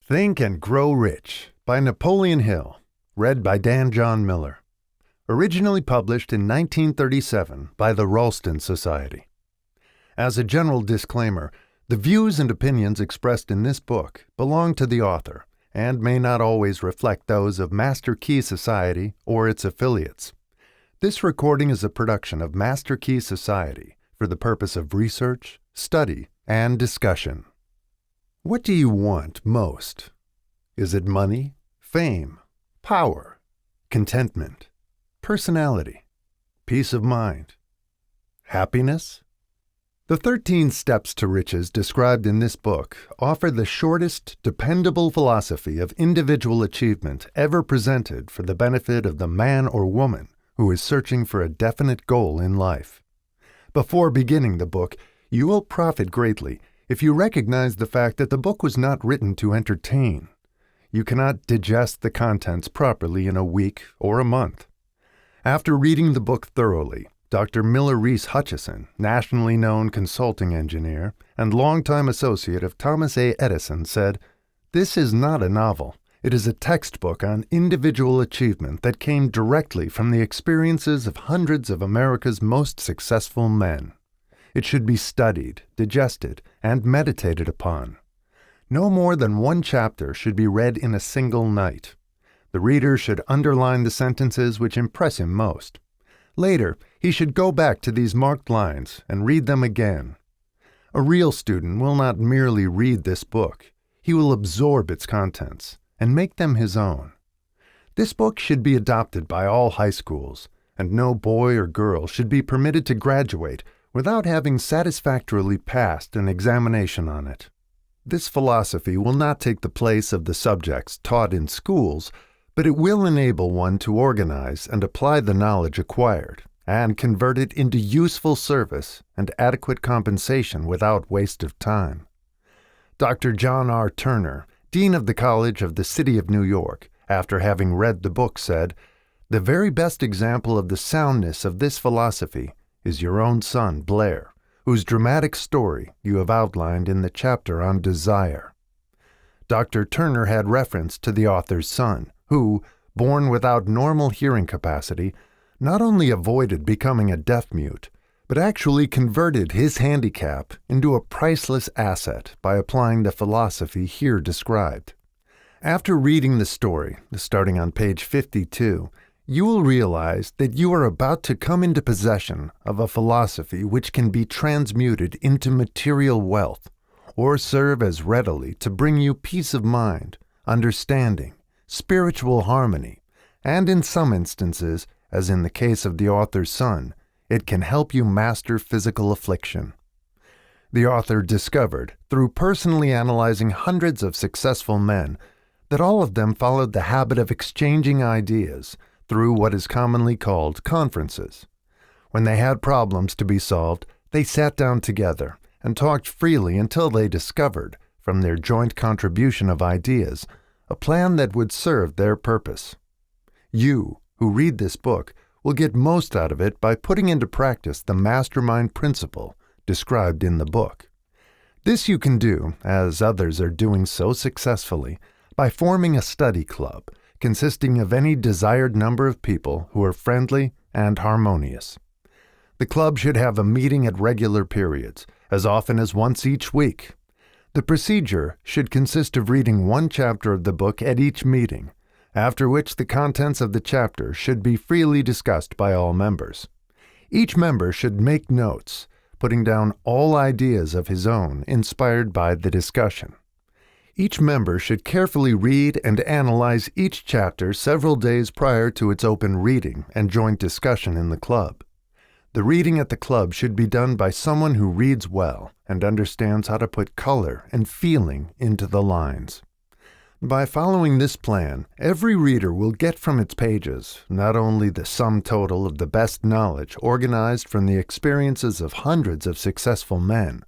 Think and Grow Rich by Napoleon Hill, read by Dan John Miller. Originally published in 1937 by the Ralston Society. As a general disclaimer, the views and opinions expressed in this book belong to the author and may not always reflect those of Master Key Society or its affiliates. This recording is a production of Master Key Society for the purpose of research, study, and discussion. What do you want most? Is it money, fame, power, contentment, personality, peace of mind, happiness? The 13 steps to riches described in this book offer the shortest, dependable philosophy of individual achievement ever presented for the benefit of the man or woman who is searching for a definite goal in life. Before beginning the book, you will profit greatly if you recognize the fact that the book was not written to entertain. You cannot digest the contents properly in a week or a month. After reading the book thoroughly, Dr. Miller Reese Hutchison, nationally known consulting engineer and longtime associate of Thomas A. Edison, said, "This is not a novel. It is a textbook on individual achievement that came directly from the experiences of hundreds of America's most successful men. It should be studied, digested, and meditated upon. No more than one chapter should be read in a single night. The reader should underline the sentences which impress him most. Later, he should go back to these marked lines and read them again. A real student will not merely read this book. He will absorb its contents and make them his own. This book should be adopted by all high schools, and no boy or girl should be permitted to graduate without having satisfactorily passed an examination on it. This philosophy will not take the place of the subjects taught in schools, but it will enable one to organize and apply the knowledge acquired, and convert it into useful service and adequate compensation without waste of time. Dr. John R. Turner, Dean of the College of the City of New York, after having read the book said, "The very best example of the soundness of this philosophy is your own son, Blair, whose dramatic story you have outlined in the chapter on desire." Dr. Turner had reference to the author's son, who, born without normal hearing capacity, not only avoided becoming a deaf-mute, but actually converted his handicap into a priceless asset by applying the philosophy here described. After reading the story, starting on page 52, you will realize that you are about to come into possession of a philosophy which can be transmuted into material wealth, or serve as readily to bring you peace of mind, understanding, spiritual harmony, and in some instances, as in the case of the author's son, it can help you master physical affliction. The author discovered, through personally analyzing hundreds of successful men, that all of them followed the habit of exchanging ideas through what is commonly called conferences. When they had problems to be solved, they sat down together and talked freely until they discovered, from their joint contribution of ideas, a plan that would serve their purpose. You, who read this book, will get most out of it by putting into practice the mastermind principle described in the book. This you can do, as others are doing so successfully, by forming a study club consisting of any desired number of people who are friendly and harmonious. The club should have a meeting at regular periods, as often as once each week. The procedure should consist of reading one chapter of the book at each meeting, after which the contents of the chapter should be freely discussed by all members. Each member should make notes, putting down all ideas of his own inspired by the discussion. Each member should carefully read and analyze each chapter several days prior to its open reading and joint discussion in the club. The reading at the club should be done by someone who reads well and understands how to put color and feeling into the lines. By following this plan, every reader will get from its pages not only the sum total of the best knowledge organized from the experiences of hundreds of successful men,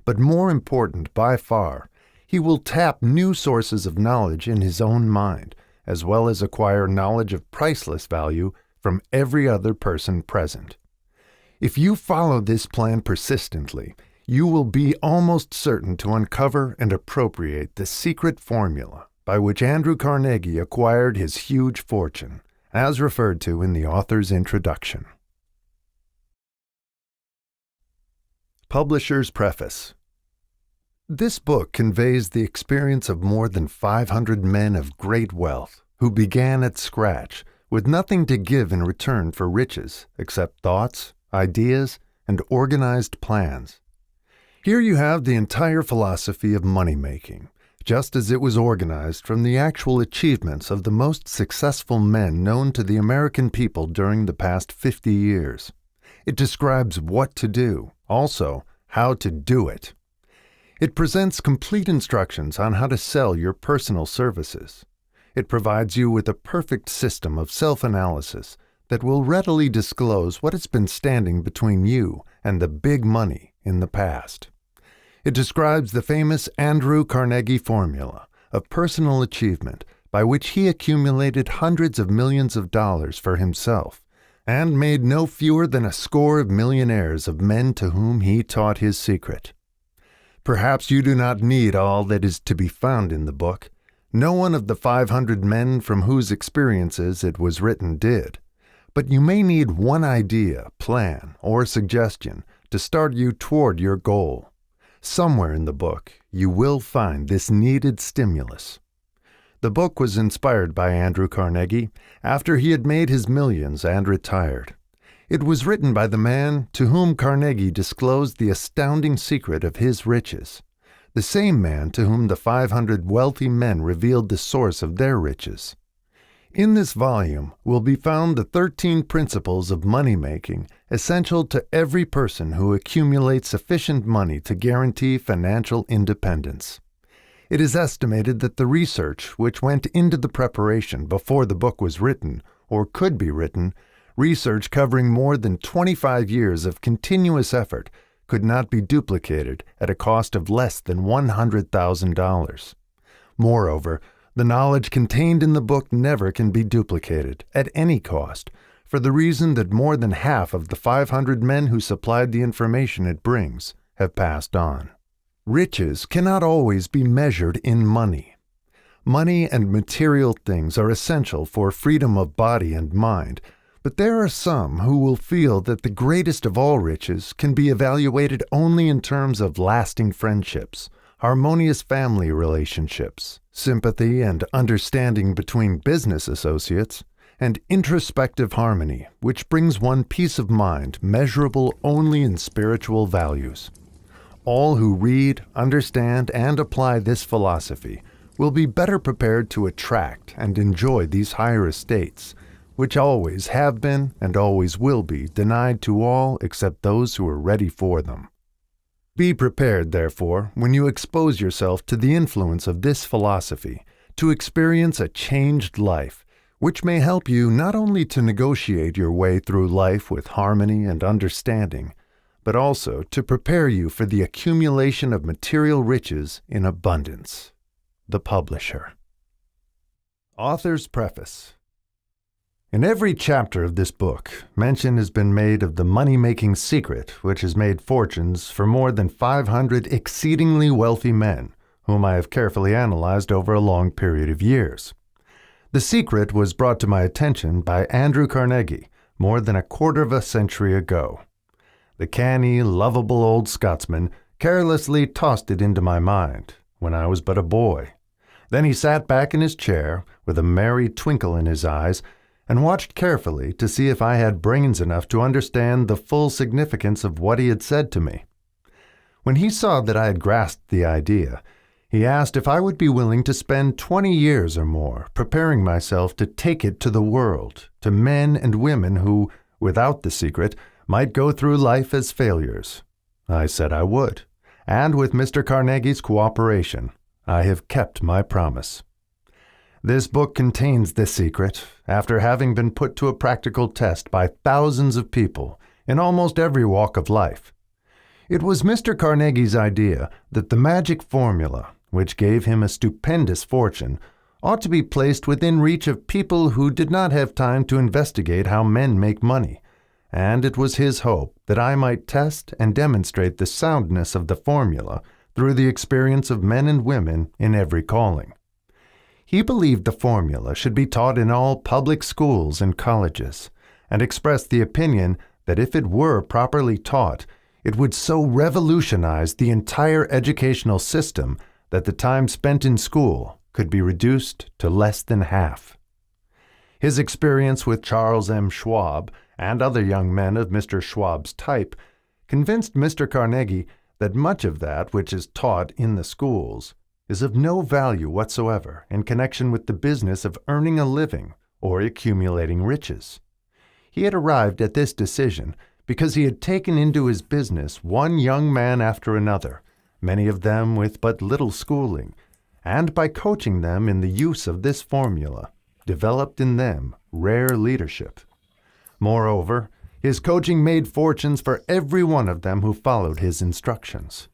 but more important by far, he will tap new sources of knowledge in his own mind, as well as acquire knowledge of priceless value from every other person present. If you follow this plan persistently, you will be almost certain to uncover and appropriate the secret formula by which Andrew Carnegie acquired his huge fortune, as referred to in the author's introduction. Publisher's Preface. This book conveys the experience of more than 500 men of great wealth who began at scratch with nothing to give in return for riches except thoughts, ideas, and organized plans. Here you have the entire philosophy of money-making, just as it was organized from the actual achievements of the most successful men known to the American people during the past 50 years. It describes what to do, also how to do it. It presents complete instructions on how to sell your personal services. It provides you with a perfect system of self-analysis that will readily disclose what has been standing between you and the big money in the past. It describes the famous Andrew Carnegie formula of personal achievement by which he accumulated hundreds of millions of dollars for himself and made no fewer than a score of millionaires of men to whom he taught his secret. Perhaps you do not need all that is to be found in the book. No one of the 500 men from whose experiences it was written did. But you may need one idea, plan, or suggestion to start you toward your goal. Somewhere in the book, you will find this needed stimulus. The book was inspired by Andrew Carnegie after he had made his millions and retired. It was written by the man to whom Carnegie disclosed the astounding secret of his riches, the same man to whom the 500 wealthy men revealed the source of their riches. In this volume will be found the 13 principles of money-making essential to every person who accumulates sufficient money to guarantee financial independence. It is estimated that the research which went into the preparation before the book was written, or could be written, research covering more than 25 years of continuous effort, could not be duplicated at a cost of less than $100,000. Moreover, the knowledge contained in the book never can be duplicated, at any cost, for the reason that more than half of the 500 men who supplied the information it brings have passed on. Riches cannot always be measured in money. Money and material things are essential for freedom of body and mind, but there are some who will feel that the greatest of all riches can be evaluated only in terms of lasting friendships, harmonious family relationships, sympathy and understanding between business associates, and introspective harmony, which brings one peace of mind measurable only in spiritual values. All who read, understand, and apply this philosophy will be better prepared to attract and enjoy these higher estates, which always have been and always will be denied to all except those who are ready for them. Be prepared, therefore, when you expose yourself to the influence of this philosophy, to experience a changed life, which may help you not only to negotiate your way through life with harmony and understanding, but also to prepare you for the accumulation of material riches in abundance. The Publisher. Author's Preface. In every chapter of this book, mention has been made of the money-making secret which has made fortunes for more than 500 exceedingly wealthy men, whom I have carefully analyzed over a long period of years. The secret was brought to my attention by Andrew Carnegie more than a quarter of a century ago. The canny, lovable old Scotsman carelessly tossed it into my mind when I was but a boy. Then he sat back in his chair with a merry twinkle in his eyes and watched carefully to see if I had brains enough to understand the full significance of what he had said to me. When he saw that I had grasped the idea, he asked if I would be willing to spend 20 years or more preparing myself to take it to the world, to men and women who, without the secret, might go through life as failures. I said I would, and with Mr. Carnegie's cooperation, I have kept my promise. This book contains this secret, after having been put to a practical test by thousands of people in almost every walk of life. It was Mr. Carnegie's idea that the magic formula, which gave him a stupendous fortune, ought to be placed within reach of people who did not have time to investigate how men make money, and it was his hope that I might test and demonstrate the soundness of the formula through the experience of men and women in every calling. He believed the formula should be taught in all public schools and colleges, and expressed the opinion that if it were properly taught, it would so revolutionize the entire educational system that the time spent in school could be reduced to less than half. His experience with Charles M. Schwab and other young men of Mr. Schwab's type convinced Mr. Carnegie that much of that which is taught in the schools is of no value whatsoever in connection with the business of earning a living or accumulating riches. He had arrived at this decision because he had taken into his business one young man after another, many of them with but little schooling, and by coaching them in the use of this formula, developed in them rare leadership. Moreover, his coaching made fortunes for every one of them who followed his instructions.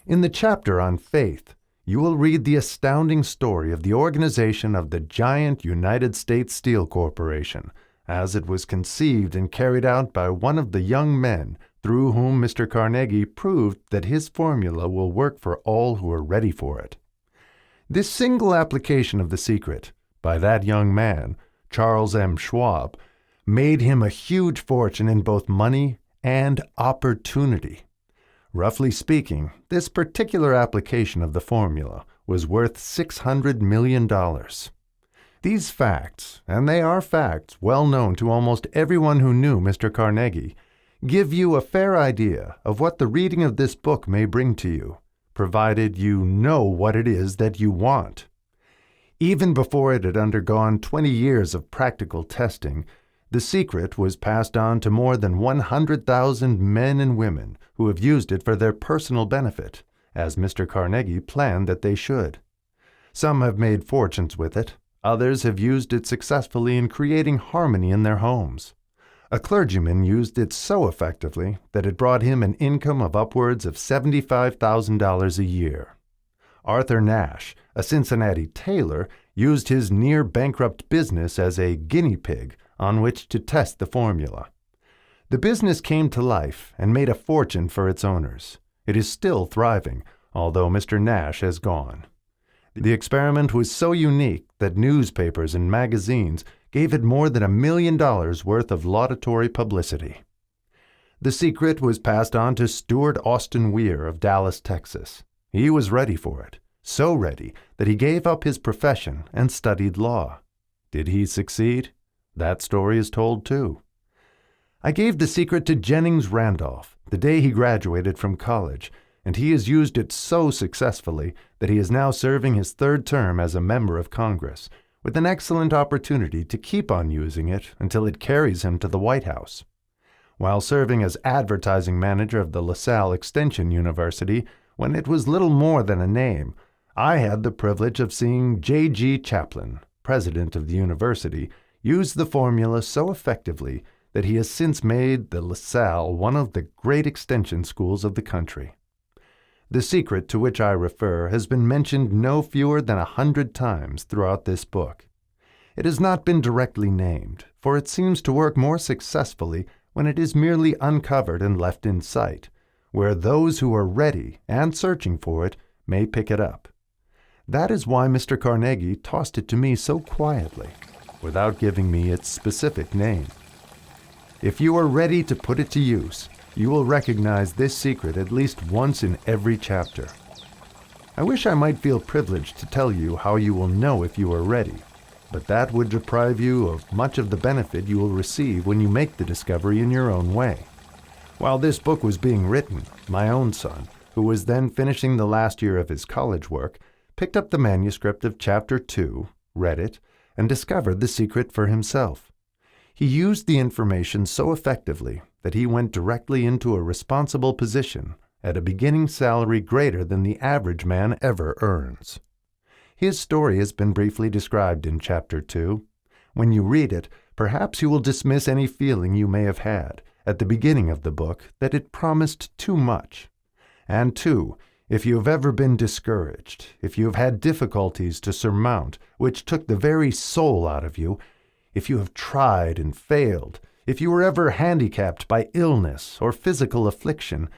In the chapter on faith, you will read the astounding story of the organization of the giant United States Steel Corporation, as it was conceived and carried out by one of the young men through whom Mr. Carnegie proved that his formula will work for all who are ready for it. This single application of the secret, by that young man, Charles M. Schwab, made him a huge fortune in both money and opportunity. Roughly speaking, this particular application of the formula was worth $600 million. These facts, and they are facts well known to almost everyone who knew Mr. Carnegie, give you a fair idea of what the reading of this book may bring to you, provided you know what it is that you want. Even before it had undergone 20 years of practical testing, the secret was passed on to more than 100,000 men and women who have used it for their personal benefit, as Mr. Carnegie planned that they should. Some have made fortunes with it. Others have used it successfully in creating harmony in their homes. A clergyman used it so effectively that it brought him an income of upwards of $75,000 a year. Arthur Nash, a Cincinnati tailor, used his near-bankrupt business as a guinea pig on which to test the formula. The business came to life and made a fortune for its owners. It is still thriving, although Mr. Nash has gone. The experiment was so unique that newspapers and magazines gave it more than $1 million worth of laudatory publicity. The secret was passed on to Stewart Austin Weir of Dallas, Texas. He was ready for it, so ready that he gave up his profession and studied law. Did he succeed? That story is told too. I gave the secret to Jennings Randolph the day he graduated from college, and he has used it so successfully that he is now serving his third term as a member of Congress, with an excellent opportunity to keep on using it until it carries him to the White House. While serving as advertising manager of the LaSalle Extension University, when it was little more than a name, I had the privilege of seeing J.G. Chaplin, president of the university, use the formula so effectively that he has since made the LaSalle one of the great extension schools of the country. The secret to which I refer has been mentioned no fewer than 100 times throughout this book. It has not been directly named, for it seems to work more successfully when it is merely uncovered and left in sight, where those who are ready and searching for it may pick it up. That is why Mr. Carnegie tossed it to me so quietly, without giving me its specific name. If you are ready to put it to use, you will recognize this secret at least once in every chapter. I wish I might feel privileged to tell you how you will know if you are ready, but that would deprive you of much of the benefit you will receive when you make the discovery in your own way. While this book was being written, my own son, who was then finishing the last year of his college work, picked up the manuscript of Chapter 2, read it, and discovered the secret for himself. He used the information so effectively that he went directly into a responsible position at a beginning salary greater than the average man ever earns. His story has been briefly described in Chapter 2. When you read it, perhaps you will dismiss any feeling you may have had at the beginning of the book that it promised too much. And 2, if you have ever been discouraged, if you have had difficulties to surmount which took the very soul out of you, if you have tried and failed, If you were ever handicapped by illness or physical affliction,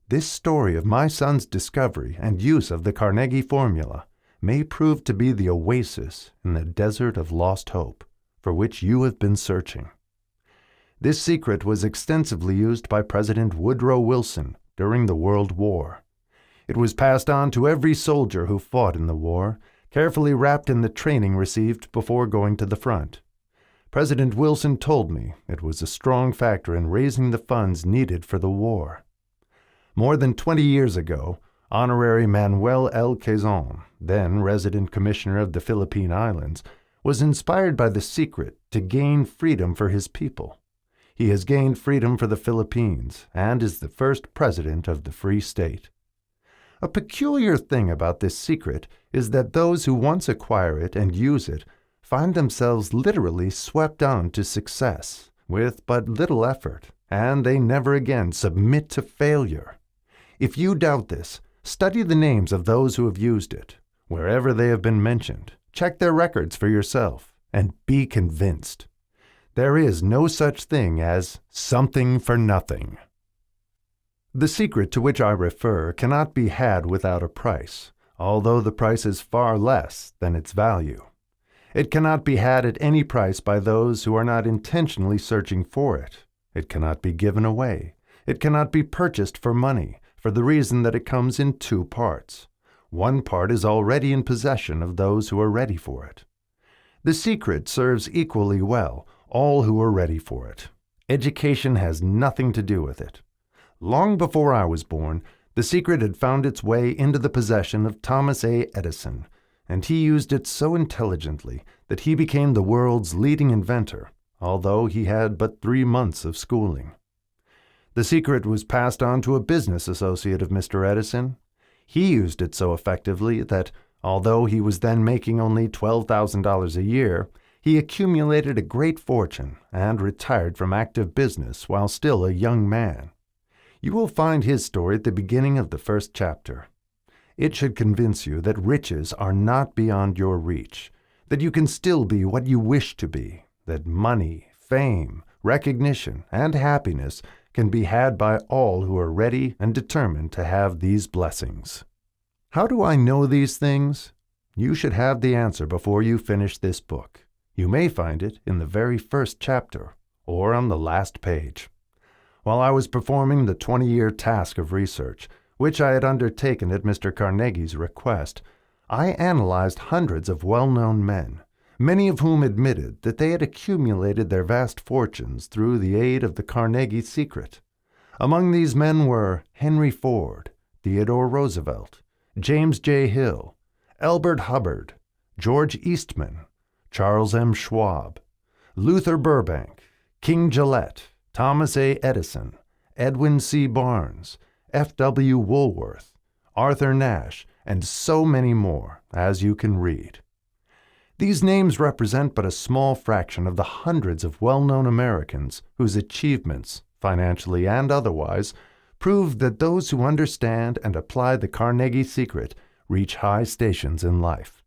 this story of my son's discovery and use of the Carnegie formula may prove to be the oasis in the desert of lost hope for which you have been searching. This secret was extensively used by President Woodrow Wilson during the World War. It was passed on to every soldier who fought in the war, carefully wrapped in the training received before going to the front. President Wilson told me it was a strong factor in raising the funds needed for the war. More than 20 years ago, Honorary Manuel L. Quezon, then resident commissioner of the Philippine Islands, was inspired by the secret to gain freedom for his people. He has gained freedom for the Philippines and is the first president of the Free State. A peculiar thing about this secret is that those who once acquire it and use it find themselves literally swept on to success with but little effort, and they never again submit to failure. If you doubt this, study the names of those who have used it. Wherever they have been mentioned, check their records for yourself, and be convinced. There is no such thing as something for nothing. The secret to which I refer cannot be had without a price, although the price is far less than its value. It cannot be had at any price by those who are not intentionally searching for it. It cannot be given away. It cannot be purchased for money, for the reason that it comes in two parts. One part is already in possession of those who are ready for it. The secret serves equally well all who are ready for it. Education has nothing to do with it. Long before I was born, the secret had found its way into the possession of Thomas A. Edison, and he used it so intelligently that he became the world's leading inventor, although he had but 3 months of schooling. The secret was passed on to a business associate of Mr. Edison. He used it so effectively that, although he was then making only $12,000 a year, he accumulated a great fortune and retired from active business while still a young man. You will find his story at the beginning of the first chapter. It should convince you that riches are not beyond your reach, that you can still be what you wish to be, that money, fame, recognition, and happiness can be had by all who are ready and determined to have these blessings. How do I know these things? You should have the answer before you finish this book. You may find it in the very first chapter, or on the last page. While I was performing the 20-year task of research, which I had undertaken at Mr. Carnegie's request, I analyzed hundreds of well-known men, many of whom admitted that they had accumulated their vast fortunes through the aid of the Carnegie secret. Among these men were Henry Ford, Theodore Roosevelt, James J. Hill, Elbert Hubbard, George Eastman, Charles M. Schwab, Luther Burbank, King Gillette, Thomas A. Edison, Edwin C. Barnes, F.W. Woolworth, Arthur Nash, and so many more, as you can read. These names represent but a small fraction of the hundreds of well-known Americans whose achievements, financially and otherwise, prove that those who understand and apply the Carnegie secret reach high stations in life.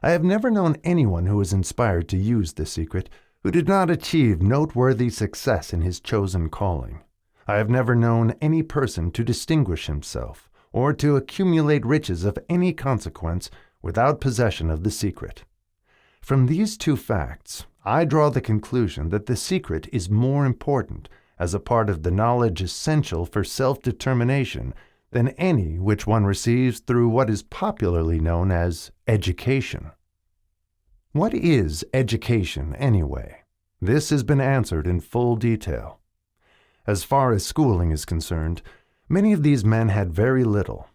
I have never known anyone who was inspired to use the secret who did not achieve noteworthy success in his chosen calling. I have never known any person to distinguish himself or to accumulate riches of any consequence without possession of the secret. From these two facts, I draw the conclusion that the secret is more important as a part of the knowledge essential for self-determination than any which one receives through what is popularly known as education. What is education, anyway? This has been answered in full detail. As far as schooling is concerned, many of these men had very little.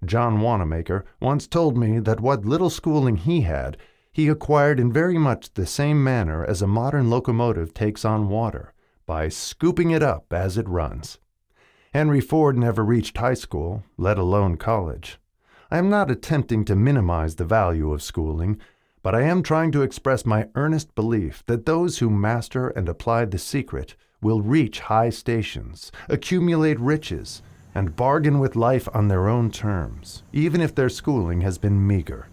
John Wanamaker once told me that what little schooling he had, he acquired in very much the same manner as a modern locomotive takes on water, by scooping it up as it runs. Henry Ford never reached high school, let alone college. I am not attempting to minimize the value of schooling, but I am trying to express my earnest belief that those who master and apply the secret will reach high stations, accumulate riches, and bargain with life on their own terms, even if their schooling has been meager.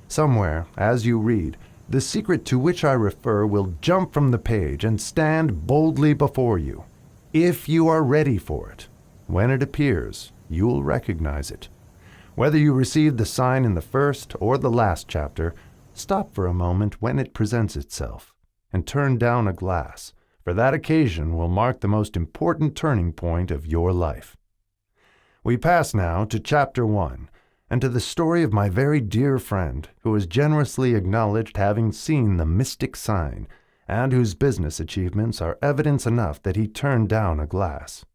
Somewhere, as you read, The secret to which I refer will jump from the page and stand boldly before you. If you are ready for it, when it appears, you will recognize it. Whether you receive the sign in the first or the last chapter, stop for a moment when it presents itself and turn down a glass, for that occasion will mark the most important turning point of your life. We pass now to Chapter 1, and to the story of my very dear friend who has generously acknowledged having seen the mystic sign, and whose business achievements are evidence enough that he turned down a glass.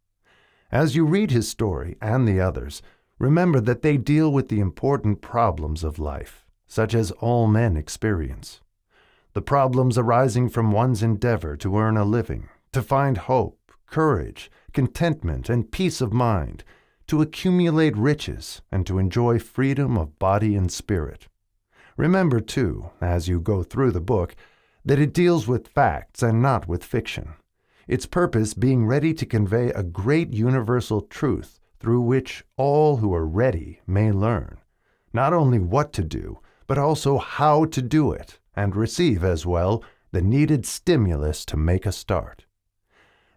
As you read his story and the others, remember that they deal with the important problems of life, such as all men experience. The problems arising from one's endeavor to earn a living, to find hope, courage, contentment, and peace of mind, to accumulate riches, and to enjoy freedom of body and spirit. Remember, too, as you go through the book, that it deals with facts and not with fiction, its purpose being ready to convey a great universal truth through which all who are ready may learn, not only what to do, but also how to do it, and receive as well the needed stimulus to make a start.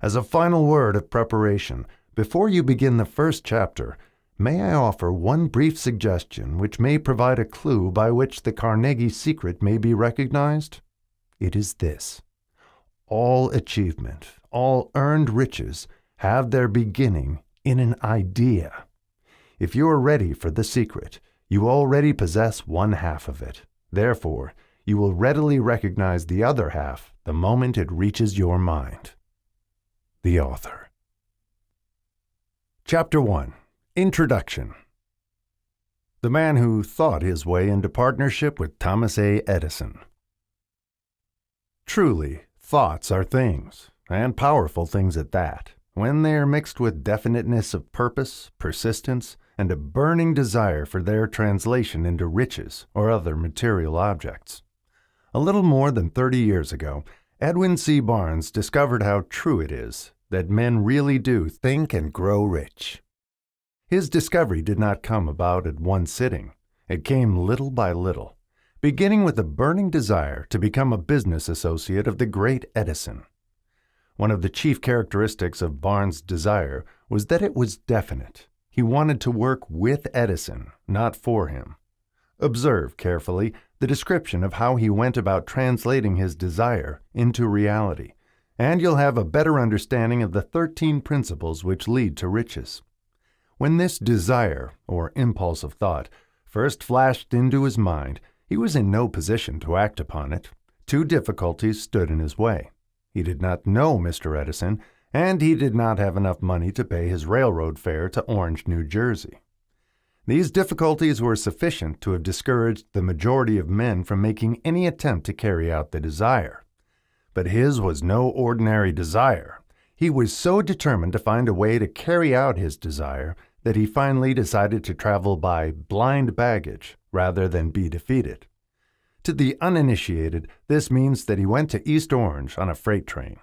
As a final word of preparation, before you begin the first chapter, may I offer one brief suggestion which may provide a clue by which the Carnegie secret may be recognized? It is this: all achievement, all earned riches have their beginning in an idea. If you are ready for the secret, you already possess one half of it. Therefore, you will readily recognize the other half the moment it reaches your mind. The author. Chapter 1. Introduction. The man who thought his way into partnership with Thomas A. Edison. Truly, thoughts are things, and powerful things at that, when they are mixed with definiteness of purpose, persistence, and a burning desire for their translation into riches or other material objects. A little more than 30 years ago, Edwin C. Barnes discovered how true it is that men really do think and grow rich. His discovery did not come about at one sitting. It came little by little, beginning with a burning desire to become a business associate of the great Edison. One of the chief characteristics of Barnes' desire was that it was definite. He wanted to work with Edison, not for him. Observe carefully the description of how he went about translating his desire into reality, and you'll have a better understanding of the 13 principles which lead to riches. When this desire, or impulse of thought, first flashed into his mind, he was in no position to act upon it. Two difficulties stood in his way. He did not know Mr. Edison, and he did not have enough money to pay his railroad fare to Orange, New Jersey. These difficulties were sufficient to have discouraged the majority of men from making any attempt to carry out the desire. But his was no ordinary desire. He was so determined to find a way to carry out his desire that he finally decided to travel by blind baggage rather than be defeated. To the uninitiated, this means that he went to East Orange on a freight train.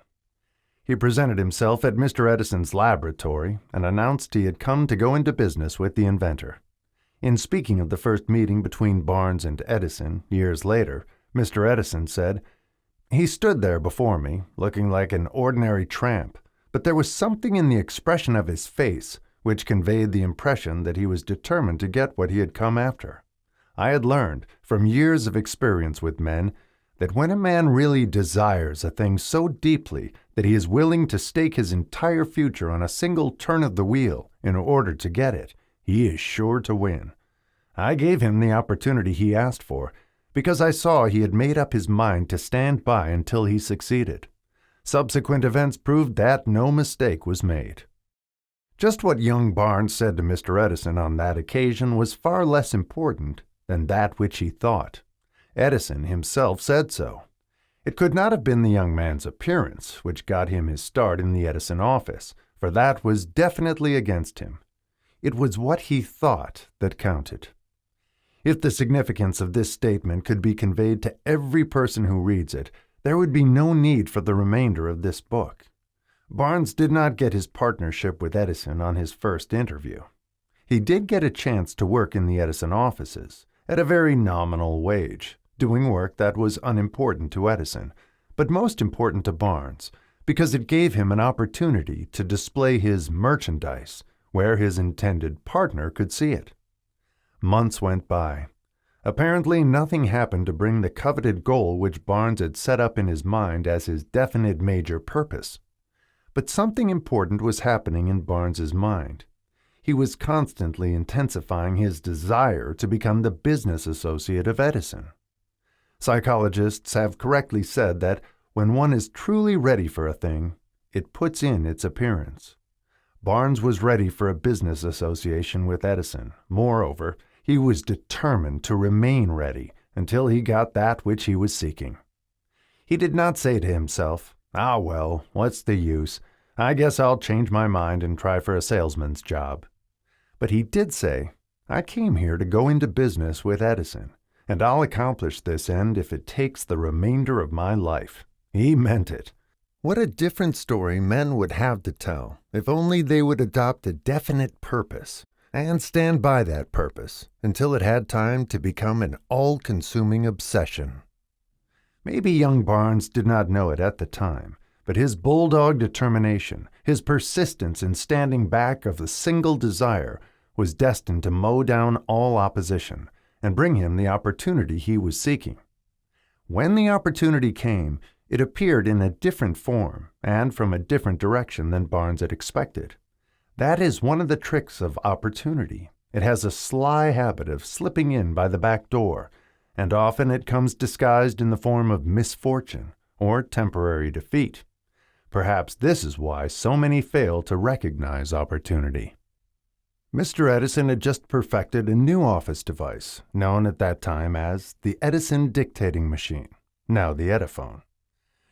He presented himself at Mr. Edison's laboratory and announced he had come to go into business with the inventor. In speaking of the first meeting between Barnes and Edison years later, Mr. Edison said, "He stood there before me, looking like an ordinary tramp, but there was something in the expression of his face which conveyed the impression that he was determined to get what he had come after. I had learned, from years of experience with men, that when a man really desires a thing so deeply that he is willing to stake his entire future on a single turn of the wheel in order to get it, he is sure to win. I gave him the opportunity he asked for, because I saw he had made up his mind to stand by until he succeeded. Subsequent events proved that no mistake was made." Just what young Barnes said to Mr. Edison on that occasion was far less important than that which he thought. Edison himself said so. It could not have been the young man's appearance which got him his start in the Edison office, for that was definitely against him. It was what he thought that counted. If the significance of this statement could be conveyed to every person who reads it, there would be no need for the remainder of this book. Barnes did not get his partnership with Edison on his first interview. He did get a chance to work in the Edison offices, at a very nominal wage, doing work that was unimportant to Edison, but most important to Barnes, because it gave him an opportunity to display his merchandise where his intended partner could see it. Months went by. Apparently, nothing happened to bring the coveted goal which Barnes had set up in his mind as his definite major purpose. But something important was happening in Barnes's mind. He was constantly intensifying his desire to become the business associate of Edison. Psychologists have correctly said that when one is truly ready for a thing, it puts in its appearance. Barnes was ready for a business association with Edison. Moreover, he was determined to remain ready until he got that which he was seeking. He did not say to himself, "Ah, well, what's the use? I guess I'll change my mind and try for a salesman's job." But he did say, "I came here to go into business with Edison, and I'll accomplish this end if it takes the remainder of my life." He meant it. What a different story men would have to tell if only they would adopt a definite purpose and stand by that purpose until it had time to become an all-consuming obsession. Maybe young Barnes did not know it at the time, but his bulldog determination, his persistence in standing back of a single desire, was destined to mow down all opposition and bring him the opportunity he was seeking. When the opportunity came, it appeared in a different form and from a different direction than Barnes had expected. That is one of the tricks of opportunity. It has a sly habit of slipping in by the back door, and often it comes disguised in the form of misfortune or temporary defeat. Perhaps this is why so many fail to recognize opportunity. Mr. Edison had just perfected a new office device, known at that time as the Edison dictating machine, now the Ediphone.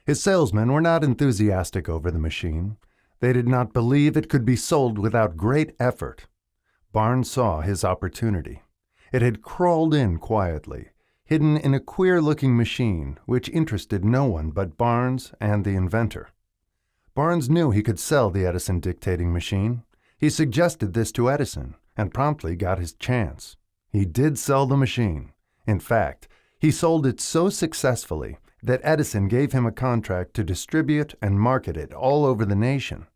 His salesmen were not enthusiastic over the machine. They did not believe it could be sold without great effort. Barnes saw his opportunity. It had crawled in quietly, hidden in a queer-looking machine which interested no one but Barnes and the inventor. Barnes knew he could sell the Edison dictating machine. He suggested this to Edison and promptly got his chance. He did sell the machine. In fact, he sold it so successfully that Edison gave him a contract to distribute and market it all over the nation.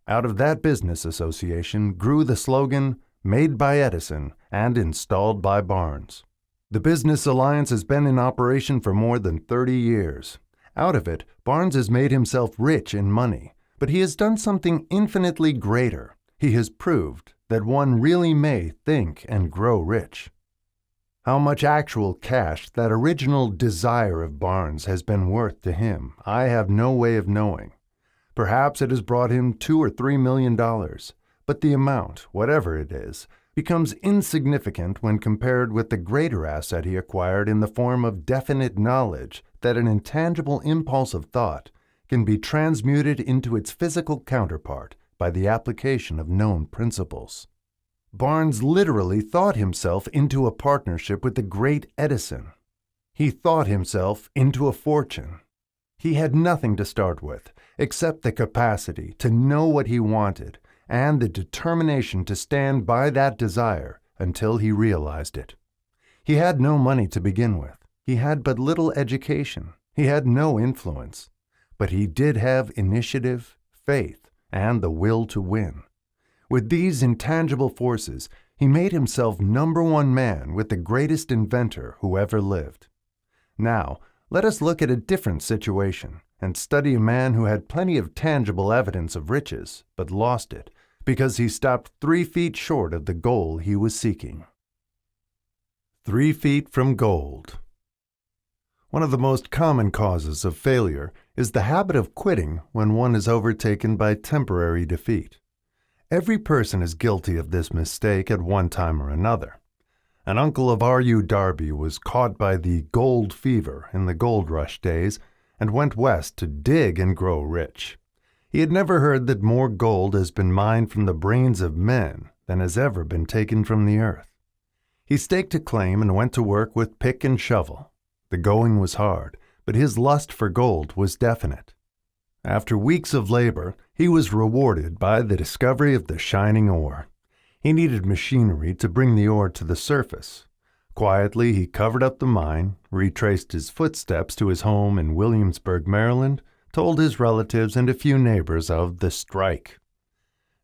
Out of that business association grew the slogan, "Made by Edison and installed by Barnes." The business alliance has been in operation for more than 30 years. Out of it, Barnes has made himself rich in money, but he has done something infinitely greater. He has proved that one really may think and grow rich. How much actual cash that original desire of Barnes has been worth to him, I have no way of knowing. Perhaps it has brought him $2 or $3 million, but the amount, whatever it is, becomes insignificant when compared with the greater asset he acquired in the form of definite knowledge that an intangible impulse of thought can be transmuted into its physical counterpart by the application of known principles. Barnes literally thought himself into a partnership with the great Edison. He thought himself into a fortune. He had nothing to start with except the capacity to know what he wanted and the determination to stand by that desire until he realized it. He had no money to begin with. He had but little education. He had no influence. But he did have initiative, faith, and the will to win. With these intangible forces, he made himself #1 man with the greatest inventor who ever lived. Now, let us look at a different situation and study a man who had plenty of tangible evidence of riches, but lost it because he stopped 3 feet short of the goal he was seeking. 3 feet from gold. One of the most common causes of failure is the habit of quitting when one is overtaken by temporary defeat. Every person is guilty of this mistake at one time or another. An uncle of R.U. Darby was caught by the gold fever in the gold rush days and went west to dig and grow rich. He had never heard that more gold has been mined from the brains of men than has ever been taken from the earth. He staked a claim and went to work with pick and shovel. The going was hard, but his lust for gold was definite. After weeks of labor, he was rewarded by the discovery of the shining ore. He needed machinery to bring the ore to the surface. Quietly, he covered up the mine, retraced his footsteps to his home in Williamsburg, Maryland, told his relatives and a few neighbors of the strike.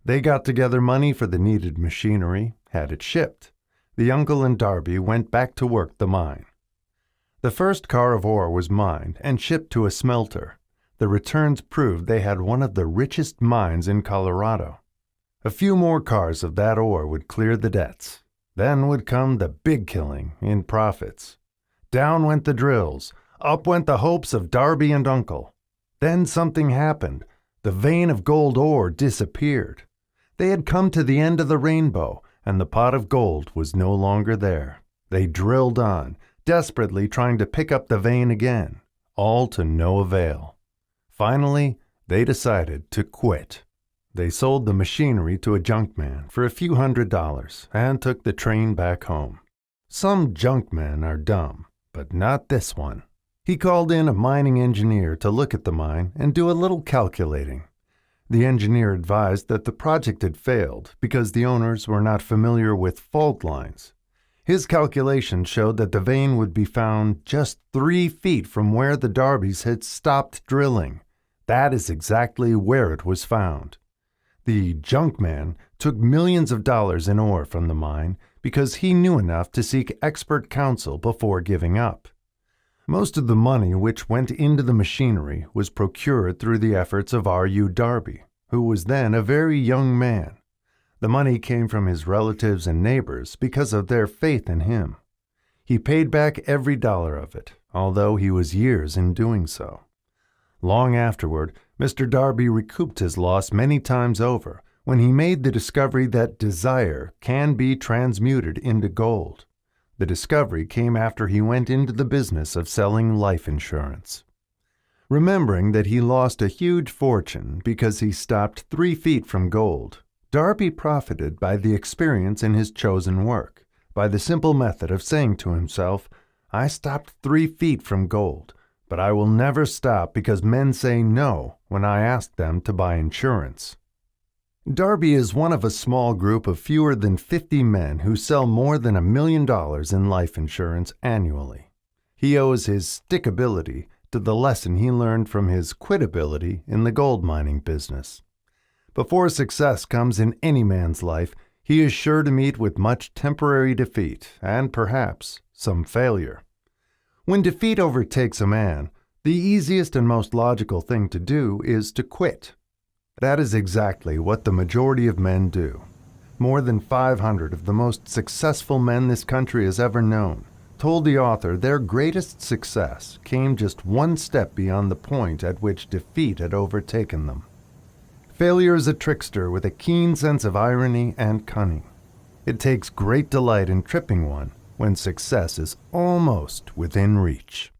They got together money for the needed machinery, had it shipped. The uncle and Darby went back to work the mine. The first car of ore was mined and shipped to a smelter. The returns proved they had one of the richest mines in Colorado. A few more cars of that ore would clear the debts. Then would come the big killing in profits. Down went the drills. Up went the hopes of Darby and Uncle. Then something happened. The vein of gold ore disappeared. They had come to the end of the rainbow, and the pot of gold was no longer there. They drilled on, desperately trying to pick up the vein again, all to no avail. Finally, they decided to quit. They sold the machinery to a junkman for a few $100s and took the train back home. Some junkmen are dumb, but not this one. He called in a mining engineer to look at the mine and do a little calculating. The engineer advised that the project had failed because the owners were not familiar with fault lines. His calculations showed that the vein would be found just 3 feet from where the Darbys had stopped drilling. That is exactly where it was found. The junkman took millions of dollars in ore from the mine because he knew enough to seek expert counsel before giving up. Most of the money which went into the machinery was procured through the efforts of R.U. Darby, who was then a very young man. The money came from his relatives and neighbors because of their faith in him. He paid back every dollar of it, although he was years in doing so. Long afterward, Mr. Darby recouped his loss many times over when he made the discovery that desire can be transmuted into gold. The discovery came after he went into the business of selling life insurance. Remembering that he lost a huge fortune because he stopped 3 feet from gold, Darby profited by the experience in his chosen work, by the simple method of saying to himself, "I stopped 3 feet from gold, but I will never stop because men say no when I ask them to buy insurance." Darby is one of a small group of fewer than 50 men who sell more than $1 million in life insurance annually. He owes his stickability to the lesson he learned from his quitability in the gold mining business. Before success comes in any man's life, he is sure to meet with much temporary defeat and perhaps some failure. When defeat overtakes a man, the easiest and most logical thing to do is to quit. That is exactly what the majority of men do. More than 500 of the most successful men this country has ever known told the author their greatest success came just one step beyond the point at which defeat had overtaken them. Failure is a trickster with a keen sense of irony and cunning. It takes great delight in tripping one when success is almost within reach.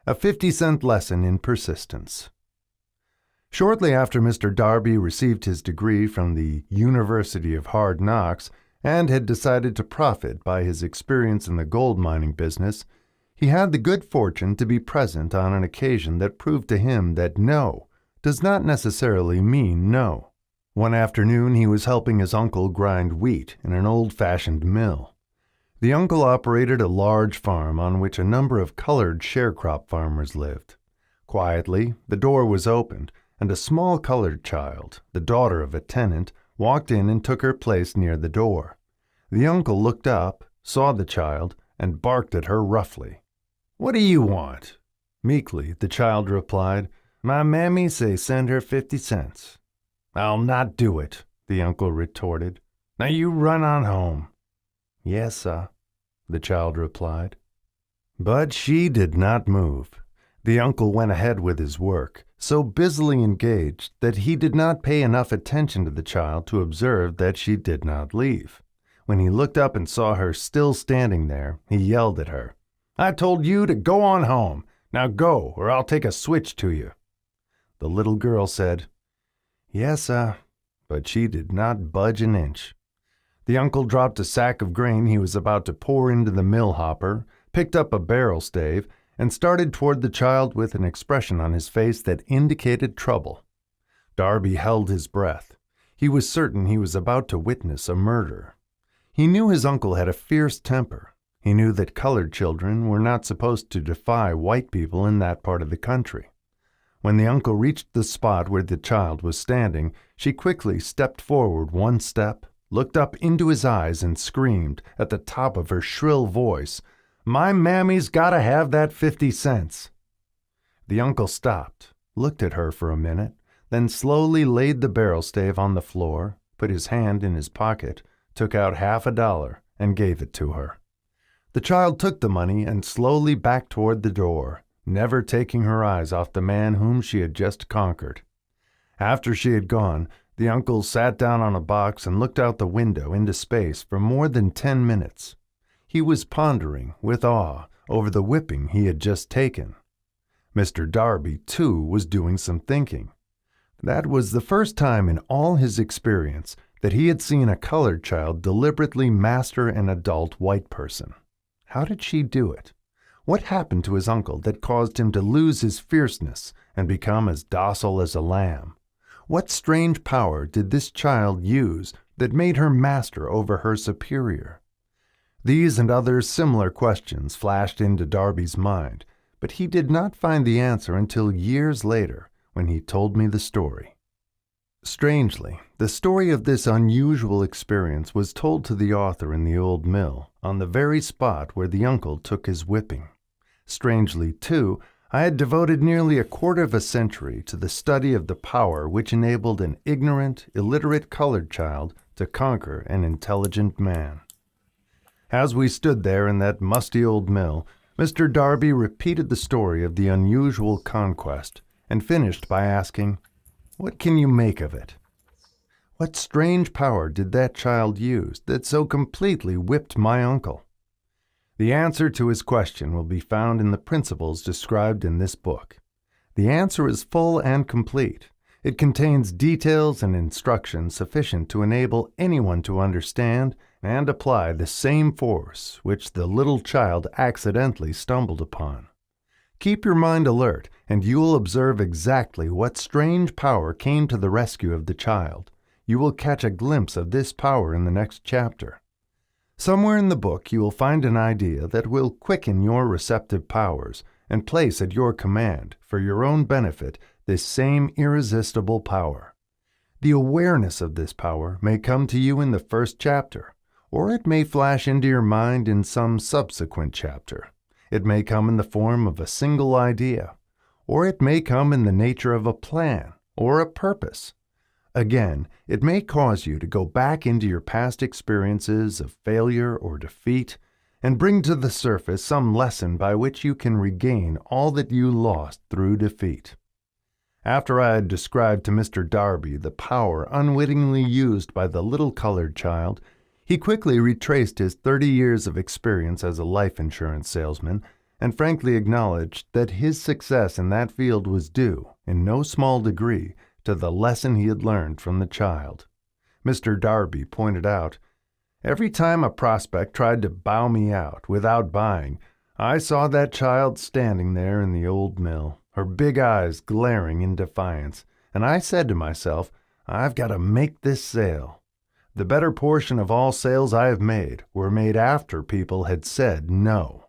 A 50-cent lesson in persistence. Shortly after Mr. Darby received his degree from the University of Hard Knocks and had decided to profit by his experience in the gold mining business, he had the good fortune to be present on an occasion that proved to him that no does not necessarily mean no. One afternoon he was helping his uncle grind wheat in an old-fashioned mill. The uncle operated a large farm on which a number of colored sharecrop farmers lived. Quietly, the door was opened, and a small colored child, the daughter of a tenant, walked in and took her place near the door. The uncle looked up, saw the child, and barked at her roughly. "What do you want?" Meekly, the child replied, "My mammy say send her 50 cents. "I'll not do it," the uncle retorted. "Now you run on home." "Yes, sir," the child replied. But she did not move. The uncle went ahead with his work, so busily engaged that he did not pay enough attention to the child to observe that she did not leave. When he looked up and saw her still standing there, he yelled at her, "I told you to go on home. Now go, or I'll take a switch to you." The little girl said, "Yes, sir," but she did not budge an inch. The uncle dropped a sack of grain he was about to pour into the mill hopper, picked up a barrel stave, and started toward the child with an expression on his face that indicated trouble. Darby held his breath. He was certain he was about to witness a murder. He knew his uncle had a fierce temper, He knew that colored children were not supposed to defy white people in that part of the country. When the uncle reached the spot where the child was standing, she quickly stepped forward one step, looked up into his eyes, and screamed at the top of her shrill voice, "My mammy's gotta have that 50 cents." The uncle stopped, looked at her for a minute, then slowly laid the barrel stave on the floor, put his hand in his pocket, took out $50, and gave it to her. The child took the money and slowly backed toward the door, never taking her eyes off the man whom she had just conquered. After she had gone, the uncle sat down on a box and looked out the window into space for more than 10 minutes. He was pondering, with awe, over the whipping he had just taken. Mr. Darby, too, was doing some thinking. That was the first time in all his experience that he had seen a colored child deliberately master an adult white person. How did she do it? What happened to his uncle that caused him to lose his fierceness and become as docile as a lamb? What strange power did this child use that made her master over her superior? These and other similar questions flashed into Darby's mind, but he did not find the answer until years later when he told me the story. Strangely, the story of this unusual experience was told to the author in the old mill, on the very spot where the uncle took his whipping. Strangely, too, I had devoted nearly a quarter of a century to the study of the power which enabled an ignorant, illiterate colored child to conquer an intelligent man. As we stood there in that musty old mill, Mr. Darby repeated the story of the unusual conquest and finished by asking, "What can you make of it? What strange power did that child use that so completely whipped my uncle?" The answer to his question will be found in the principles described in this book. The answer is full and complete. It contains details and instructions sufficient to enable anyone to understand and apply the same force which the little child accidentally stumbled upon. Keep your mind alert, and you will observe exactly what strange power came to the rescue of the child. You will catch a glimpse of this power in the next chapter. Somewhere in the book you will find an idea that will quicken your receptive powers and place at your command, for your own benefit, this same irresistible power. The awareness of this power may come to you in the first chapter, or it may flash into your mind in some subsequent chapter. It may come in the form of a single idea, or it may come in the nature of a plan or a purpose. Again, it may cause you to go back into your past experiences of failure or defeat and bring to the surface some lesson by which you can regain all that you lost through defeat. After I had described to Mr. Darby the power unwittingly used by the little colored child, he quickly retraced his 30 years of experience as a life insurance salesman and frankly acknowledged that his success in that field was due, in no small degree, to the lesson he had learned from the child. Mr. Darby pointed out, "Every time a prospect tried to bow me out without buying, I saw that child standing there in the old mill, her big eyes glaring in defiance, and I said to myself, I've got to make this sale. The better portion of all sales I have made were made after people had said no."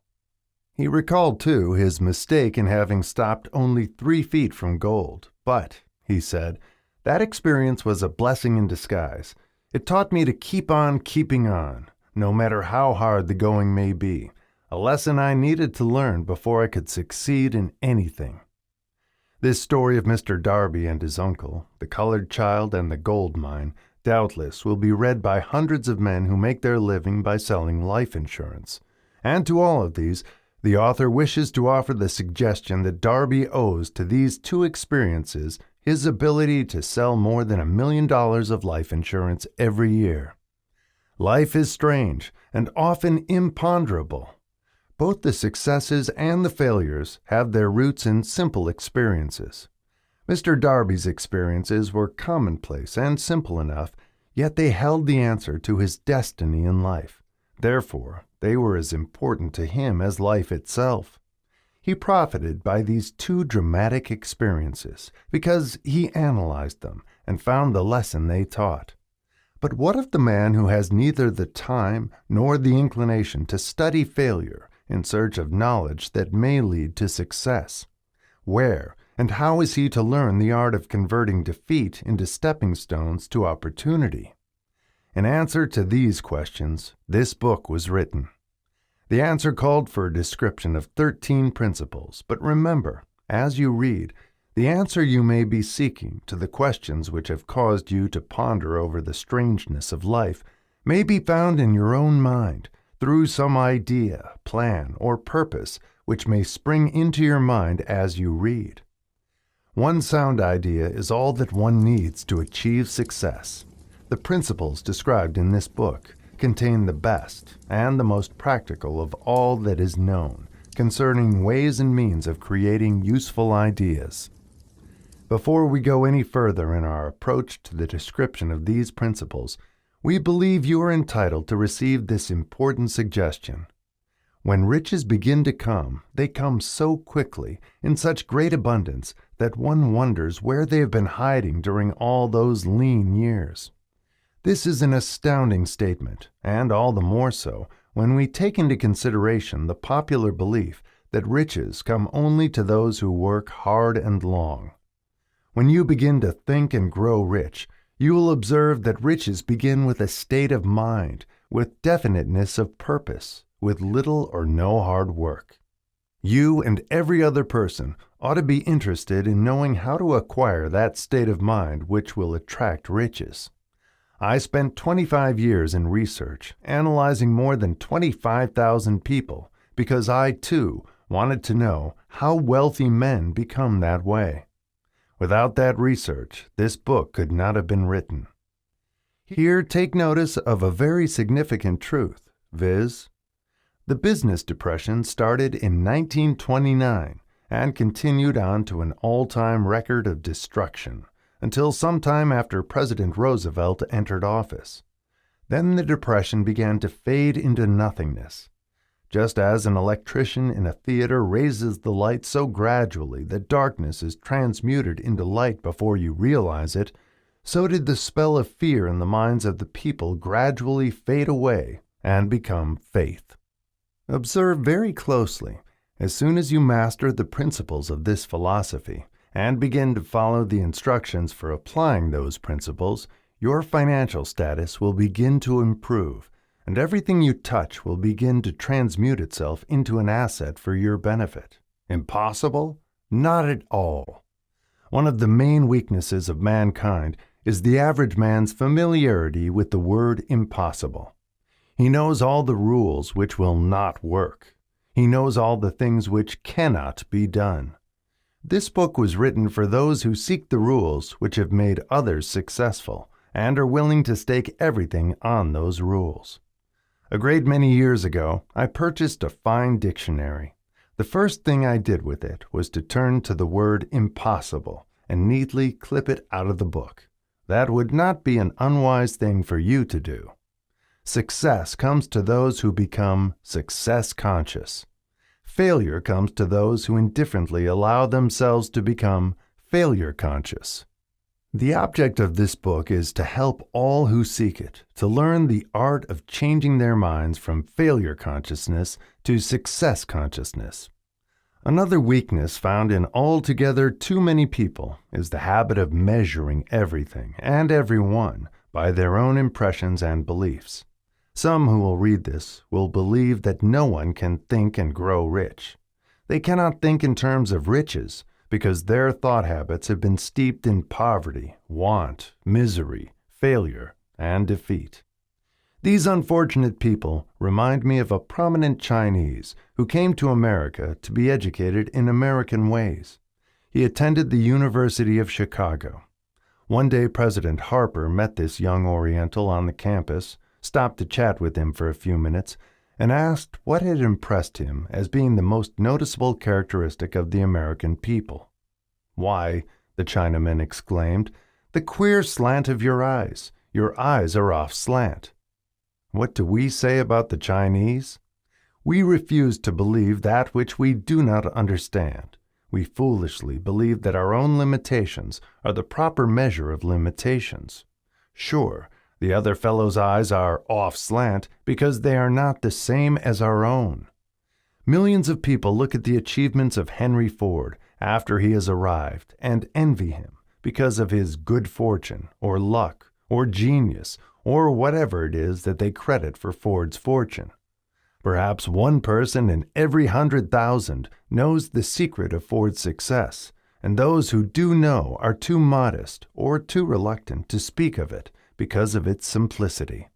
He recalled, too, his mistake in having stopped only 3 feet from gold, but, he said, that experience was a blessing in disguise. It taught me to keep on keeping on, no matter how hard the going may be, a lesson I needed to learn before I could succeed in anything. This story of Mr. Darby and his uncle, the colored child and the gold mine, doubtless will be read by hundreds of men who make their living by selling life insurance. And to all of these, the author wishes to offer the suggestion that Darby owes to these 2 experiences his ability to sell more than $1 million of life insurance every year. Life is strange and often imponderable. Both the successes and the failures have their roots in simple experiences. Mr. Darby's experiences were commonplace and simple enough, yet they held the answer to his destiny in life. Therefore, they were as important to him as life itself. He profited by these 2 dramatic experiences because he analyzed them and found the lesson they taught. But what of the man who has neither the time nor the inclination to study failure in search of knowledge that may lead to success? Where and how is he to learn the art of converting defeat into stepping stones to opportunity? In answer to these questions, this book was written. The answer called for a description of 13 principles, but remember, as you read, the answer you may be seeking to the questions which have caused you to ponder over the strangeness of life may be found in your own mind through some idea, plan, or purpose which may spring into your mind as you read. One sound idea is all that one needs to achieve success. The principles described in this book contain the best and the most practical of all that is known concerning ways and means of creating useful ideas. Before we go any further in our approach to the description of these principles, we believe you are entitled to receive this important suggestion. When riches begin to come, they come so quickly, in such great abundance, that one wonders where they have been hiding during all those lean years. This is an astounding statement, and all the more so when we take into consideration the popular belief that riches come only to those who work hard and long. When you begin to think and grow rich, you will observe that riches begin with a state of mind, with definiteness of purpose, with little or no hard work. You and every other person ought to be interested in knowing how to acquire that state of mind which will attract riches. I spent 25 years in research, analyzing more than 25,000 people, because I, too, wanted to know how wealthy men become that way. Without that research, this book could not have been written. Here, take notice of a very significant truth, viz., the business depression started in 1929 and continued on to an all-time record of destruction until sometime after President Roosevelt entered office. Then the depression began to fade into nothingness. Just as an electrician in a theater raises the light so gradually that darkness is transmuted into light before you realize it, so did the spell of fear in the minds of the people gradually fade away and become faith. Observe very closely. As soon as you master the principles of this philosophy and begin to follow the instructions for applying those principles, your financial status will begin to improve, and everything you touch will begin to transmute itself into an asset for your benefit. Impossible? Not at all. One of the main weaknesses of mankind is the average man's familiarity with the word impossible. He knows all the rules which will not work. He knows all the things which cannot be done. This book was written for those who seek the rules which have made others successful and are willing to stake everything on those rules. A great many years ago, I purchased a fine dictionary. The first thing I did with it was to turn to the word impossible and neatly clip it out of the book. That would not be an unwise thing for you to do. Success comes to those who become success conscious. Failure comes to those who indifferently allow themselves to become failure conscious. The object of this book is to help all who seek it to learn the art of changing their minds from failure consciousness to success consciousness. Another weakness found in altogether too many people is the habit of measuring everything and everyone by their own impressions and beliefs. Some who will read this will believe that no one can think and grow rich. They cannot think in terms of riches because their thought habits have been steeped in poverty, want, misery, failure, and defeat. These unfortunate people remind me of a prominent Chinese who came to America to be educated in American ways. He attended the University of Chicago. One day President Harper met this young Oriental on the campus, stopped to chat with him for a few minutes, and asked what had impressed him as being the most noticeable characteristic of the American people. "Why," the Chinaman exclaimed, "the queer slant of your eyes. Your eyes are off slant." What do we say about the Chinese? We refuse to believe that which we do not understand. We foolishly believe that our own limitations are the proper measure of limitations. Sure, The other fellow's eyes are off slant because they are not the same as our own. Millions of people look at the achievements of Henry Ford after he has arrived and envy him because of his good fortune or luck or genius or whatever it is that they credit for Ford's fortune. Perhaps one person in every 100,000 knows the secret of Ford's success, and those who do know are too modest or too reluctant to speak of it because of its simplicity.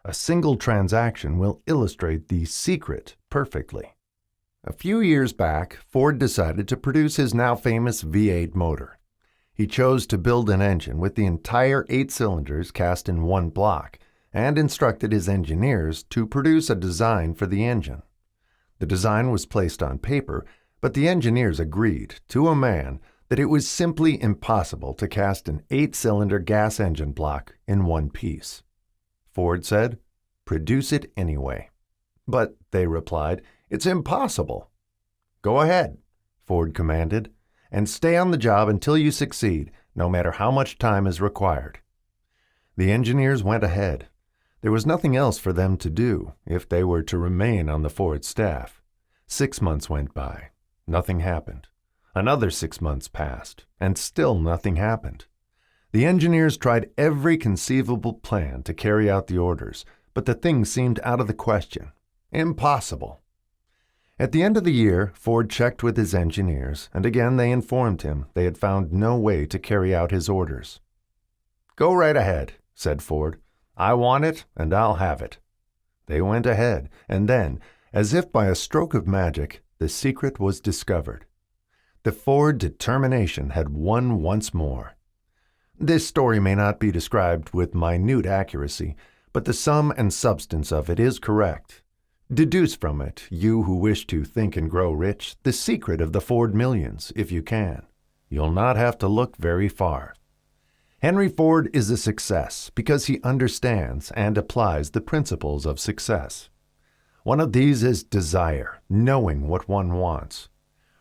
A single transaction will illustrate the secret perfectly. A few years back, Ford decided to produce his now famous V8 motor. He chose to build an engine with the entire 8 cylinders cast in one block and instructed his engineers to produce a design for the engine. The design was placed on paper, but the engineers agreed, to a man, that it was simply impossible to cast an 8-cylinder gas engine block in one piece. Ford said, "Produce it anyway." "But," they replied, "it's impossible." "Go ahead," Ford commanded, "and stay on the job until you succeed, no matter how much time is required." The engineers went ahead. There was nothing else for them to do if they were to remain on the Ford staff. 6 months went by. Nothing happened. Another 6 months passed, and still nothing happened. The engineers tried every conceivable plan to carry out the orders, but the thing seemed out of the question. Impossible. At the end of the year, Ford checked with his engineers, and again they informed him they had found no way to carry out his orders. "Go right ahead," said Ford. "I want it, and I'll have it." They went ahead, and then, as if by a stroke of magic, the secret was discovered. The Ford determination had won once more. This story may not be described with minute accuracy, but the sum and substance of it is correct. Deduce from it, you who wish to think and grow rich, the secret of the Ford millions, if you can. You'll not have to look very far. Henry Ford is a success because he understands and applies the principles of success. One of these is desire, knowing what one wants.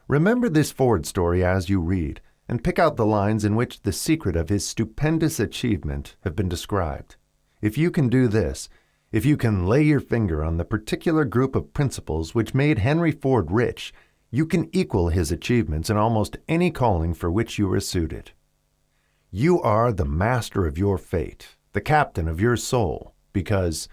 Remember this Ford story as you read, and pick out the lines in which the secret of his stupendous achievement have been described. If you can do this, if you can lay your finger on the particular group of principles which made Henry Ford rich, you can equal his achievements in almost any calling for which you are suited. You are the master of your fate, the captain of your soul, because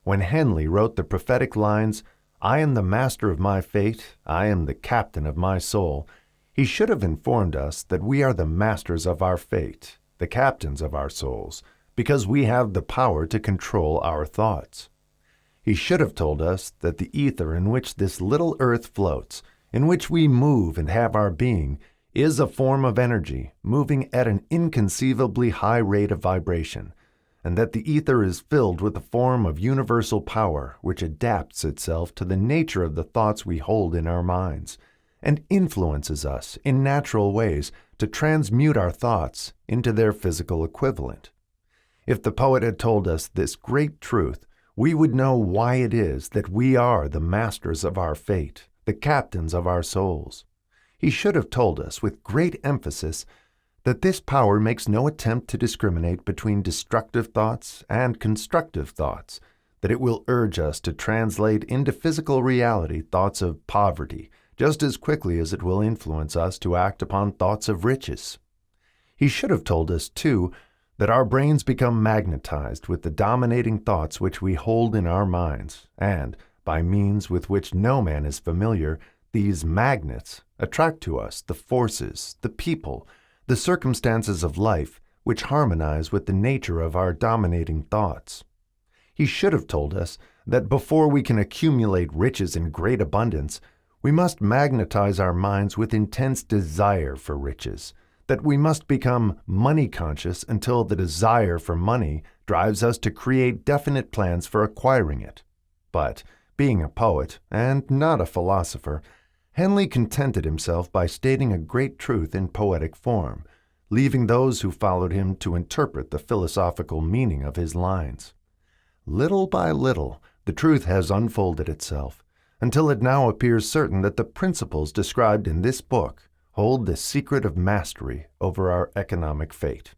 when Henley wrote the prophetic lines, "I am the master of my fate, I am the captain of my soul," he should have informed us that we are the masters of our fate, the captains of our souls, because we have the power to control our thoughts. He should have told us that the ether in which this little earth floats, in which we move and have our being, is a form of energy moving at an inconceivably high rate of vibration, and that the ether is filled with a form of universal power which adapts itself to the nature of the thoughts we hold in our minds, and influences us in natural ways to transmute our thoughts into their physical equivalent. If the poet had told us this great truth, we would know why it is that we are the masters of our fate, the captains of our souls. He should have told us with great emphasis that this power makes no attempt to discriminate between destructive thoughts and constructive thoughts, that it will urge us to translate into physical reality thoughts of poverty just as quickly as it will influence us to act upon thoughts of riches. He should have told us, too, that our brains become magnetized with the dominating thoughts which we hold in our minds, and, by means with which no man is familiar, these magnets attract to us the forces, the people, the circumstances of life which harmonize with the nature of our dominating thoughts. He should have told us that before we can accumulate riches in great abundance, we must magnetize our minds with intense desire for riches, that we must become money conscious until the desire for money drives us to create definite plans for acquiring it. But, being a poet and not a philosopher, Henley contented himself by stating a great truth in poetic form, leaving those who followed him to interpret the philosophical meaning of his lines. Little by little, the truth has unfolded itself, until it now appears certain that the principles described in this book hold the secret of mastery over our economic fate.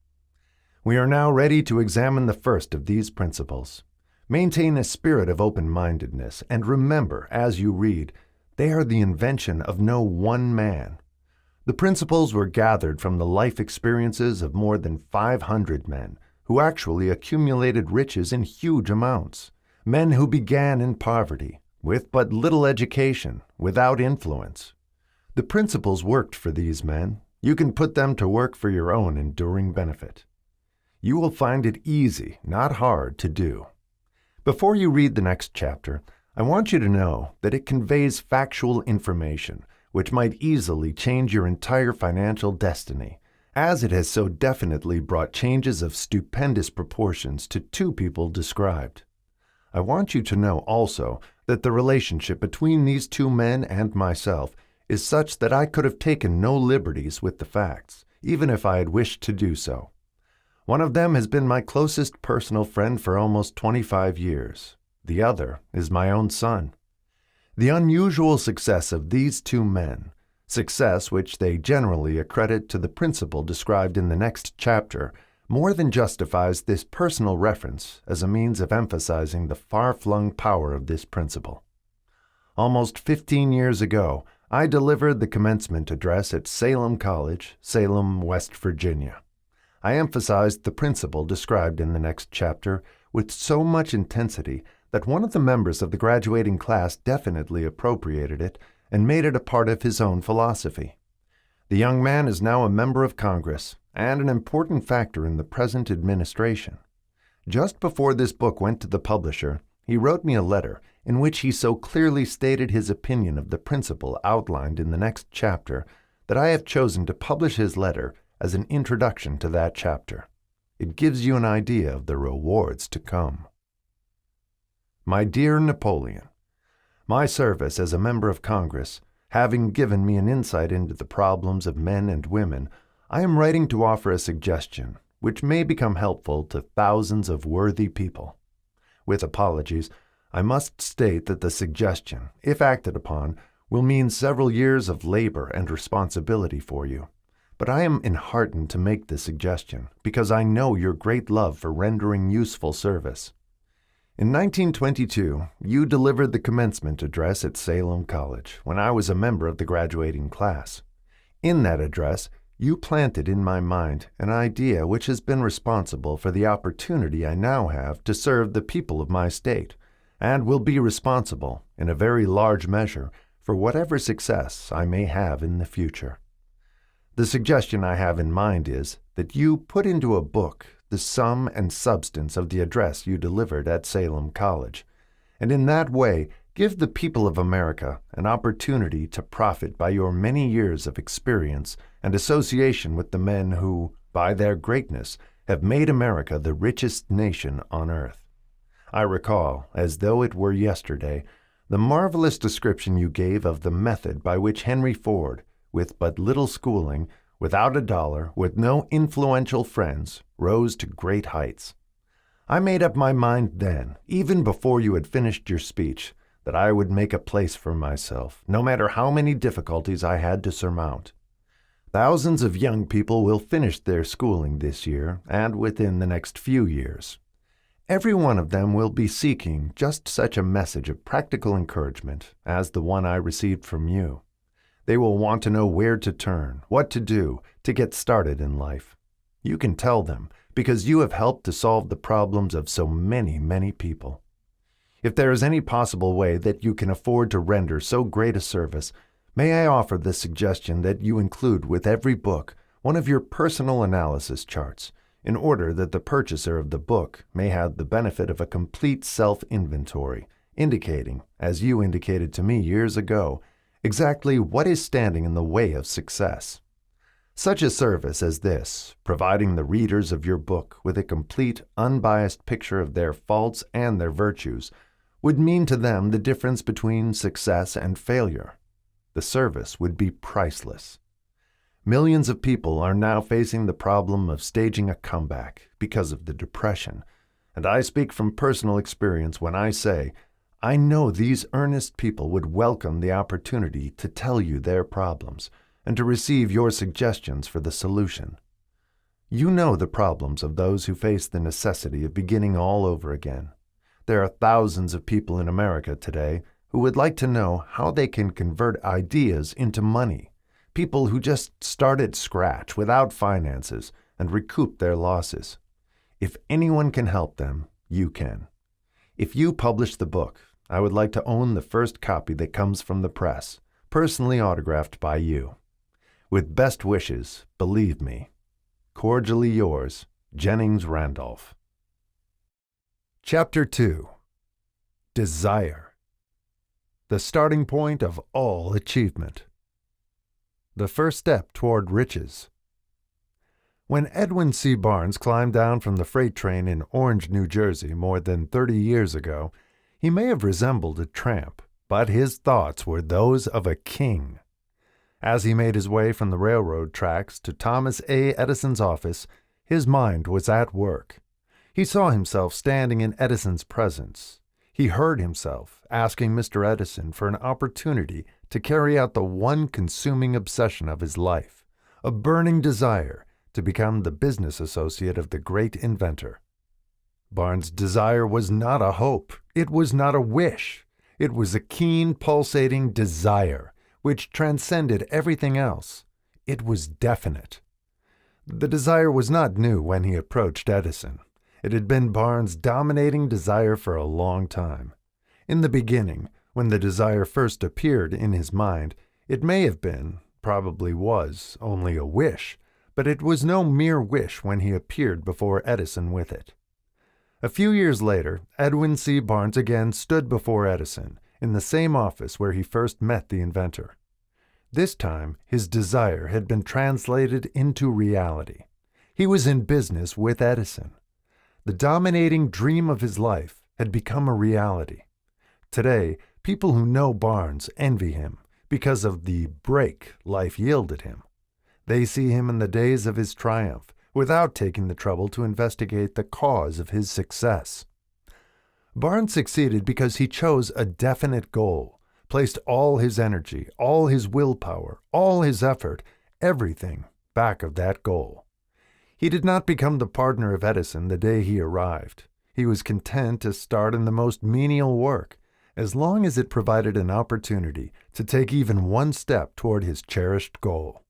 We are now ready to examine the first of these principles. Maintain a spirit of open-mindedness, and remember, as you read, they are the invention of no one man. The principles were gathered from the life experiences of more than 500 men who actually accumulated riches in huge amounts, men who began in poverty, with but little education, without influence. The principles worked for these men. You can put them to work for your own enduring benefit. You will find it easy, not hard, to do. Before you read the next chapter, I want you to know that it conveys factual information which might easily change your entire financial destiny, as it has so definitely brought changes of stupendous proportions to two people described. I want you to know also that the relationship between these two men and myself is such that I could have taken no liberties with the facts, even if I had wished to do so. One of them has been my closest personal friend for almost 25 years. The other is my own son. The unusual success of these two men, success which they generally accredit to the principle described in the next chapter, more than justifies this personal reference as a means of emphasizing the far-flung power of this principle. Almost 15 years ago, I delivered the commencement address at Salem College, Salem, West Virginia. I emphasized the principle described in the next chapter with so much intensity that one of the members of the graduating class definitely appropriated it and made it a part of his own philosophy. The young man is now a member of Congress and an important factor in the present administration. Just before this book went to the publisher, he wrote me a letter in which he so clearly stated his opinion of the principle outlined in the next chapter that I have chosen to publish his letter as an introduction to that chapter. It gives you an idea of the rewards to come. My dear Napoleon, my service as a member of Congress, having given me an insight into the problems of men and women, I am writing to offer a suggestion which may become helpful to thousands of worthy people. With apologies, I must state that the suggestion, if acted upon, will mean several years of labor and responsibility for you. But I am enheartened to make this suggestion because I know your great love for rendering useful service. In 1922, you delivered the commencement address at Salem College when I was a member of the graduating class. In that address, you planted in my mind an idea which has been responsible for the opportunity I now have to serve the people of my state, and will be responsible, in a very large measure, for whatever success I may have in the future. The suggestion I have in mind is that you put into a book the sum and substance of the address you delivered at Salem College, and in that way give the people of America an opportunity to profit by your many years of experience and association with the men who, by their greatness, have made America the richest nation on earth. I recall, as though it were yesterday, the marvelous description you gave of the method by which Henry Ford, with but little schooling, without a dollar, with no influential friends, rose to great heights. I made up my mind then, even before you had finished your speech, that I would make a place for myself, no matter how many difficulties I had to surmount. Thousands of young people will finish their schooling this year and within the next few years. Every one of them will be seeking just such a message of practical encouragement as the one I received from you. They will want to know where to turn, what to do, to get started in life. You can tell them, because you have helped to solve the problems of so many, many people. If there is any possible way that you can afford to render so great a service, may I offer the suggestion that you include with every book one of your personal analysis charts, in order that the purchaser of the book may have the benefit of a complete self-inventory, indicating, as you indicated to me years ago, exactly what is standing in the way of success. Such a service as this, providing the readers of your book with a complete, unbiased picture of their faults and their virtues, would mean to them the difference between success and failure. The service would be priceless. Millions of people are now facing the problem of staging a comeback because of the depression, and I speak from personal experience when I say, I know these earnest people would welcome the opportunity to tell you their problems and to receive your suggestions for the solution. You know the problems of those who face the necessity of beginning all over again. There are thousands of people in America today who would like to know how they can convert ideas into money. People who just start at scratch without finances and recoup their losses. If anyone can help them, you can. If you publish the book, I would like to own the first copy that comes from the press, personally autographed by you. With best wishes, believe me. Cordially yours, Jennings Randolph. Chapter 2. Desire. The starting point of all achievement. The first step toward riches. When Edwin C. Barnes climbed down from the freight train in Orange, New Jersey more than 30 years ago, he may have resembled a tramp, but his thoughts were those of a king. As he made his way from the railroad tracks to Thomas A. Edison's office, his mind was at work. He saw himself standing in Edison's presence. He heard himself asking Mr. Edison for an opportunity to carry out the one consuming obsession of his life, a burning desire to become the business associate of the great inventor. Barnes' desire was not a hope. It was not a wish. It was a keen, pulsating desire, which transcended everything else. It was definite. The desire was not new when he approached Edison. It had been Barnes' dominating desire for a long time. In the beginning, when the desire first appeared in his mind, it may have been, probably was, only a wish, but it was no mere wish when he appeared before Edison with it. A few years later, Edwin C. Barnes again stood before Edison, in the same office where he first met the inventor. This time, his desire had been translated into reality. He was in business with Edison. The dominating dream of his life had become a reality. Today, people who know Barnes envy him because of the break life yielded him. They see him in the days of his triumph, without taking the trouble to investigate the cause of his success. Barnes succeeded because he chose a definite goal, placed all his energy, all his willpower, all his effort, everything back of that goal. He did not become the partner of Edison the day he arrived. He was content to start in the most menial work, as long as it provided an opportunity to take even one step toward his cherished goal.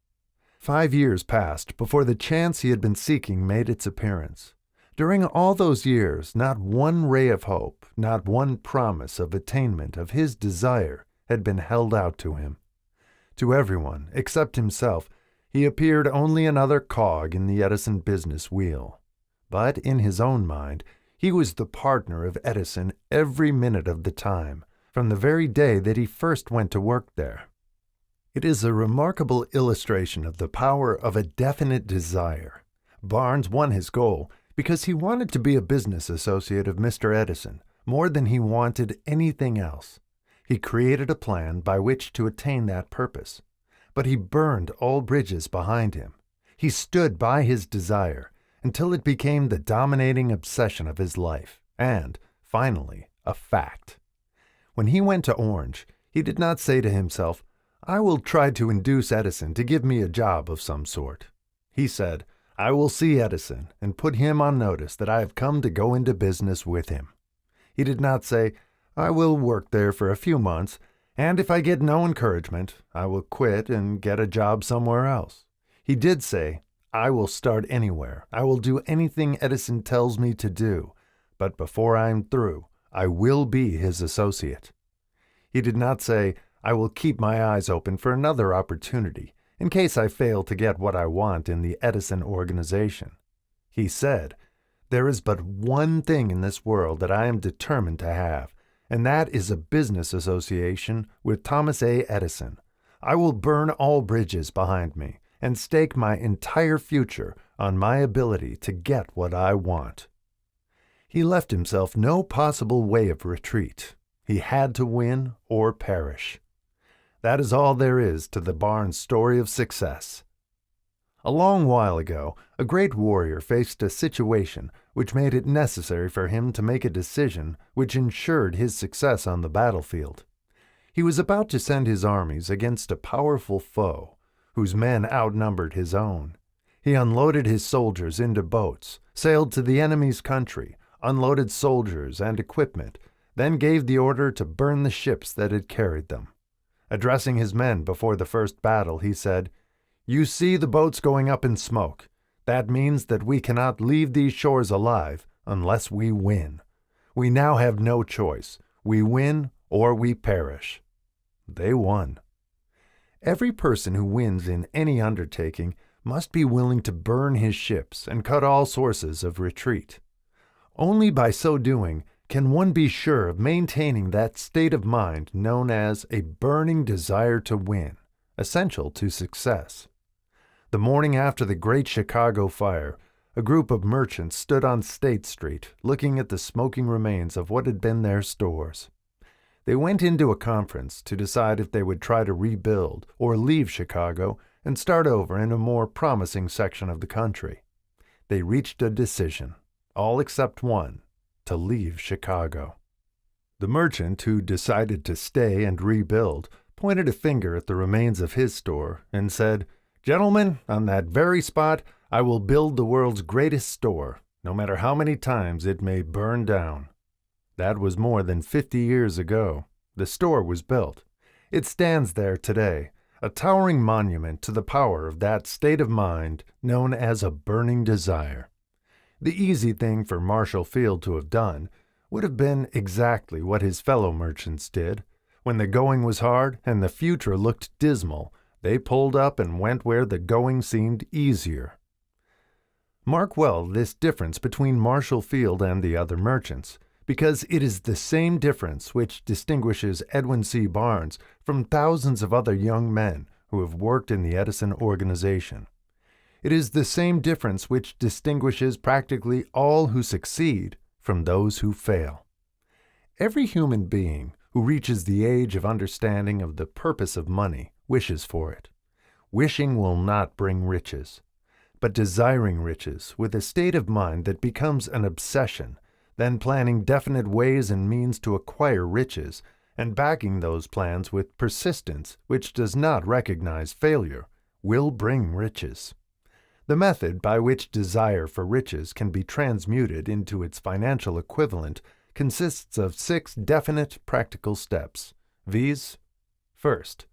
5 years passed before the chance he had been seeking made its appearance. During all those years, not one ray of hope, not one promise of attainment of his desire had been held out to him. To everyone, except himself, he appeared only another cog in the Edison business wheel. But in his own mind, he was the partner of Edison every minute of the time, from the very day that he first went to work there. It is a remarkable illustration of the power of a definite desire. Barnes won his goal because he wanted to be a business associate of Mr. Edison more than he wanted anything else. He created a plan by which to attain that purpose, but he burned all bridges behind him. He stood by his desire until it became the dominating obsession of his life and, finally, a fact. When he went to Orange, he did not say to himself, "I will try to induce Edison to give me a job of some sort." He said, "I will see Edison and put him on notice that I have come to go into business with him." He did not say, "I will work there for a few months, and if I get no encouragement, I will quit and get a job somewhere else." He did say, "I will start anywhere. I will do anything Edison tells me to do, but before I am through, I will be his associate." He did not say, "I will keep my eyes open for another opportunity in case I fail to get what I want in the Edison organization." He said, "There is but one thing in this world that I am determined to have, and that is a business association with Thomas A. Edison. I will burn all bridges behind me and stake my entire future on my ability to get what I want." He left himself no possible way of retreat. He had to win or perish. That is all there is to the Barnes story of success. A long while ago, a great warrior faced a situation which made it necessary for him to make a decision which ensured his success on the battlefield. He was about to send his armies against a powerful foe, whose men outnumbered his own. He unloaded his soldiers into boats, sailed to the enemy's country, unloaded soldiers and equipment, then gave the order to burn the ships that had carried them. Addressing his men before the first battle, he said, "You see the boats going up in smoke. That means that we cannot leave these shores alive unless we win. We now have no choice. We win or we perish." They won. Every person who wins in any undertaking must be willing to burn his ships and cut all sources of retreat. Only by so doing can one be sure of maintaining that state of mind known as a burning desire to win, essential to success. The morning after the Great Chicago Fire, a group of merchants stood on State Street looking at the smoking remains of what had been their stores. They went into a conference to decide if they would try to rebuild or leave Chicago and start over in a more promising section of the country. They reached a decision, all except one, to leave Chicago. The merchant who decided to stay and rebuild pointed a finger at the remains of his store and said, "Gentlemen, on that very spot, I will build the world's greatest store, no matter how many times it may burn down." That was more than 50 years ago. The store was built. It stands there today, a towering monument to the power of that state of mind known as a burning desire. The easy thing for Marshall Field to have done would have been exactly what his fellow merchants did. When the going was hard and the future looked dismal, they pulled up and went where the going seemed easier. Mark well this difference between Marshall Field and the other merchants, because it is the same difference which distinguishes Edwin C. Barnes from thousands of other young men who have worked in the Edison organization. It is the same difference which distinguishes practically all who succeed from those who fail. Every human being who reaches the age of understanding of the purpose of money wishes for it. Wishing will not bring riches, but desiring riches with a state of mind that becomes an obsession, then planning definite ways and means to acquire riches, and backing those plans with persistence which does not recognize failure, will bring riches. The method by which desire for riches can be transmuted into its financial equivalent consists of 6 definite practical steps, viz. First,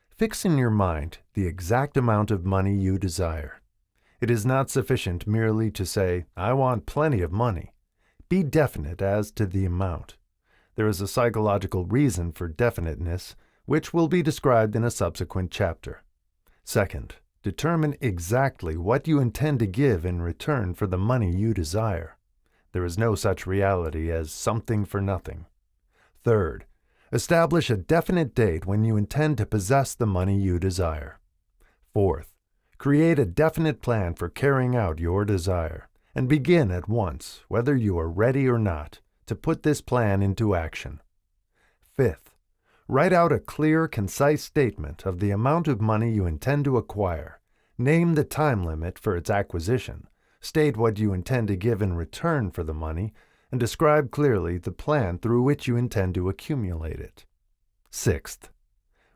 fix in your mind the exact amount of money you desire. It is not sufficient merely to say, "I want plenty of money." Be definite as to the amount. There is a psychological reason for definiteness, which will be described in a subsequent chapter. Second, determine exactly what you intend to give in return for the money you desire. There is no such reality as something for nothing. Third, establish a definite date when you intend to possess the money you desire. Fourth, create a definite plan for carrying out your desire, and begin at once, whether you are ready or not, to put this plan into action. Fifth, write out a clear, concise statement of the amount of money you intend to acquire. Name the time limit for its acquisition, state what you intend to give in return for the money, and describe clearly the plan through which you intend to accumulate it. Sixth,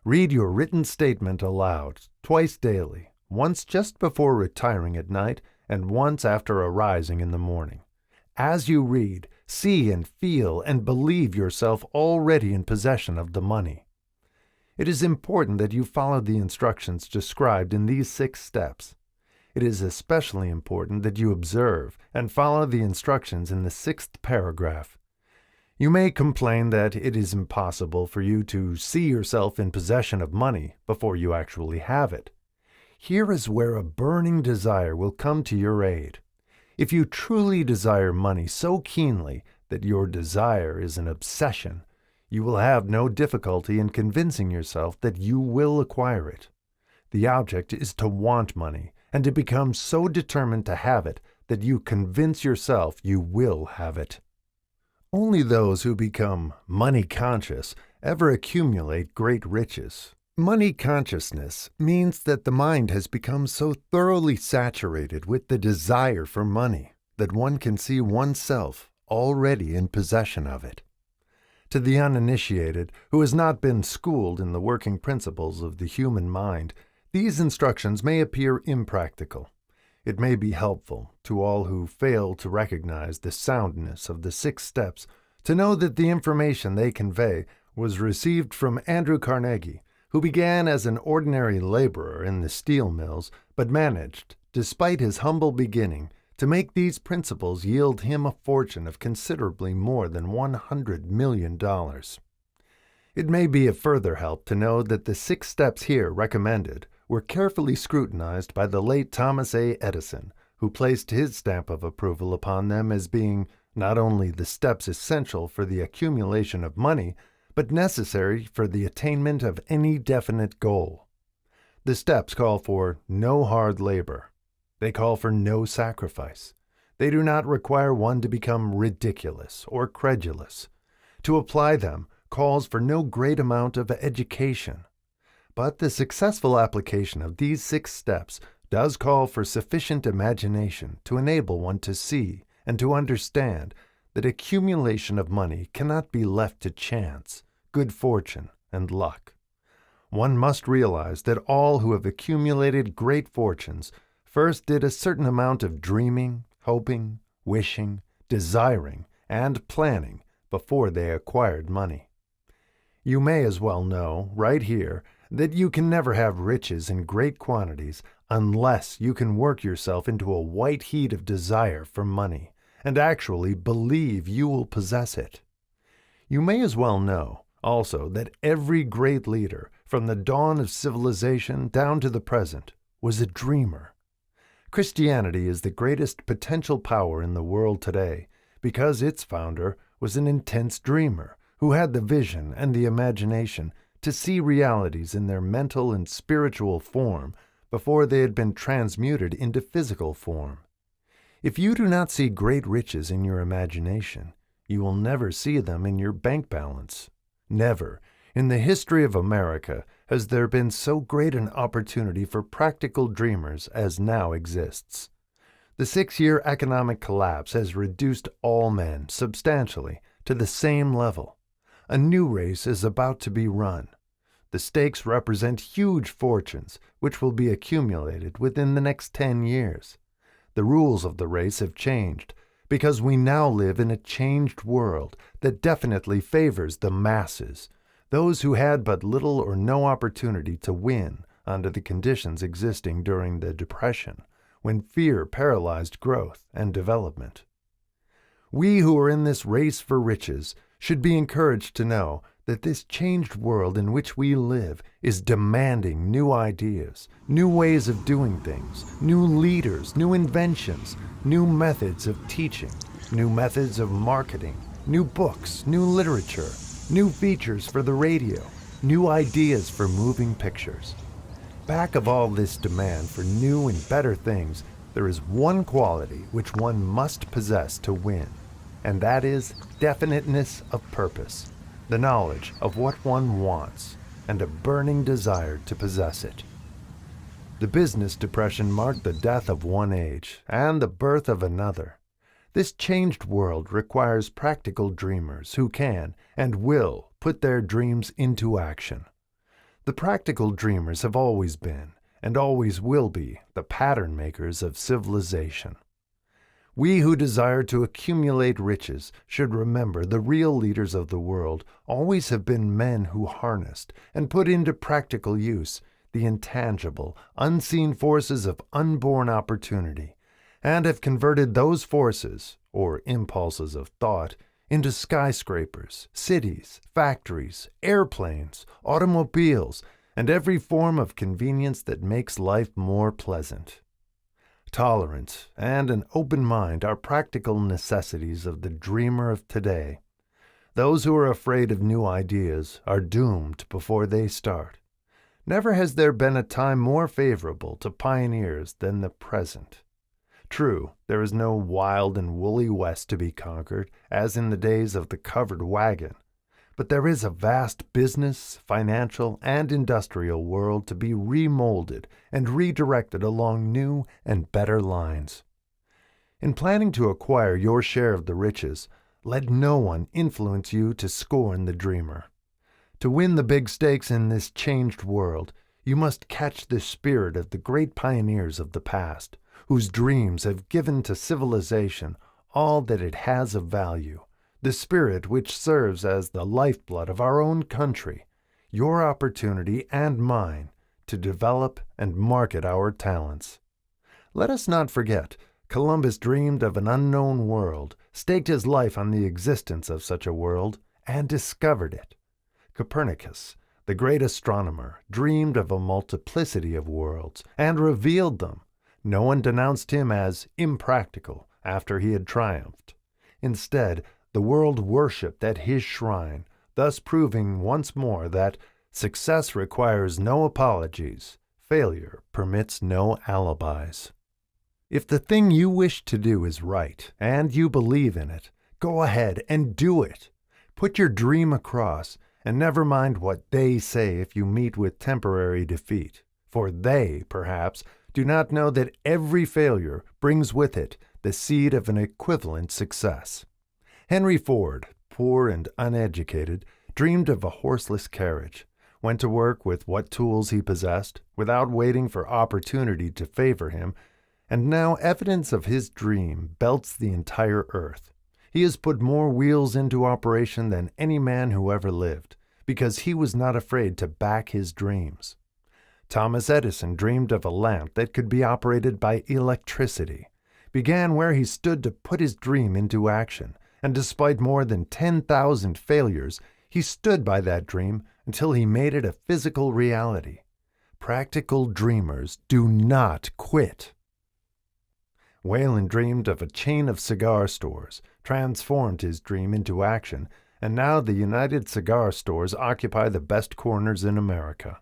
read your written statement aloud, twice daily, once just before retiring at night and once after arising in the morning. As you read, see and feel and believe yourself already in possession of the money. It is important that you follow the instructions described in these 6 steps. It is especially important that you observe and follow the instructions in the 6th paragraph. You may complain that it is impossible for you to see yourself in possession of money before you actually have it. Here is where a burning desire will come to your aid. If you truly desire money so keenly that your desire is an obsession, you will have no difficulty in convincing yourself that you will acquire it. The object is to want money and to become so determined to have it that you convince yourself you will have it. Only those who become money conscious ever accumulate great riches. Money consciousness means that the mind has become so thoroughly saturated with the desire for money that one can see oneself already in possession of it. To the uninitiated, who has not been schooled in the working principles of the human mind, these instructions may appear impractical. It may be helpful to all who fail to recognize the soundness of the 6 steps to know that the information they convey was received from Andrew Carnegie, who began as an ordinary laborer in the steel mills, but managed, despite his humble beginning, to make these principles yield him a fortune of considerably more than $100 million. It may be a further help to know that the 6 steps here recommended were carefully scrutinized by the late Thomas A. Edison, who placed his stamp of approval upon them as being not only the steps essential for the accumulation of money, but necessary for the attainment of any definite goal. The steps call for no hard labor. They call for no sacrifice. They do not require one to become ridiculous or credulous. To apply them calls for no great amount of education. But the successful application of these 6 steps does call for sufficient imagination to enable one to see and to understand that accumulation of money cannot be left to chance, good fortune, and luck. One must realize that all who have accumulated great fortunes first did a certain amount of dreaming, hoping, wishing, desiring, and planning before they acquired money. You may as well know, right here, that you can never have riches in great quantities unless you can work yourself into a white heat of desire for money and actually believe you will possess it. You may as well know, also, that every great leader, from the dawn of civilization down to the present, was a dreamer. Christianity is the greatest potential power in the world today because its founder was an intense dreamer who had the vision and the imagination to see realities in their mental and spiritual form before they had been transmuted into physical form. If you do not see great riches in your imagination, you will never see them in your bank balance. Never, in the history of America, has there been so great an opportunity for practical dreamers as now exists. The 6-year economic collapse has reduced all men substantially to the same level. A new race is about to be run. The stakes represent huge fortunes which will be accumulated within the next 10 years. The rules of the race have changed because we now live in a changed world that definitely favors the masses, those who had but little or no opportunity to win under the conditions existing during the Depression, when fear paralyzed growth and development. We who are in this race for riches should be encouraged to know that this changed world in which we live is demanding new ideas, new ways of doing things, new leaders, new inventions, new methods of teaching, new methods of marketing, new books, new literature, new features for the radio, new ideas for moving pictures. Back of all this demand for new and better things, there is one quality which one must possess to win, and that is definiteness of purpose, the knowledge of what one wants, and a burning desire to possess it. The business depression marked the death of one age and the birth of another. This changed world requires practical dreamers who can and will put their dreams into action. The practical dreamers have always been, and always will be, the pattern makers of civilization. We who desire to accumulate riches should remember the real leaders of the world always have been men who harnessed and put into practical use the intangible, unseen forces of unborn opportunity, and have converted those forces, or impulses of thought, into skyscrapers, cities, factories, airplanes, automobiles, and every form of convenience that makes life more pleasant. Tolerance and an open mind are practical necessities of the dreamer of today. Those who are afraid of new ideas are doomed before they start. Never has there been a time more favorable to pioneers than the present. True, there is no wild and woolly West to be conquered, as in the days of the covered wagon, but there is a vast business, financial, and industrial world to be remolded and redirected along new and better lines. In planning to acquire your share of the riches, let no one influence you to scorn the dreamer. To win the big stakes in this changed world, you must catch the spirit of the great pioneers of the past, whose dreams have given to civilization all that it has of value, the spirit which serves as the lifeblood of our own country, your opportunity and mine to develop and market our talents. Let us not forget, Columbus dreamed of an unknown world, staked his life on the existence of such a world, and discovered it. Copernicus, the great astronomer, dreamed of a multiplicity of worlds and revealed them. No one denounced him as impractical after he had triumphed. Instead, the world worshipped at his shrine, thus proving once more that success requires no apologies, failure permits no alibis. If the thing you wish to do is right and you believe in it, go ahead and do it. Put your dream across, and never mind what they say if you meet with temporary defeat, for they, perhaps, do not know that every failure brings with it the seed of an equivalent success. Henry Ford, poor and uneducated, dreamed of a horseless carriage, went to work with what tools he possessed, without waiting for opportunity to favor him, and now evidence of his dream belts the entire earth. He has put more wheels into operation than any man who ever lived, because he was not afraid to back his dreams. Thomas Edison dreamed of a lamp that could be operated by electricity, began where he stood to put his dream into action, and despite more than 10,000 failures, he stood by that dream until he made it a physical reality. Practical dreamers do not quit. Whalen dreamed of a chain of cigar stores, transformed his dream into action, and now the United Cigar Stores occupy the best corners in America.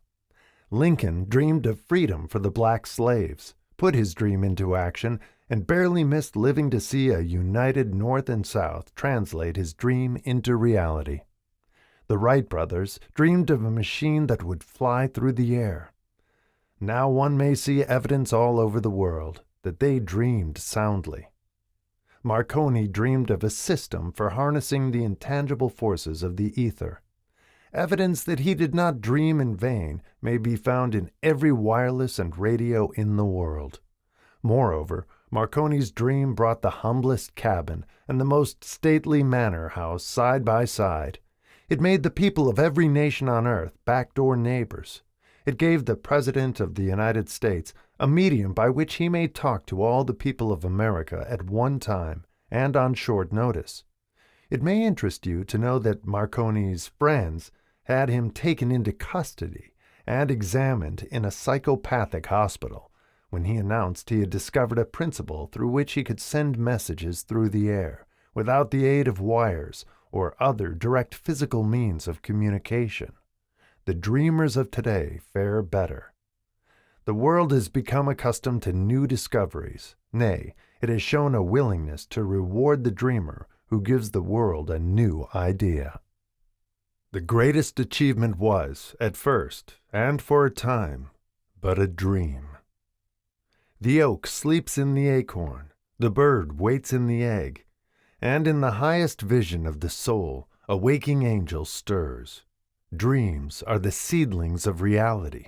Lincoln dreamed of freedom for the black slaves, put his dream into action, and barely missed living to see a united North and South translate his dream into reality. The Wright brothers dreamed of a machine that would fly through the air. Now one may see evidence all over the world that they dreamed soundly. Marconi dreamed of a system for harnessing the intangible forces of the ether. Evidence that he did not dream in vain may be found in every wireless and radio in the world. Moreover, Marconi's dream brought the humblest cabin and the most stately manor house side by side. It made the people of every nation on earth backdoor neighbors. It gave the President of the United States a medium by which he may talk to all the people of America at one time and on short notice. It may interest you to know that Marconi's friends had him taken into custody and examined in a psychopathic hospital when he announced he had discovered a principle through which he could send messages through the air without the aid of wires or other direct physical means of communication. The dreamers of today fare better. The world has become accustomed to new discoveries. Nay, it has shown a willingness to reward the dreamer who gives the world a new idea. The greatest achievement was, at first, and for a time, but a dream. The oak sleeps in the acorn, the bird waits in the egg, and in the highest vision of the soul, a waking angel stirs. Dreams are the seedlings of reality.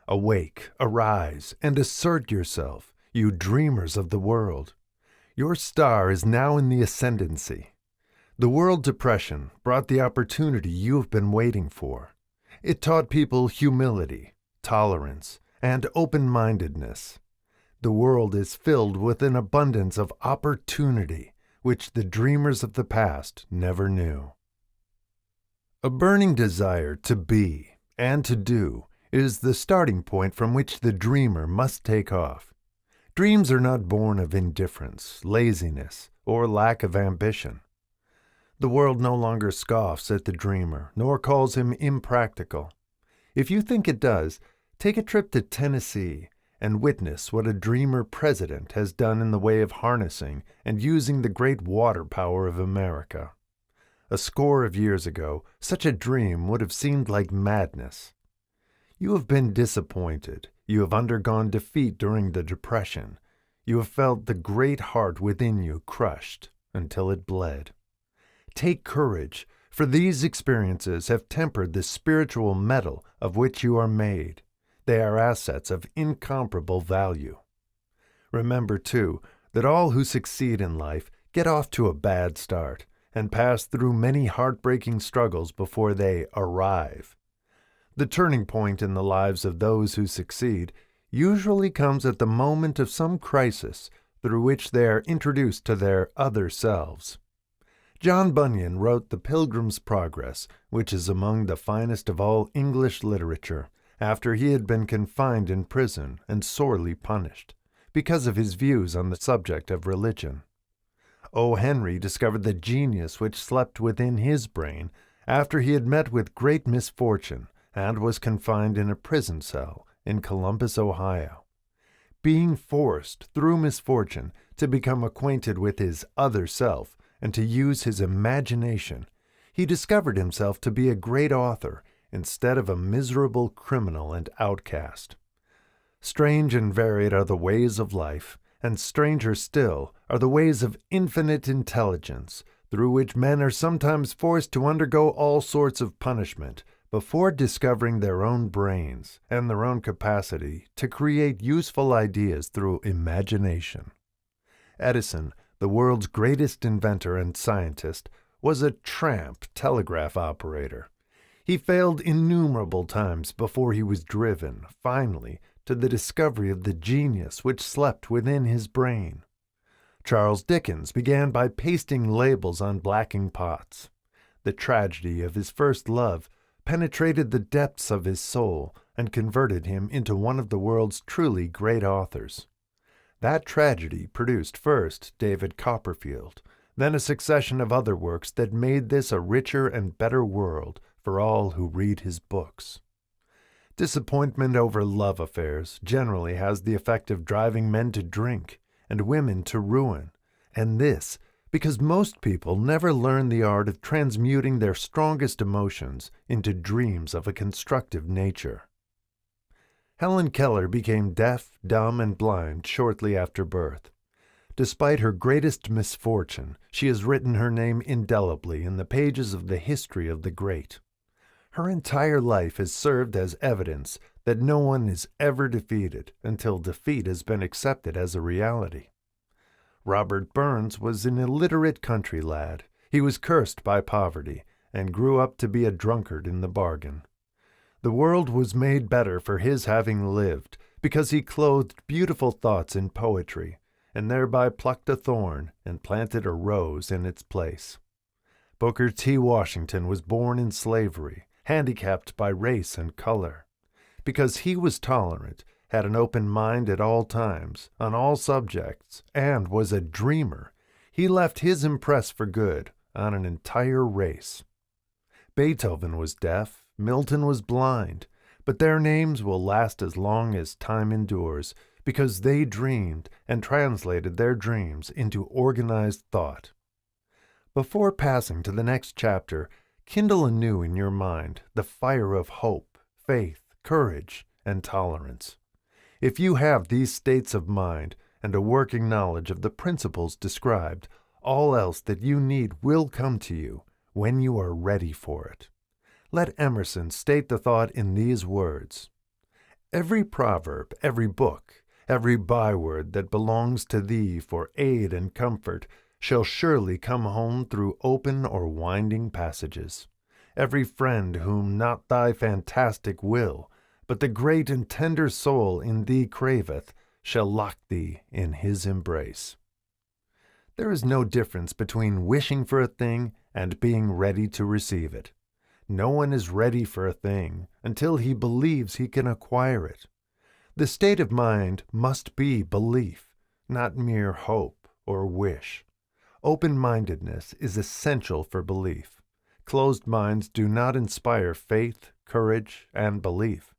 Awake, arise, and assert yourself, you dreamers of the world. Your star is now in the ascendancy. The World Depression brought the opportunity you have been waiting for. It taught people humility, tolerance, and open-mindedness. The world is filled with an abundance of opportunity which the dreamers of the past never knew. A burning desire to be and to do is the starting point from which the dreamer must take off. Dreams are not born of indifference, laziness, or lack of ambition. The world no longer scoffs at the dreamer, nor calls him impractical. If you think it does, take a trip to Tennessee and witness what a dreamer president has done in the way of harnessing and using the great water power of America. A score of years ago, such a dream would have seemed like madness. You have been disappointed. You have undergone defeat during the Depression. You have felt the great heart within you crushed until it bled. Take courage, for these experiences have tempered the spiritual metal of which you are made. They are assets of incomparable value. Remember, too, that all who succeed in life get off to a bad start and pass through many heartbreaking struggles before they arrive. The turning point in the lives of those who succeed usually comes at the moment of some crisis through which they are introduced to their other selves. John Bunyan wrote The Pilgrim's Progress, which is among the finest of all English literature, after he had been confined in prison and sorely punished, because of his views on the subject of religion. O. Henry discovered the genius which slept within his brain after he had met with great misfortune and was confined in a prison cell in Columbus, Ohio. Being forced, through misfortune, to become acquainted with his other self and to use his imagination, he discovered himself to be a great author instead of a miserable criminal and outcast. Strange and varied are the ways of life, and stranger still are the ways of infinite intelligence, through which men are sometimes forced to undergo all sorts of punishment before discovering their own brains and their own capacity to create useful ideas through imagination. Edison, the world's greatest inventor and scientist, was a tramp telegraph operator. He failed innumerable times before he was driven, finally, to the discovery of the genius which slept within his brain. Charles Dickens began by pasting labels on blacking pots. The tragedy of his first love penetrated the depths of his soul and converted him into one of the world's truly great authors. That tragedy produced first David Copperfield, then a succession of other works that made this a richer and better world for all who read his books. Disappointment over love affairs generally has the effect of driving men to drink and women to ruin, and this because most people never learn the art of transmuting their strongest emotions into dreams of a constructive nature. Helen Keller became deaf, dumb, and blind shortly after birth. Despite her greatest misfortune, she has written her name indelibly in the pages of the history of the great. Her entire life has served as evidence that no one is ever defeated until defeat has been accepted as a reality. Robert Burns was an illiterate country lad. He was cursed by poverty and grew up to be a drunkard in the bargain. The world was made better for his having lived because he clothed beautiful thoughts in poetry and thereby plucked a thorn and planted a rose in its place. Booker T. Washington was born in slavery, handicapped by race and color. Because he was tolerant, had an open mind at all times, on all subjects, and was a dreamer, he left his impress for good on an entire race. Beethoven was deaf, Milton was blind, but their names will last as long as time endures, because they dreamed and translated their dreams into organized thought. Before passing to the next chapter, kindle anew in your mind the fire of hope, faith, courage, and tolerance. If you have these states of mind and a working knowledge of the principles described, all else that you need will come to you when you are ready for it. Let Emerson state the thought in these words: "Every proverb, every book, every byword that belongs to thee for aid and comfort shall surely come home through open or winding passages. Every friend whom not thy fantastic will, but the great and tender soul in thee craveth, shall lock thee in his embrace." There is no difference between wishing for a thing and being ready to receive it. No one is ready for a thing until he believes he can acquire it. The state of mind must be belief, not mere hope or wish. Open-mindedness is essential for belief. Closed minds do not inspire faith, courage, and belief.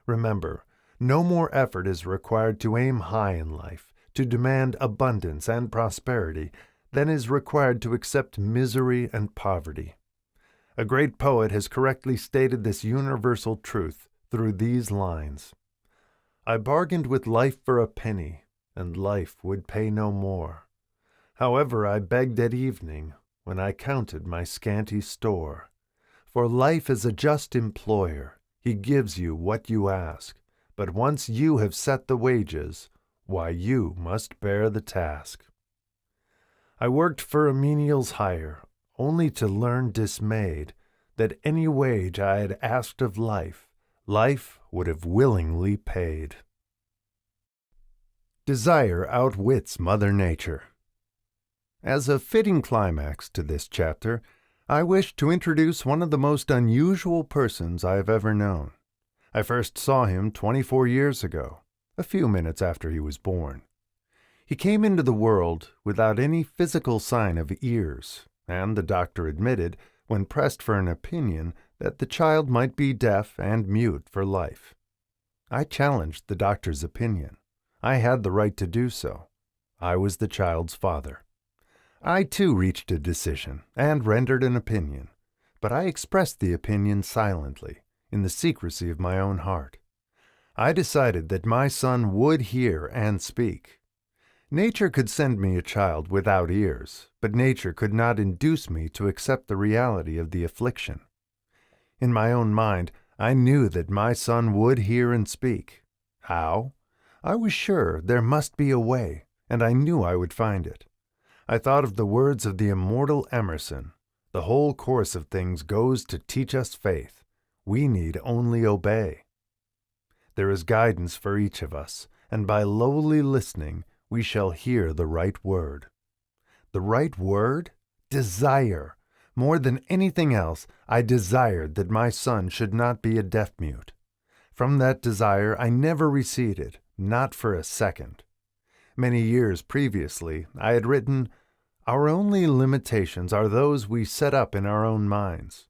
Remember, no more effort is required to aim high in life, to demand abundance and prosperity, than is required to accept misery and poverty. A great poet has correctly stated this universal truth through these lines: "I bargained with life for a penny, and life would pay no more. However, I begged at evening, when I counted my scanty store. For life is a just employer. He gives you what you ask, but once you have set the wages, why you must bear the task. I worked for a menial's hire, only to learn dismayed that any wage I had asked of life, life would have willingly paid. Desire outwits Mother Nature. As a fitting climax to this chapter, I wish to introduce one of the most unusual persons I have ever known. I first saw him 24 years ago, a few minutes after he was born. He came into the world without any physical sign of ears, and the doctor admitted, when pressed for an opinion, that the child might be deaf and mute for life. I challenged the doctor's opinion. I had the right to do so. I was the child's father. I too reached a decision and rendered an opinion, but I expressed the opinion silently, in the secrecy of my own heart. I decided that my son would hear and speak. Nature could send me a child without ears, but nature could not induce me to accept the reality of the affliction. In my own mind, I knew that my son would hear and speak. How? I was sure there must be a way, and I knew I would find it. I thought of the words of the immortal Emerson, "The whole course of things goes to teach us faith. We need only obey." There is guidance for each of us, and by lowly listening, we shall hear the right word. The right word? Desire. More than anything else, I desired that my son should not be a deaf-mute. From that desire I never receded, not for a second. Many years previously, I had written, "Our only limitations are those we set up in our own minds."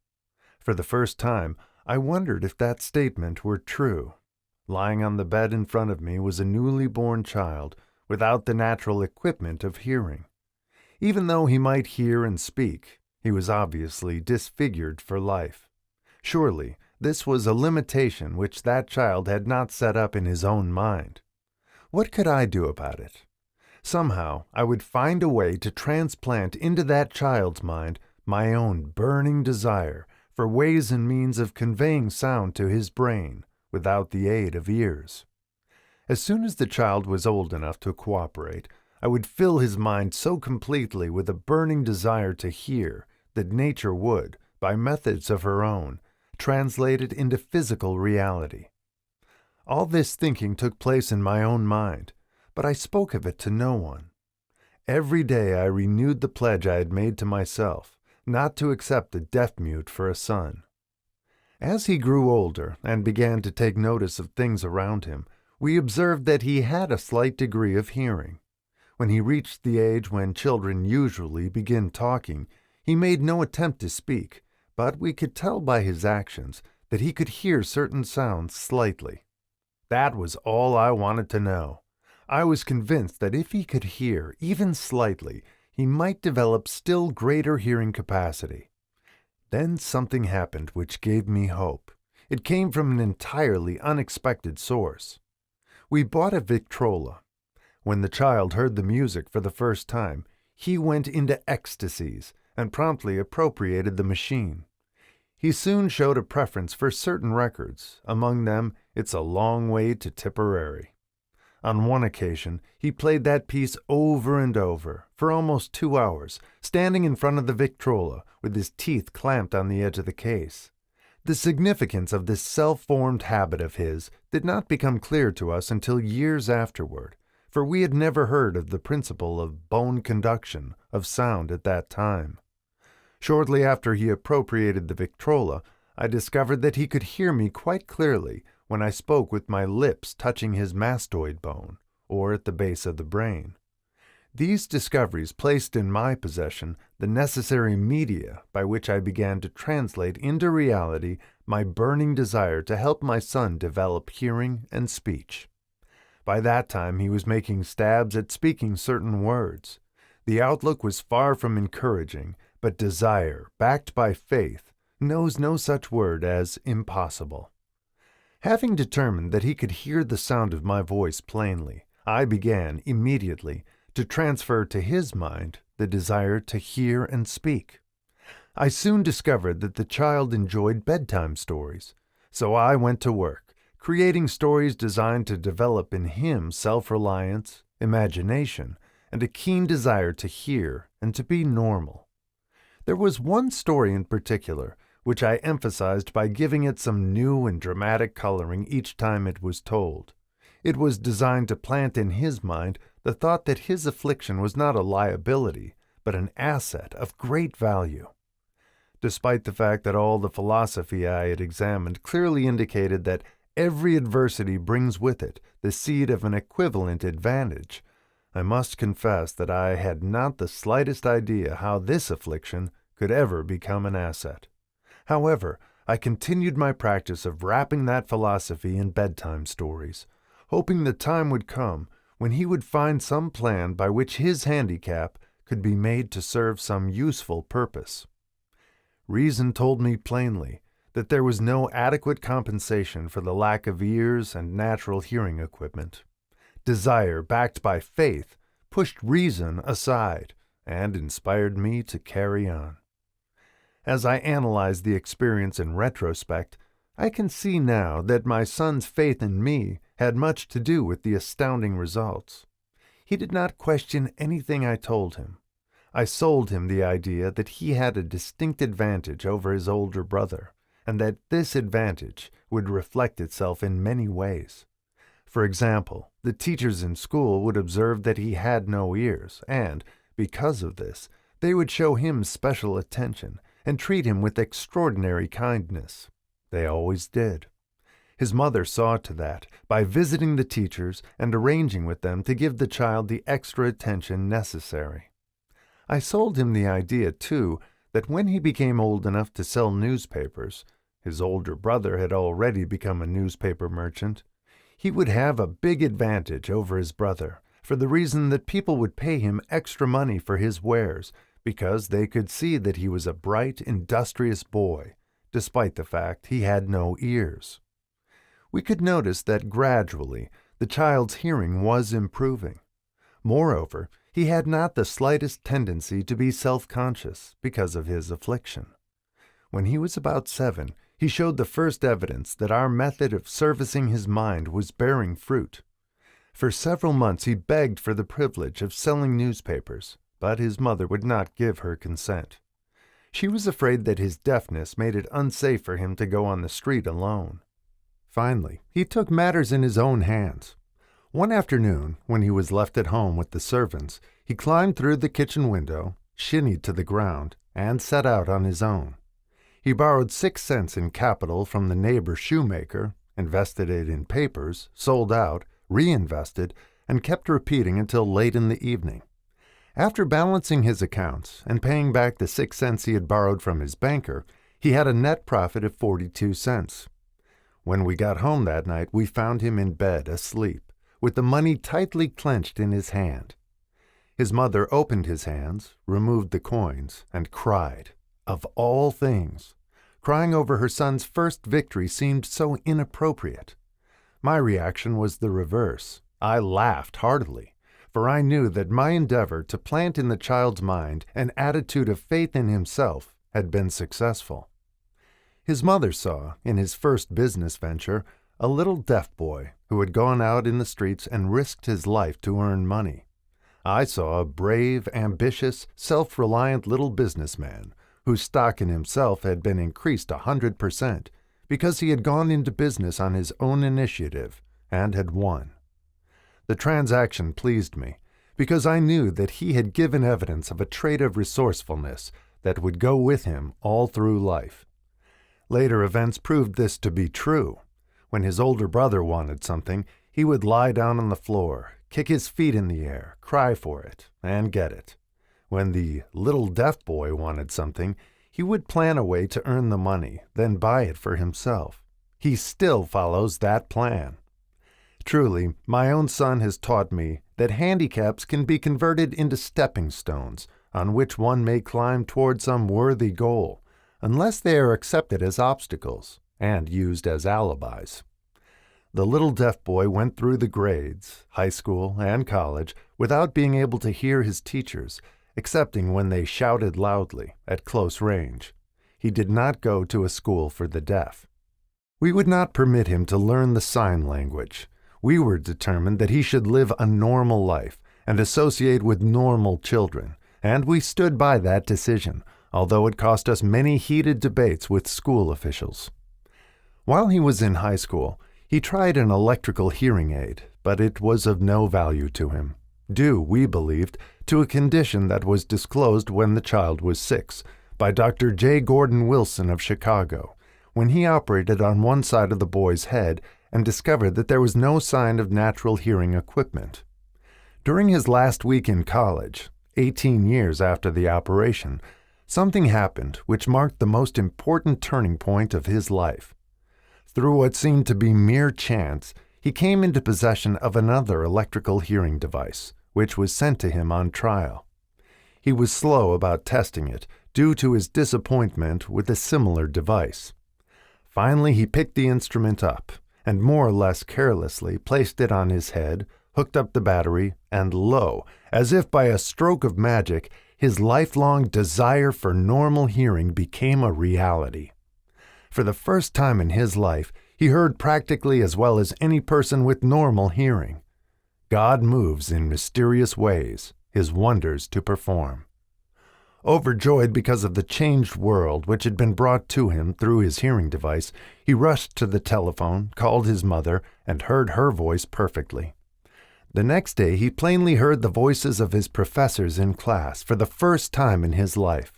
For the first time, I wondered if that statement were true. Lying on the bed in front of me was a newly born child, without the natural equipment of hearing. Even though he might hear and speak, he was obviously disfigured for life. Surely, this was a limitation which that child had not set up in his own mind. What could I do about it? Somehow, I would find a way to transplant into that child's mind my own burning desire for ways and means of conveying sound to his brain without the aid of ears. As soon as the child was old enough to cooperate, I would fill his mind so completely with a burning desire to hear that nature would, by methods of her own, translate it into physical reality. All this thinking took place in my own mind, but I spoke of it to no one. Every day I renewed the pledge I had made to myself, not to accept a deaf-mute for a son. As he grew older and began to take notice of things around him, we observed that he had a slight degree of hearing. When he reached the age when children usually begin talking, he made no attempt to speak, but we could tell by his actions that he could hear certain sounds slightly. That was all I wanted to know. I was convinced that if he could hear, even slightly, he might develop still greater hearing capacity. Then something happened which gave me hope. It came from an entirely unexpected source. We bought a Victrola. When the child heard the music for the first time, he went into ecstasies and promptly appropriated the machine. He soon showed a preference for certain records, among them "It's a Long Way to Tipperary." On one occasion, he played that piece over and over, for almost 2 hours, standing in front of the Victrola, with his teeth clamped on the edge of the case. The significance of this self-formed habit of his did not become clear to us until years afterward, for we had never heard of the principle of bone conduction of sound at that time. Shortly after he appropriated the Victrola, I discovered that he could hear me quite clearly when I spoke with my lips touching his mastoid bone, or at the base of the brain. These discoveries placed in my possession the necessary media by which I began to translate into reality my burning desire to help my son develop hearing and speech. By that time he was making stabs at speaking certain words. The outlook was far from encouraging, but desire, backed by faith, knows no such word as impossible. Having determined that he could hear the sound of my voice plainly, I began, immediately, to transfer to his mind the desire to hear and speak. I soon discovered that the child enjoyed bedtime stories, so I went to work, creating stories designed to develop in him self-reliance, imagination, and a keen desire to hear and to be normal. There was one story in particular which I emphasized by giving it some new and dramatic coloring each time it was told. It was designed to plant in his mind the thought that his affliction was not a liability, but an asset of great value. Despite the fact that all the philosophy I had examined clearly indicated that every adversity brings with it the seed of an equivalent advantage, I must confess that I had not the slightest idea how this affliction could ever become an asset. However, I continued my practice of wrapping that philosophy in bedtime stories, hoping the time would come when he would find some plan by which his handicap could be made to serve some useful purpose. Reason told me plainly that there was no adequate compensation for the lack of ears and natural hearing equipment. Desire, backed by faith, pushed reason aside and inspired me to carry on. As I analyze the experience in retrospect, I can see now that my son's faith in me had much to do with the astounding results. He did not question anything I told him. I sold him the idea that he had a distinct advantage over his older brother, and that this advantage would reflect itself in many ways. For example, the teachers in school would observe that he had no ears, and, because of this, they would show him special attention and treat him with extraordinary kindness. They always did. His mother saw to that by visiting the teachers and arranging with them to give the child the extra attention necessary. I sold him the idea, too, that when he became old enough to sell newspapers — his older brother had already become a newspaper merchant — he would have a big advantage over his brother, for the reason that people would pay him extra money for his wares because they could see that he was a bright, industrious boy, despite the fact he had no ears. We could notice that gradually the child's hearing was improving. Moreover, he had not the slightest tendency to be self-conscious because of his affliction. When he was about 7, he showed the first evidence that our method of servicing his mind was bearing fruit. For several months he begged for the privilege of selling newspapers, but his mother would not give her consent. She was afraid that his deafness made it unsafe for him to go on the street alone. Finally, he took matters in his own hands. One afternoon, when he was left at home with the servants, he climbed through the kitchen window, shinnied to the ground, and set out on his own. He borrowed 6 cents in capital from the neighbor shoemaker, invested it in papers, sold out, reinvested, and kept repeating until late in the evening. After balancing his accounts and paying back the 6 cents he had borrowed from his banker, he had a net profit of 42 cents. When we got home that night, we found him in bed asleep, with the money tightly clenched in his hand. His mother opened his hands, removed the coins, and cried. Of all things! Crying over her son's first victory seemed so inappropriate. My reaction was the reverse. I laughed heartily, for I knew that my endeavor to plant in the child's mind an attitude of faith in himself had been successful. His mother saw, in his first business venture, a little deaf boy who had gone out in the streets and risked his life to earn money. I saw a brave, ambitious, self-reliant little businessman whose stock in himself had been increased 100% because he had gone into business on his own initiative and had won. The transaction pleased me because I knew that he had given evidence of a trait of resourcefulness that would go with him all through life. Later events proved this to be true. When his older brother wanted something, he would lie down on the floor, kick his feet in the air, cry for it, and get it. When the little deaf boy wanted something, he would plan a way to earn the money, then buy it for himself. He still follows that plan. Truly, my own son has taught me that handicaps can be converted into stepping stones on which one may climb toward some worthy goal, unless they are accepted as obstacles and used as alibis. The little deaf boy went through the grades, high school and college, without being able to hear his teachers, excepting when they shouted loudly at close range. He did not go to a school for the deaf. We would not permit him to learn the sign language. We were determined that he should live a normal life and associate with normal children, and we stood by that decision, although it cost us many heated debates with school officials. While he was in high school, he tried an electrical hearing aid, but it was of no value to him, due, we believed, to a condition that was disclosed when the child was 6 by Dr. J. Gordon Wilson of Chicago, when he operated on one side of the boy's head and discovered that there was no sign of natural hearing equipment. During his last week in college, 18 years after the operation, something happened which marked the most important turning point of his life. Through what seemed to be mere chance, he came into possession of another electrical hearing device, which was sent to him on trial. He was slow about testing it due to his disappointment with a similar device. Finally, he picked the instrument up and more or less carelessly placed it on his head, hooked up the battery, and lo, as if by a stroke of magic, his lifelong desire for normal hearing became a reality. For the first time in his life, he heard practically as well as any person with normal hearing. God moves in mysterious ways, his wonders to perform. Overjoyed because of the changed world which had been brought to him through his hearing device, he rushed to the telephone, called his mother, and heard her voice perfectly. The next day he plainly heard the voices of his professors in class for the first time in his life.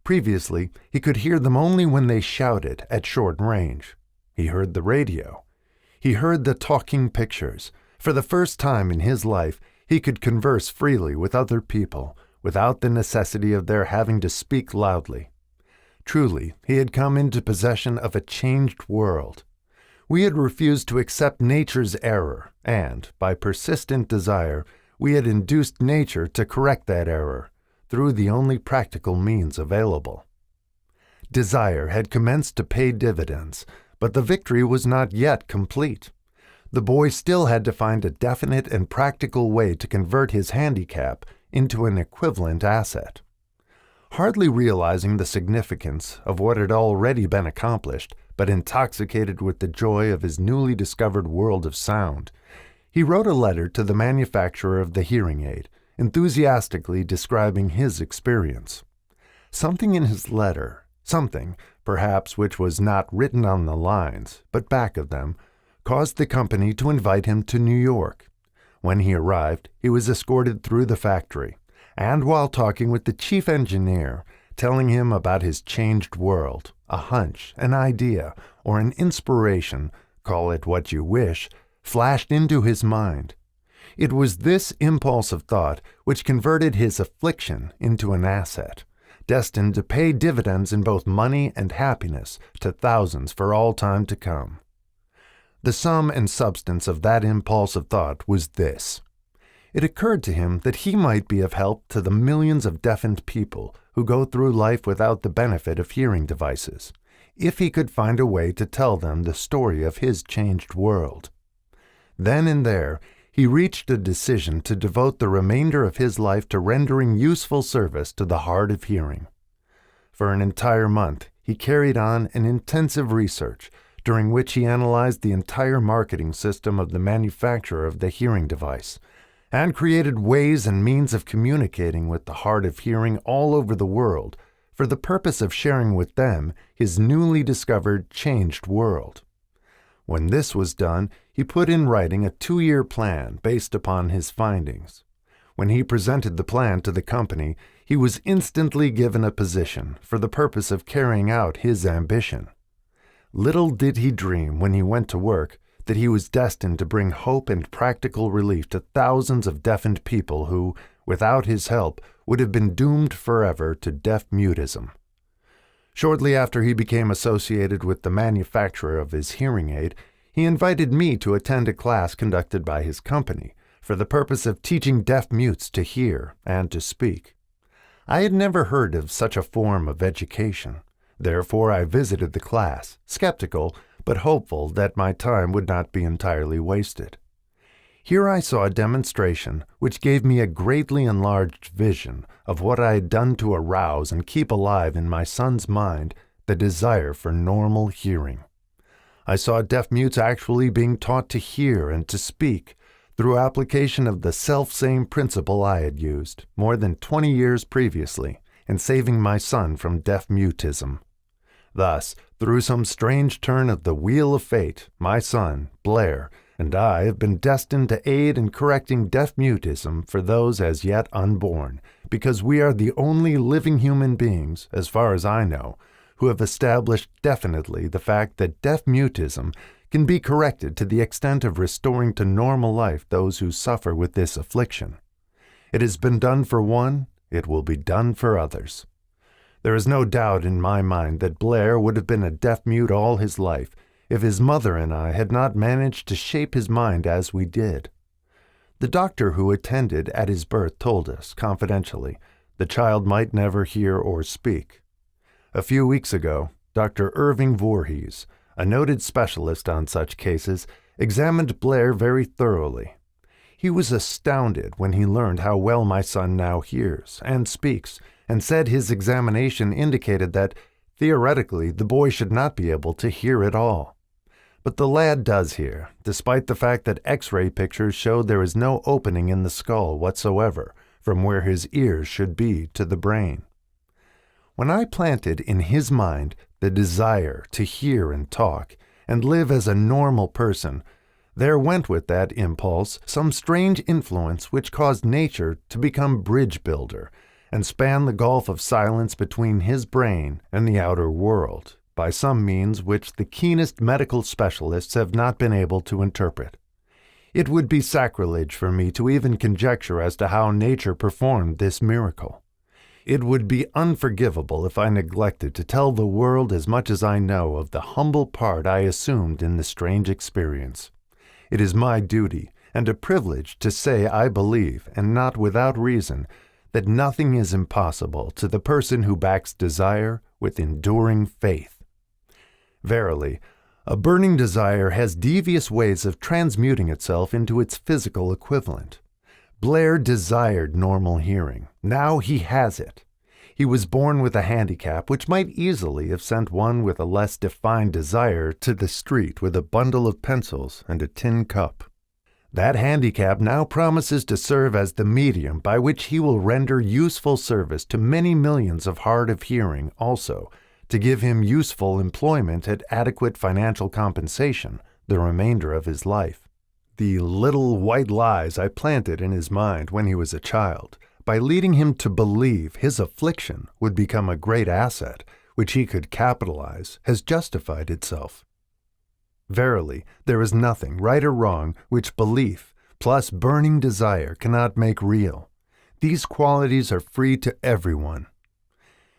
Previously, he could hear them only when they shouted at short range. He heard the radio. He heard the talking pictures. For the first time in his life, he could converse freely with other people, without the necessity of their having to speak loudly. Truly, he had come into possession of a changed world. We had refused to accept nature's error, and, by persistent desire, we had induced nature to correct that error, through the only practical means available. Desire had commenced to pay dividends, but the victory was not yet complete. The boy still had to find a definite and practical way to convert his handicap into an equivalent asset. Hardly realizing the significance of what had already been accomplished, but intoxicated with the joy of his newly discovered world of sound, he wrote a letter to the manufacturer of the hearing aid, enthusiastically describing his experience. Something in his letter, something, perhaps, which was not written on the lines, but back of them, caused the company to invite him to New York. When he arrived, he was escorted through the factory, and while talking with the chief engineer, telling him about his changed world, a hunch, an idea, or an inspiration, call it what you wish, flashed into his mind. It was this impulse of thought which converted his affliction into an asset, destined to pay dividends in both money and happiness to thousands for all time to come. The sum and substance of that impulse of thought was this. It occurred to him that he might be of help to the millions of deafened people who go through life without the benefit of hearing devices, if he could find a way to tell them the story of his changed world. Then and there, he reached a decision to devote the remainder of his life to rendering useful service to the hard of hearing. For an entire month, he carried on an intensive research, during which he analyzed the entire marketing system of the manufacturer of the hearing device, and created ways and means of communicating with the hard of hearing all over the world for the purpose of sharing with them his newly discovered changed world. When this was done, he put in writing a 2-year plan based upon his findings. When he presented the plan to the company, he was instantly given a position for the purpose of carrying out his ambition. Little did he dream when he went to work that he was destined to bring hope and practical relief to thousands of deafened people who, without his help, would have been doomed forever to deaf-mutism. Shortly after he became associated with the manufacturer of his hearing aid, he invited me to attend a class conducted by his company for the purpose of teaching deaf mutes to hear and to speak. I had never heard of such a form of education. Therefore, I visited the class, skeptical but hopeful that my time would not be entirely wasted. Here I saw a demonstration which gave me a greatly enlarged vision of what I had done to arouse and keep alive in my son's mind the desire for normal hearing. I saw deaf mutes actually being taught to hear and to speak through application of the self-same principle I had used more than 20 years previously in saving my son from deaf mutism. Thus, through some strange turn of the wheel of fate, my son, Blair, and I have been destined to aid in correcting deaf mutism for those as yet unborn, because we are the only living human beings, as far as I know, who have established definitely the fact that deaf mutism can be corrected to the extent of restoring to normal life those who suffer with this affliction. It has been done for one, it will be done for others. There is no doubt in my mind that Blair would have been a deaf mute all his life if his mother and I had not managed to shape his mind as we did. The doctor who attended at his birth told us, confidentially, the child might never hear or speak. A few weeks ago, Dr. Irving Voorhees, a noted specialist on such cases, examined Blair very thoroughly. He was astounded when he learned how well my son now hears and speaks, and said his examination indicated that, theoretically, the boy should not be able to hear at all. But the lad does hear, despite the fact that X-ray pictures showed there is no opening in the skull whatsoever from where his ears should be to the brain. When I planted in his mind the desire to hear and talk and live as a normal person, there went with that impulse some strange influence which caused nature to become bridge builder and span the gulf of silence between his brain and the outer world, by some means which the keenest medical specialists have not been able to interpret. It would be sacrilege for me to even conjecture as to how nature performed this miracle. It would be unforgivable if I neglected to tell the world as much as I know of the humble part I assumed in the strange experience. It is my duty and a privilege to say I believe, and not without reason, that nothing is impossible to the person who backs desire with enduring faith. Verily, a burning desire has devious ways of transmuting itself into its physical equivalent. Blair desired normal hearing. Now he has it. He was born with a handicap which might easily have sent one with a less defined desire to the street with a bundle of pencils and a tin cup. That handicap now promises to serve as the medium by which he will render useful service to many millions of hard of hearing also, to give him useful employment at adequate financial compensation the remainder of his life. The little white lies I planted in his mind when he was a child, by leading him to believe his affliction would become a great asset, which he could capitalize, has justified itself. Verily, there is nothing, right or wrong, which belief, plus burning desire, cannot make real. These qualities are free to everyone.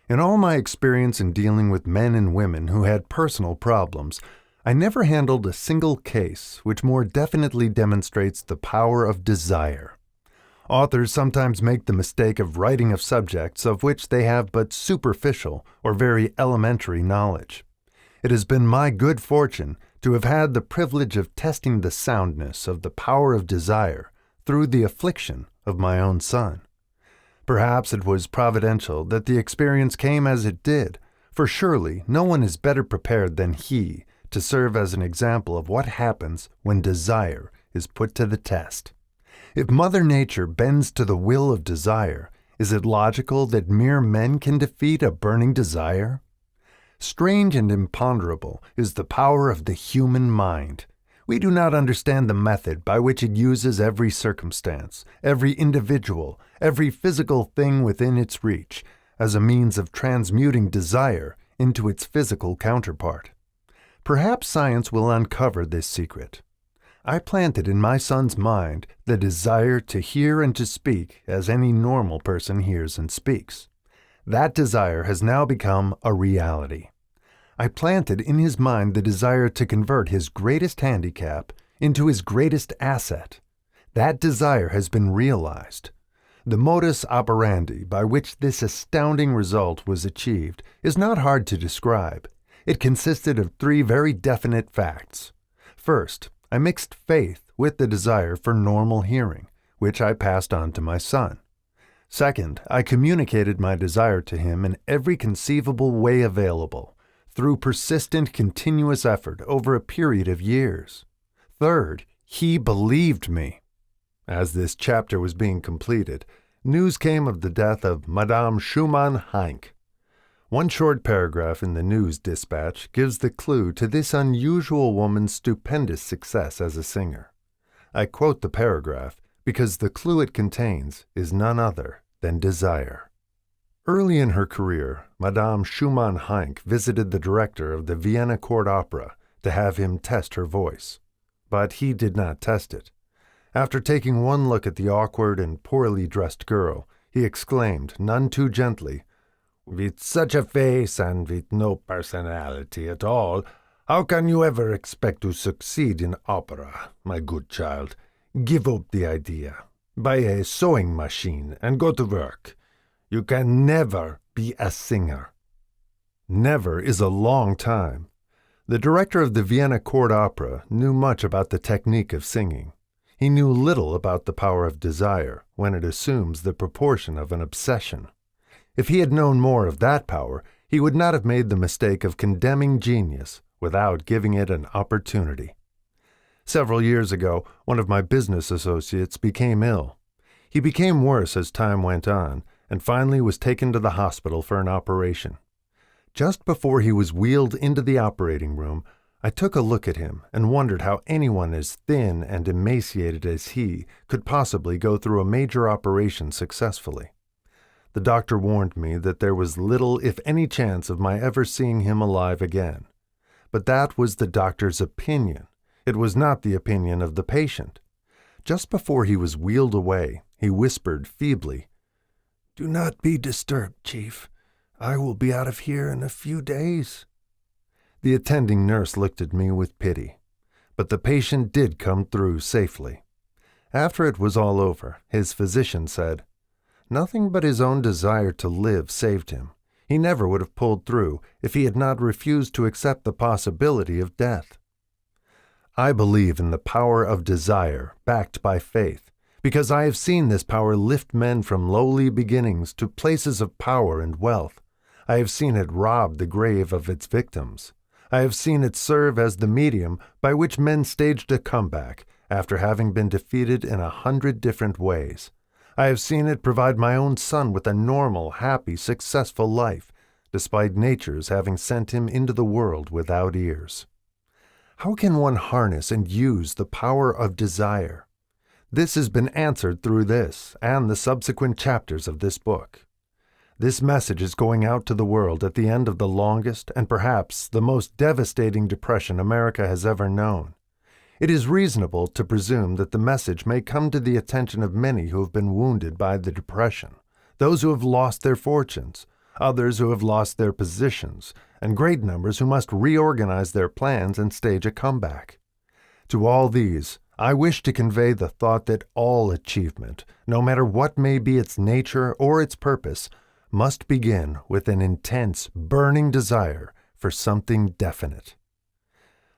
In all my experience in dealing with men and women who had personal problems, I never handled a single case which more definitely demonstrates the power of desire. Authors sometimes make the mistake of writing of subjects of which they have but superficial or very elementary knowledge. It has been my good fortune to have had the privilege of testing the soundness of the power of desire through the affliction of my own son. Perhaps it was providential that the experience came as it did, for surely no one is better prepared than he to serve as an example of what happens when desire is put to the test. If Mother Nature bends to the will of desire, is it logical that mere men can defeat a burning desire? Strange and imponderable is the power of the human mind. We do not understand the method by which it uses every circumstance, every individual, every physical thing within its reach, as a means of transmuting desire into its physical counterpart. Perhaps science will uncover this secret. I planted in my son's mind the desire to hear and to speak as any normal person hears and speaks. That desire has now become a reality. I planted in his mind the desire to convert his greatest handicap into his greatest asset. That desire has been realized. The modus operandi by which this astounding result was achieved is not hard to describe. It consisted of 3 very definite facts. First, I mixed faith with the desire for normal hearing, which I passed on to my son. Second, I communicated my desire to him in every conceivable way available. through persistent, continuous effort over a period of years. Third, he believed me. As this chapter was being completed, news came of the death of Madame Schumann Heink. One short paragraph in the news dispatch gives the clue to this unusual woman's stupendous success as a singer. I quote the paragraph because the clue it contains is none other than desire. Early in her career, Madame Schumann Heink visited the director of the Vienna Court Opera to have him test her voice. But he did not test it. After taking one look at the awkward and poorly dressed girl, he exclaimed, none too gently, "With such a face and with no personality at all, how can you ever expect to succeed in opera, my good child? Give up the idea. Buy a sewing machine and go to work. You can never be a singer." Never is a long time. The director of the Vienna Court Opera knew much about the technique of singing. He knew little about the power of desire when it assumes the proportion of an obsession. If he had known more of that power, he would not have made the mistake of condemning genius without giving it an opportunity. Several years ago, one of my business associates became ill. He became worse as time went on, and finally was taken to the hospital for an operation. Just before he was wheeled into the operating room, I took a look at him and wondered how anyone as thin and emaciated as he could possibly go through a major operation successfully. The doctor warned me that there was little, if any, chance of my ever seeing him alive again. But that was the doctor's opinion. It was not the opinion of the patient. Just before he was wheeled away, he whispered feebly, "Do not be disturbed, Chief. I will be out of here in a few days." The attending nurse looked at me with pity, but the patient did come through safely. After it was all over, his physician said, "Nothing but his own desire to live saved him. He never would have pulled through if he had not refused to accept the possibility of death." I believe in the power of desire backed by faith, because I have seen this power lift men from lowly beginnings to places of power and wealth. I have seen it rob the grave of its victims. I have seen it serve as the medium by which men staged a comeback after having been defeated in 100 different ways. I have seen it provide my own son with a normal, happy, successful life, despite nature's having sent him into the world without ears. How can one harness and use the power of desire? This has been answered through this and the subsequent chapters of this book. This message is going out to the world at the end of the longest and perhaps the most devastating depression America has ever known. It is reasonable to presume that the message may come to the attention of many who have been wounded by the depression, those who have lost their fortunes, others who have lost their positions, and great numbers who must reorganize their plans and stage a comeback. To all these, I wish to convey the thought that all achievement, no matter what may be its nature or its purpose, must begin with an intense, burning desire for something definite.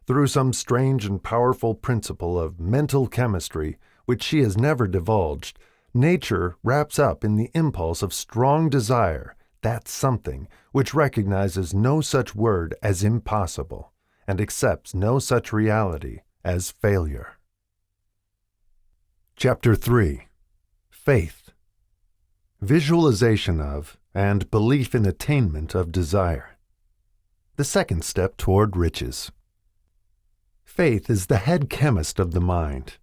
Through some strange and powerful principle of mental chemistry, which she has never divulged, nature wraps up in the impulse of strong desire that something which recognizes no such word as impossible and accepts no such reality as failure. Chapter 3. Faith. Visualization of and belief in attainment of desire. The second step toward riches. Faith is the head chemist of the mind.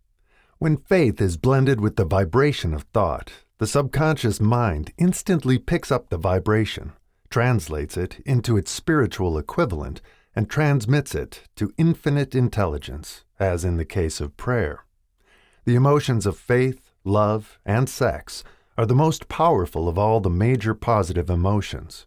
When faith is blended with the vibration of thought, the subconscious mind instantly picks up the vibration, translates it into its spiritual equivalent, and transmits it to infinite intelligence, as in the case of prayer. The emotions of faith, love, and sex are the most powerful of all the major positive emotions.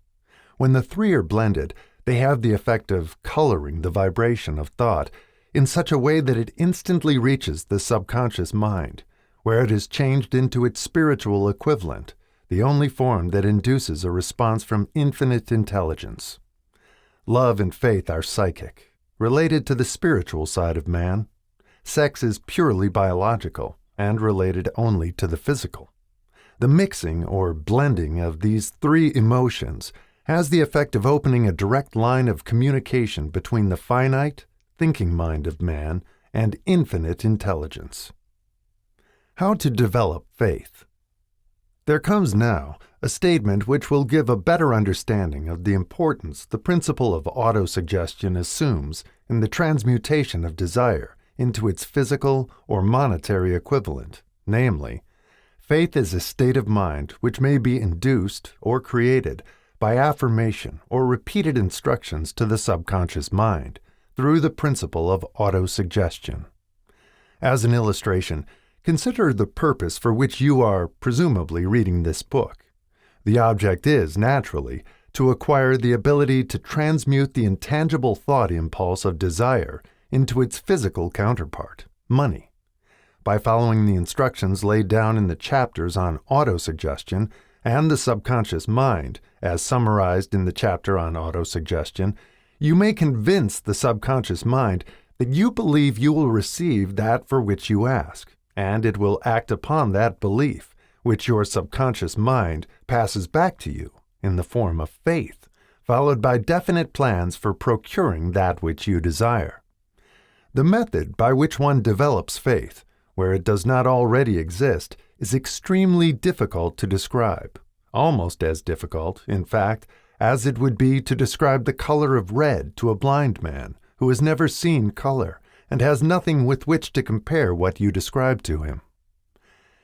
When the three are blended, they have the effect of coloring the vibration of thought in such a way that it instantly reaches the subconscious mind, where it is changed into its spiritual equivalent, the only form that induces a response from infinite intelligence. Love and faith are psychic, related to the spiritual side of man. Sex is purely biological and related only to the physical. The mixing or blending of these three emotions has the effect of opening a direct line of communication between the finite, thinking mind of man and infinite intelligence. How to develop faith. There comes now a statement which will give a better understanding of the importance the principle of autosuggestion assumes in the transmutation of desire into its physical or monetary equivalent, namely, faith is a state of mind which may be induced or created by affirmation or repeated instructions to the subconscious mind through the principle of autosuggestion. As an illustration, consider the purpose for which you are presumably reading this book. The object is, naturally, to acquire the ability to transmute the intangible thought impulse of desire into its physical counterpart, money. By following the instructions laid down in the chapters on autosuggestion and the subconscious mind, as summarized in the chapter on autosuggestion, you may convince the subconscious mind that you believe you will receive that for which you ask, and it will act upon that belief, which your subconscious mind passes back to you in the form of faith, followed by definite plans for procuring that which you desire. The method by which one develops faith, where it does not already exist, is extremely difficult to describe, almost as difficult, in fact, as it would be to describe the color of red to a blind man who has never seen color and has nothing with which to compare what you describe to him.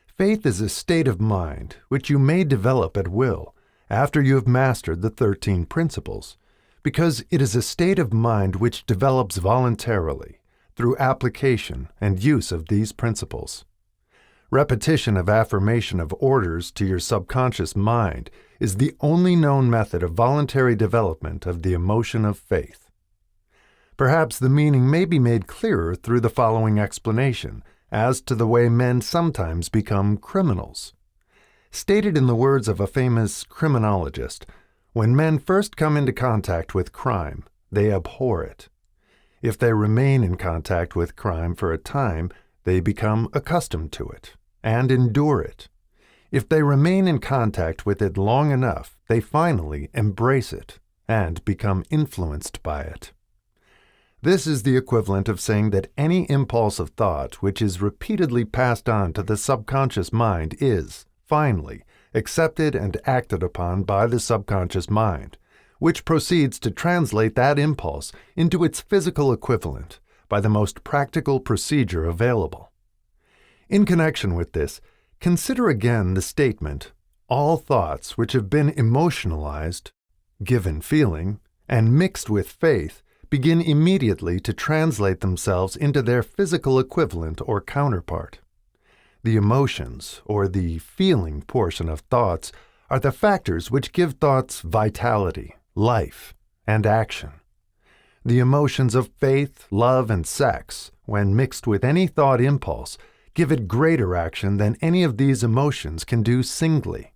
Faith is a state of mind which you may develop at will after you have mastered the 13 principles, because it is a state of mind which develops voluntarily through application and use of these principles. Repetition of affirmation of orders to your subconscious mind is the only known method of voluntary development of the emotion of faith. Perhaps the meaning may be made clearer through the following explanation as to the way men sometimes become criminals. Stated in the words of a famous criminologist, when men first come into contact with crime, they abhor it. If they remain in contact with crime for a time, they become accustomed to it and endure it. If they remain in contact with it long enough, they finally embrace it and become influenced by it. This is the equivalent of saying that any impulse of thought which is repeatedly passed on to the subconscious mind is, finally, accepted and acted upon by the subconscious mind, which proceeds to translate that impulse into its physical equivalent by the most practical procedure available. In connection with this, consider again the statement, all thoughts which have been emotionalized, given feeling, and mixed with faith begin immediately to translate themselves into their physical equivalent or counterpart. The emotions, or the feeling portion of thoughts, are the factors which give thoughts vitality, life, and action. The emotions of faith, love, and sex, when mixed with any thought impulse, give it greater action than any of these emotions can do singly.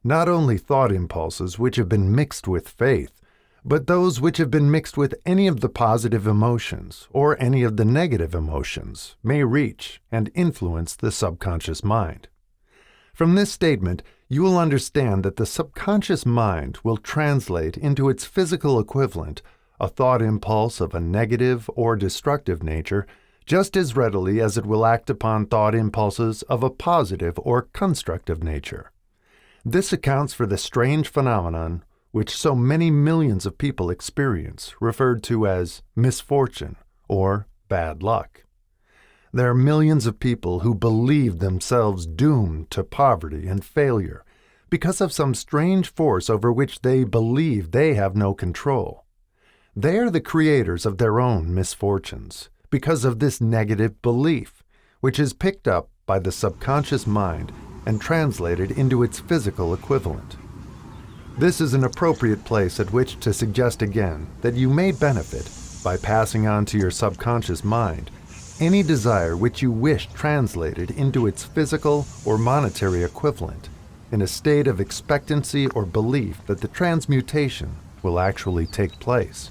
Not only thought impulses which have been mixed with faith, but those which have been mixed with any of the positive emotions or any of the negative emotions may reach and influence the subconscious mind. From this statement, you will understand that the subconscious mind will translate into its physical equivalent a thought impulse of a negative or destructive nature just as readily as it will act upon thought impulses of a positive or constructive nature. This accounts for the strange phenomenon which so many millions of people experience, referred to as misfortune or bad luck. There are millions of people who believe themselves doomed to poverty and failure because of some strange force over which they believe they have no control. They are the creators of their own misfortunes because of this negative belief, which is picked up by the subconscious mind and translated into its physical equivalent. This is an appropriate place at which to suggest again that you may benefit by passing on to your subconscious mind any desire which you wish translated into its physical or monetary equivalent in a state of expectancy or belief that the transmutation will actually take place.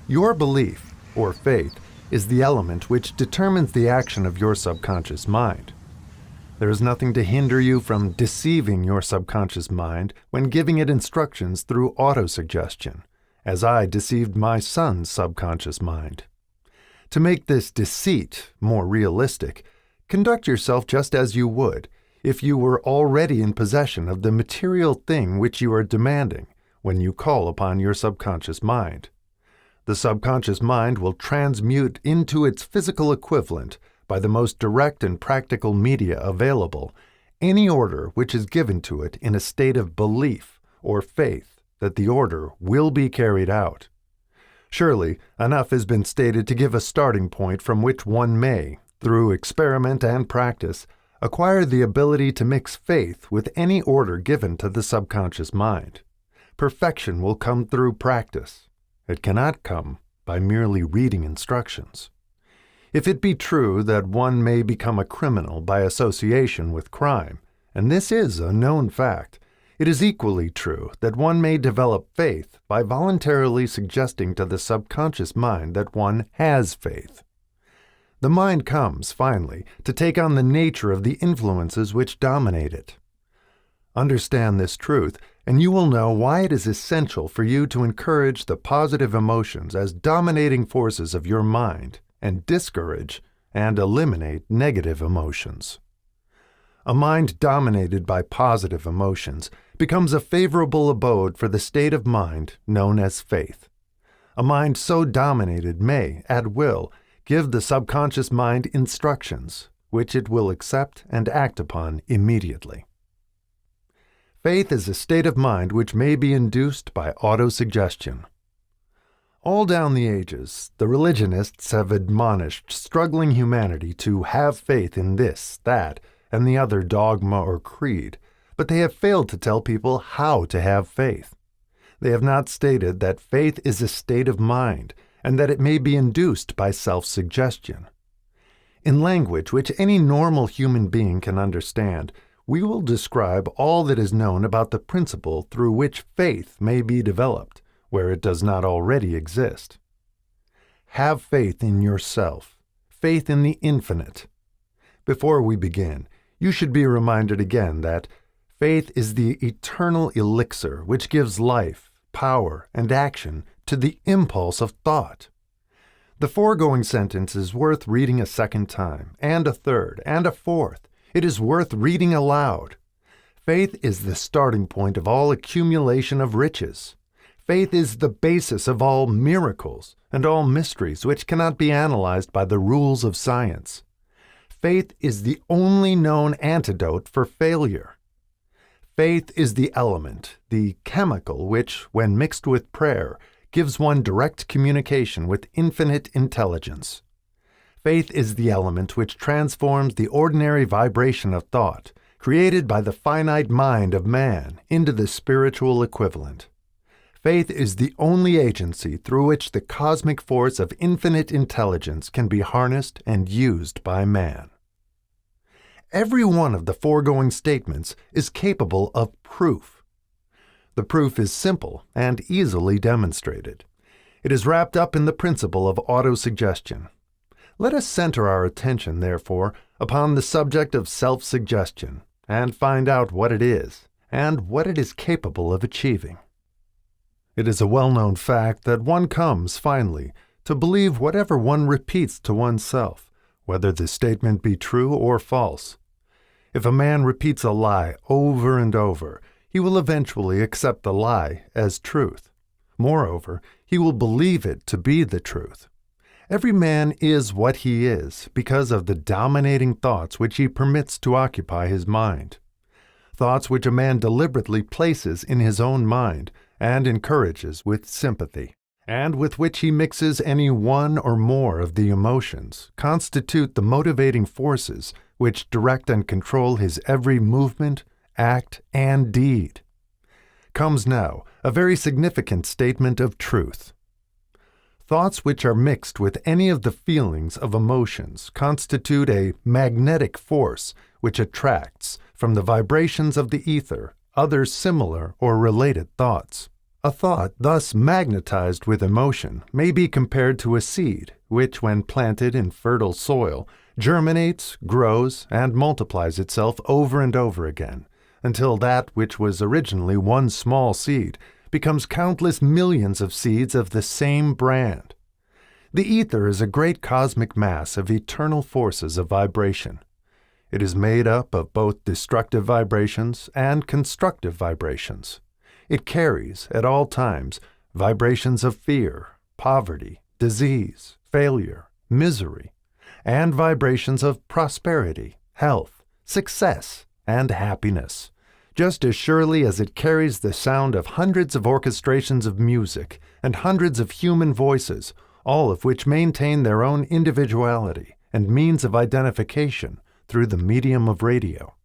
Your belief, or faith, is the element which determines the action of your subconscious mind. There is nothing to hinder you from deceiving your subconscious mind when giving it instructions through autosuggestion, as I deceived my son's subconscious mind. To make this deceit more realistic, conduct yourself just as you would if you were already in possession of the material thing which you are demanding when you call upon your subconscious mind. The subconscious mind will transmute into its physical equivalent, by the most direct and practical media available, any order which is given to it in a state of belief or faith that the order will be carried out. Surely, enough has been stated to give a starting point from which one may, through experiment and practice, acquire the ability to mix faith with any order given to the subconscious mind. Perfection will come through practice. It cannot come by merely reading instructions. If it be true that one may become a criminal by association with crime, and this is a known fact, it is equally true that one may develop faith by voluntarily suggesting to the subconscious mind that one has faith. The mind comes, finally, to take on the nature of the influences which dominate it. Understand this truth, and you will know why it is essential for you to encourage the positive emotions as dominating forces of your mind, and discourage and eliminate negative emotions. A mind dominated by positive emotions becomes a favorable abode for the state of mind known as faith. A mind so dominated may, at will, give the subconscious mind instructions, which it will accept and act upon immediately. Faith is a state of mind which may be induced by autosuggestion. All down the ages, the religionists have admonished struggling humanity to have faith in this, that, and the other dogma or creed, but they have failed to tell people how to have faith. They have not stated that faith is a state of mind, and that it may be induced by self-suggestion. In language which any normal human being can understand, we will describe all that is known about the principle through which faith may be developed, where it does not already exist. Have faith in yourself, faith in the infinite. Before we begin, you should be reminded again that faith is the eternal elixir which gives life, power, and action to the impulse of thought. The foregoing sentence is worth reading a second time, and a third, and a fourth. It is worth reading aloud. Faith is the starting point of all accumulation of riches. Faith is the basis of all miracles and all mysteries which cannot be analyzed by the rules of science. Faith is the only known antidote for failure. Faith is the element, the chemical which, when mixed with prayer, gives one direct communication with infinite intelligence. Faith is the element which transforms the ordinary vibration of thought, created by the finite mind of man, into the spiritual equivalent. Faith is the only agency through which the cosmic force of infinite intelligence can be harnessed and used by man. Every one of the foregoing statements is capable of proof. The proof is simple and easily demonstrated. It is wrapped up in the principle of autosuggestion. Let us center our attention, therefore, upon the subject of self-suggestion and find out what it is and what it is capable of achieving. It is a well-known fact that one comes, finally, to believe whatever one repeats to oneself, whether the statement be true or false. If a man repeats a lie over and over, he will eventually accept the lie as truth. Moreover, he will believe it to be the truth. Every man is what he is because of the dominating thoughts which he permits to occupy his mind. Thoughts which a man deliberately places in his own mind and encourages with sympathy, and with which he mixes any one or more of the emotions, constitute the motivating forces which direct and control his every movement, act, and deed. Comes now a very significant statement of truth. Thoughts which are mixed with any of the feelings of emotions constitute a magnetic force which attracts, from the vibrations of the ether, other similar or related thoughts. A thought thus magnetized with emotion may be compared to a seed which, when planted in fertile soil, germinates, grows, and multiplies itself over and over again, until that which was originally one small seed becomes countless millions of seeds of the same brand. The ether is a great cosmic mass of eternal forces of vibration. It is made up of both destructive vibrations and constructive vibrations. It carries, at all times, vibrations of fear, poverty, disease, failure, misery, and vibrations of prosperity, health, success, and happiness, just as surely as it carries the sound of hundreds of orchestrations of music and hundreds of human voices, all of which maintain their own individuality and means of identification through the medium of radio.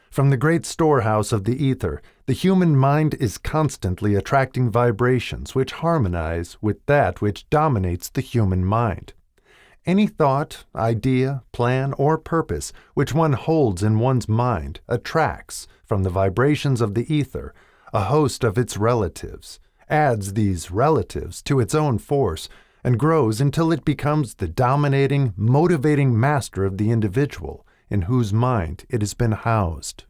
From the great storehouse of the ether, the human mind is constantly attracting vibrations which harmonize with that which dominates the human mind. Any thought, idea, plan, or purpose which one holds in one's mind attracts, from the vibrations of the ether, a host of its relatives, adds these relatives to its own force, and grows until it becomes the dominating, motivating master of the individual in whose mind it has been housed.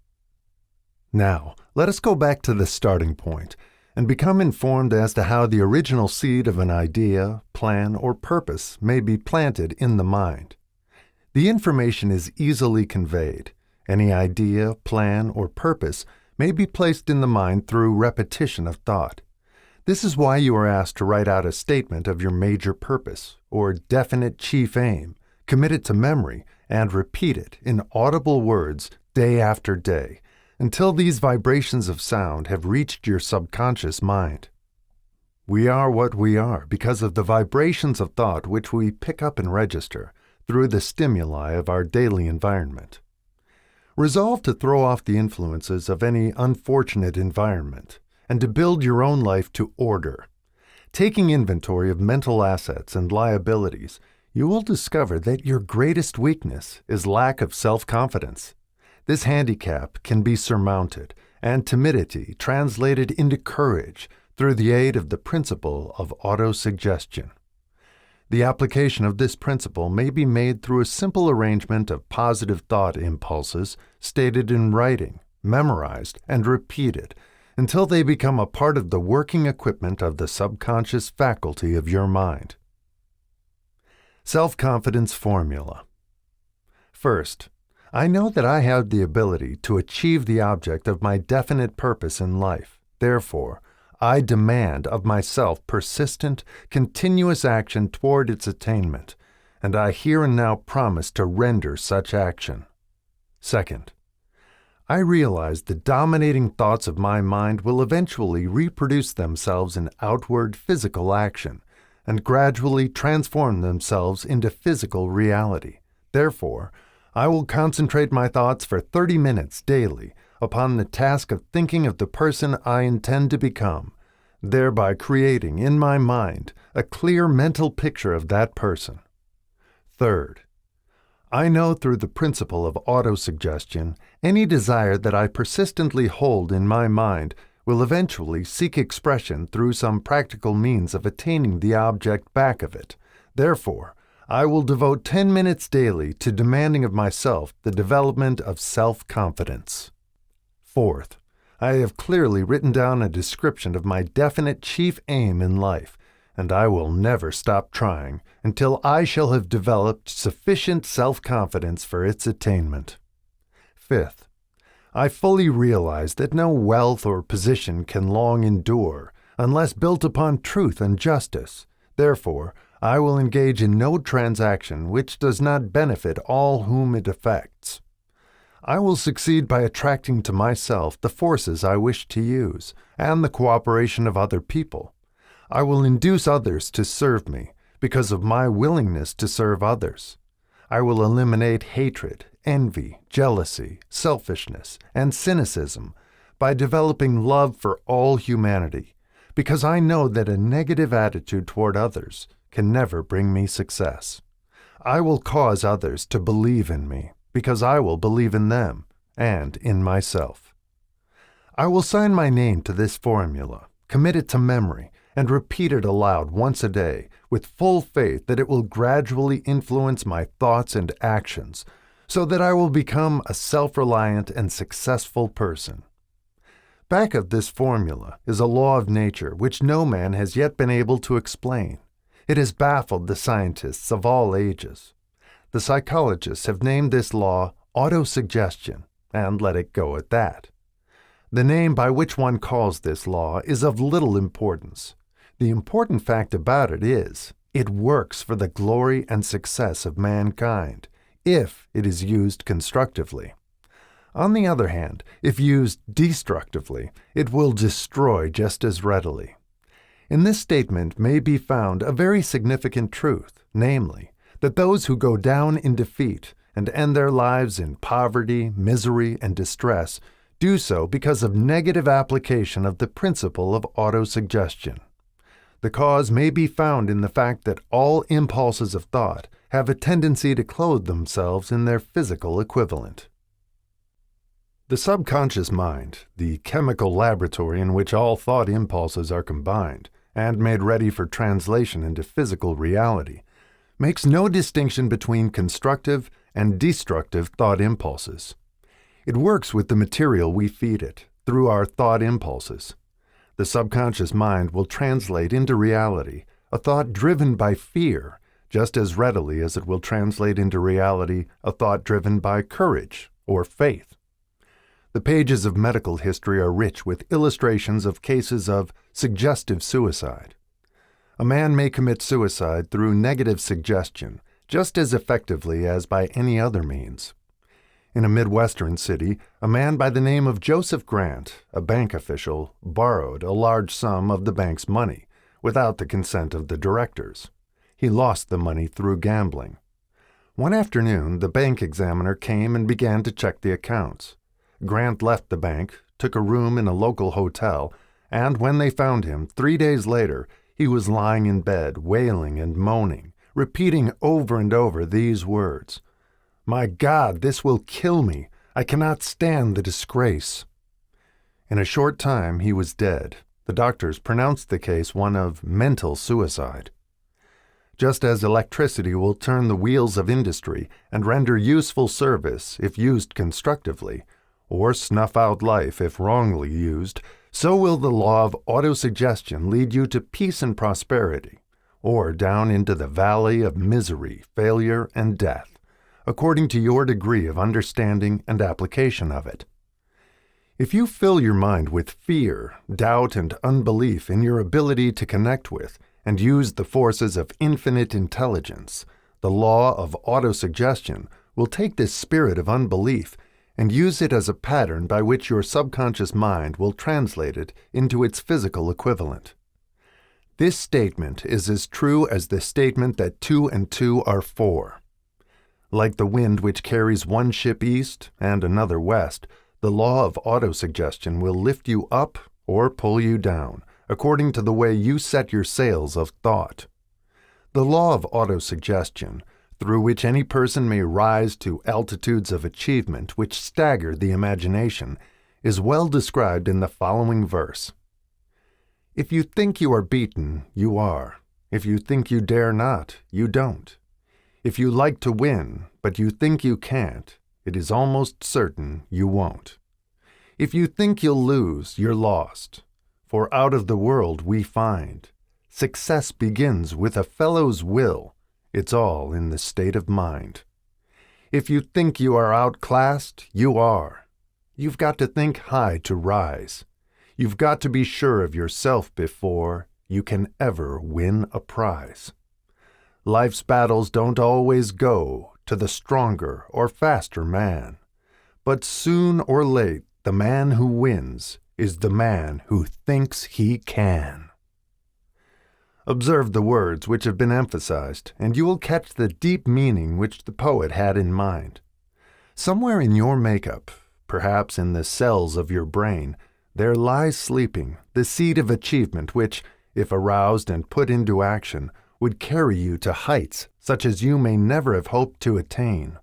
Now, let us go back to the starting point and become informed as to how the original seed of an idea, plan, or purpose may be planted in the mind. The information is easily conveyed. Any idea, plan, or purpose may be placed in the mind through repetition of thought. This is why you are asked to write out a statement of your major purpose or definite chief aim, commit it to memory, and repeat it in audible words day after day, until these vibrations of sound have reached your subconscious mind. We are what we are because of the vibrations of thought which we pick up and register through the stimuli of our daily environment. Resolve to throw off the influences of any unfortunate environment and to build your own life to order. Taking inventory of mental assets and liabilities, you will discover that your greatest weakness is lack of self-confidence. This handicap can be surmounted and timidity translated into courage through the aid of the principle of autosuggestion. The application of this principle may be made through a simple arrangement of positive thought impulses stated in writing, memorized, and repeated until they become a part of the working equipment of the subconscious faculty of your mind. Self-confidence formula. First, I know that I have the ability to achieve the object of my definite purpose in life. Therefore, I demand of myself persistent, continuous action toward its attainment, and I here and now promise to render such action. Second, I realize the dominating thoughts of my mind will eventually reproduce themselves in outward physical action, and gradually transform themselves into physical reality. Therefore, I will concentrate my thoughts for 30 minutes daily upon the task of thinking of the person I intend to become, thereby creating in my mind a clear mental picture of that person. Third, I know through the principle of autosuggestion, any desire that I persistently hold in my mind will eventually seek expression through some practical means of attaining the object back of it. Therefore, I will devote 10 minutes daily to demanding of myself the development of self-confidence. Fourth, I have clearly written down a description of my definite chief aim in life, and I will never stop trying until I shall have developed sufficient self-confidence for its attainment. Fifth, I fully realize that no wealth or position can long endure unless built upon truth and justice. Therefore, I will engage in no transaction which does not benefit all whom it affects. I will succeed by attracting to myself the forces I wish to use and the cooperation of other people. I will induce others to serve me because of my willingness to serve others. I will eliminate hatred, envy, jealousy, selfishness, and cynicism by developing love for all humanity, because I know that a negative attitude toward others can never bring me success. I will cause others to believe in me, because I will believe in them and in myself. I will sign my name to this formula, commit it to memory, and repeat it aloud once a day with full faith that it will gradually influence my thoughts and actions so that I will become a self-reliant and successful person. Back of this formula is a law of nature which no man has yet been able to explain. It has baffled the scientists of all ages. The psychologists have named this law autosuggestion, and let it go at that. The name by which one calls this law is of little importance. The important fact about it is, it works for the glory and success of mankind, if it is used constructively. On the other hand, if used destructively, it will destroy just as readily. In this statement may be found a very significant truth, namely, that those who go down in defeat and end their lives in poverty, misery, and distress do so because of negative application of the principle of autosuggestion. The cause may be found in the fact that all impulses of thought have a tendency to clothe themselves in their physical equivalent. The subconscious mind, the chemical laboratory in which all thought impulses are combined and made ready for translation into physical reality, makes no distinction between constructive and destructive thought impulses. It works with the material we feed it, through our thought impulses. The subconscious mind will translate into reality a thought driven by fear just as readily as it will translate into reality a thought driven by courage or faith. The pages of medical history are rich with illustrations of cases of suggestive suicide. A man may commit suicide through negative suggestion just as effectively as by any other means. In a Midwestern city, a man by the name of Joseph Grant, a bank official, borrowed a large sum of the bank's money without the consent of the directors. He lost the money through gambling. One afternoon, the bank examiner came and began to check the accounts. Grant left the bank, took a room in a local hotel, and when they found him 3 days later, he was lying in bed, wailing and moaning, repeating over and over these words: "My God, this will kill me. I cannot stand the disgrace." In a short time he was dead. The doctors pronounced the case one of mental suicide. Just as electricity will turn the wheels of industry and render useful service if used constructively, or snuff out life if wrongly used, so will the law of autosuggestion lead you to peace and prosperity, or down into the valley of misery, failure, and death, according to your degree of understanding and application of it. If you fill your mind with fear, doubt, and unbelief in your ability to connect with and use the forces of infinite intelligence, the law of autosuggestion will take this spirit of unbelief and use it as a pattern by which your subconscious mind will translate it into its physical equivalent. This statement is as true as the statement that 2 and 2 are 4. Like the wind which carries one ship east and another west, the law of autosuggestion will lift you up or pull you down, according to the way you set your sails of thought. The law of autosuggestion, through which any person may rise to altitudes of achievement which stagger the imagination, is well described in the following verse. If you think you are beaten, you are. If you think you dare not, you don't. If you like to win, but you think you can't, it is almost certain you won't. If you think you'll lose, you're lost. For out of the world we find, success begins with a fellow's will. It's all in the state of mind. If you think you are outclassed, you are. You've got to think high to rise. You've got to be sure of yourself before you can ever win a prize. Life's battles don't always go to the stronger or faster man, but soon or late the man who wins is the man who thinks he can. Observe the words which have been emphasized, and you will catch the deep meaning which the poet had in mind. Somewhere in your makeup, perhaps in the cells of your brain, there lies sleeping the seed of achievement which, if aroused and put into action, would carry you to heights such as you may never have hoped to attain.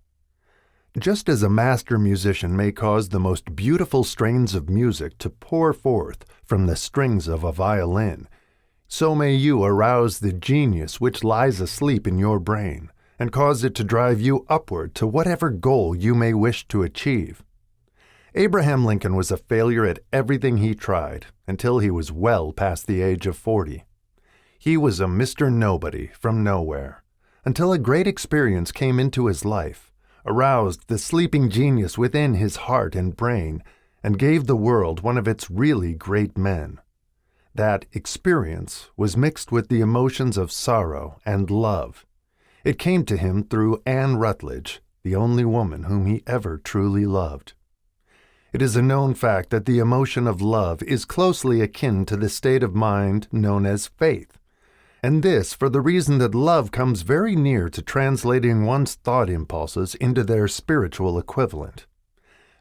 Just as a master musician may cause the most beautiful strains of music to pour forth from the strings of a violin, so may you arouse the genius which lies asleep in your brain and cause it to drive you upward to whatever goal you may wish to achieve. Abraham Lincoln was a failure at everything he tried until he was well past the age of 40. He was a Mr. Nobody from nowhere, until a great experience came into his life, aroused the sleeping genius within his heart and brain, and gave the world one of its really great men. That experience was mixed with the emotions of sorrow and love. It came to him through Anne Rutledge, the only woman whom he ever truly loved. It is a known fact that the emotion of love is closely akin to the state of mind known as faith, and this for the reason that love comes very near to translating one's thought impulses into their spiritual equivalent.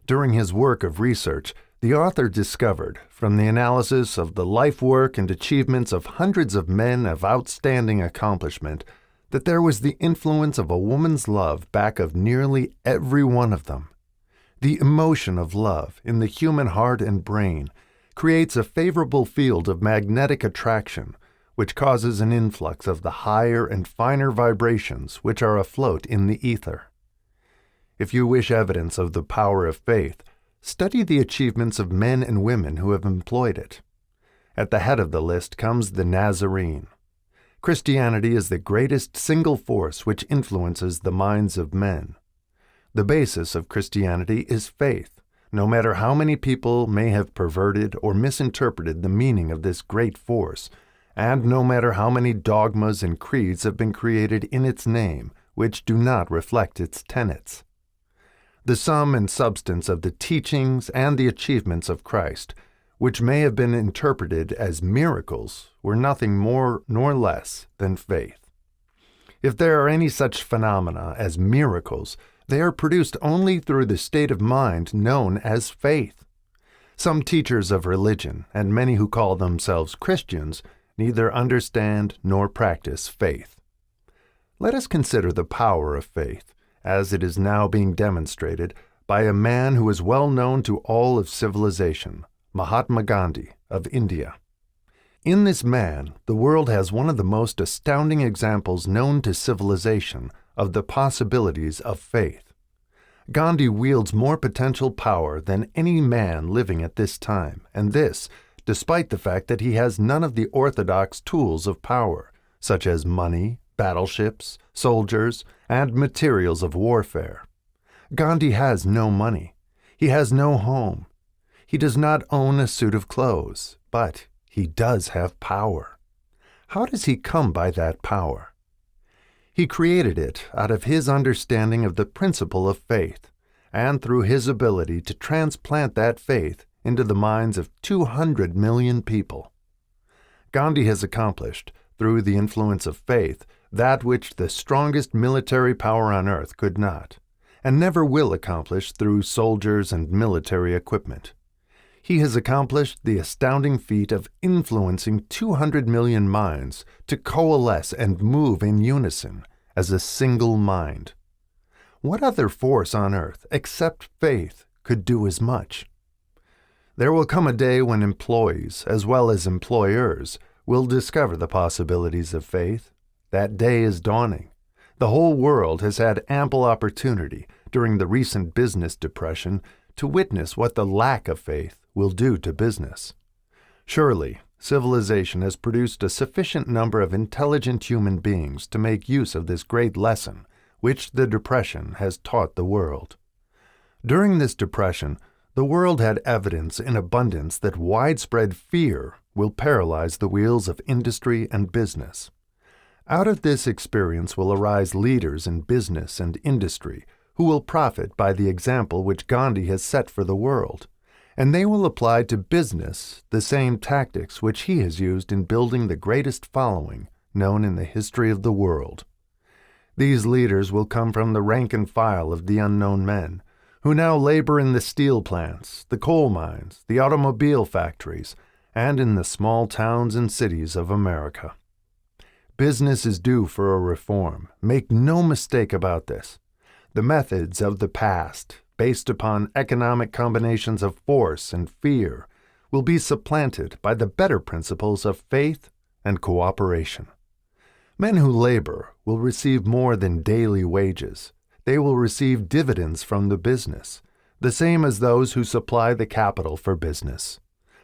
During his work of research, the author discovered, from the analysis of the life work and achievements of hundreds of men of outstanding accomplishment, that there was the influence of a woman's love back of nearly every one of them. The emotion of love in the human heart and brain creates a favorable field of magnetic attraction, which causes an influx of the higher and finer vibrations which are afloat in the ether. If you wish evidence of the power of faith, study the achievements of men and women who have employed it. At the head of the list comes the Nazarene. Christianity is the greatest single force which influences the minds of men. The basis of Christianity is faith, no matter how many people may have perverted or misinterpreted the meaning of this great force, and no matter how many dogmas and creeds have been created in its name which do not reflect its tenets. The sum and substance of the teachings and the achievements of Christ, which may have been interpreted as miracles, were nothing more nor less than faith. If there are any such phenomena as miracles, they are produced only through the state of mind known as faith. Some teachers of religion, and many who call themselves Christians, neither understand nor practice faith. Let us consider the power of faith, as it is now being demonstrated by a man who is well known to all of civilization, Mahatma Gandhi of India. In this man, the world has one of the most astounding examples known to civilization of the possibilities of faith. Gandhi wields more potential power than any man living at this time, and this, despite the fact that he has none of the orthodox tools of power, such as money, battleships, soldiers, and materials of warfare. Gandhi has no money. He has no home. He does not own a suit of clothes, but he does have power. How does he come by that power? He created it out of his understanding of the principle of faith, and through his ability to transplant that faith into the minds of 200 million people. Gandhi has accomplished, through the influence of faith, that which the strongest military power on earth could not, and never will accomplish through soldiers and military equipment. He has accomplished the astounding feat of influencing 200 million minds to coalesce and move in unison as a single mind. What other force on earth, except faith, could do as much? There will come a day when employees, as well as employers, will discover the possibilities of faith. That day is dawning. The whole world has had ample opportunity during the recent business depression to witness what the lack of faith will do to business. Surely, civilization has produced a sufficient number of intelligent human beings to make use of this great lesson which the depression has taught the world. During this depression, the world had evidence in abundance that widespread fear will paralyze the wheels of industry and business. Out of this experience will arise leaders in business and industry who will profit by the example which Gandhi has set for the world, and they will apply to business the same tactics which he has used in building the greatest following known in the history of the world. These leaders will come from the rank and file of the unknown men, who now labor in the steel plants, the coal mines, the automobile factories, and in the small towns and cities of America. Business is due for a reform. Make no mistake about this. The methods of the past, based upon economic combinations of force and fear, will be supplanted by the better principles of faith, and cooperation. Men who labor will receive more than daily wages. They will receive dividends from the business, the same as those who supply the capital for business.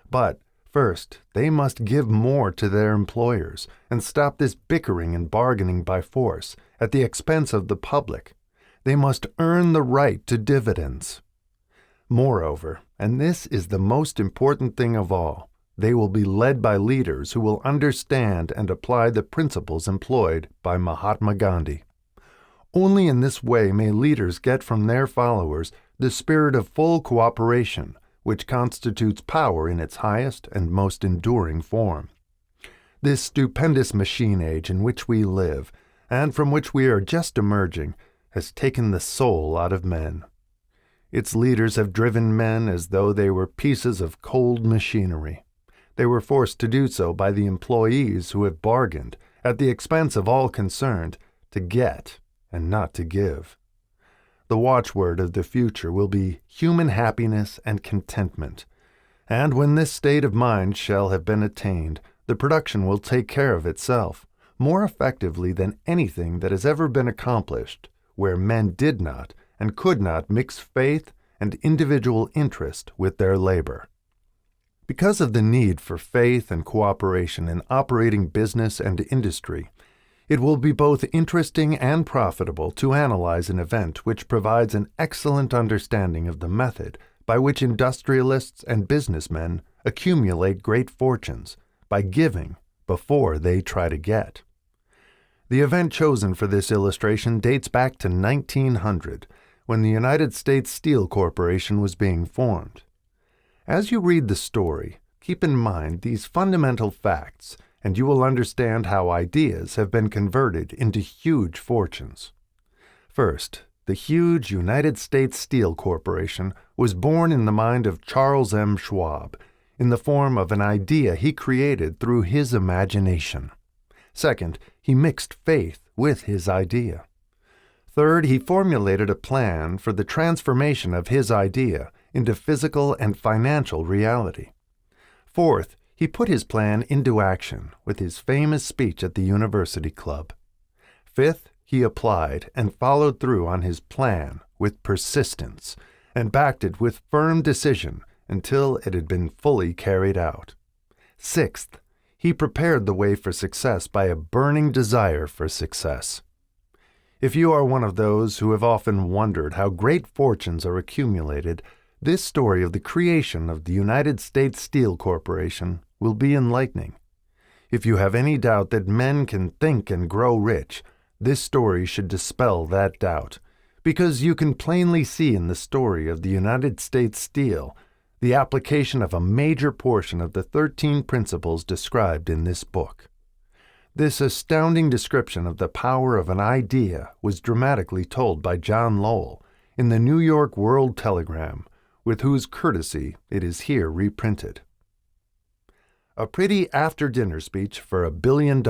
But first, they must give more to their employers and stop this bickering and bargaining by force at the expense of the public. They must earn the right to dividends. Moreover, and this is the most important thing of all, they will be led by leaders who will understand and apply the principles employed by Mahatma Gandhi. Only in this way may leaders get from their followers the spirit of full cooperation, which constitutes power in its highest and most enduring form. This stupendous machine age in which we live, and from which we are just emerging, has taken the soul out of men. Its leaders have driven men as though they were pieces of cold machinery. They were forced to do so by the employees who have bargained, at the expense of all concerned, to get and not to give. The watchword of the future will be human happiness and contentment, and when this state of mind shall have been attained, the production will take care of itself, more effectively than anything that has ever been accomplished, where men did not and could not mix faith and individual interest with their labor. Because of the need for faith and cooperation in operating business and industry, it will be both interesting and profitable to analyze an event which provides an excellent understanding of the method by which industrialists and businessmen accumulate great fortunes, by giving before they try to get. The event chosen for this illustration dates back to 1900, when the United States Steel Corporation was being formed. As you read the story, keep in mind these fundamental facts, and you will understand how ideas have been converted into huge fortunes. First, the huge United States Steel Corporation was born in the mind of Charles M. Schwab, in the form of an idea he created through his imagination. Second, he mixed faith with his idea. Third, he formulated a plan for the transformation of his idea into physical and financial reality. Fourth, he put his plan into action with his famous speech at the University Club. Fifth, he applied and followed through on his plan with persistence and backed it with firm decision until it had been fully carried out. Sixth, he prepared the way for success by a burning desire for success. If you are one of those who have often wondered how great fortunes are accumulated, this story of the creation of the United States Steel Corporation will be enlightening. If you have any doubt that men can think and grow rich, this story should dispel that doubt, because you can plainly see in the story of the United States Steel the application of a major portion of the 13 principles described in this book. This astounding description of the power of an idea was dramatically told by John Lowell in the New York World Telegram, with whose courtesy it is here reprinted. A pretty after-dinner speech for $1 billion.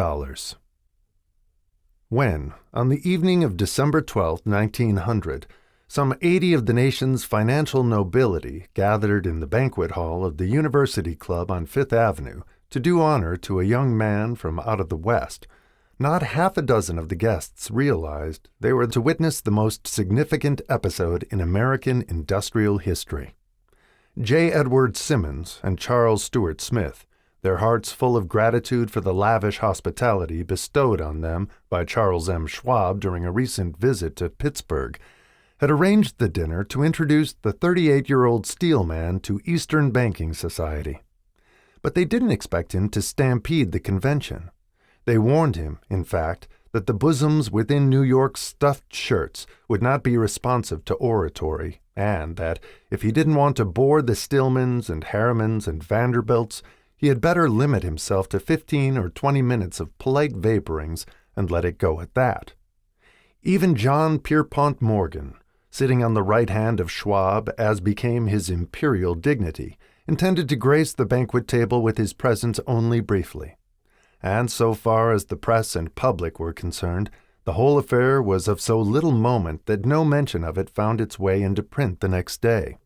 When, on the evening of December 12, 1900, some 80 of the nation's financial nobility gathered in the banquet hall of the University Club on Fifth Avenue to do honor to a young man from out of the West, not half a dozen of the guests realized they were to witness the most significant episode in American industrial history. J. Edward Simmons and Charles Stuart Smith, their hearts full of gratitude for the lavish hospitality bestowed on them by Charles M. Schwab during a recent visit to Pittsburgh, had arranged the dinner to introduce the 38-year-old steel man to Eastern banking society. But they didn't expect him to stampede the convention. They warned him, in fact, that the bosoms within New York's stuffed shirts would not be responsive to oratory, and that, if he didn't want to bore the Stillmans and Harrimans and Vanderbilts, he had better limit himself to 15 or 20 minutes of polite vaporings and let it go at that. Even John Pierpont Morgan, sitting on the right hand of Schwab as became his imperial dignity, intended to grace the banquet table with his presence only briefly. And so far as the press and public were concerned, the whole affair was of so little moment that no mention of it found its way into print the next day.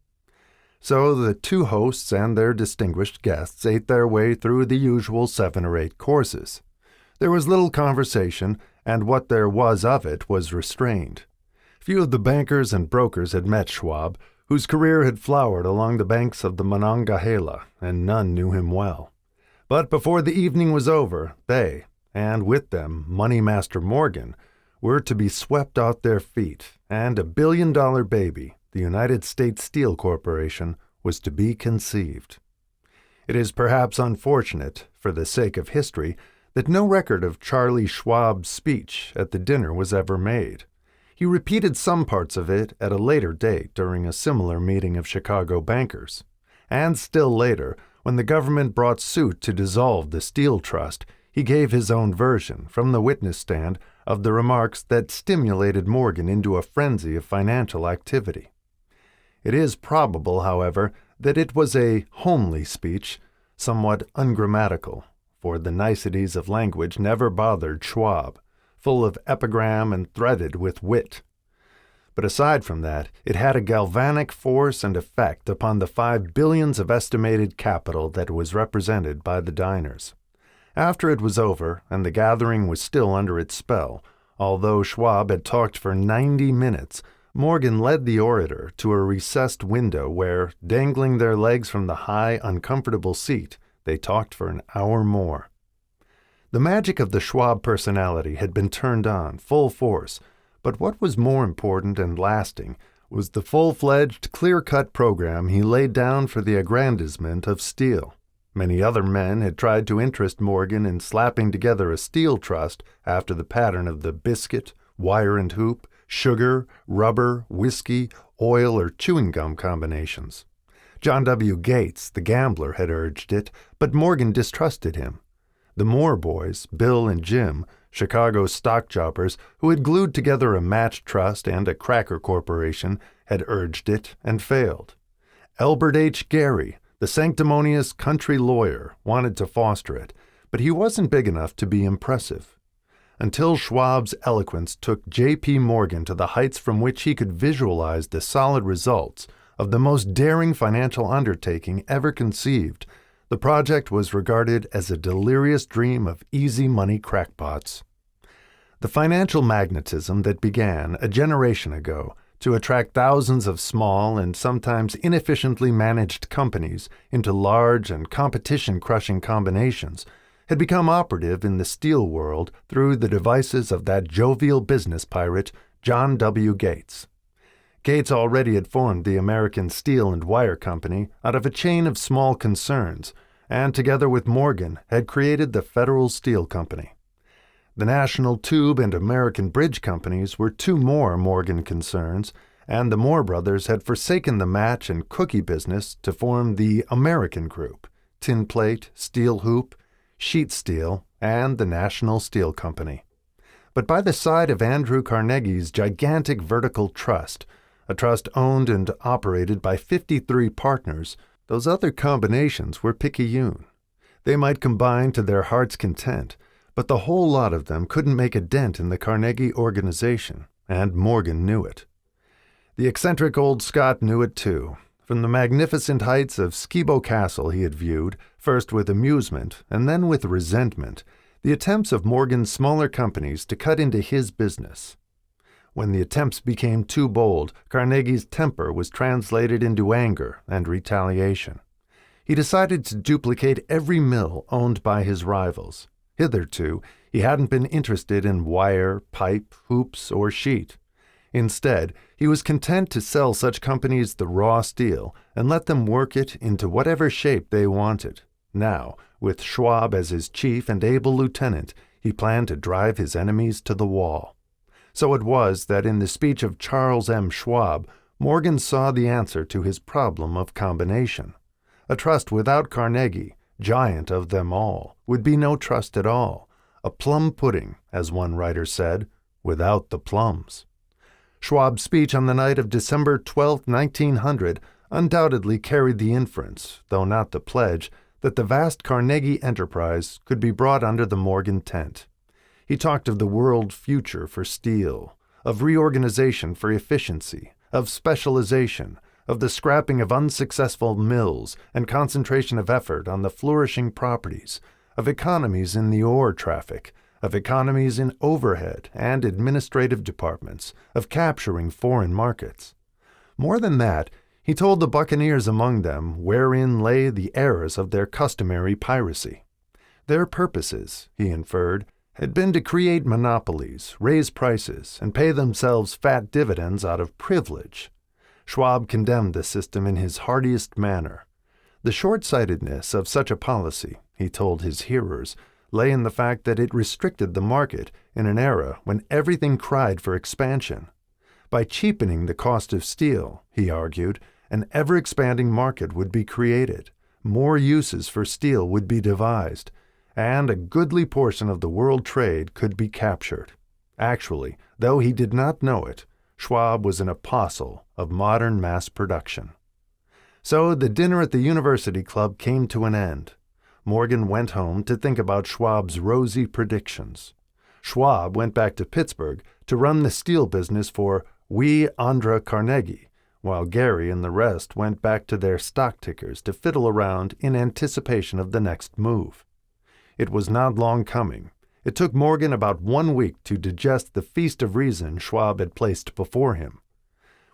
So the two hosts and their distinguished guests ate their way through the usual 7 or 8 courses. There was little conversation, and what there was of it was restrained. Few of the bankers and brokers had met Schwab, whose career had flowered along the banks of the Monongahela, and none knew him well. But before the evening was over, they, and with them Money Master Morgan, were to be swept off their feet, and a billion-dollar baby, the United States Steel Corporation, was to be conceived. It is perhaps unfortunate, for the sake of history, that no record of Charlie Schwab's speech at the dinner was ever made. He repeated some parts of it at a later date during a similar meeting of Chicago bankers. And still later, when the government brought suit to dissolve the Steel Trust, he gave his own version, from the witness stand, of the remarks that stimulated Morgan into a frenzy of financial activity. It is probable, however, that it was a homely speech, somewhat ungrammatical, for the niceties of language never bothered Schwab, full of epigram and threaded with wit. But aside from that, it had a galvanic force and effect upon the 5 billions of estimated capital that was represented by the diners. After it was over, and the gathering was still under its spell, although Schwab had talked for 90 minutes, Morgan led the orator to a recessed window where, dangling their legs from the high, uncomfortable seat, they talked for an hour more. The magic of the Schwab personality had been turned on, full force, but what was more important and lasting was the full-fledged, clear-cut program he laid down for the aggrandizement of steel. Many other men had tried to interest Morgan in slapping together a steel trust after the pattern of the biscuit, wire and hoop, sugar, rubber, whiskey, oil, or chewing gum combinations. John W. Gates, the gambler, had urged it, but Morgan distrusted him. The Moore boys, Bill and Jim, Chicago stock jobbers who had glued together a match trust and a cracker corporation, had urged it and failed. Elbert H. Gary, the sanctimonious country lawyer, wanted to foster it, but he wasn't big enough to be impressive. Until Schwab's eloquence took J.P. Morgan to the heights from which he could visualize the solid results of the most daring financial undertaking ever conceived, the project was regarded as a delirious dream of easy money crackpots. The financial magnetism that began a generation ago to attract thousands of small and sometimes inefficiently managed companies into large and competition-crushing combinations had become operative in the steel world through the devices of that jovial business pirate, John W. Gates. Gates already had formed the American Steel and Wire Company out of a chain of small concerns, and together with Morgan had created the Federal Steel Company. The National Tube and American Bridge Companies were 2 more Morgan concerns, and the Moore brothers had forsaken the match and cookie business to form the American Group, Tin Plate, Steel Hoop, Sheet Steel, and the National Steel Company. But by the side of Andrew Carnegie's gigantic vertical trust, a trust owned and operated by 53 partners, those other combinations were picayune. They might combine to their heart's content, but the whole lot of them couldn't make a dent in the Carnegie organization, and Morgan knew it. The eccentric old Scot knew it too. From the magnificent heights of Skibo Castle he had viewed, first with amusement and then with resentment, the attempts of Morgan's smaller companies to cut into his business. When the attempts became too bold, Carnegie's temper was translated into anger and retaliation. He decided to duplicate every mill owned by his rivals. Hitherto, he hadn't been interested in wire, pipe, hoops, or sheet. Instead, he was content to sell such companies the raw steel and let them work it into whatever shape they wanted. Now, with Schwab as his chief and able lieutenant, he planned to drive his enemies to the wall. So it was that in the speech of Charles M. Schwab, Morgan saw the answer to his problem of combination. A trust without Carnegie, giant of them all, would be no trust at all, a plum pudding, as one writer said, without the plums. Schwab's speech on the night of December 12, 1900, undoubtedly carried the inference, though not the pledge, that the vast Carnegie enterprise could be brought under the Morgan tent. He talked of the world future for steel, of reorganization for efficiency, of specialization, of the scrapping of unsuccessful mills and concentration of effort on the flourishing properties, of economies in the ore traffic, of economies in overhead and administrative departments, of capturing foreign markets. More than that, he told the buccaneers among them wherein lay the errors of their customary piracy. Their purposes, he inferred, had been to create monopolies, raise prices, and pay themselves fat dividends out of privilege. Schwab condemned the system in his heartiest manner. The short-sightedness of such a policy, he told his hearers, lay in the fact that it restricted the market in an era when everything cried for expansion. By cheapening the cost of steel, he argued, an ever-expanding market would be created, more uses for steel would be devised, and a goodly portion of the world trade could be captured. Actually, though he did not know it, Schwab was an apostle of modern mass production. So the dinner at the University Club came to an end. Morgan went home to think about Schwab's rosy predictions. Schwab went back to Pittsburgh to run the steel business for Andrew Carnegie, while Gary and the rest went back to their stock tickers to fiddle around in anticipation of the next move. It was not long coming. It took Morgan about 1 week to digest the feast of reason Schwab had placed before him.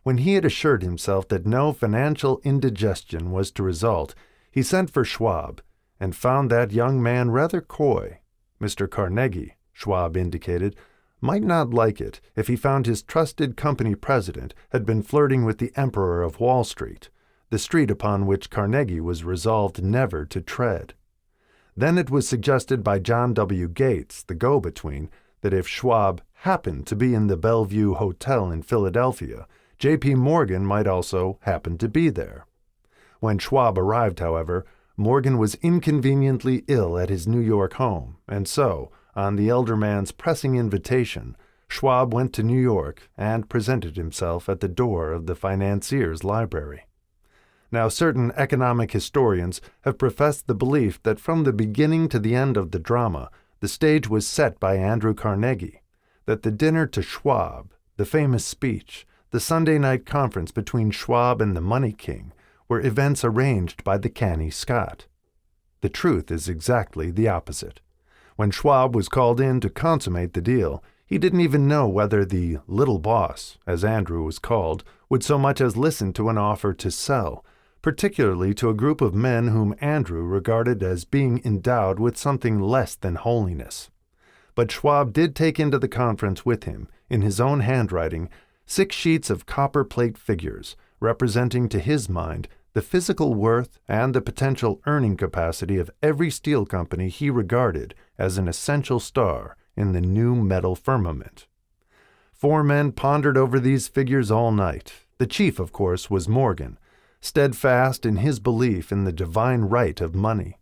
When he had assured himself that no financial indigestion was to result, he sent for Schwab and found that young man rather coy. Mr. Carnegie, Schwab indicated, might not like it if he found his trusted company president had been flirting with the Emperor of Wall Street, the street upon which Carnegie was resolved never to tread. Then it was suggested by John W. Gates, the go-between, that if Schwab happened to be in the Bellevue Hotel in Philadelphia, J.P. Morgan might also happen to be there. When Schwab arrived, however, Morgan was inconveniently ill at his New York home, and so, on the elder man's pressing invitation, Schwab went to New York and presented himself at the door of the financier's library. Now, certain economic historians have professed the belief that from the beginning to the end of the drama, the stage was set by Andrew Carnegie, that the dinner to Schwab, the famous speech, the Sunday night conference between Schwab and the Money King were events arranged by the canny Scot. The truth is exactly the opposite. When Schwab was called in to consummate the deal, he didn't even know whether the little boss, as Andrew was called, would so much as listen to an offer to sell, particularly to a group of men whom Andrew regarded as being endowed with something less than holiness. But Schwab did take into the conference with him, in his own handwriting, 6 sheets of copper-plate figures, representing to his mind the physical worth and the potential earning capacity of every steel company he regarded as an essential star in the new metal firmament. 4 men pondered over these figures all night. The chief, of course, was Morgan, steadfast in his belief in the divine right of money.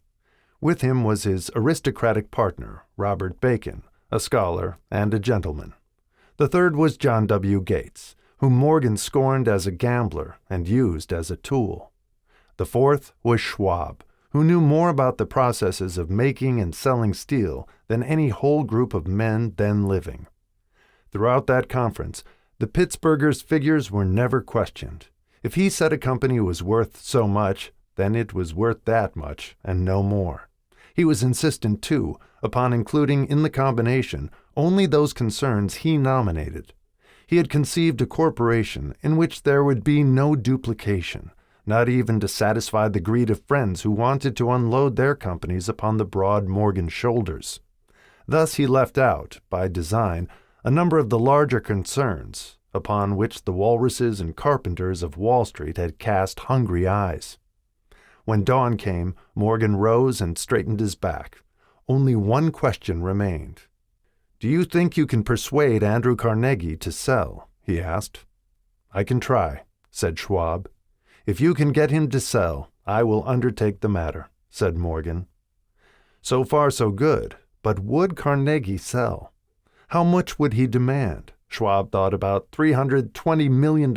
With him was his aristocratic partner, Robert Bacon, a scholar and a gentleman. The third was John W. Gates, whom Morgan scorned as a gambler and used as a tool. The fourth was Schwab, who knew more about the processes of making and selling steel than any whole group of men then living. Throughout that conference, the Pittsburghers' figures were never questioned. If he said a company was worth so much, then it was worth that much and no more. He was insistent, too, upon including in the combination only those concerns he nominated. He had conceived a corporation in which there would be no duplication, not even to satisfy the greed of friends who wanted to unload their companies upon the broad Morgan shoulders. Thus he left out, by design, a number of the larger concerns, upon which the walruses and carpenters of Wall Street had cast hungry eyes. When dawn came, Morgan rose and straightened his back. Only one question remained. "Do you think you can persuade Andrew Carnegie to sell?" he asked. "I can try," said Schwab. "If you can get him to sell, I will undertake the matter," said Morgan. So far so good, but would Carnegie sell? How much would he demand? Schwab thought about $320 million.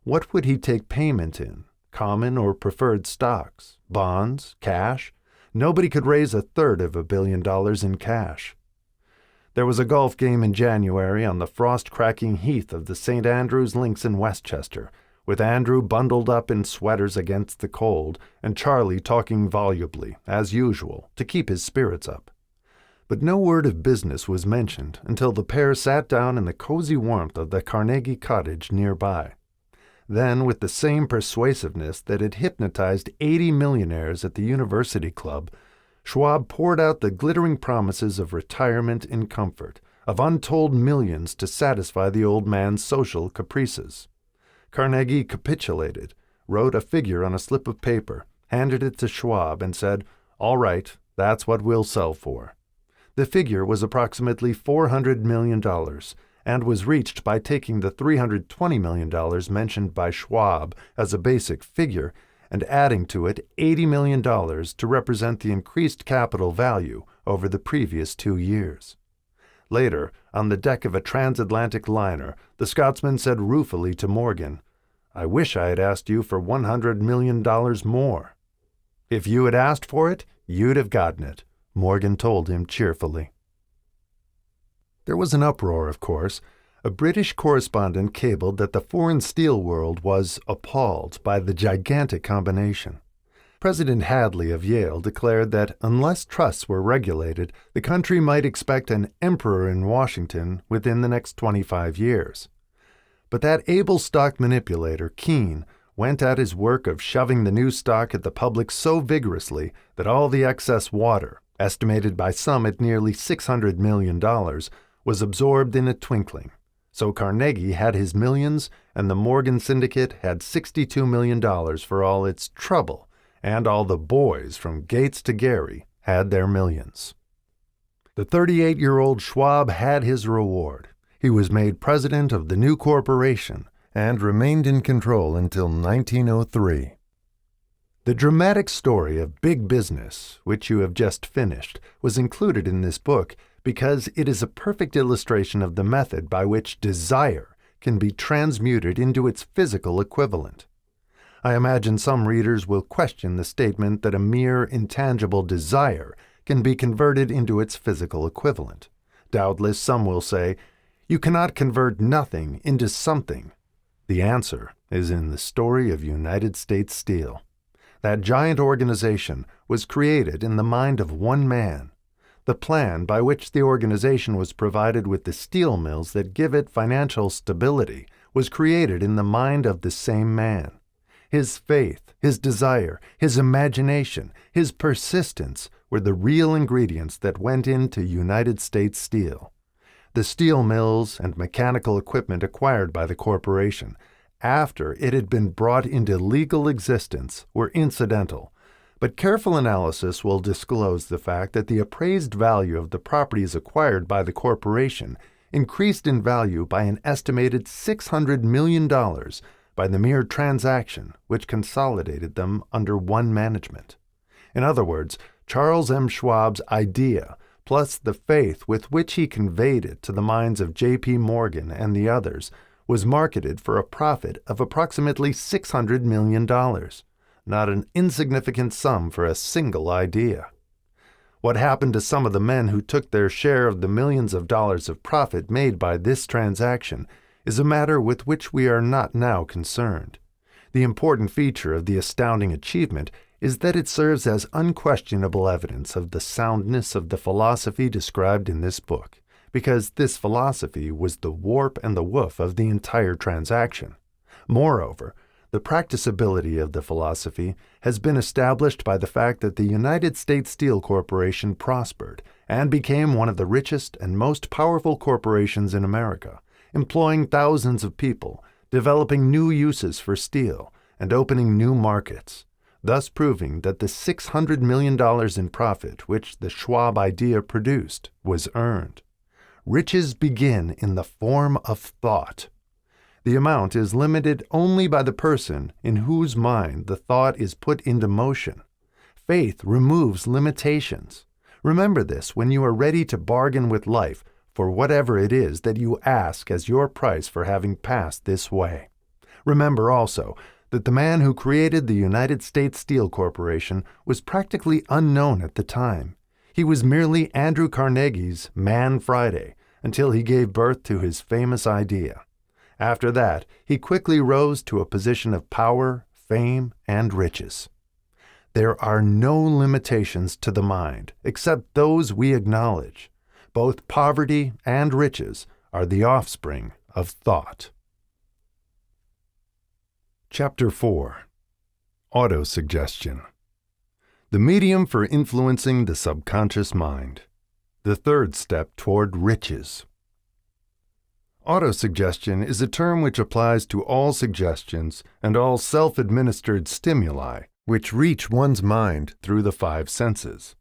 What would he take payment in? Common or preferred stocks? Bonds? Cash? Nobody could raise $1/3 billion in cash. There was a golf game in January on the frost-cracking heath of the St. Andrews Links in Westchester, with Andrew bundled up in sweaters against the cold and Charlie talking volubly, as usual, to keep his spirits up. But no word of business was mentioned until the pair sat down in the cozy warmth of the Carnegie cottage nearby. Then, with the same persuasiveness that had hypnotized 80 millionaires at the University Club, Schwab poured out the glittering promises of retirement and comfort, of untold millions to satisfy the old man's social caprices. Carnegie capitulated, wrote a figure on a slip of paper, handed it to Schwab, and said, "All right, that's what we'll sell for." The figure was approximately $400 million, and was reached by taking the $320 million mentioned by Schwab as a basic figure and adding to it $80 million to represent the increased capital value over the previous 2 years. Later, on the deck of a transatlantic liner, the Scotsman said ruefully to Morgan, "I wish I had asked you for $100 million more." "If you had asked for it, you'd have gotten it," Morgan told him cheerfully. There was an uproar, of course. A British correspondent cabled that the foreign steel world was appalled by the gigantic combination. President Hadley of Yale declared that unless trusts were regulated, the country might expect an emperor in Washington within the next 25 years. But that able stock manipulator, Keene, went at his work of shoving the new stock at the public so vigorously that all the excess water, estimated by some at nearly $600 million, was absorbed in a twinkling. So Carnegie had his millions, and the Morgan Syndicate had $62 million for all its trouble, and all the boys from Gates to Gary had their millions. The 38-year-old Schwab had his reward. He was made president of the new corporation and remained in control until 1903. The dramatic story of big business, which you have just finished, was included in this book because it is a perfect illustration of the method by which desire can be transmuted into its physical equivalent. I imagine some readers will question the statement that a mere intangible desire can be converted into its physical equivalent. Doubtless some will say, "You cannot convert nothing into something." The answer is in the story of United States Steel. That giant organization was created in the mind of one man. The plan by which the organization was provided with the steel mills that give it financial stability was created in the mind of the same man. His faith, his desire, his imagination, his persistence were the real ingredients that went into United States Steel. The steel mills and mechanical equipment acquired by the corporation, after it had been brought into legal existence, were incidental, but careful analysis will disclose the fact that the appraised value of the properties acquired by the corporation increased in value by an estimated $600 million by the mere transaction which consolidated them under one management. In other words, Charles M. Schwab's idea, plus the faith with which he conveyed it to the minds of J.P. Morgan and the others, was marketed for a profit of approximately $600 million. Not an insignificant sum for a single idea. What happened to some of the men who took their share of the millions of dollars of profit made by this transaction is a matter with which we are not now concerned. The important feature of the astounding achievement is that it serves as unquestionable evidence of the soundness of the philosophy described in this book, because this philosophy was the warp and the woof of the entire transaction. Moreover, the practicability of the philosophy has been established by the fact that the United States Steel Corporation prospered and became one of the richest and most powerful corporations in America, employing thousands of people, developing new uses for steel, and opening new markets, thus proving that the $600 million in profit which the Schwab idea produced was earned. Riches begin in the form of thought. The amount is limited only by the person in whose mind the thought is put into motion. Faith removes limitations. Remember this when you are ready to bargain with life for whatever it is that you ask as your price for having passed this way. Remember also that the man who created the United States Steel Corporation was practically unknown at the time. He was merely Andrew Carnegie's Man Friday until he gave birth to his famous idea. After that, he quickly rose to a position of power, fame, and riches. There are no limitations to the mind except those we acknowledge. Both poverty and riches are the offspring of thought. Chapter 4. Autosuggestion. The medium for influencing the subconscious mind. The third step toward riches. Autosuggestion is a term which applies to all suggestions and all self-administered stimuli which reach one's mind through the five senses.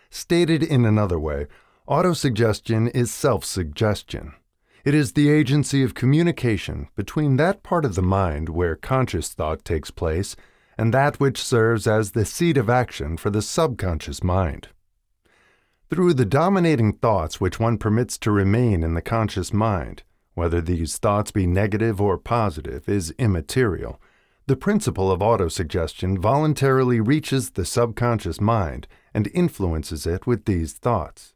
Stated in another way, autosuggestion is self-suggestion. It is the agency of communication between that part of the mind where conscious thought takes place and that which serves as the seat of action for the subconscious mind. Through the dominating thoughts which one permits to remain in the conscious mind, whether these thoughts be negative or positive is immaterial, the principle of autosuggestion voluntarily reaches the subconscious mind and influences it with these thoughts.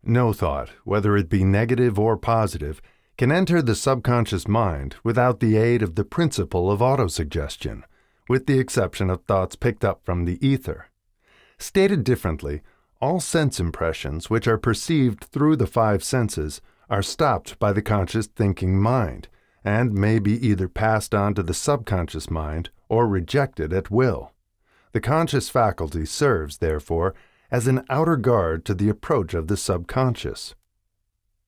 No thought, whether it be negative or positive, can enter the subconscious mind without the aid of the principle of autosuggestion, with the exception of thoughts picked up from the ether. Stated differently, all sense impressions which are perceived through the five senses are stopped by the conscious thinking mind, and may be either passed on to the subconscious mind or rejected at will. The conscious faculty serves, therefore, as an outer guard to the approach of the subconscious.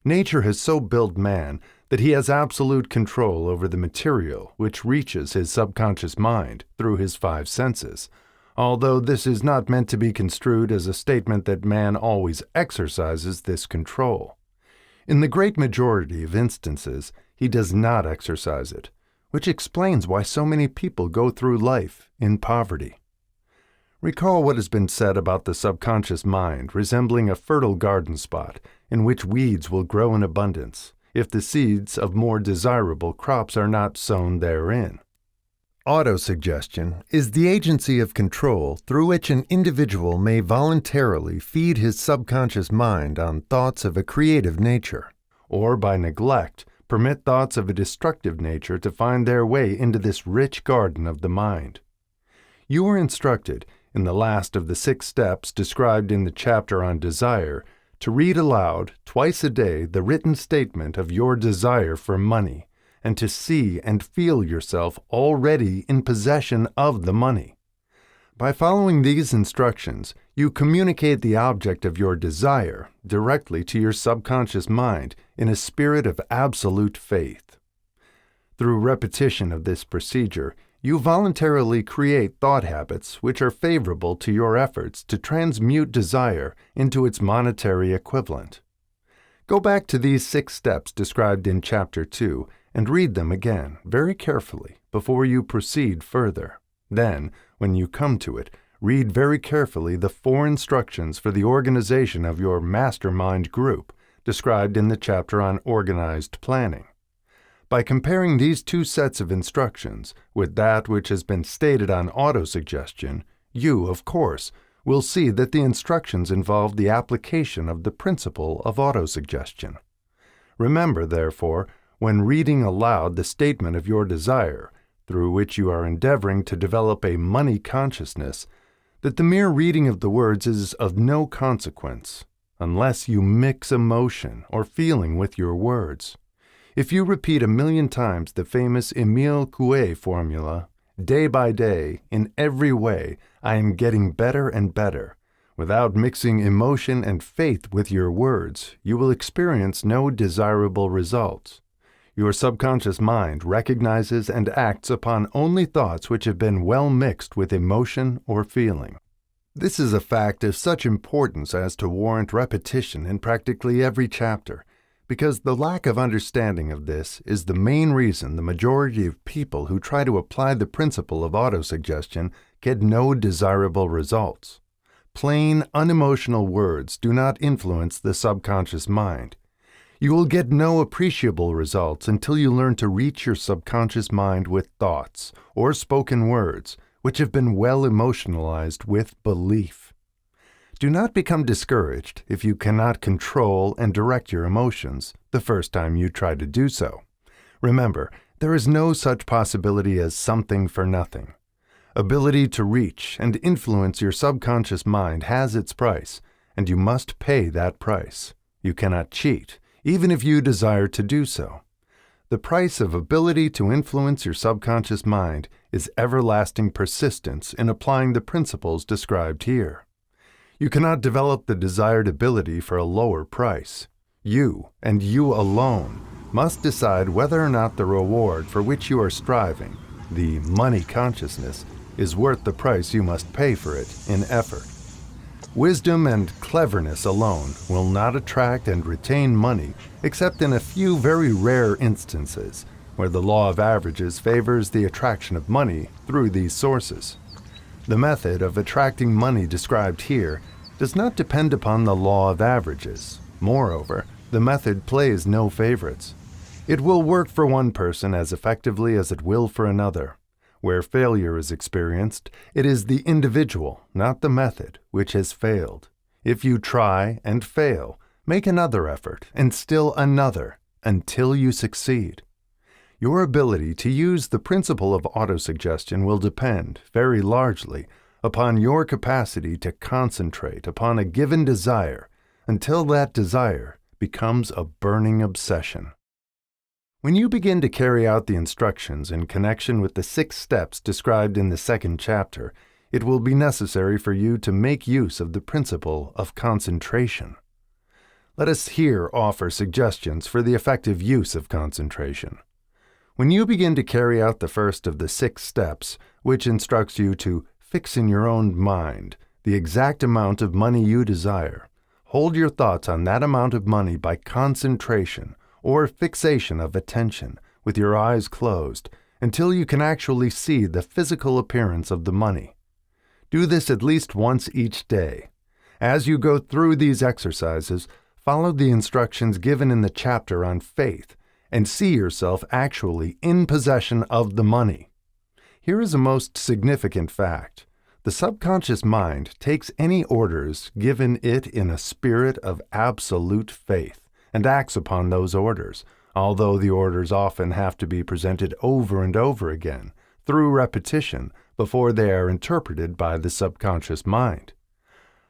Nature has so built man that he has absolute control over the material which reaches his subconscious mind through his five senses, although this is not meant to be construed as a statement that man always exercises this control. In the great majority of instances, he does not exercise it, which explains why so many people go through life in poverty. Recall what has been said about the subconscious mind resembling a fertile garden spot in which weeds will grow in abundance if the seeds of more desirable crops are not sown therein. Autosuggestion is the agency of control through which an individual may voluntarily feed his subconscious mind on thoughts of a creative nature, or by neglect permit thoughts of a destructive nature to find their way into this rich garden of the mind. You are instructed, in the last of the 6 steps described in the chapter on desire, to read aloud twice a day the written statement of your desire for money, and to see and feel yourself already in possession of the money. By following these instructions, you communicate the object of your desire directly to your subconscious mind in a spirit of absolute faith. Through repetition of this procedure, you voluntarily create thought habits which are favorable to your efforts to transmute desire into its monetary equivalent. Go back to these 6 steps described in Chapter 2 and read them again very carefully before you proceed further. Then, when you come to it, read very carefully the 4 instructions for the organization of your mastermind group described in the chapter on organized planning. By comparing these 2 sets of instructions with that which has been stated on autosuggestion, you, of course, will see that the instructions involve the application of the principle of autosuggestion. Remember, therefore, when reading aloud the statement of your desire, through which you are endeavoring to develop a money consciousness, that the mere reading of the words is of no consequence, unless you mix emotion or feeling with your words. If you repeat 1,000,000 times the famous Émile Coué formula, day by day, in every way, I am getting better and better, without mixing emotion and faith with your words, you will experience no desirable results. Your subconscious mind recognizes and acts upon only thoughts which have been well mixed with emotion or feeling. This is a fact of such importance as to warrant repetition in practically every chapter, because the lack of understanding of this is the main reason the majority of people who try to apply the principle of autosuggestion get no desirable results. Plain, unemotional words do not influence the subconscious mind. You will get no appreciable results until you learn to reach your subconscious mind with thoughts or spoken words which have been well emotionalized with belief. Do not become discouraged if you cannot control and direct your emotions the first time you try to do so. Remember, There is no such possibility as something for nothing. Ability to reach and influence your subconscious mind has its price, and you must pay that price. You cannot cheat, even if you desire to do so. The price of ability to influence your subconscious mind is everlasting persistence in applying the principles described here. You cannot develop the desired ability for a lower price. You, and you alone, must decide whether or not the reward for which you are striving, the money consciousness, is worth the price you must pay for it in effort. Wisdom and cleverness alone will not attract and retain money except in a few very rare instances where the law of averages favors the attraction of money through these sources. The method of attracting money described here does not depend upon the law of averages. Moreover, the method plays no favorites. It will work for one person as effectively as it will for another. Where failure is experienced, it is the individual, not the method, which has failed. If you try and fail, make another effort, and still another, until you succeed. Your ability to use the principle of autosuggestion will depend, very largely, upon your capacity to concentrate upon a given desire until that desire becomes a burning obsession. When you begin to carry out the instructions in connection with the 6 steps described in the 2nd chapter, it will be necessary for you to make use of the principle of concentration. Let us here offer suggestions for the effective use of concentration. When you begin to carry out the first of the 6 steps, which instructs you to fix in your own mind the exact amount of money you desire, hold your thoughts on that amount of money by concentration or fixation of attention, with your eyes closed, until you can actually see the physical appearance of the money. Do this at least once each day. As you go through these exercises, follow the instructions given in the chapter on faith, and see yourself actually in possession of the money. Here is a most significant fact. The subconscious mind takes any orders given it in a spirit of absolute faith, and acts upon those orders, although the orders often have to be presented over and over again, through repetition, before they are interpreted by the subconscious mind.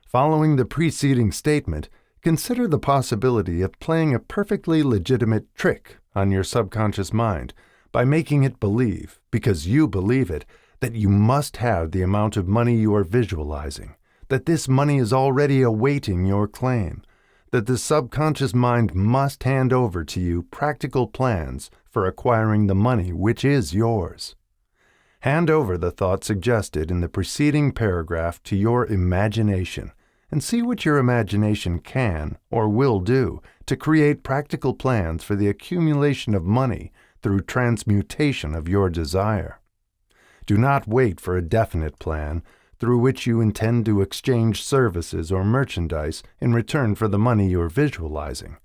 Following the preceding statement, consider the possibility of playing a perfectly legitimate trick on your subconscious mind by making it believe, because you believe it, that you must have the amount of money you are visualizing, that this money is already awaiting your claim, that the subconscious mind must hand over to you practical plans for acquiring the money which is yours. Hand over the thought suggested in the preceding paragraph to your imagination, and see what your imagination can or will do to create practical plans for the accumulation of money through transmutation of your desire. Do not wait for a definite plan through which you intend to exchange services or merchandise in return for the money you are visualizing,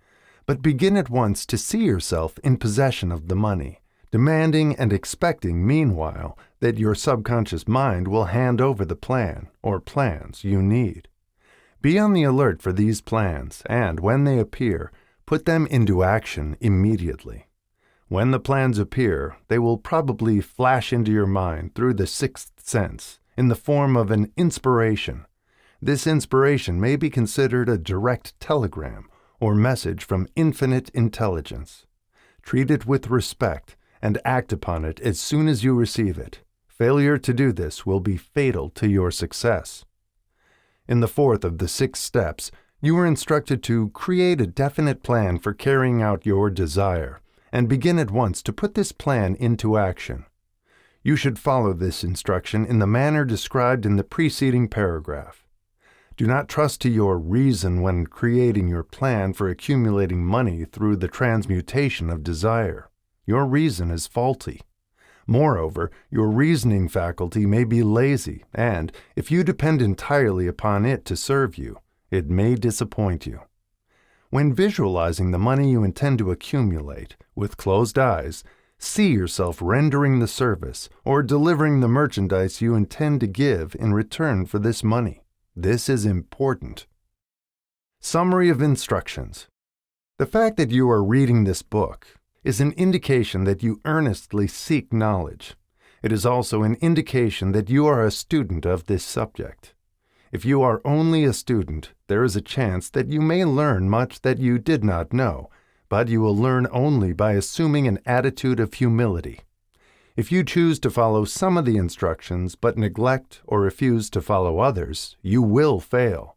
but begin at once to see yourself in possession of the money, demanding and expecting meanwhile that your subconscious mind will hand over the plan or plans you need. Be on the alert for these plans, and when they appear, put them into action immediately. When the plans appear, they will probably flash into your mind through the 6th sense, in the form of an inspiration. This inspiration may be considered a direct telegram or message from infinite intelligence. Treat it with respect and act upon it as soon as you receive it. Failure to do this will be fatal to your success. In the 4th of the 6 steps, you are instructed to create a definite plan for carrying out your desire, and begin at once to put this plan into action. You should follow this instruction in the manner described in the preceding paragraph. Do not trust to your reason when creating your plan for accumulating money through the transmutation of desire. Your reason is faulty. Moreover, your reasoning faculty may be lazy, and, if you depend entirely upon it to serve you, it may disappoint you. When visualizing the money you intend to accumulate, with closed eyes, see yourself rendering the service or delivering the merchandise you intend to give in return for this money. This is important. Summary of instructions. The fact that you are reading this book, is an indication that you earnestly seek knowledge. It is also an indication that you are a student of this subject. If you are only a student, there is a chance that you may learn much that you did not know, but you will learn only by assuming an attitude of humility. If you choose to follow some of the instructions but neglect or refuse to follow others, you will fail.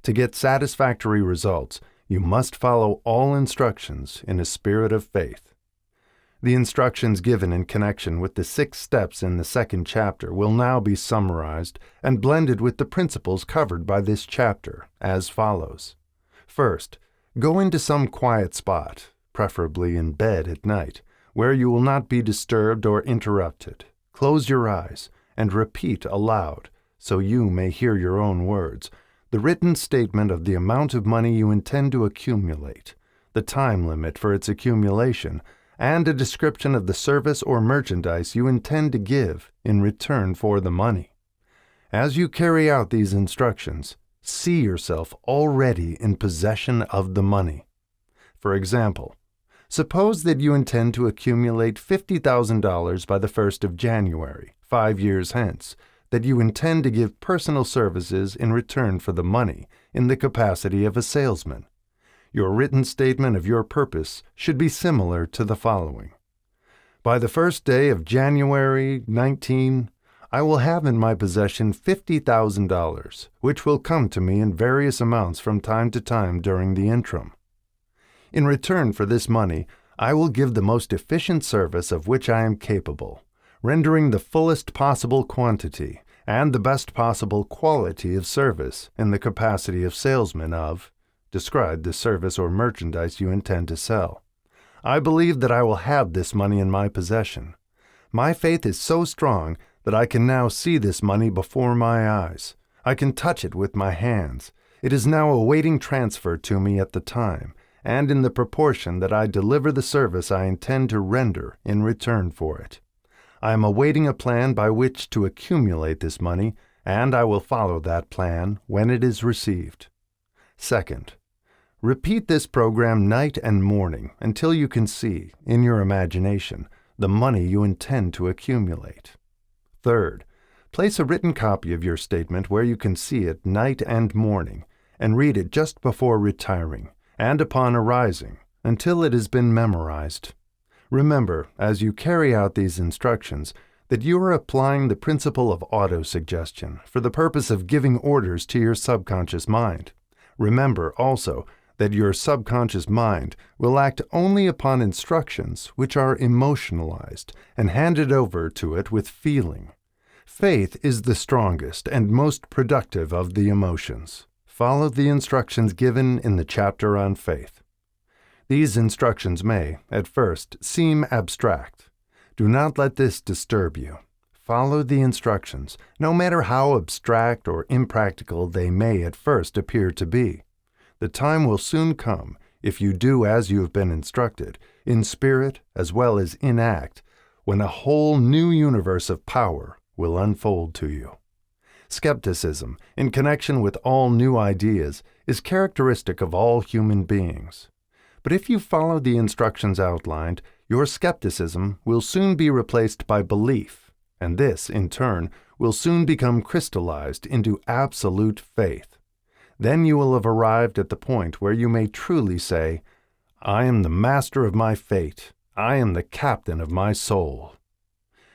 To get satisfactory results, you must follow all instructions in a spirit of faith. The instructions given in connection with the 6 steps in the 2nd chapter will now be summarized and blended with the principles covered by this chapter as follows. First, go into some quiet spot, preferably in bed at night, where you will not be disturbed or interrupted. Close your eyes and repeat aloud, so you may hear your own words, the written statement of the amount of money you intend to accumulate, the time limit for its accumulation, and a description of the service or merchandise you intend to give in return for the money. As you carry out these instructions, see yourself already in possession of the money. For example, suppose that you intend to accumulate $50,000 by the 1st of January, 5 years hence, that you intend to give personal services in return for the money in the capacity of a salesman. Your written statement of your purpose should be similar to the following. By the 1st day of January 19, I will have in my possession $50,000, which will come to me in various amounts from time to time during the interim. In return for this money, I will give the most efficient service of which I am capable, rendering the fullest possible quantity and the best possible quality of service in the capacity of salesman of describe the service or merchandise you intend to sell. I believe that I will have this money in my possession. My faith is so strong that I can now see this money before my eyes. I can touch it with my hands. It is now awaiting transfer to me at the time, and in the proportion that I deliver the service I intend to render in return for it. I am awaiting a plan by which to accumulate this money, and I will follow that plan when it is received. Second, repeat this program night and morning until you can see, in your imagination, the money you intend to accumulate. Third, place a written copy of your statement where you can see it night and morning, and read it just before retiring and upon arising until it has been memorized. Remember, as you carry out these instructions, that you are applying the principle of autosuggestion for the purpose of giving orders to your subconscious mind. Remember also that your subconscious mind will act only upon instructions which are emotionalized and handed over to it with feeling. Faith is the strongest and most productive of the emotions. Follow the instructions given in the chapter on faith. These instructions may, at first, seem abstract. Do not let this disturb you. Follow the instructions, no matter how abstract or impractical they may at first appear to be. The time will soon come, if you do as you have been instructed, in spirit as well as in act, when a whole new universe of power will unfold to you. Skepticism, in connection with all new ideas, is characteristic of all human beings. But if you follow the instructions outlined, your skepticism will soon be replaced by belief, and this, in turn, will soon become crystallized into absolute faith. Then you will have arrived at the point where you may truly say, I am the master of my fate. I am the captain of my soul.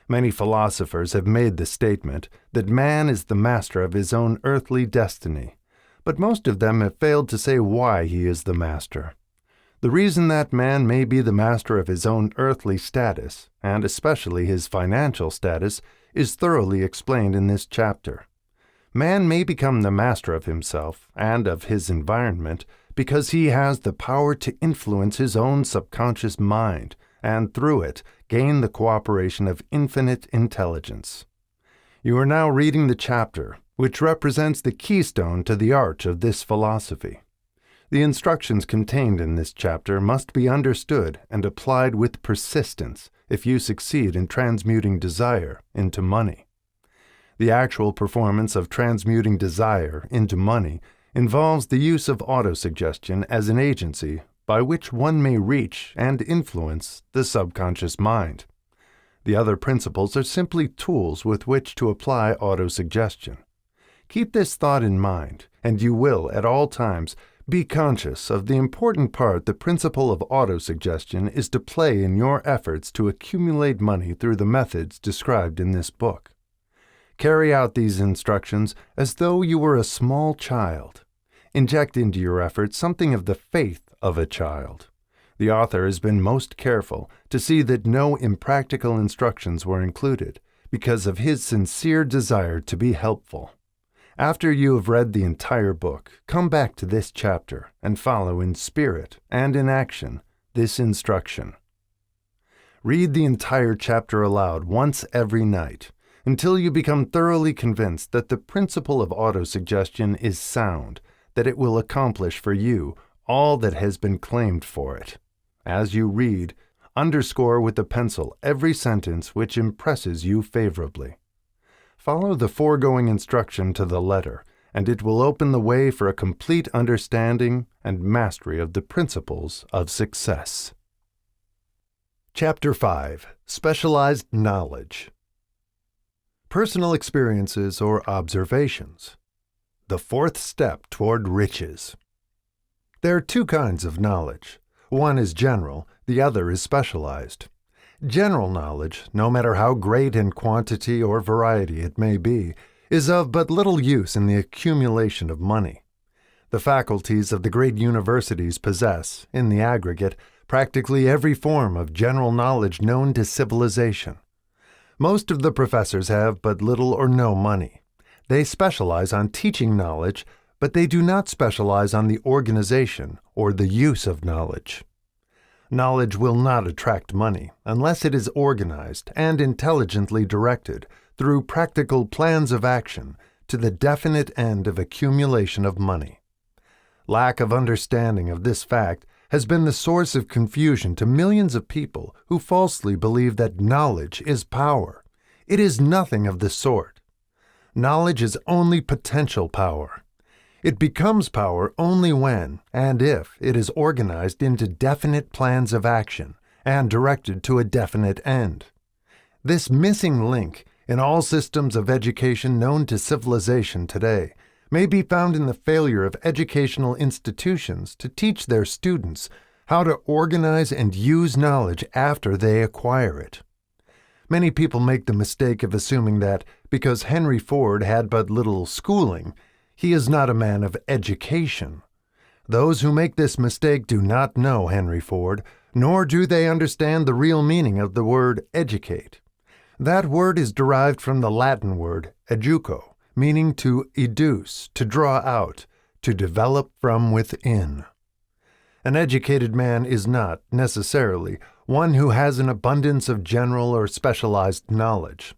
Many philosophers have made the statement that man is the master of his own earthly destiny, but most of them have failed to say why he is the master. The reason that man may be the master of his own earthly status, and especially his financial status, is thoroughly explained in this chapter. Man may become the master of himself and of his environment because he has the power to influence his own subconscious mind, and through it gain the cooperation of infinite intelligence. You are now reading the chapter, which represents the keystone to the arch of this philosophy. The instructions contained in this chapter must be understood and applied with persistence if you succeed in transmuting desire into money. The actual performance of transmuting desire into money involves the use of autosuggestion as an agency by which one may reach and influence the subconscious mind. The other principles are simply tools with which to apply autosuggestion. Keep this thought in mind, and you will, at all times, be conscious of the important part the principle of autosuggestion is to play in your efforts to accumulate money through the methods described in this book. Carry out these instructions as though you were a small child. Inject into your efforts something of the faith of a child. The author has been most careful to see that no impractical instructions were included because of his sincere desire to be helpful. After you have read the entire book, come back to this chapter and follow in spirit and in action this instruction. Read the entire chapter aloud once every night until you become thoroughly convinced that the principle of autosuggestion is sound, that it will accomplish for you all that has been claimed for it. As you read, underscore with a pencil every sentence which impresses you favorably. Follow the foregoing instruction to the letter, and it will open the way for a complete understanding and mastery of the principles of success. Chapter 5. Specialized Knowledge. Personal experiences or observations. The fourth step toward riches. There are two kinds of knowledge. One is general, the other is specialized. General knowledge, no matter how great in quantity or variety it may be, is of but little use in the accumulation of money. The faculties of the great universities possess, in the aggregate, practically every form of general knowledge known to civilization. Most of the professors have but little or no money. They specialize on teaching knowledge, but they do not specialize on the organization or the use of knowledge. Knowledge will not attract money unless it is organized and intelligently directed through practical plans of action to the definite end of accumulation of money. Lack of understanding of this fact has been the source of confusion to millions of people who falsely believe that knowledge is power. It is nothing of the sort. Knowledge is only potential power. It becomes power only when and if it is organized into definite plans of action and directed to a definite end. This missing link in all systems of education known to civilization today may be found in the failure of educational institutions to teach their students how to organize and use knowledge after they acquire it. Many people make the mistake of assuming that because Henry Ford had but little schooling, he is not a man of education. Those who make this mistake do not know Henry Ford, nor do they understand the real meaning of the word educate. That word is derived from the Latin word educo, meaning to educe, to draw out, to develop from within. An educated man is not, necessarily, one who has an abundance of general or specialized knowledge.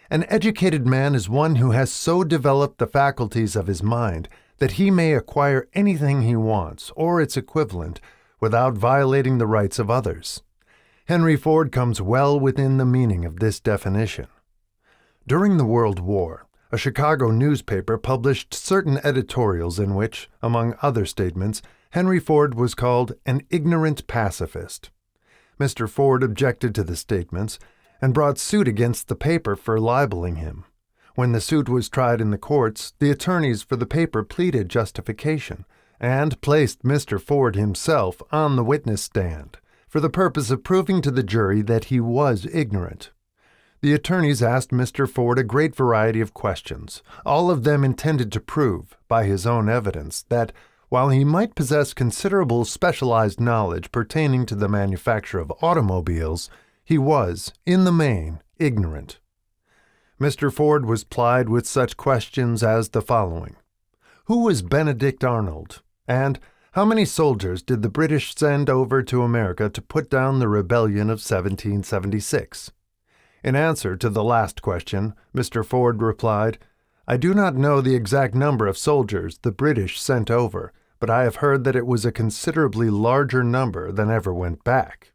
An educated man is one who has so developed the faculties of his mind that he may acquire anything he wants, or its equivalent, without violating the rights of others. Henry Ford comes well within the meaning of this definition. During the World War, a Chicago newspaper published certain editorials in which, among other statements, Henry Ford was called an ignorant pacifist. Mr. Ford objected to the statements and brought suit against the paper for libeling him. When the suit was tried in the courts, the attorneys for the paper pleaded justification and placed Mr. Ford himself on the witness stand for the purpose of proving to the jury that he was ignorant. The attorneys asked Mr. Ford a great variety of questions, all of them intended to prove, by his own evidence, that while he might possess considerable specialized knowledge pertaining to the manufacture of automobiles, he was, in the main, ignorant. Mr. Ford was plied with such questions as the following. Who was Benedict Arnold? And how many soldiers did the British send over to America to put down the rebellion of 1776? In answer to the last question, Mr. Ford replied, I do not know the exact number of soldiers the British sent over, but I have heard that it was a considerably larger number than ever went back.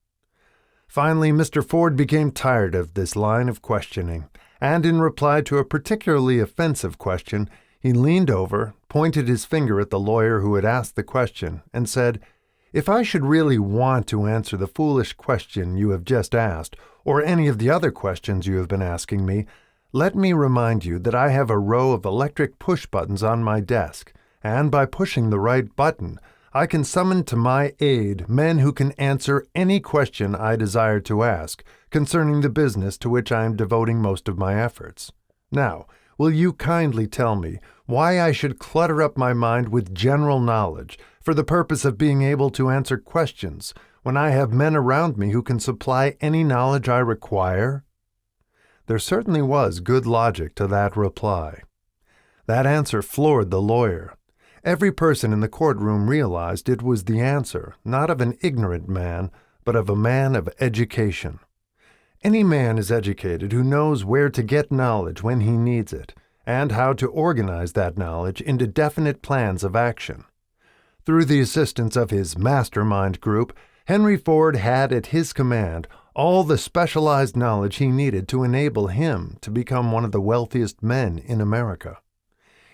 Finally, Mr. Ford became tired of this line of questioning, and in reply to a particularly offensive question, he leaned over, pointed his finger at the lawyer who had asked the question, and said, If I should really want to answer the foolish question you have just asked, or any of the other questions you have been asking me, let me remind you that I have a row of electric push buttons on my desk, and by pushing the right button, I can summon to my aid men who can answer any question I desire to ask concerning the business to which I am devoting most of my efforts. Now, will you kindly tell me why I should clutter up my mind with general knowledge for the purpose of being able to answer questions when I have men around me who can supply any knowledge I require? There certainly was good logic to that reply. That answer floored the lawyer. Every person in the courtroom realized it was the answer, not of an ignorant man, but of a man of education. Any man is educated who knows where to get knowledge when he needs it, and how to organize that knowledge into definite plans of action. Through the assistance of his mastermind group, Henry Ford had at his command all the specialized knowledge he needed to enable him to become one of the wealthiest men in America.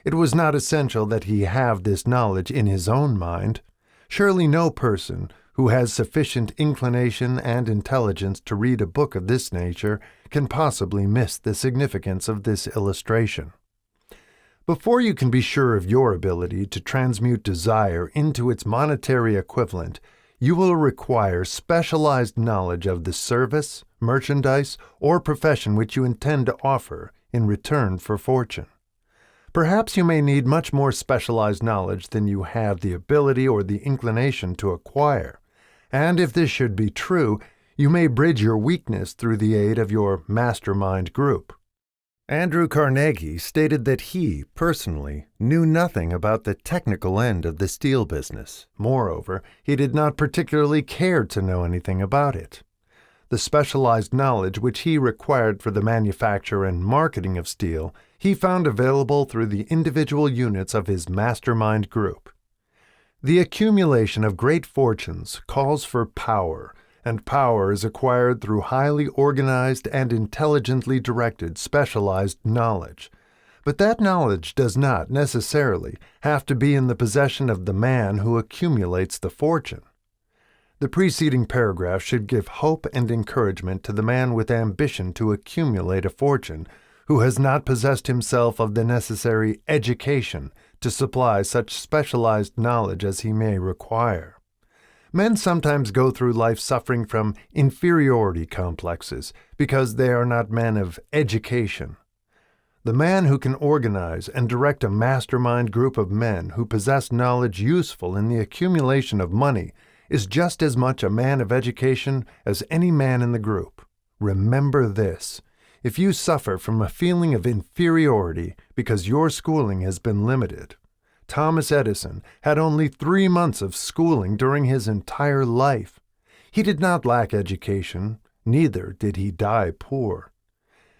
It was not essential that he have this knowledge in his own mind. Surely no person who has sufficient inclination and intelligence to read a book of this nature can possibly miss the significance of this illustration. Before you can be sure of your ability to transmute desire into its monetary equivalent, you will require specialized knowledge of the service, merchandise, or profession which you intend to offer in return for fortune. Perhaps you may need much more specialized knowledge than you have the ability or the inclination to acquire, and if this should be true, you may bridge your weakness through the aid of your mastermind group. Andrew Carnegie stated that he, personally, knew nothing about the technical end of the steel business. Moreover, he did not particularly care to know anything about it. The specialized knowledge which he required for the manufacture and marketing of steel he found available through the individual units of his mastermind group. The accumulation of great fortunes calls for power, and power is acquired through highly organized and intelligently directed specialized knowledge. But that knowledge does not necessarily have to be in the possession of the man who accumulates the fortune. The preceding paragraph should give hope and encouragement to the man with ambition to accumulate a fortune who has not possessed himself of the necessary education to supply such specialized knowledge as he may require. Men sometimes go through life suffering from inferiority complexes because they are not men of education. The man who can organize and direct a mastermind group of men who possess knowledge useful in the accumulation of money is just as much a man of education as any man in the group. Remember this: if you suffer from a feeling of inferiority because your schooling has been limited, Thomas Edison had only 3 months of schooling during his entire life. He did not lack education, neither did he die poor.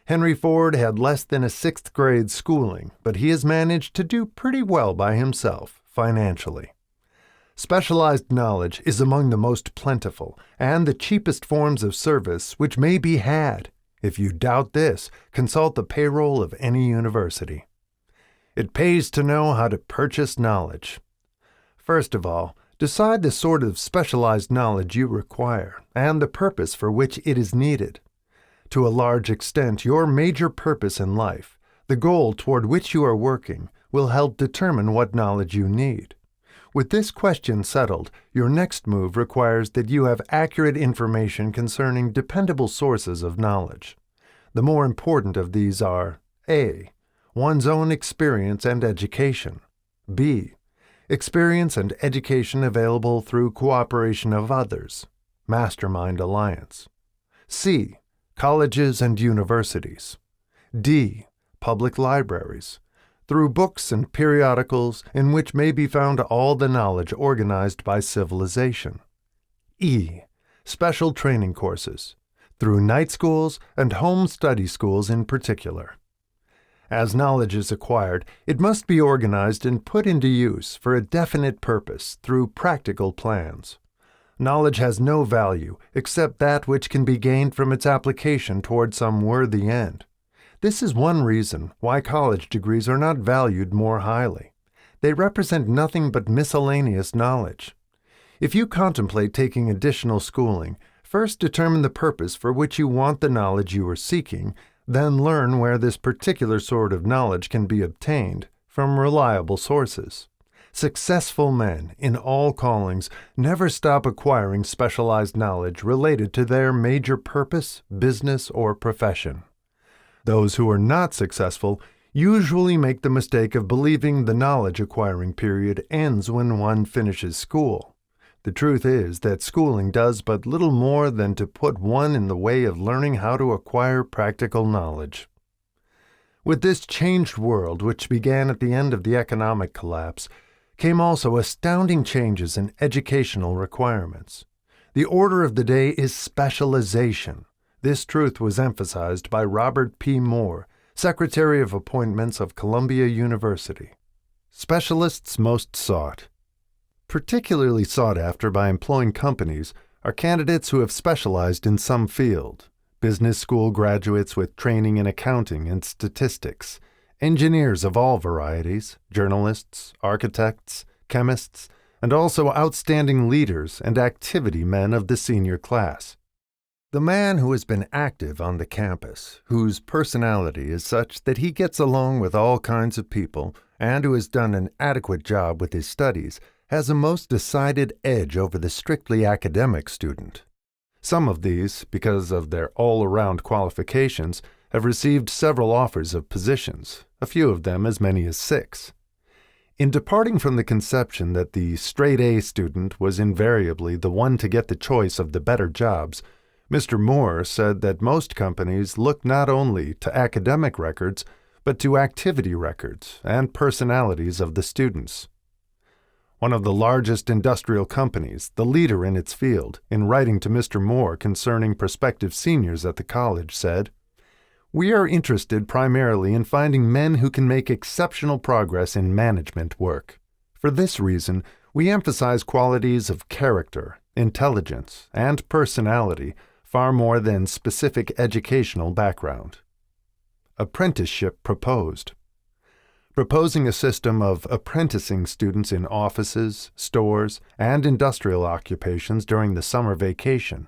Henry Ford had less than a 6th grade schooling, but he has managed to do pretty well by himself financially. Specialized knowledge is among the most plentiful and the cheapest forms of service which may be had. If you doubt this, consult the payroll of any university. It pays to know how to purchase knowledge. First of all, decide the sort of specialized knowledge you require and the purpose for which it is needed. To a large extent, your major purpose in life, the goal toward which you are working, will help determine what knowledge you need. With this question settled, your next move requires that you have accurate information concerning dependable sources of knowledge. The more important of these are A. One's own experience and education. B. Experience and education available through cooperation of others. Mastermind alliance. C. Colleges and universities. D. Public libraries, through books and periodicals in which may be found all the knowledge organized by civilization. E. Special training courses, through night schools and home study schools in particular. As knowledge is acquired, it must be organized and put into use for a definite purpose through practical plans. Knowledge has no value except that which can be gained from its application toward some worthy end. This is one reason why college degrees are not valued more highly. They represent nothing but miscellaneous knowledge. If you contemplate taking additional schooling, first determine the purpose for which you want the knowledge you are seeking, then learn where this particular sort of knowledge can be obtained from reliable sources. Successful men in all callings never stop acquiring specialized knowledge related to their major purpose, business, or profession. Those who are not successful usually make the mistake of believing the knowledge acquiring period ends when one finishes school. The truth is that schooling does but little more than to put one in the way of learning how to acquire practical knowledge. With this changed world, which began at the end of the economic collapse, came also astounding changes in educational requirements. The order of the day is specialization. This truth was emphasized by Robert P. Moore, Secretary of Appointments of Columbia University. Specialists most sought. Particularly sought after by employing companies are candidates who have specialized in some field: business school graduates with training in accounting and statistics, engineers of all varieties, journalists, architects, chemists, and also outstanding leaders and activity men of the senior class. The man who has been active on the campus, whose personality is such that he gets along with all kinds of people, and who has done an adequate job with his studies, has a most decided edge over the strictly academic student. Some of these, because of their all-around qualifications, have received several offers of positions, a few of them as many as 6. In departing from the conception that the straight-A student was invariably the one to get the choice of the better jobs, Mr. Moore said that most companies look not only to academic records, but to activity records and personalities of the students. One of the largest industrial companies, the leader in its field, in writing to Mr. Moore concerning prospective seniors at the college, said, "We are interested primarily in finding men who can make exceptional progress in management work. For this reason, we emphasize qualities of character, intelligence, and personality far more than specific educational background." Apprenticeship proposed. Proposing a system of apprenticing students in offices, stores, and industrial occupations during the summer vacation,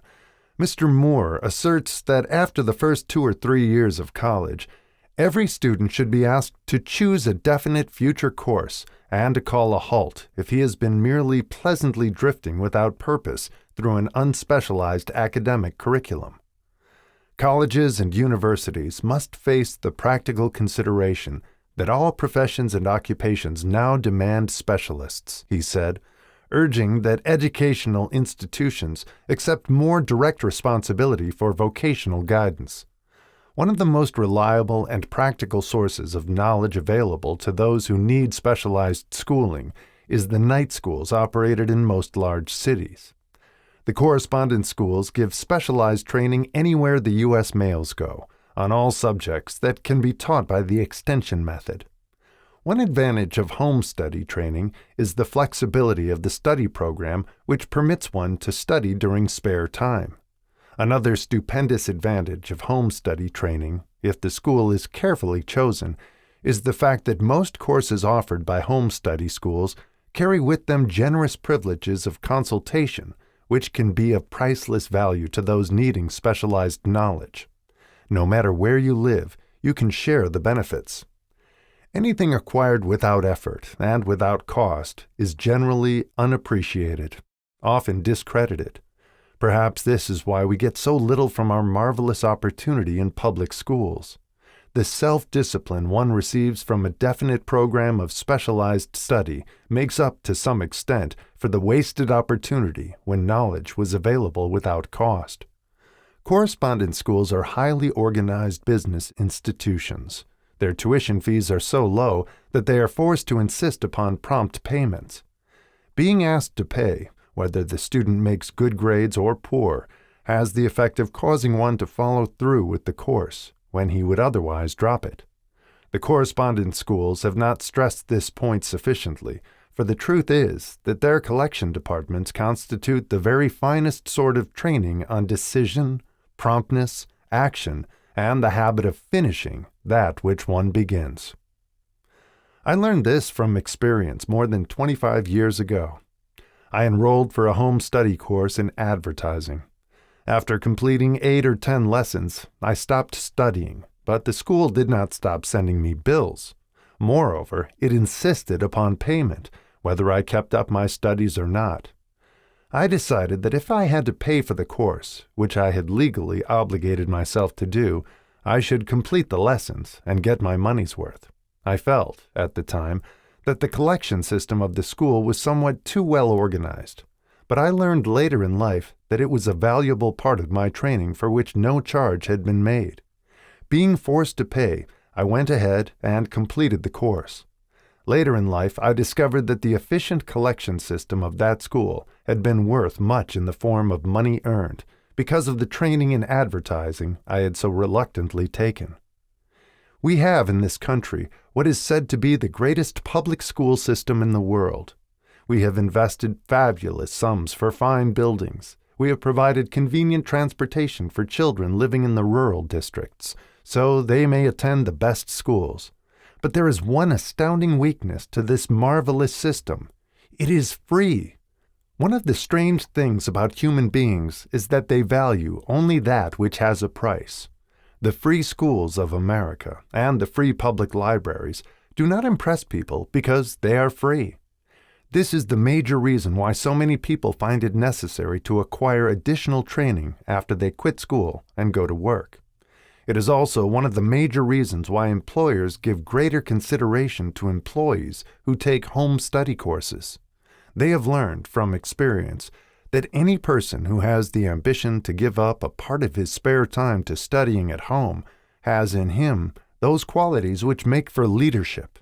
Mr. Moore asserts that after the first 2 or 3 years of college, every student should be asked to choose a definite future course and to call a halt if he has been merely pleasantly drifting without purpose through an unspecialized academic curriculum. Colleges and universities must face the practical consideration that all professions and occupations now demand specialists, he said, urging that educational institutions accept more direct responsibility for vocational guidance. One of the most reliable and practical sources of knowledge available to those who need specialized schooling is the night schools operated in most large cities. The correspondence schools give specialized training anywhere the U.S. mails go, on all subjects that can be taught by the extension method. One advantage of home study training is the flexibility of the study program, which permits one to study during spare time. Another stupendous advantage of home study training, if the school is carefully chosen, is the fact that most courses offered by home study schools carry with them generous privileges of consultation, which can be of priceless value to those needing specialized knowledge. No matter where you live, you can share the benefits. Anything acquired without effort and without cost is generally unappreciated, often discredited. Perhaps this is why we get so little from our marvelous opportunity in public schools. The self-discipline one receives from a definite program of specialized study makes up to some extent for the wasted opportunity when knowledge was available without cost. Correspondence schools are highly organized business institutions. Their tuition fees are so low that they are forced to insist upon prompt payments. Being asked to pay, whether the student makes good grades or poor, has the effect of causing one to follow through with the course when he would otherwise drop it. The correspondence schools have not stressed this point sufficiently, for the truth is that their collection departments constitute the very finest sort of training on decision, promptness, action, and the habit of finishing that which one begins. I learned this from experience more than 25 years ago. I enrolled for a home study course in advertising. After completing 8 or 10 lessons, I stopped studying, but the school did not stop sending me bills. Moreover, it insisted upon payment, whether I kept up my studies or not. I decided that if I had to pay for the course, which I had legally obligated myself to do, I should complete the lessons and get my money's worth. I felt, at the time, that the collection system of the school was somewhat too well organized, but I learned later in life that it was a valuable part of my training for which no charge had been made. Being forced to pay, I went ahead and completed the course. Later in life, I discovered that the efficient collection system of that school had been worth much in the form of money earned because of the training in advertising I had so reluctantly taken. We have in this country what is said to be the greatest public school system in the world. We have invested fabulous sums for fine buildings. We have provided convenient transportation for children living in the rural districts, so they may attend the best schools. But there is one astounding weakness to this marvelous system. It is free. One of the strange things about human beings is that they value only that which has a price. The free schools of America and the free public libraries do not impress people because they are free. This is the major reason why so many people find it necessary to acquire additional training after they quit school and go to work. It is also one of the major reasons why employers give greater consideration to employees who take home study courses. They have learned from experience that any person who has the ambition to give up a part of his spare time to studying at home has in him those qualities which make for leadership.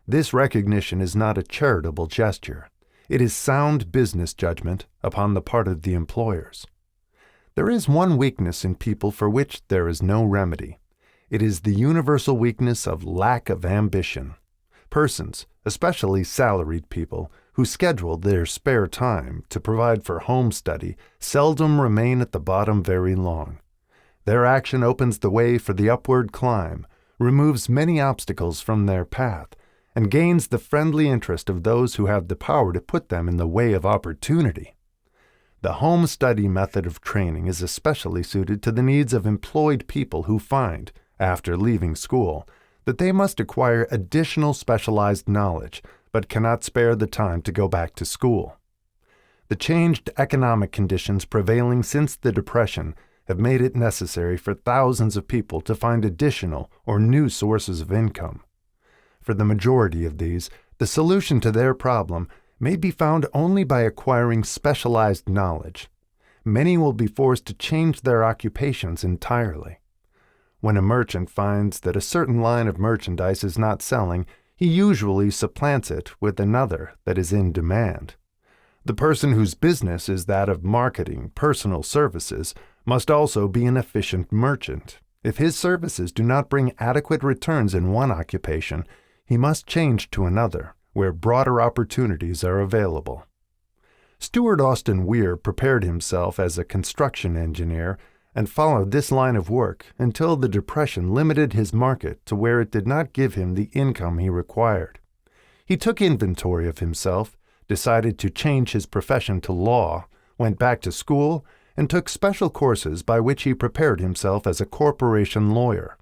This recognition is not a charitable gesture. It is sound business judgment upon the part of the employers. There is one weakness in people for which there is no remedy. It is the universal weakness of lack of ambition. Persons, especially salaried people, who schedule their spare time to provide for home study seldom remain at the bottom very long. Their action opens the way for the upward climb, removes many obstacles from their path, and gains the friendly interest of those who have the power to put them in the way of opportunity. The home study method of training is especially suited to the needs of employed people who find, after leaving school, that they must acquire additional specialized knowledge, but cannot spare the time to go back to school. The changed economic conditions prevailing since the Depression have made it necessary for thousands of people to find additional or new sources of income. For the majority of these, the solution to their problem may be found only by acquiring specialized knowledge. Many will be forced to change their occupations entirely. When a merchant finds that a certain line of merchandise is not selling, he usually supplants it with another that is in demand. The person whose business is that of marketing personal services must also be an efficient merchant. If his services do not bring adequate returns in one occupation, he must change to another, where broader opportunities are available. Stuart Austin Weir prepared himself as a construction engineer and followed this line of work until the Depression limited his market to where it did not give him the income he required. He took inventory of himself, decided to change his profession to law, went back to school, and took special courses by which he prepared himself as a corporation lawyer.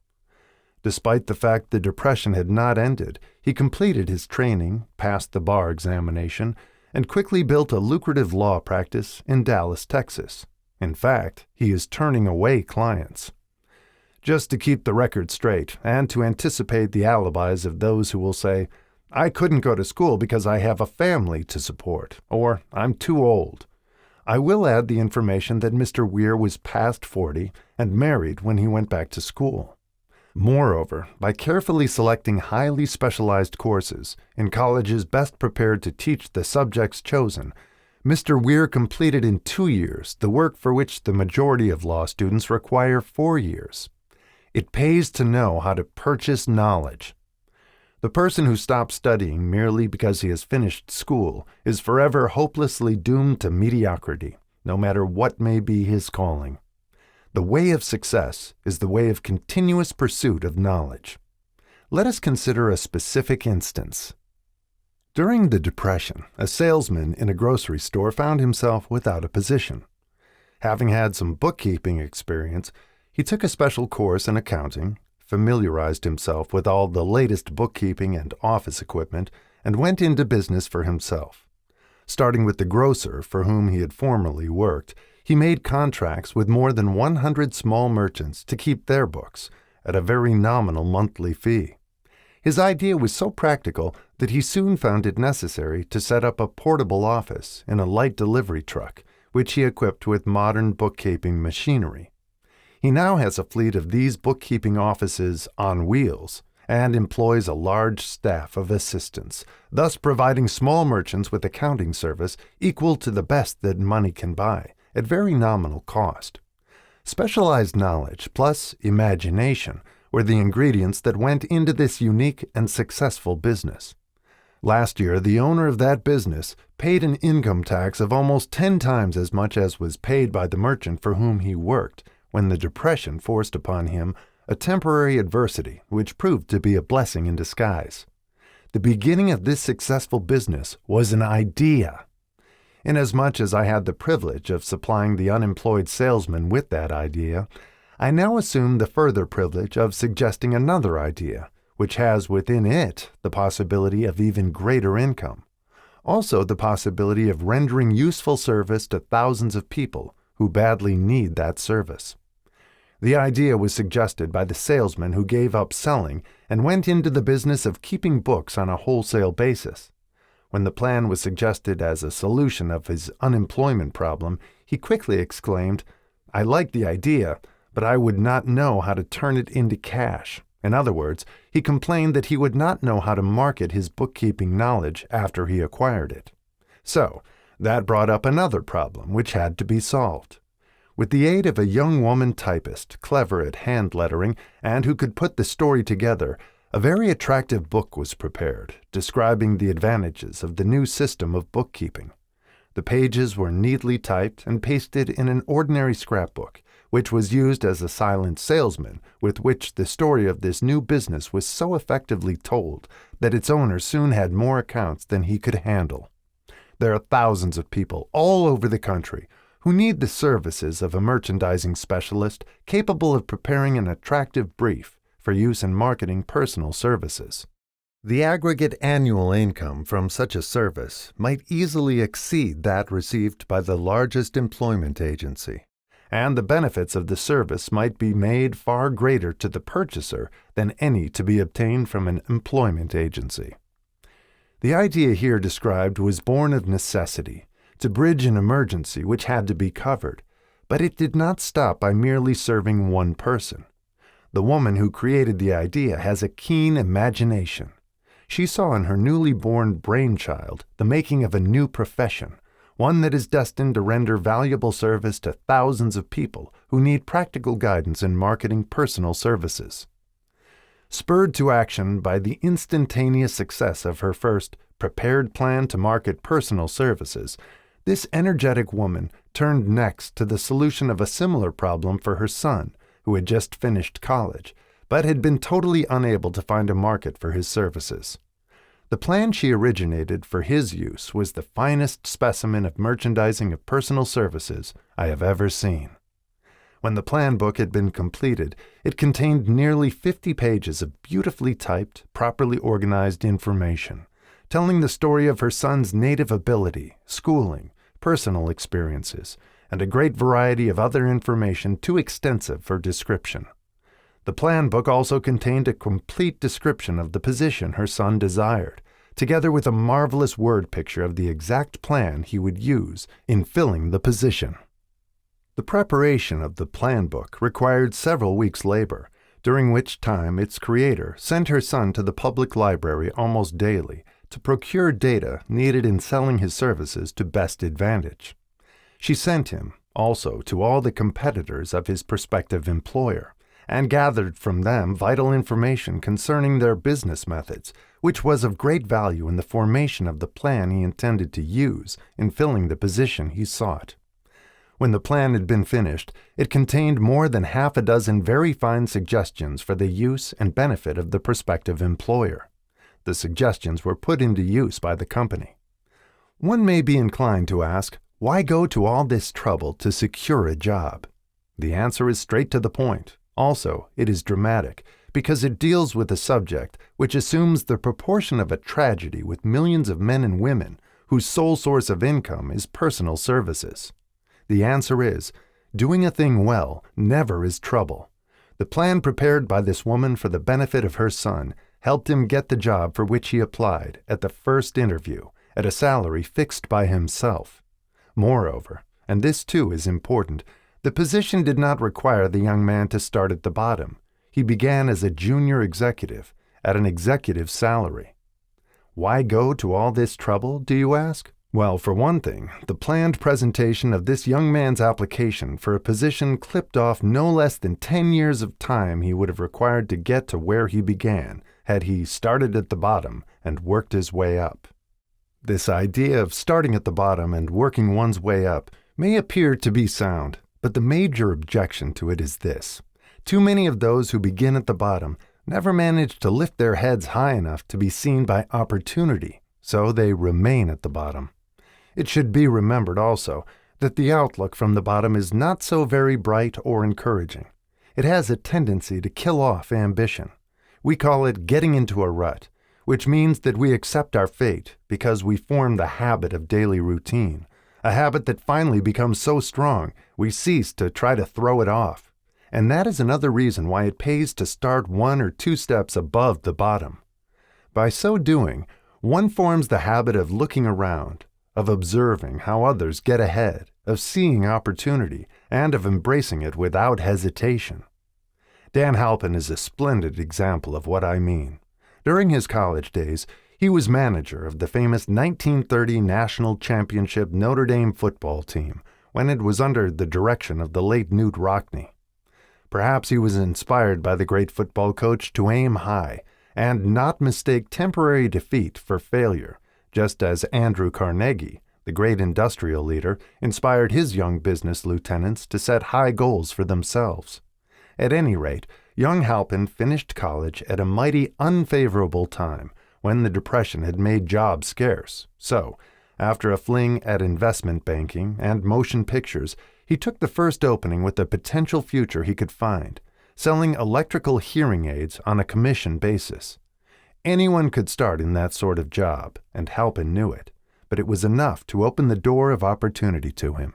Despite the fact the Depression had not ended, he completed his training, passed the bar examination, and quickly built a lucrative law practice in Dallas, Texas. In fact, he is turning away clients. Just to keep the record straight, and to anticipate the alibis of those who will say, "I couldn't go to school because I have a family to support," or "I'm too old," I will add the information that Mr. Weir was past 40 and married when he went back to school. Moreover, by carefully selecting highly specialized courses in colleges best prepared to teach the subjects chosen, Mr. Weir completed in 2 years the work for which the majority of law students require 4 years. It pays to know how to purchase knowledge. The person who stops studying merely because he has finished school is forever hopelessly doomed to mediocrity, no matter what may be his calling. The way of success is the way of continuous pursuit of knowledge. Let us consider a specific instance. During the Depression, a salesman in a grocery store found himself without a position. Having had some bookkeeping experience, he took a special course in accounting, familiarized himself with all the latest bookkeeping and office equipment, and went into business for himself. Starting with the grocer for whom he had formerly worked, he made contracts with more than 100 small merchants to keep their books at a very nominal monthly fee. His idea was so practical that he soon found it necessary to set up a portable office in a light delivery truck, which he equipped with modern bookkeeping machinery. He now has a fleet of these bookkeeping offices on wheels and employs a large staff of assistants, thus providing small merchants with accounting service equal to the best that money can buy, at very nominal cost. Specialized knowledge plus imagination were the ingredients that went into this unique and successful business. Last year, the owner of that business paid an income tax of almost 10 times as much as was paid by the merchant for whom he worked when the Depression forced upon him a temporary adversity which proved to be a blessing in disguise. The beginning of this successful business was an idea. Inasmuch as I had the privilege of supplying the unemployed salesman with that idea, I now assume the further privilege of suggesting another idea, which has within it the possibility of even greater income. Also the possibility of rendering useful service to thousands of people who badly need that service. The idea was suggested by the salesman who gave up selling and went into the business of keeping books on a wholesale basis. When the plan was suggested as a solution of his unemployment problem, he quickly exclaimed, "I like the idea, but I would not know how to turn it into cash." In other words, he complained that he would not know how to market his bookkeeping knowledge after he acquired it. So, that brought up another problem which had to be solved. With the aid of a young woman typist, clever at hand lettering, and who could put the story together, a very attractive book was prepared, describing the advantages of the new system of bookkeeping. The pages were neatly typed and pasted in an ordinary scrapbook, which was used as a silent salesman with which the story of this new business was so effectively told that its owner soon had more accounts than he could handle. There are thousands of people all over the country who need the services of a merchandising specialist capable of preparing an attractive brief for use in marketing personal services. The aggregate annual income from such a service might easily exceed that received by the largest employment agency, and the benefits of the service might be made far greater to the purchaser than any to be obtained from an employment agency. The idea here described was born of necessity, to bridge an emergency which had to be covered, but it did not stop by merely serving one person. The woman who created the idea has a keen imagination. She saw in her newly born brainchild the making of a new profession, one that is destined to render valuable service to thousands of people who need practical guidance in marketing personal services. Spurred to action by the instantaneous success of her first prepared plan to market personal services, this energetic woman turned next to the solution of a similar problem for her son, who had just finished college, but had been totally unable to find a market for his services. The plan she originated for his use was the finest specimen of merchandising of personal services I have ever seen. When the plan book had been completed, it contained nearly 50 pages of beautifully typed, properly organized information, telling the story of her son's native ability, schooling, personal experiences, and a great variety of other information too extensive for description. The plan book also contained a complete description of the position her son desired, together with a marvelous word picture of the exact plan he would use in filling the position. The preparation of the plan book required several weeks' labor, during which time its creator sent her son to the public library almost daily to procure data needed in selling his services to best advantage. She sent him, also, to all the competitors of his prospective employer, and gathered from them vital information concerning their business methods, which was of great value in the formation of the plan he intended to use in filling the position he sought. When the plan had been finished, it contained more than half a dozen very fine suggestions for the use and benefit of the prospective employer. the suggestions were put into use by the company. One may be inclined to ask, why go to all this trouble to secure a job? The answer is straight to the point. Also, it is dramatic, because it deals with a subject which assumes the proportion of a tragedy with millions of men and women whose sole source of income is personal services. The answer is, doing a thing well never is trouble. The plan prepared by this woman for the benefit of her son helped him get the job for which he applied at the first interview at a salary fixed by himself. Moreover, and this too is important, the position did not require the young man to start at the bottom. He began as a junior executive at an executive salary. Why go to all this trouble, do you ask? Well, for one thing, the planned presentation of this young man's application for a position clipped off no less than 10 years of time he would have required to get to where he began had he started at the bottom and worked his way up. This idea of starting at the bottom and working one's way up may appear to be sound, but the major objection to it is this. Too many of those who begin at the bottom never manage to lift their heads high enough to be seen by opportunity, so they remain at the bottom. It should be remembered also that the outlook from the bottom is not so very bright or encouraging. It has a tendency to kill off ambition. We call it getting into a rut, which means that we accept our fate because we form the habit of daily routine, a habit that finally becomes so strong we cease to try to throw it off. And that is another reason why it pays to start 1 or 2 steps above the bottom. By so doing, one forms the habit of looking around, of observing how others get ahead, of seeing opportunity, and of embracing it without hesitation. Dan Halpin is a splendid example of what I mean. During his college days, he was manager of the famous 1930 National Championship Notre Dame football team when it was under the direction of the late Newt Rockne. Perhaps he was inspired by the great football coach to aim high and not mistake temporary defeat for failure, just as Andrew Carnegie, the great industrial leader, inspired his young business lieutenants to set high goals for themselves. At any rate, young Halpin finished college at a mighty unfavorable time when the Depression had made jobs scarce. So, after a fling at investment banking and motion pictures, he took the first opening with a potential future he could find, selling electrical hearing aids on a commission basis. Anyone could start in that sort of job, and Halpin knew it, but it was enough to open the door of opportunity to him.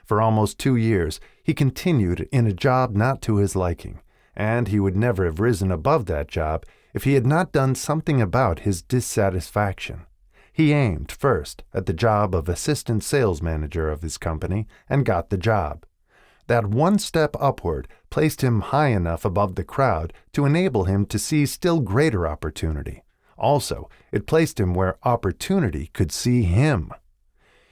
For almost 2 years, he continued in a job not to his liking, and he would never have risen above that job if he had not done something about his dissatisfaction. He aimed first at the job of assistant sales manager of his company and got the job. That one step upward placed him high enough above the crowd to enable him to see still greater opportunity. Also, it placed him where opportunity could see him.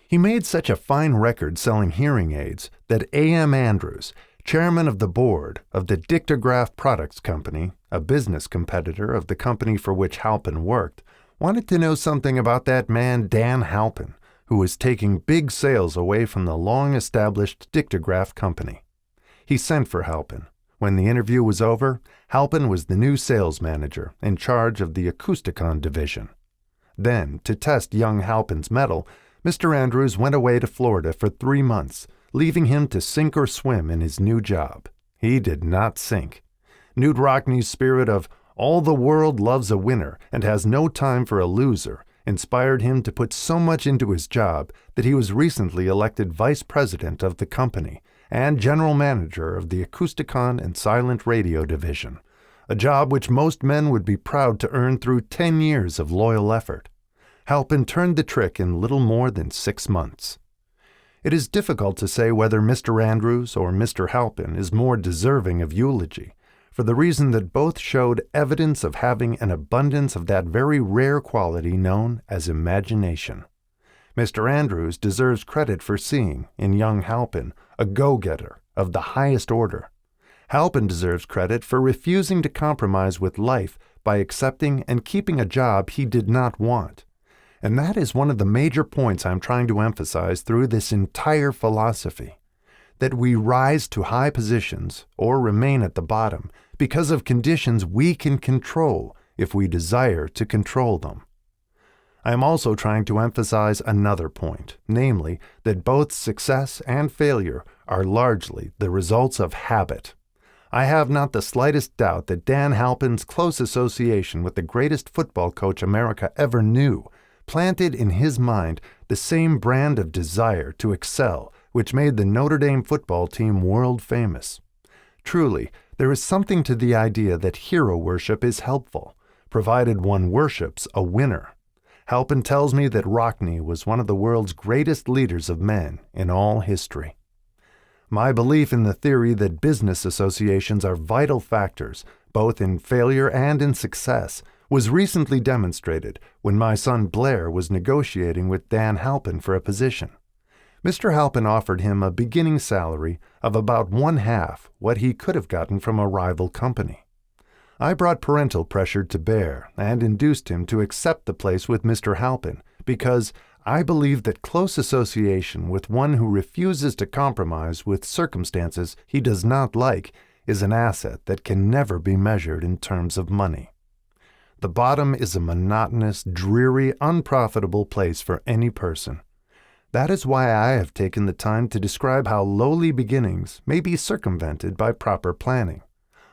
He made such a fine record selling hearing aids that A.M. Andrews, chairman of the board of the Dictograph Products Company, a business competitor of the company for which Halpin worked, wanted to know something about that man Dan Halpin, who was taking big sales away from the long-established Dictograph Company. He sent for Halpin. When the interview was over, Halpin was the new sales manager in charge of the Acousticon division. Then, to test young Halpin's mettle, Mr. Andrews went away to Florida for 3 months, leaving him to sink or swim in his new job. He did not sink. Newt Rockne's spirit of "all the world loves a winner and has no time for a loser" inspired him to put so much into his job that he was recently elected vice president of the company and general manager of the Acousticon and Silent Radio division, a job which most men would be proud to earn through 10 years of loyal effort. Halpin turned the trick in little more than 6 months. It is difficult to say whether Mr. Andrews or Mr. Halpin is more deserving of eulogy, for the reason that both showed evidence of having an abundance of that very rare quality known as imagination. Mr. Andrews deserves credit for seeing, in young Halpin, a go-getter of the highest order. Halpin deserves credit for refusing to compromise with life by accepting and keeping a job he did not want. And that is one of the major points I'm trying to emphasize through this entire philosophy, that we rise to high positions or remain at the bottom because of conditions we can control if we desire to control them. I am also trying to emphasize another point, namely that both success and failure are largely the results of habit. I have not the slightest doubt that Dan Halpin's close association with the greatest football coach America ever knew planted in his mind the same brand of desire to excel which made the Notre Dame football team world famous. Truly, there is something to the idea that hero worship is helpful, provided one worships a winner. Halpin tells me that Rockne was one of the world's greatest leaders of men in all history. My belief in the theory that business associations are vital factors, both in failure and in success, was recently demonstrated when my son Blair was negotiating with Dan Halpin for a position. Mr. Halpin offered him a beginning salary of about one-half what he could have gotten from a rival company. I brought parental pressure to bear and induced him to accept the place with Mr. Halpin because I believe that close association with one who refuses to compromise with circumstances he does not like is an asset that can never be measured in terms of money. The bottom is a monotonous, dreary, unprofitable place for any person. That is why I have taken the time to describe how lowly beginnings may be circumvented by proper planning.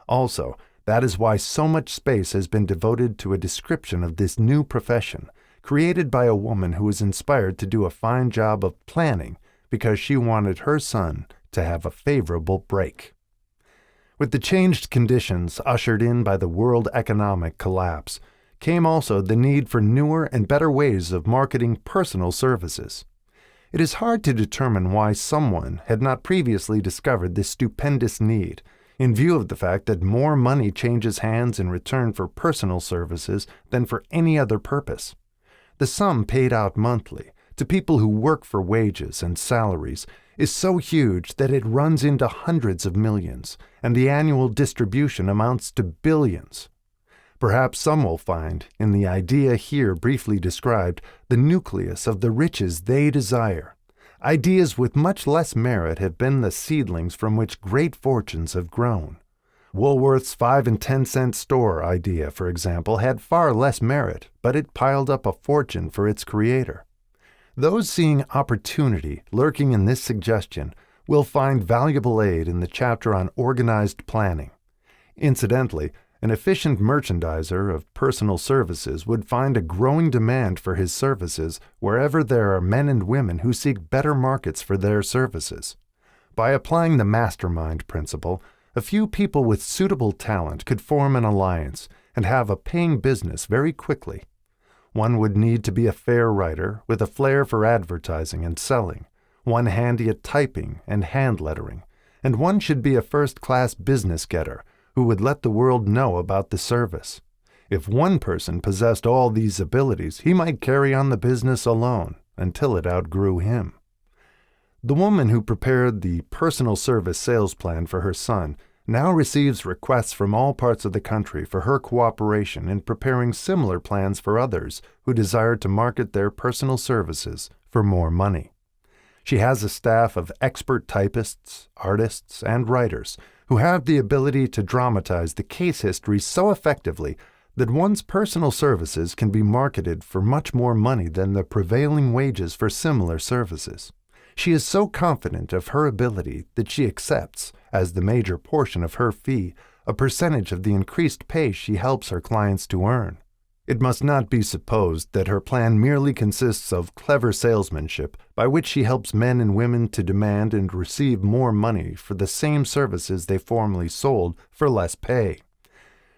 Also, that is why so much space has been devoted to a description of this new profession, created by a woman who was inspired to do a fine job of planning because she wanted her son to have a favorable break. With the changed conditions ushered in by the world economic collapse, came also the need for newer and better ways of marketing personal services. It is hard to determine why someone had not previously discovered this stupendous need, in view of the fact that more money changes hands in return for personal services than for any other purpose. The sum paid out monthly to people who work for wages and salaries is so huge that it runs into hundreds of millions, and the annual distribution amounts to billions. Perhaps some will find, in the idea here briefly described, the nucleus of the riches they desire. Ideas with much less merit have been the seedlings from which great fortunes have grown. Woolworth's 5 and 10 cent store idea, for example, had far less merit, but it piled up a fortune for its creator. Those seeing opportunity lurking in this suggestion will find valuable aid in the chapter on organized planning. Incidentally, an efficient merchandiser of personal services would find a growing demand for his services wherever there are men and women who seek better markets for their services. By applying the mastermind principle, a few people with suitable talent could form an alliance and have a paying business very quickly. One would need to be a fair writer with a flair for advertising and selling, one handy at typing and hand lettering, and one should be a first-class business getter who would let the world know about the service. If one person possessed all these abilities, he might carry on the business alone until it outgrew him. The woman who prepared the personal service sales plan for her son now receives requests from all parts of the country for her cooperation in preparing similar plans for others who desire to market their personal services for more money. She has a staff of expert typists, artists, and writers who have the ability to dramatize the case history so effectively that one's personal services can be marketed for much more money than the prevailing wages for similar services. She is so confident of her ability that she accepts, as the major portion of her fee, a percentage of the increased pay she helps her clients to earn. It must not be supposed that her plan merely consists of clever salesmanship by which she helps men and women to demand and receive more money for the same services they formerly sold for less pay.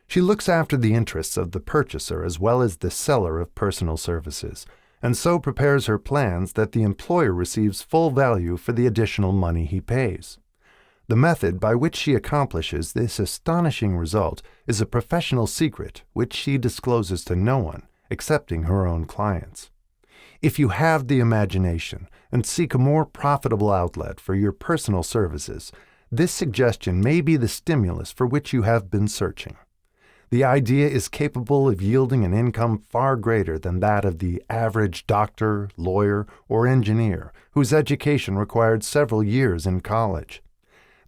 She looks after the interests of the purchaser as well as the seller of personal services, and so prepares her plans that the employer receives full value for the additional money he pays. The method by which she accomplishes this astonishing result is a professional secret which she discloses to no one, excepting her own clients. If you have the imagination and seek a more profitable outlet for your personal services, this suggestion may be the stimulus for which you have been searching. The idea is capable of yielding an income far greater than that of the average doctor, lawyer, or engineer whose education required several years in college.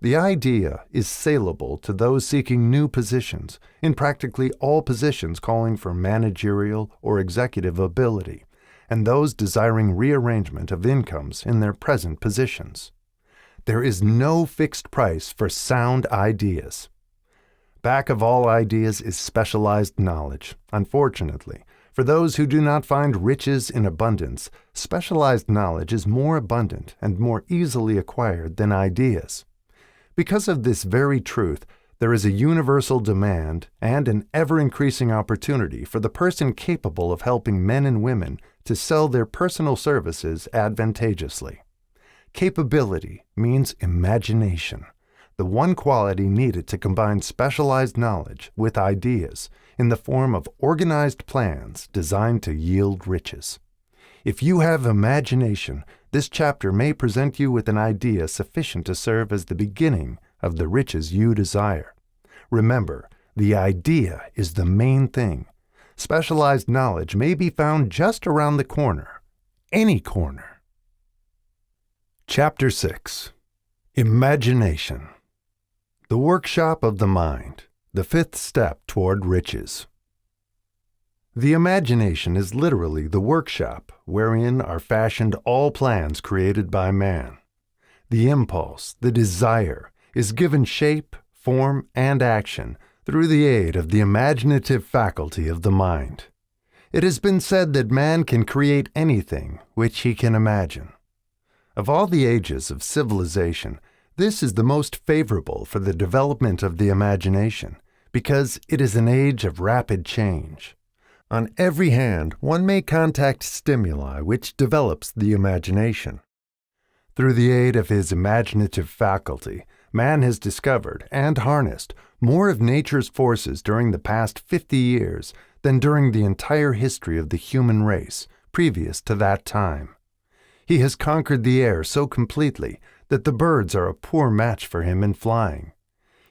The idea is saleable to those seeking new positions, in practically all positions calling for managerial or executive ability, and those desiring rearrangement of incomes in their present positions. There is no fixed price for sound ideas. Back of all ideas is specialized knowledge. Unfortunately, for those who do not find riches in abundance, specialized knowledge is more abundant and more easily acquired than ideas. Because of this very truth, there is a universal demand and an ever-increasing opportunity for the person capable of helping men and women to sell their personal services advantageously. Capability means imagination, the one quality needed to combine specialized knowledge with ideas in the form of organized plans designed to yield riches. If you have imagination, this chapter may present you with an idea sufficient to serve as the beginning of the riches you desire. Remember, the idea is the main thing. Specialized knowledge may be found just around the corner, any corner. Chapter 6. Imagination. The workshop of the mind, the fifth step toward riches. The imagination is literally the workshop wherein are fashioned all plans created by man. The impulse, the desire, is given shape, form, and action through the aid of the imaginative faculty of the mind. It has been said that man can create anything which he can imagine. Of all the ages of civilization, this is the most favorable for the development of the imagination, because it is an age of rapid change. On every hand, one may contact stimuli which develops the imagination. Through the aid of his imaginative faculty, man has discovered and harnessed more of nature's forces during the past 50 years than during the entire history of the human race previous to that time. He has conquered the air so completely that the birds are a poor match for him in flying.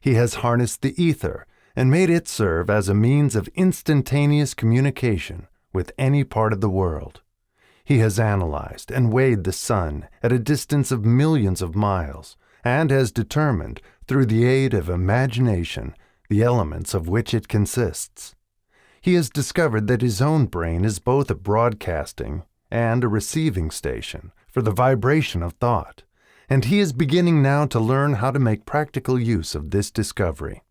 He has harnessed the ether and made it serve as a means of instantaneous communication with any part of the world. He has analyzed and weighed the sun at a distance of millions of miles, and has determined, through the aid of imagination, the elements of which it consists. He has discovered that his own brain is both a broadcasting and a receiving station for the vibration of thought, and he is beginning now to learn how to make practical use of this discovery.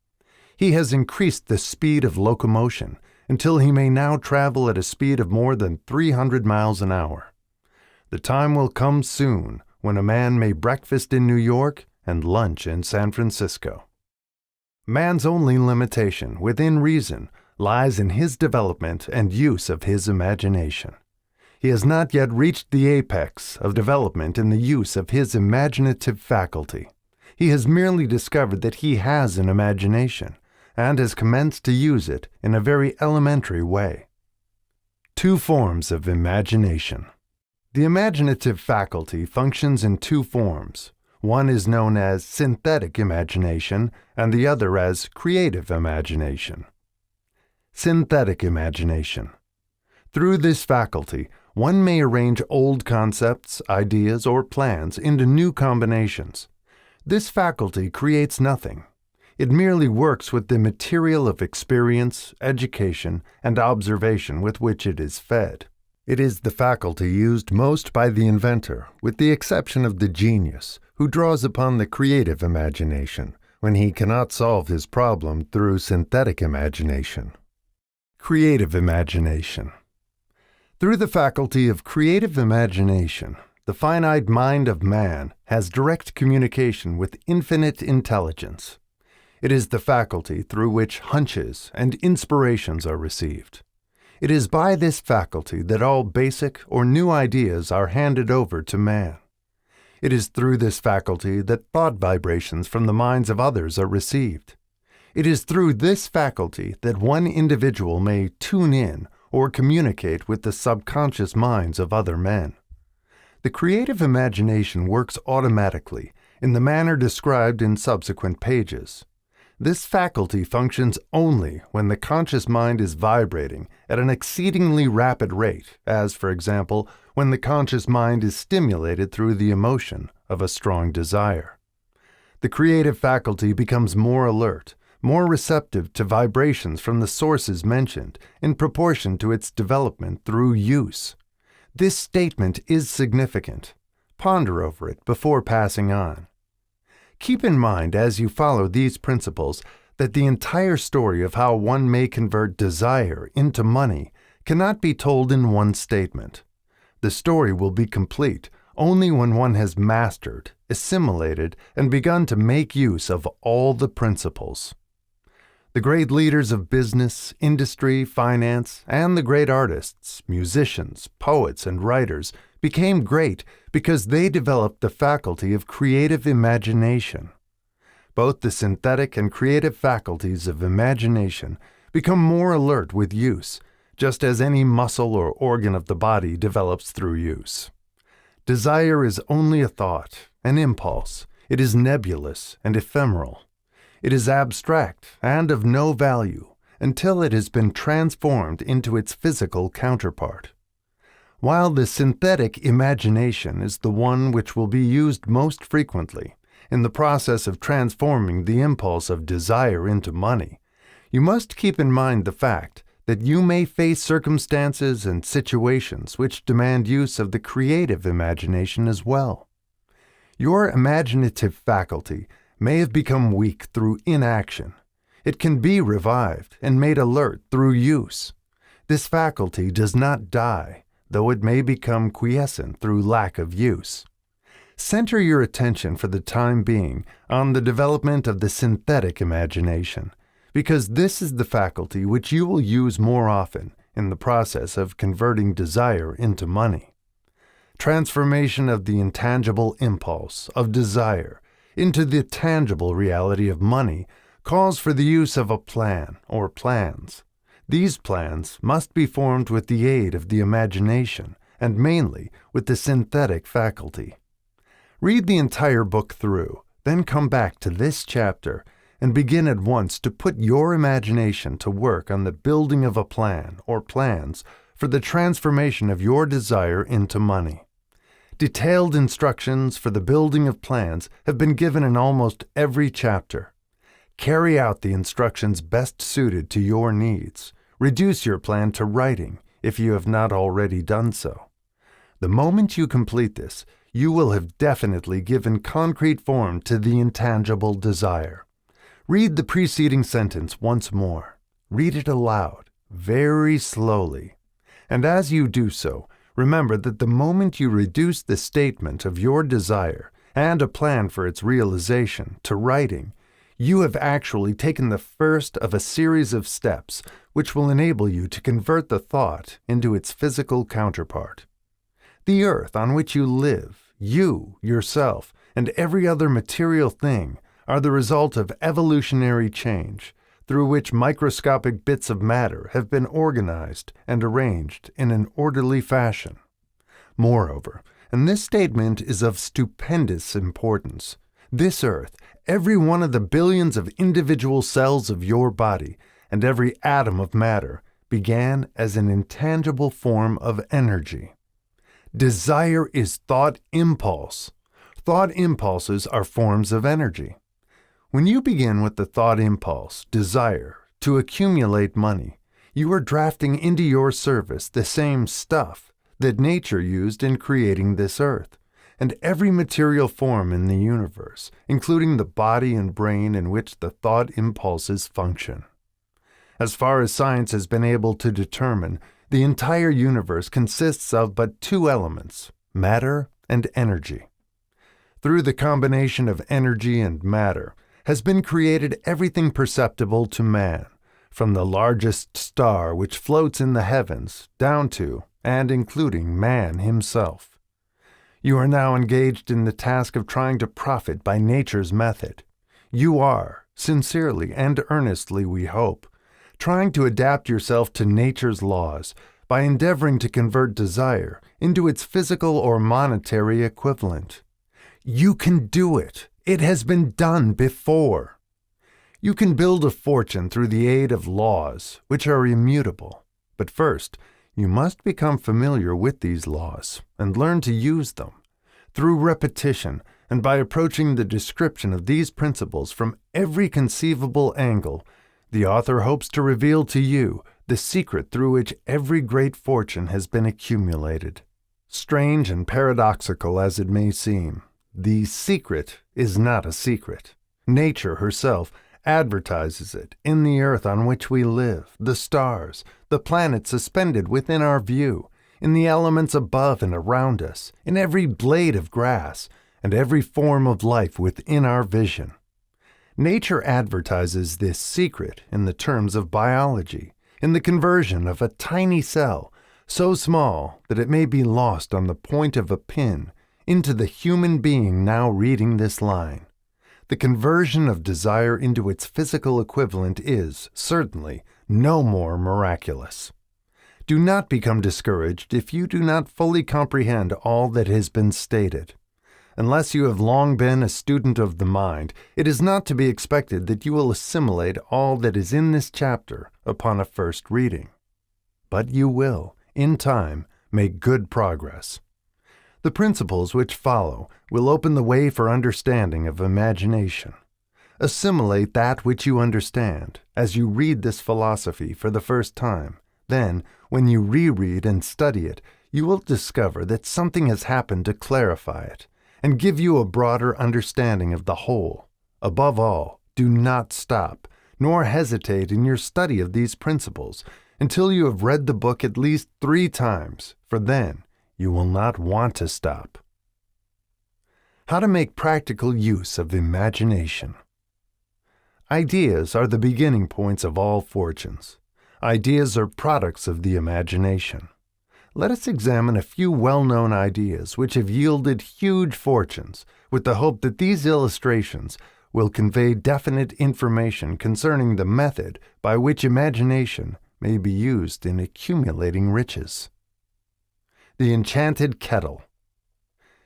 He has increased the speed of locomotion until he may now travel at a speed of more than 300 miles an hour. The time will come soon when a man may breakfast in New York and lunch in San Francisco. Man's only limitation, within reason, lies in his development and use of his imagination. He has not yet reached the apex of development in the use of his imaginative faculty. He has merely discovered that he has an imagination, and has commenced to use it in a very elementary way. Two forms of imagination. The imaginative faculty functions in two forms. One is known as synthetic imagination, and the other as creative imagination. Synthetic imagination. Through this faculty, one may arrange old concepts, ideas, or plans into new combinations. This faculty creates nothing. It merely works with the material of experience, education, and observation with which it is fed. It is the faculty used most by the inventor, with the exception of the genius, who draws upon the creative imagination when he cannot solve his problem through synthetic imagination. Creative imagination. Through the faculty of creative imagination, the finite mind of man has direct communication with infinite intelligence. It is the faculty through which hunches and inspirations are received. It is by this faculty that all basic or new ideas are handed over to man. It is through this faculty that thought vibrations from the minds of others are received. It is through this faculty that one individual may tune in or communicate with the subconscious minds of other men. The creative imagination works automatically in the manner described in subsequent pages. This faculty functions only when the conscious mind is vibrating at an exceedingly rapid rate, as, for example, when the conscious mind is stimulated through the emotion of a strong desire. The creative faculty becomes more alert, more receptive to vibrations from the sources mentioned in proportion to its development through use. This statement is significant. Ponder over it before passing on. Keep in mind as you follow these principles that the entire story of how one may convert desire into money cannot be told in one statement. The story will be complete only when one has mastered, assimilated, and begun to make use of all the principles. The great leaders of business, industry, finance, and the great artists, musicians, poets, and writers became great because they developed the faculty of creative imagination. Both the synthetic and creative faculties of imagination become more alert with use, just as any muscle or organ of the body develops through use. Desire is only a thought, an impulse. It is nebulous and ephemeral. It is abstract and of no value until it has been transformed into its physical counterpart. While the synthetic imagination is the one which will be used most frequently in the process of transforming the impulse of desire into money, you must keep in mind the fact that you may face circumstances and situations which demand use of the creative imagination as well. Your imaginative faculty may have become weak through inaction. It can be revived and made alert through use. This faculty does not die, though it may become quiescent through lack of use. Center your attention for the time being on the development of the synthetic imagination, because this is the faculty which you will use more often in the process of converting desire into money. Transformation of the intangible impulse of desire into the tangible reality of money calls for the use of a plan or plans. These plans must be formed with the aid of the imagination and mainly with the synthetic faculty. Read the entire book through, then come back to this chapter and begin at once to put your imagination to work on the building of a plan or plans for the transformation of your desire into money. Detailed instructions for the building of plans have been given in almost every chapter. Carry out the instructions best suited to your needs. Reduce your plan to writing if you have not already done so. The moment you complete this, you will have definitely given concrete form to the intangible desire. Read the preceding sentence once more. Read it aloud, very slowly. And as you do so, remember that the moment you reduce the statement of your desire and a plan for its realization to writing, you have actually taken the first of a series of steps which will enable you to convert the thought into its physical counterpart. The earth on which you live, you, yourself, and every other material thing are the result of evolutionary change, through which microscopic bits of matter have been organized and arranged in an orderly fashion. Moreover, and this statement is of stupendous importance, this earth, every one of the billions of individual cells of your body, and every atom of matter, began as an intangible form of energy. Desire is thought impulse. Thought impulses are forms of energy. When you begin with the thought impulse, desire, to accumulate money, you are drafting into your service the same stuff that nature used in creating this earth, and every material form in the universe, including the body and brain in which the thought impulses function. As far as science has been able to determine, the entire universe consists of but two elements, matter and energy. Through the combination of energy and matter has been created everything perceptible to man, from the largest star which floats in the heavens down to and including man himself. You are now engaged in the task of trying to profit by nature's method. You are, sincerely and earnestly we hope, trying to adapt yourself to nature's laws by endeavoring to convert desire into its physical or monetary equivalent. You can do it. It has been done before. You can build a fortune through the aid of laws, which are immutable. But first, you must become familiar with these laws and learn to use them. Through repetition and by approaching the description of these principles from every conceivable angle, the author hopes to reveal to you the secret through which every great fortune has been accumulated. Strange and paradoxical as it may seem, the secret is not a secret. Nature herself advertises it in the earth on which we live, the stars, the planets suspended within our view, in the elements above and around us, in every blade of grass, and every form of life within our vision. Nature advertises this secret in the terms of biology, in the conversion of a tiny cell, so small that it may be lost on the point of a pin, into the human being now reading this line. The conversion of desire into its physical equivalent is, certainly, no more miraculous. Do not become discouraged if you do not fully comprehend all that has been stated. Unless you have long been a student of the mind, it is not to be expected that you will assimilate all that is in this chapter upon a first reading. But you will, in time, make good progress. The principles which follow will open the way for understanding of imagination. Assimilate that which you understand as you read this philosophy for the first time. Then, when you reread and study it, you will discover that something has happened to clarify it and give you a broader understanding of the whole. Above all, do not stop, nor hesitate in your study of these principles until you have read the book at least 3 times, for then you will not want to stop. How to make practical use of imagination. Ideas are the beginning points of all fortunes. Ideas are products of the imagination. Let us examine a few well-known ideas which have yielded huge fortunes, with the hope that these illustrations will convey definite information concerning the method by which imagination may be used in accumulating riches. The Enchanted Kettle.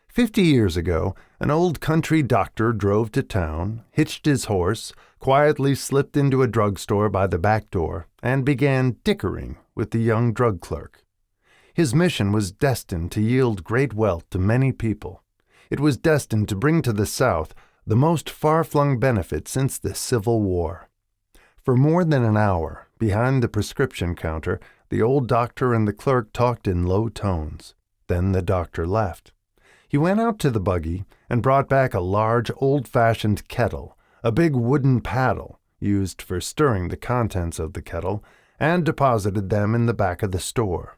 50 years ago, an old country doctor drove to town, hitched his horse, quietly slipped into a drugstore by the back door, and began dickering with the young drug clerk. His mission was destined to yield great wealth to many people. It was destined to bring to the South the most far-flung benefit since the Civil War. For more than an hour, behind the prescription counter, the old doctor and the clerk talked in low tones. Then the doctor left. He went out to the buggy and brought back a large old-fashioned kettle, a big wooden paddle, used for stirring the contents of the kettle, and deposited them in the back of the store.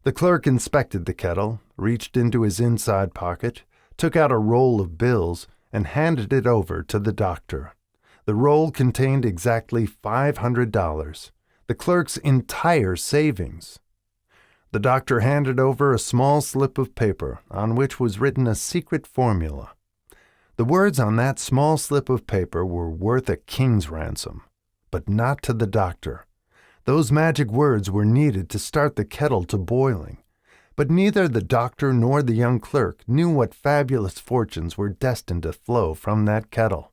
The clerk inspected the kettle, reached into his inside pocket, took out a roll of bills, and handed it over to the doctor. The roll contained exactly $500, the clerk's entire savings. The doctor handed over a small slip of paper on which was written a secret formula. The words on that small slip of paper were worth a king's ransom, but not to the doctor. Those magic words were needed to start the kettle to boiling, but neither the doctor nor the young clerk knew what fabulous fortunes were destined to flow from that kettle.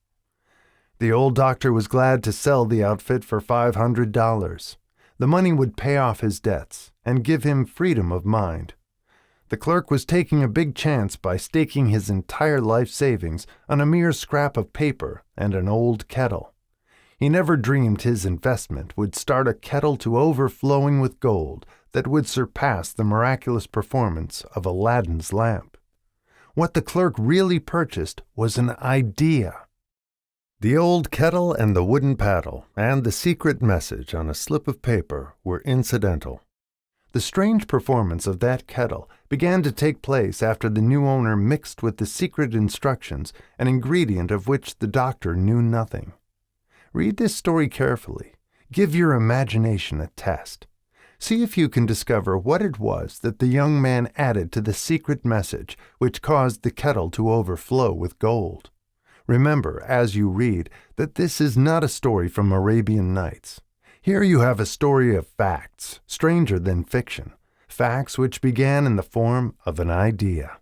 The old doctor was glad to sell the outfit for $500. The money would pay off his debts and give him freedom of mind. The clerk was taking a big chance by staking his entire life savings on a mere scrap of paper and an old kettle. He never dreamed his investment would start a kettle to overflowing with gold that would surpass the miraculous performance of Aladdin's lamp. What the clerk really purchased was an idea. The old kettle and the wooden paddle and the secret message on a slip of paper were incidental. The strange performance of that kettle began to take place after the new owner mixed with the secret instructions an ingredient of which the doctor knew nothing. Read this story carefully. Give your imagination a test. See if you can discover what it was that the young man added to the secret message which caused the kettle to overflow with gold. Remember, as you read, that this is not a story from Arabian Nights. Here you have a story of facts, stranger than fiction, facts which began in the form of an idea.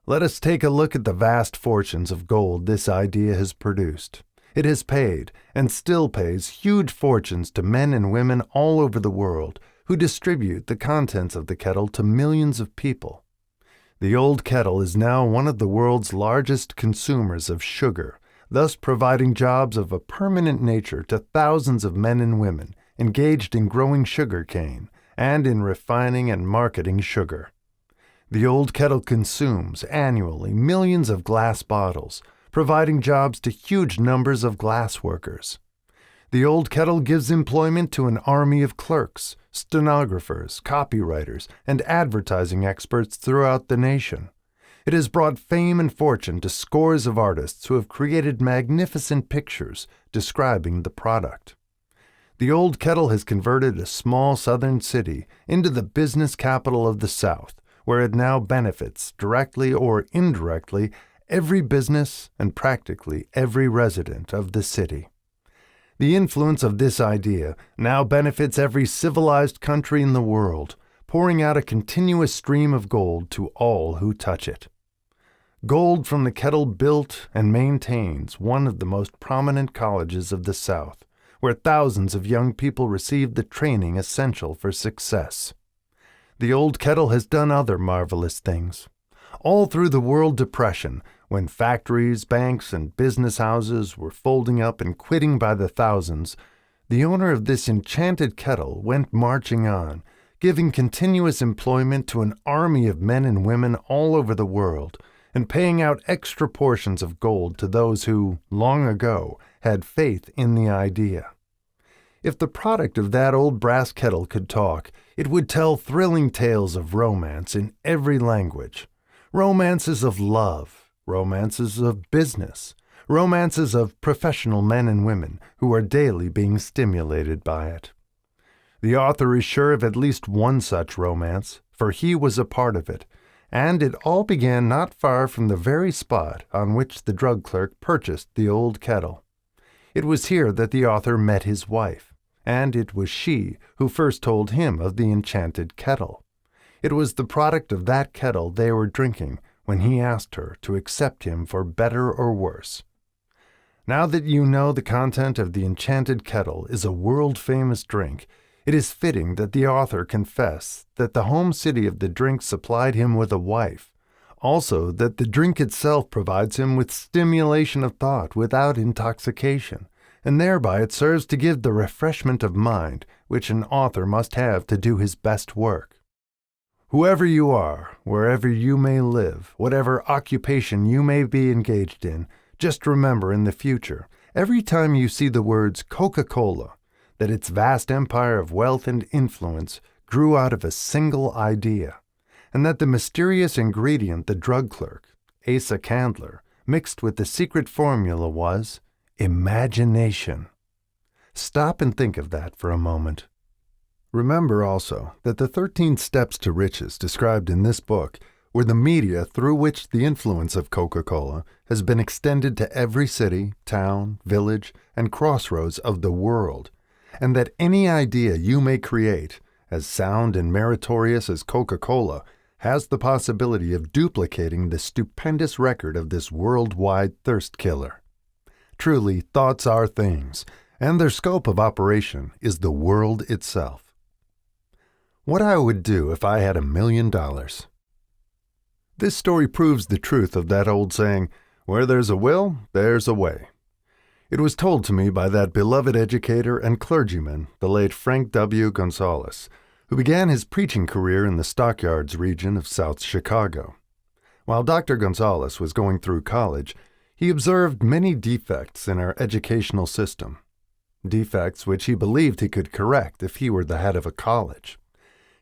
Let us take a look at the vast fortunes of gold this idea has produced. It has paid, and still pays, huge fortunes to men and women all over the world who distribute the contents of the kettle to millions of people. The old kettle is now one of the world's largest consumers of sugar, thus providing jobs of a permanent nature to thousands of men and women engaged in growing sugar cane and in refining and marketing sugar. The old kettle consumes annually millions of glass bottles, providing jobs to huge numbers of glass workers. The old kettle gives employment to an army of clerks, stenographers, copywriters, and advertising experts throughout the nation. It has brought fame and fortune to scores of artists who have created magnificent pictures describing the product. The old kettle has converted a small southern city into the business capital of the South, where it now benefits, directly or indirectly, every business and practically every resident of the city. The influence of this idea now benefits every civilized country in the world, pouring out a continuous stream of gold to all who touch it. Gold from the kettle built and maintains one of the most prominent colleges of the South, where thousands of young people receive the training essential for success. The old kettle has done other marvelous things. All through the World Depression, when factories, banks, and business houses were folding up and quitting by the thousands, the owner of this enchanted kettle went marching on, giving continuous employment to an army of men and women all over the world, and paying out extra portions of gold to those who, long ago, had faith in the idea. If the product of that old brass kettle could talk, it would tell thrilling tales of romance in every language. Romances of love, romances of business, romances of professional men and women who are daily being stimulated by it. The author is sure of at least one such romance, for he was a part of it, and it all began not far from the very spot on which the drug clerk purchased the old kettle. It was here that the author met his wife, and it was she who first told him of the enchanted kettle. It was the product of that kettle they were drinking when he asked her to accept him for better or worse. Now that you know the content of the enchanted kettle is a world-famous drink, it is fitting that the author confess that the home city of the drink supplied him with a wife, also that the drink itself provides him with stimulation of thought without intoxication, and thereby it serves to give the refreshment of mind which an author must have to do his best work. Whoever you are, wherever you may live, whatever occupation you may be engaged in, just remember in the future, every time you see the words Coca-Cola, that its vast empire of wealth and influence grew out of a single idea, and that the mysterious ingredient the drug clerk, Asa Candler, mixed with the secret formula was imagination. Stop and think of that for a moment. Remember also that the 13 steps to riches described in this book were the media through which the influence of Coca-Cola has been extended to every city, town, village, and crossroads of the world, and that any idea you may create, as sound and meritorious as Coca-Cola, has the possibility of duplicating the stupendous record of this worldwide thirst killer. Truly, thoughts are things, and their scope of operation is the world itself. What I would do if I had $1 million. This story proves the truth of that old saying, where there's a will, there's a way. It was told to me by that beloved educator and clergyman, the late Frank W. Gonzalez, who began his preaching career in the Stockyards region of South Chicago. While Dr. Gonzalez was going through college, he observed many defects in our educational system, defects which he believed he could correct if he were the head of a college.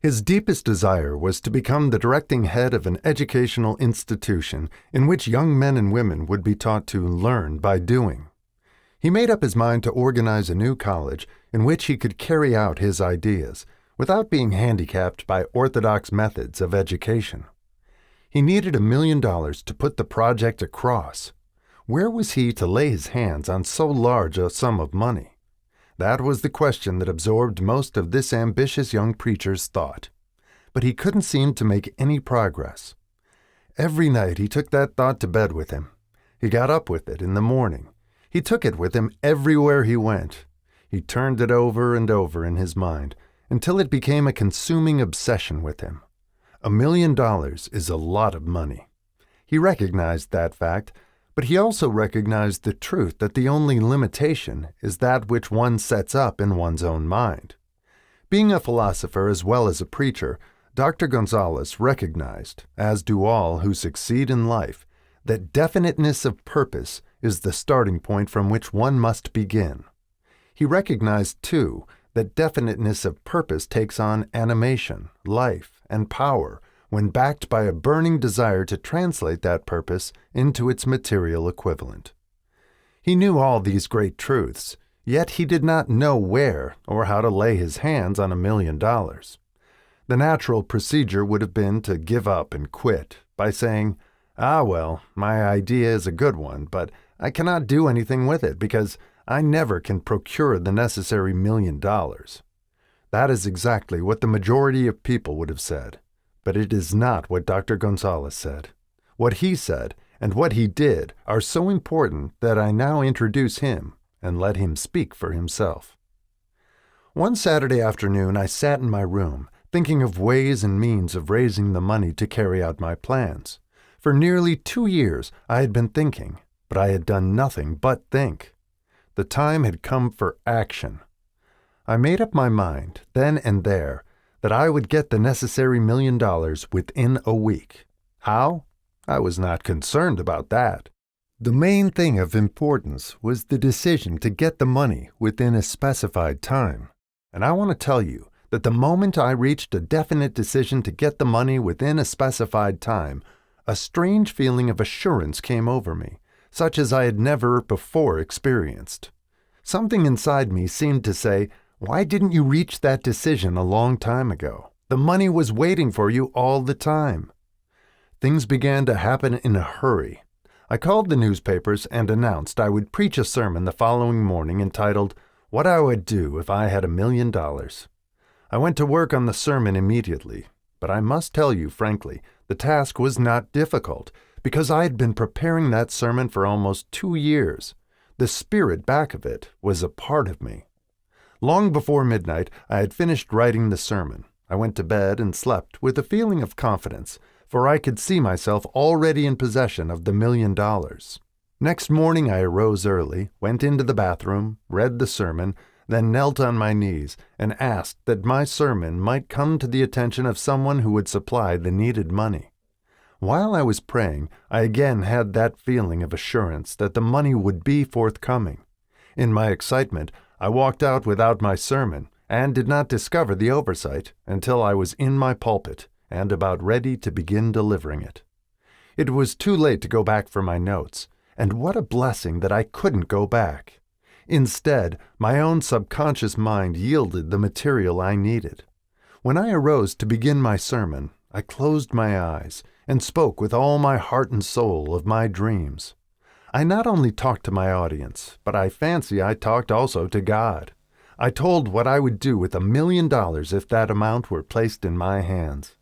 His deepest desire was to become the directing head of an educational institution in which young men and women would be taught to learn by doing. He made up his mind to organize a new college in which he could carry out his ideas without being handicapped by orthodox methods of education. He needed $1 million to put the project across. Where was he to lay his hands on so large a sum of money? That was the question that absorbed most of this ambitious young preacher's thought. But he couldn't seem to make any progress. Every night he took that thought to bed with him. He got up with it in the morning. He took it with him everywhere he went. He turned it over and over in his mind until it became a consuming obsession with him. $1 million is a lot of money. He recognized that fact, but he also recognized the truth that the only limitation is that which one sets up in one's own mind. Being a philosopher as well as a preacher, Dr. Gonzalez recognized, as do all who succeed in life, that definiteness of purpose is the starting point from which one must begin. He recognized, too, that definiteness of purpose takes on animation, life, and power when backed by a burning desire to translate that purpose into its material equivalent. He knew all these great truths, yet he did not know where or how to lay his hands on $1 million. The natural procedure would have been to give up and quit by saying, well, my idea is a good one, but I cannot do anything with it because I never can procure the necessary $1 million. That is exactly what the majority of people would have said, but it is not what Dr. Gonzalez said. What he said and what he did are so important that I now introduce him and let him speak for himself. One Saturday afternoon, I sat in my room, thinking of ways and means of raising the money to carry out my plans. For nearly 2 years, I had been thinking, but I had done nothing but think. The time had come for action. I made up my mind, then and there, that I would get the necessary $1 million within a week. How? I was not concerned about that. The main thing of importance was the decision to get the money within a specified time. And I want to tell you that the moment I reached a definite decision to get the money within a specified time, a strange feeling of assurance came over me, such as I had never before experienced. Something inside me seemed to say, "Why didn't you reach that decision a long time ago? The money was waiting for you all the time." Things began to happen in a hurry. I called the newspapers and announced I would preach a sermon the following morning entitled, "What I Would Do If I Had $1 Million." I went to work on the sermon immediately, but I must tell you frankly, the task was not difficult, because I had been preparing that sermon for almost 2 years. The spirit back of it was a part of me. Long before midnight, I had finished writing the sermon. I went to bed and slept with a feeling of confidence, for I could see myself already in possession of the $1 million. Next morning I arose early, went into the bathroom, read the sermon, then knelt on my knees and asked that my sermon might come to the attention of someone who would supply the needed money. While I was praying, I again had that feeling of assurance that the money would be forthcoming. In my excitement, I walked out without my sermon and did not discover the oversight until I was in my pulpit and about ready to begin delivering it. It was too late to go back for my notes, and what a blessing that I couldn't go back. Instead, my own subconscious mind yielded the material I needed. When I arose to begin my sermon, I closed my eyes and spoke with all my heart and soul of my dreams. I not only talked to my audience, but I fancy I talked also to God. I told what I would do with $1 million if that amount were placed in my hands.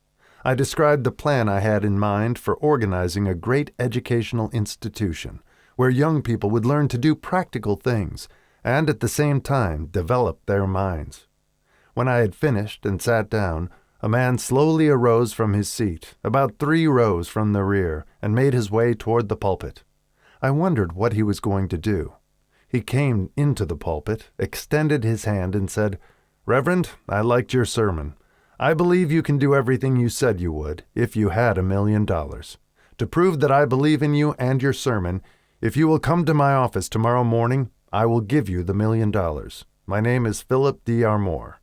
I described the plan I had in mind for organizing a great educational institution where young people would learn to do practical things and at the same time develop their minds. When I had finished and sat down, a man slowly arose from his seat, about 3 rows from the rear, and made his way toward the pulpit. I wondered what he was going to do. He came into the pulpit, extended his hand, and said, "Reverend, I liked your sermon. I believe you can do everything you said you would if you had $1 million. To prove that I believe in you and your sermon, if you will come to my office tomorrow morning, I will give you the $1 million. My name is Philip D. Armour."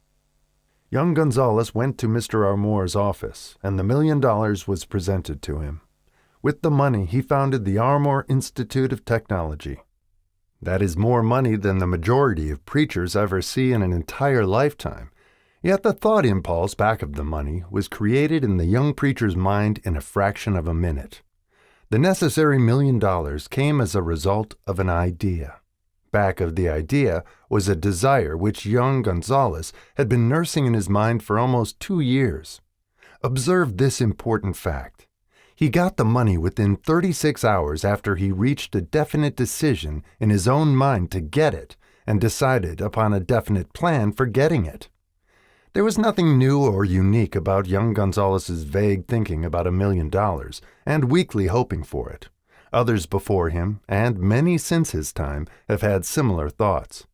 Young Gonzalez went to Mr. Armour's office, and the $1 million was presented to him. With the money, he founded the Armour Institute of Technology. That is more money than the majority of preachers ever see in an entire lifetime. Yet the thought impulse back of the money was created in the young preacher's mind in a fraction of a minute. The necessary $1 million came as a result of an idea. Back of the idea was a desire which young Gonzalez had been nursing in his mind for almost 2 years. Observe this important fact. He got the money within 36 hours after he reached a definite decision in his own mind to get it and decided upon a definite plan for getting it. There was nothing new or unique about young Gonzalez's vague thinking about $1 million and weakly hoping for it. Others before him, and many since his time, have had similar thoughts.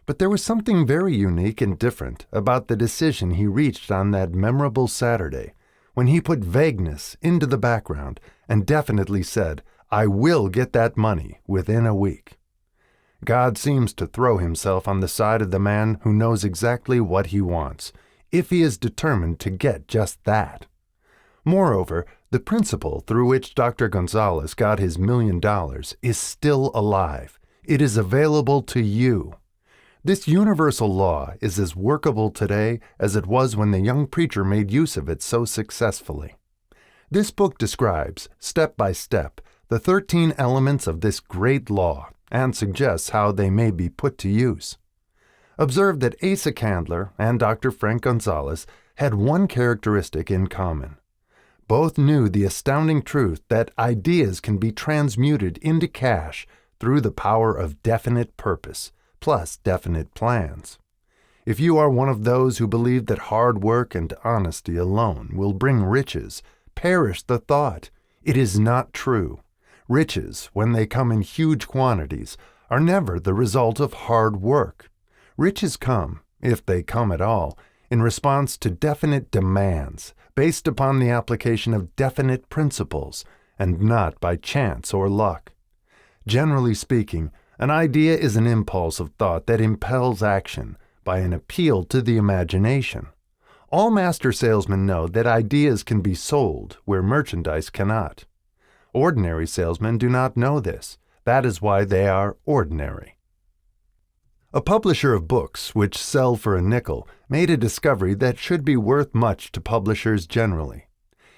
But there was something very unique and different about the decision he reached on that memorable Saturday, when he put vagueness into the background and definitely said, "I will get that money within a week." God seems to throw himself on the side of the man who knows exactly what he wants, if he is determined to get just that. Moreover, the principle through which Dr. Gonzalez got his $1 million is still alive. It is available to you. This universal law is as workable today as it was when the young preacher made use of it so successfully. This book describes, step by step, the 13 elements of this great law and suggests how they may be put to use. Observe that Asa Candler and Dr. Frank Gonzalez had one characteristic in common. Both knew the astounding truth that ideas can be transmuted into cash through the power of definite purpose, plus definite plans. If you are one of those who believe that hard work and honesty alone will bring riches, perish the thought. It is not true. Riches, when they come in huge quantities, are never the result of hard work. Riches come, if they come at all, in response to definite demands, based upon the application of definite principles, and not by chance or luck. Generally speaking, an idea is an impulse of thought that impels action by an appeal to the imagination. All master salesmen know that ideas can be sold where merchandise cannot. Ordinary salesmen do not know this. That is why they are ordinary. A publisher of books which sell for a nickel made a discovery that should be worth much to publishers generally.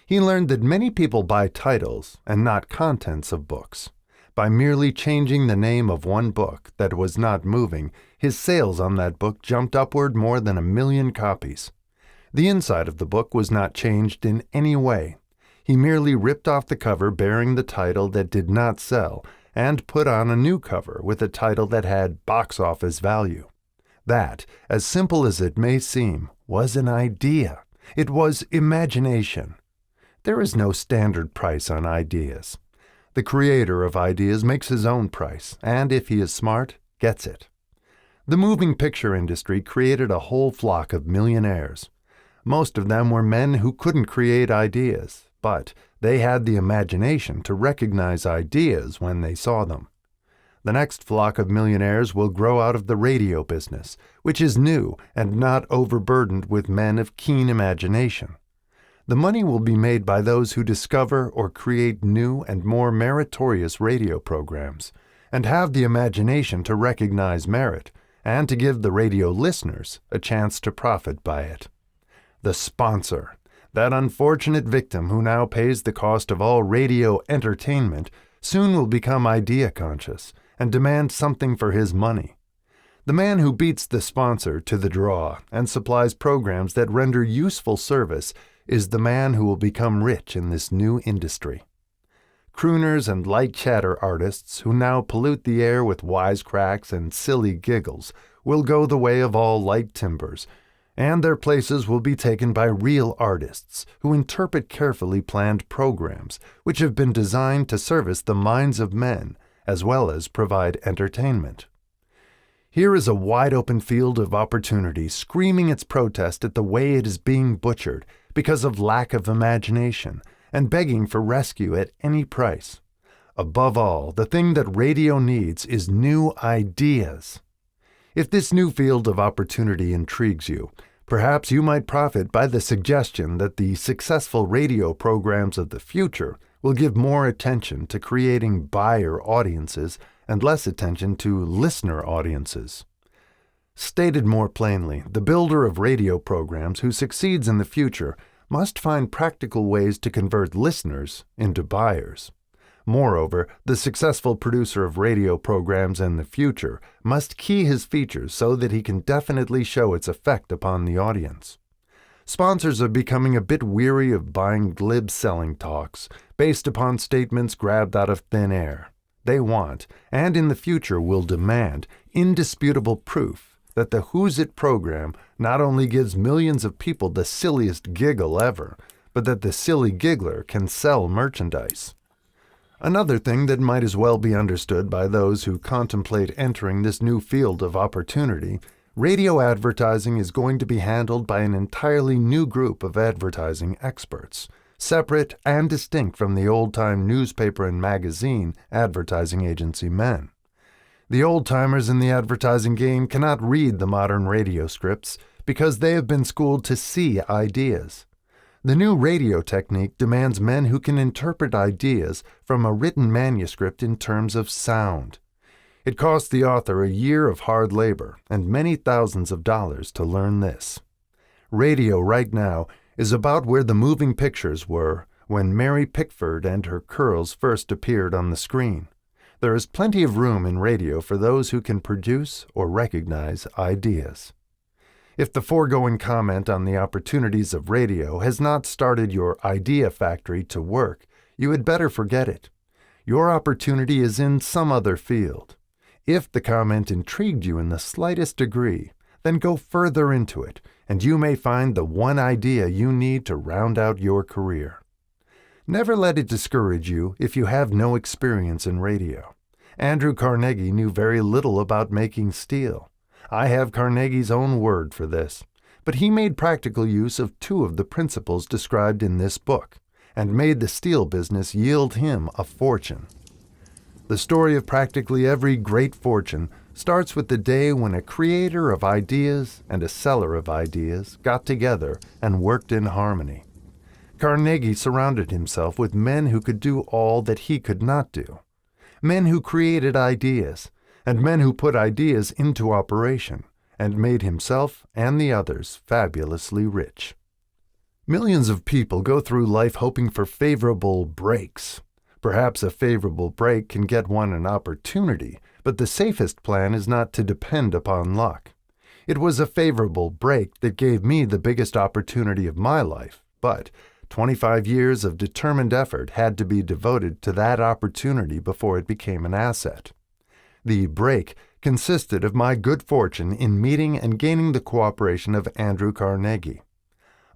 He learned that many people buy titles and not contents of books. By merely changing the name of one book that was not moving, his sales on that book jumped upward more than 1 million copies. The inside of the book was not changed in any way. He merely ripped off the cover bearing the title that did not sell and put on a new cover with a title that had box office value. That, as simple as it may seem, was an idea. It was imagination. There is no standard price on ideas. The creator of ideas makes his own price, and if he is smart, gets it. The moving picture industry created a whole flock of millionaires. Most of them were men who couldn't create ideas, but they had the imagination to recognize ideas when they saw them. The next flock of millionaires will grow out of the radio business, which is new and not overburdened with men of keen imagination. The money will be made by those who discover or create new and more meritorious radio programs, and have the imagination to recognize merit, and to give the radio listeners a chance to profit by it. The sponsor, that unfortunate victim who now pays the cost of all radio entertainment, soon will become idea conscious and demand something for his money. The man who beats the sponsor to the draw and supplies programs that render useful service is the man who will become rich in this new industry. Crooners and light chatter artists who now pollute the air with wisecracks and silly giggles will go the way of all light timbers, and their places will be taken by real artists who interpret carefully planned programs which have been designed to service the minds of men as well as provide entertainment. Here is a wide-open field of opportunity screaming its protest at the way it is being butchered because of lack of imagination and begging for rescue at any price. Above all, the thing that radio needs is new ideas. If this new field of opportunity intrigues you, perhaps you might profit by the suggestion that the successful radio programs of the future will give more attention to creating buyer audiences and less attention to listener audiences. Stated more plainly, the builder of radio programs who succeeds in the future must find practical ways to convert listeners into buyers. Moreover, the successful producer of radio programs in the future must key his features so that he can definitely show its effect upon the audience. Sponsors are becoming a bit weary of buying glib selling talks based upon statements grabbed out of thin air. They want, and in the future will demand, indisputable proof that the Who's It program not only gives millions of people the silliest giggle ever, but that the silly giggler can sell merchandise. Another thing that might as well be understood by those who contemplate entering this new field of opportunity, radio advertising is going to be handled by an entirely new group of advertising experts, separate and distinct from the old-time newspaper and magazine advertising agency men. The old-timers in the advertising game cannot read the modern radio scripts because they have been schooled to see ideas. The new radio technique demands men who can interpret ideas from a written manuscript in terms of sound. It costs the author a year of hard labor and many thousands of dollars to learn this. Radio right now is about where the moving pictures were when Mary Pickford and her curls first appeared on the screen. There is plenty of room in radio for those who can produce or recognize ideas. If the foregoing comment on the opportunities of radio has not started your idea factory to work, you had better forget it. Your opportunity is in some other field. If the comment intrigued you in the slightest degree, then go further into it, and you may find the one idea you need to round out your career. Never let it discourage you if you have no experience in radio. Andrew Carnegie knew very little about making steel. I have Carnegie's own word for this, but he made practical use of two of the principles described in this book, and made the steel business yield him a fortune. The story of practically every great fortune starts with the day when a creator of ideas and a seller of ideas got together and worked in harmony. Carnegie surrounded himself with men who could do all that he could not do, men who created ideas, and men who put ideas into operation, and made himself and the others fabulously rich. Millions of people go through life hoping for favorable breaks. Perhaps a favorable break can get one an opportunity, but the safest plan is not to depend upon luck. It was a favorable break that gave me the biggest opportunity of my life, but 25 years of determined effort had to be devoted to that opportunity before it became an asset. The break consisted of my good fortune in meeting and gaining the cooperation of Andrew Carnegie.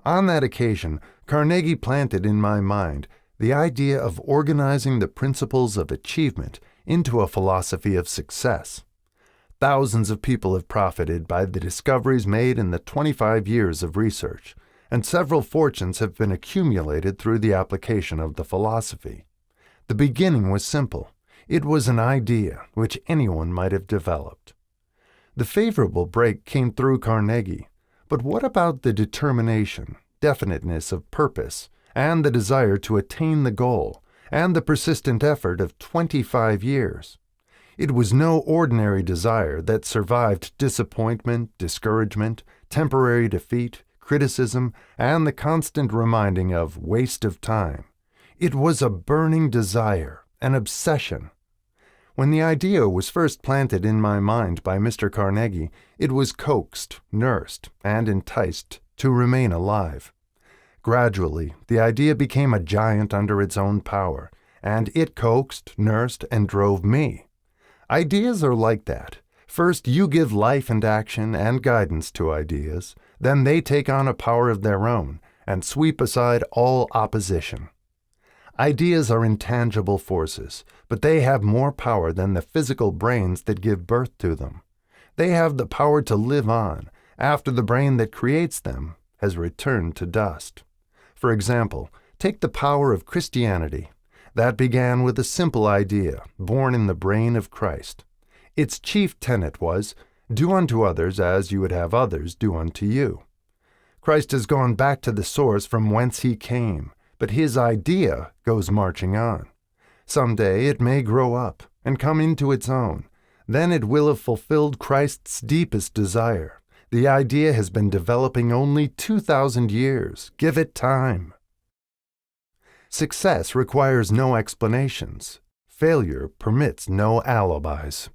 On that occasion, Carnegie planted in my mind the idea of organizing the principles of achievement into a philosophy of success. Thousands of people have profited by the discoveries made in the 25 years of research, and several fortunes have been accumulated through the application of the philosophy. The beginning was simple. It was an idea which anyone might have developed. The favorable break came through Carnegie, but what about the determination, definiteness of purpose, and the desire to attain the goal, and the persistent effort of 25 years? It was no ordinary desire that survived disappointment, discouragement, temporary defeat, criticism, and the constant reminding of waste of time. It was a burning desire, an obsession. When the idea was first planted in my mind by Mr. Carnegie, it was coaxed, nursed, and enticed to remain alive. Gradually, the idea became a giant under its own power, and it coaxed, nursed, and drove me. Ideas are like that. First, you give life and action and guidance to ideas, then they take on a power of their own and sweep aside all opposition. Ideas are intangible forces, but they have more power than the physical brains that give birth to them. They have the power to live on after the brain that creates them has returned to dust. For example, take the power of Christianity. That began with a simple idea, born in the brain of Christ. Its chief tenet was, "Do unto others as you would have others do unto you." Christ has gone back to the source from whence he came, but his idea goes marching on. Someday it may grow up and come into its own. Then it will have fulfilled Christ's deepest desire. The idea has been developing only 2,000 years. Give it time. Success requires no explanations. Failure permits no alibis.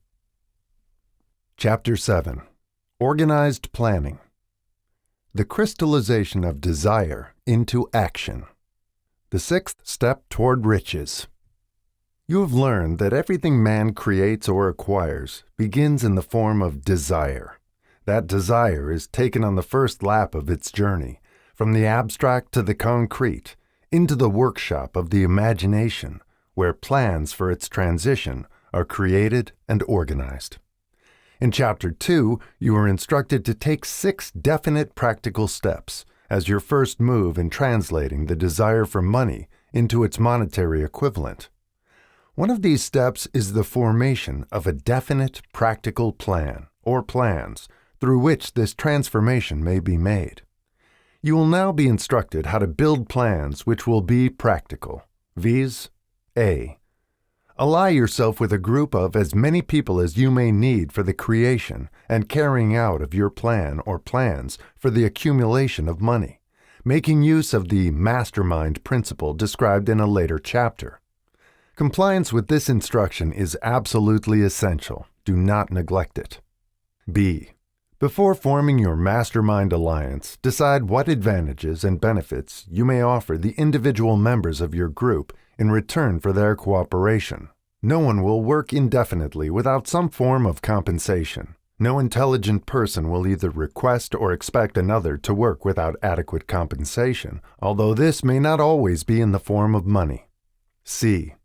Chapter 7. Organized Planning. The crystallization of desire into action. The sixth step toward riches. You have learned that everything man creates or acquires begins in the form of desire. That desire is taken on the first lap of its journey, from the abstract to the concrete, into the workshop of the imagination, where plans for its transition are created and organized. In Chapter 2, you are instructed to take 6 definite practical steps as your first move in translating the desire for money into its monetary equivalent. One of these steps is the formation of a definite practical plan, or plans, through which this transformation may be made. You will now be instructed how to build plans which will be practical, viz. A. Ally yourself with a group of as many people as you may need for the creation and carrying out of your plan or plans for the accumulation of money, making use of the mastermind principle described in a later chapter. Compliance with this instruction is absolutely essential. Do not neglect it. B. Before forming your mastermind alliance, decide what advantages and benefits you may offer the individual members of your group in return for their cooperation. No one will work indefinitely without some form of compensation. No intelligent person will either request or expect another to work without adequate compensation, although this may not always be in the form of money. C.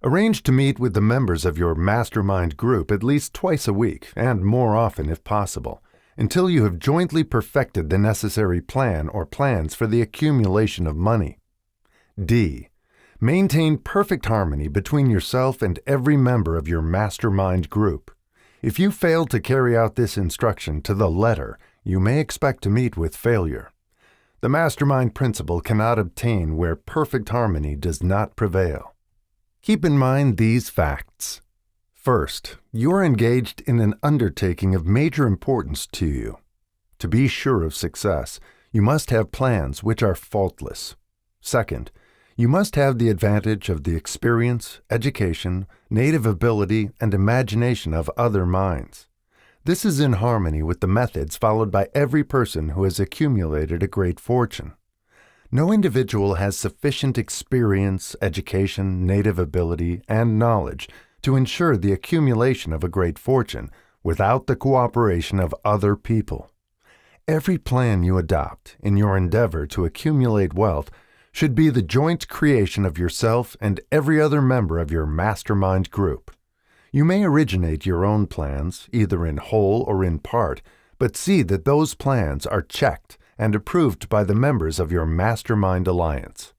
Arrange to meet with the members of your mastermind group at least twice a week, and more often if possible, until you have jointly perfected the necessary plan or plans for the accumulation of money. D. Maintain perfect harmony between yourself and every member of your mastermind group. If you fail to carry out this instruction to the letter, you may expect to meet with failure. The mastermind principle cannot obtain where perfect harmony does not prevail. Keep in mind these facts. First, you are engaged in an undertaking of major importance to you. To be sure of success, you must have plans which are faultless. Second, you must have the advantage of the experience, education, native ability, and imagination of other minds. This is in harmony with the methods followed by every person who has accumulated a great fortune. No individual has sufficient experience, education, native ability, and knowledge to ensure the accumulation of a great fortune without the cooperation of other people. Every plan you adopt in your endeavor to accumulate wealth should be the joint creation of yourself and every other member of your mastermind group. You may originate your own plans, either in whole or in part, but see that those plans are checked and approved by the members of your mastermind alliance.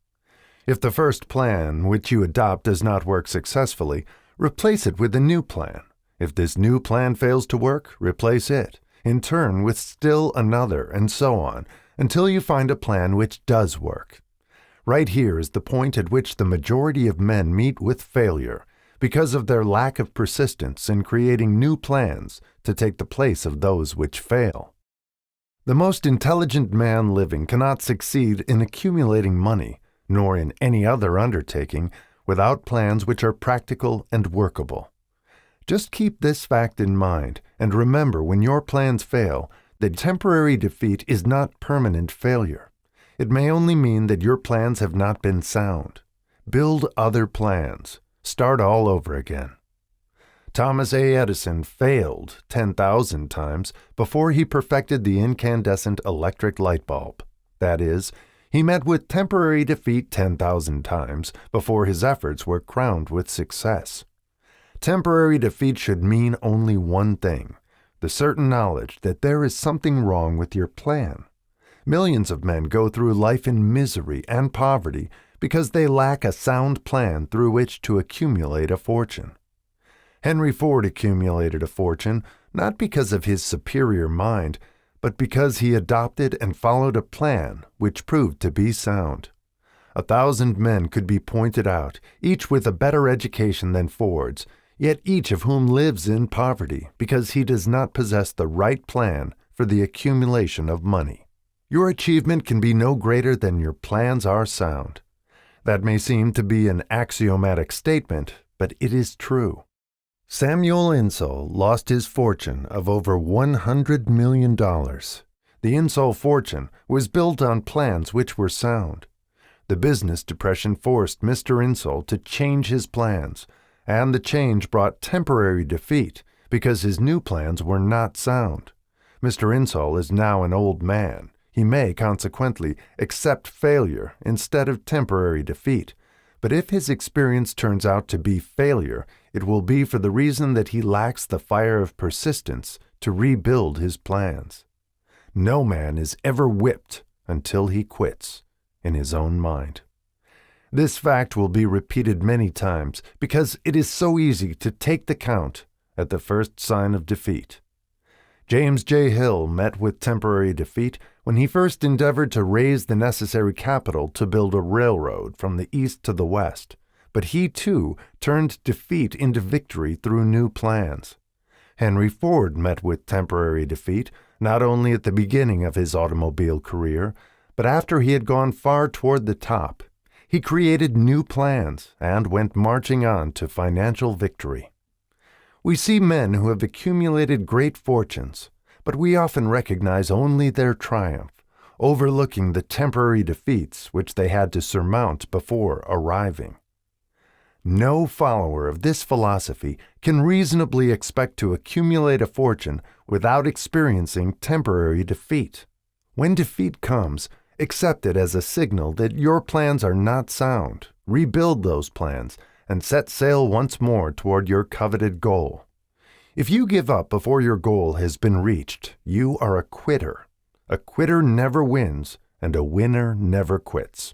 If the first plan which you adopt does not work successfully, replace it with a new plan. If this new plan fails to work, replace it, in turn with still another, and so on, until you find a plan which does work. Right here is the point at which the majority of men meet with failure, because of their lack of persistence in creating new plans to take the place of those which fail. The most intelligent man living cannot succeed in accumulating money, nor in any other undertaking, without plans which are practical and workable. Just keep this fact in mind, and remember when your plans fail, that temporary defeat is not permanent failure. It may only mean that your plans have not been sound. Build other plans. Start all over again. Thomas A. Edison failed 10,000 times before he perfected the incandescent electric light bulb. That is, he met with temporary defeat 10,000 times before his efforts were crowned with success. Temporary defeat should mean only one thing: the certain knowledge that there is something wrong with your plan. Millions of men go through life in misery and poverty because they lack a sound plan through which to accumulate a fortune. Henry Ford accumulated a fortune not because of his superior mind, but because he adopted and followed a plan which proved to be sound. 1,000 men could be pointed out, each with a better education than Ford's, yet each of whom lives in poverty because he does not possess the right plan for the accumulation of money. Your achievement can be no greater than your plans are sound. That may seem to be an axiomatic statement, but it is true. Samuel Insull lost his fortune of over $100 million. The Insull fortune was built on plans which were sound. The business depression forced Mr. Insull to change his plans, and the change brought temporary defeat because his new plans were not sound. Mr. Insull is now an old man. He may, consequently, accept failure instead of temporary defeat. But if his experience turns out to be failure, it will be for the reason that he lacks the fire of persistence to rebuild his plans. No man is ever whipped until he quits in his own mind. This fact will be repeated many times because it is so easy to take the count at the first sign of defeat. James J. Hill met with temporary defeat when he first endeavored to raise the necessary capital to build a railroad from the east to the west, but he too turned defeat into victory through new plans. Henry Ford met with temporary defeat not only at the beginning of his automobile career, but after he had gone far toward the top. He created new plans and went marching on to financial victory. We see men who have accumulated great fortunes, but we often recognize only their triumph, overlooking the temporary defeats which they had to surmount before arriving. No follower of this philosophy can reasonably expect to accumulate a fortune without experiencing temporary defeat. When defeat comes, accept it as a signal that your plans are not sound. Rebuild those plans and set sail once more toward your coveted goal. If you give up before your goal has been reached, you are a quitter. A quitter never wins, and a winner never quits.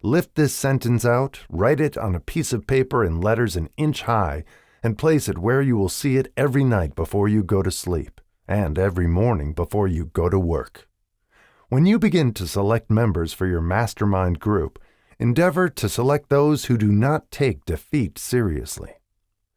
Lift this sentence out, write it on a piece of paper in letters an inch high, and place it where you will see it every night before you go to sleep, and every morning before you go to work. When you begin to select members for your mastermind group, endeavor to select those who do not take defeat seriously.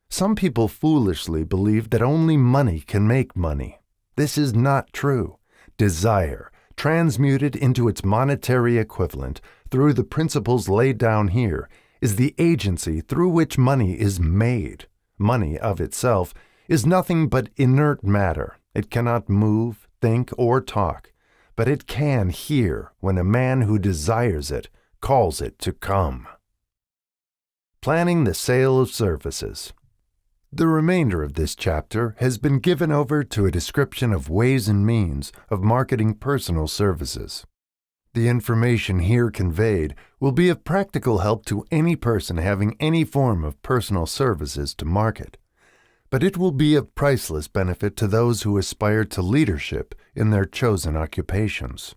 Some people foolishly believe that only money can make money. This is not true. Desire, transmuted into its monetary equivalent through the principles laid down here, is the agency through which money is made. Money of itself is nothing but inert matter. It cannot move, think, or talk, but it can hear when a man who desires it calls it to come. Planning the sale of services. The remainder of this chapter has been given over to a description of ways and means of marketing personal services. The information here conveyed will be of practical help to any person having any form of personal services to market, but it will be of priceless benefit to those who aspire to leadership in their chosen occupations.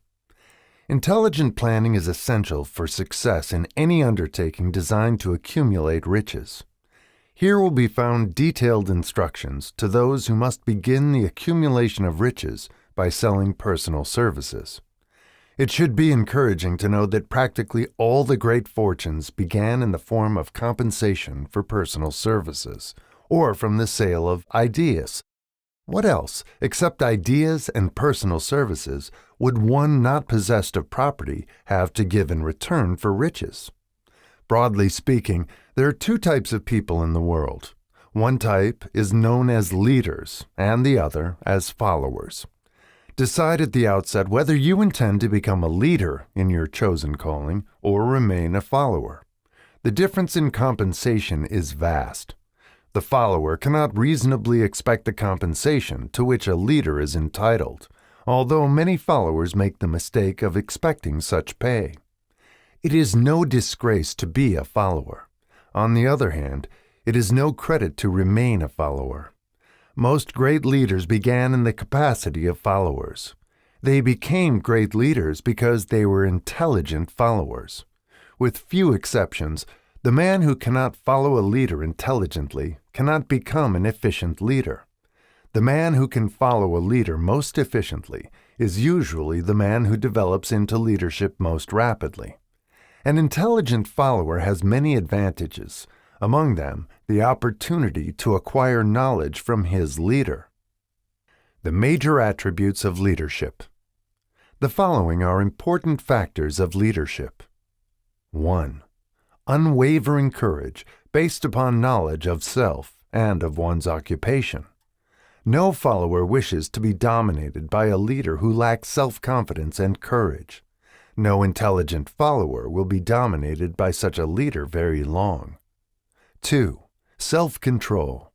Intelligent planning is essential for success in any undertaking designed to accumulate riches. Here will be found detailed instructions to those who must begin the accumulation of riches by selling personal services. It should be encouraging to know that practically all the great fortunes began in the form of compensation for personal services, or from the sale of ideas. What else, except ideas and personal services, would one not possessed of property have to give in return for riches? Broadly speaking, there are two types of people in the world. One type is known as leaders, and the other as followers. Decide at the outset whether you intend to become a leader in your chosen calling or remain a follower. The difference in compensation is vast. The follower cannot reasonably expect the compensation to which a leader is entitled, although many followers make the mistake of expecting such pay. It is no disgrace to be a follower. On the other hand, it is no credit to remain a follower. Most great leaders began in the capacity of followers. They became great leaders because they were intelligent followers. With few exceptions, the man who cannot follow a leader intelligently cannot become an efficient leader. The man who can follow a leader most efficiently is usually the man who develops into leadership most rapidly. An intelligent follower has many advantages, among them the opportunity to acquire knowledge from his leader. The major attributes of leadership. The following are important factors of leadership. 1. Unwavering courage based upon knowledge of self and of one's occupation. No follower wishes to be dominated by a leader who lacks self-confidence and courage. No intelligent follower will be dominated by such a leader very long. 2. Self-control.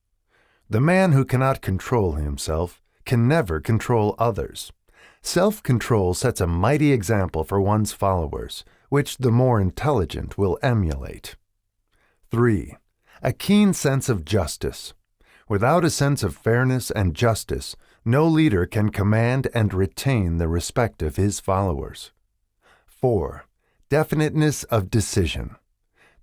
The man who cannot control himself can never control others. Self-control sets a mighty example for one's followers, which the more intelligent will emulate. 3. A keen sense of justice. Without a sense of fairness and justice, no leader can command and retain the respect of his followers. 4. Definiteness of decision.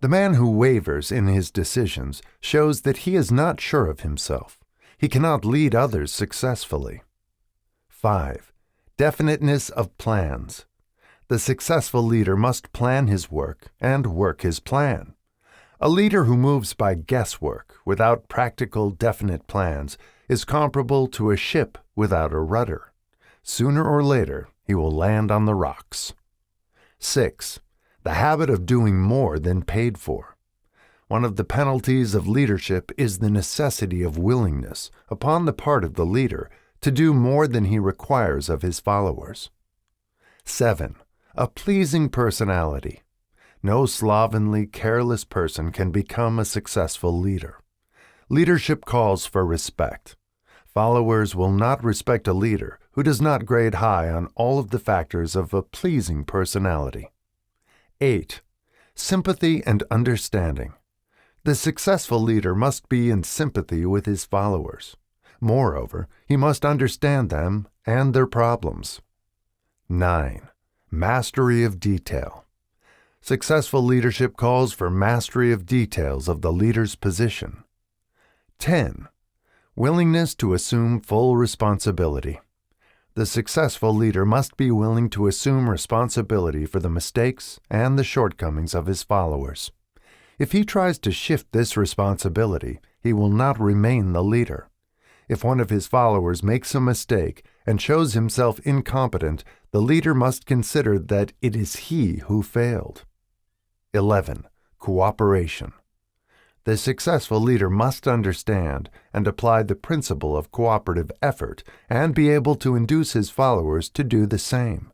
The man who wavers in his decisions shows that he is not sure of himself. He cannot lead others successfully. 5. Definiteness of plans. The successful leader must plan his work and work his plan. A leader who moves by guesswork without practical, definite plans is comparable to a ship without a rudder. Sooner or later, he will land on the rocks. 6. The habit of doing more than paid for. One of the penalties of leadership is the necessity of willingness, upon the part of the leader, to do more than he requires of his followers. 7. A pleasing personality. No slovenly, careless person can become a successful leader. Leadership calls for respect. Followers will not respect a leader who does not grade high on all of the factors of a pleasing personality. 8. Sympathy and understanding. The successful leader must be in sympathy with his followers. Moreover, he must understand them and their problems. 9. Mastery of detail. Successful leadership calls for mastery of details of the leader's position. 10. Willingness to assume full responsibility. The successful leader must be willing to assume responsibility for the mistakes and the shortcomings of his followers. If he tries to shift this responsibility, he will not remain the leader. If one of his followers makes a mistake and shows himself incompetent, the leader must consider that it is he who failed. 11. Cooperation. The successful leader must understand and apply the principle of cooperative effort and be able to induce his followers to do the same.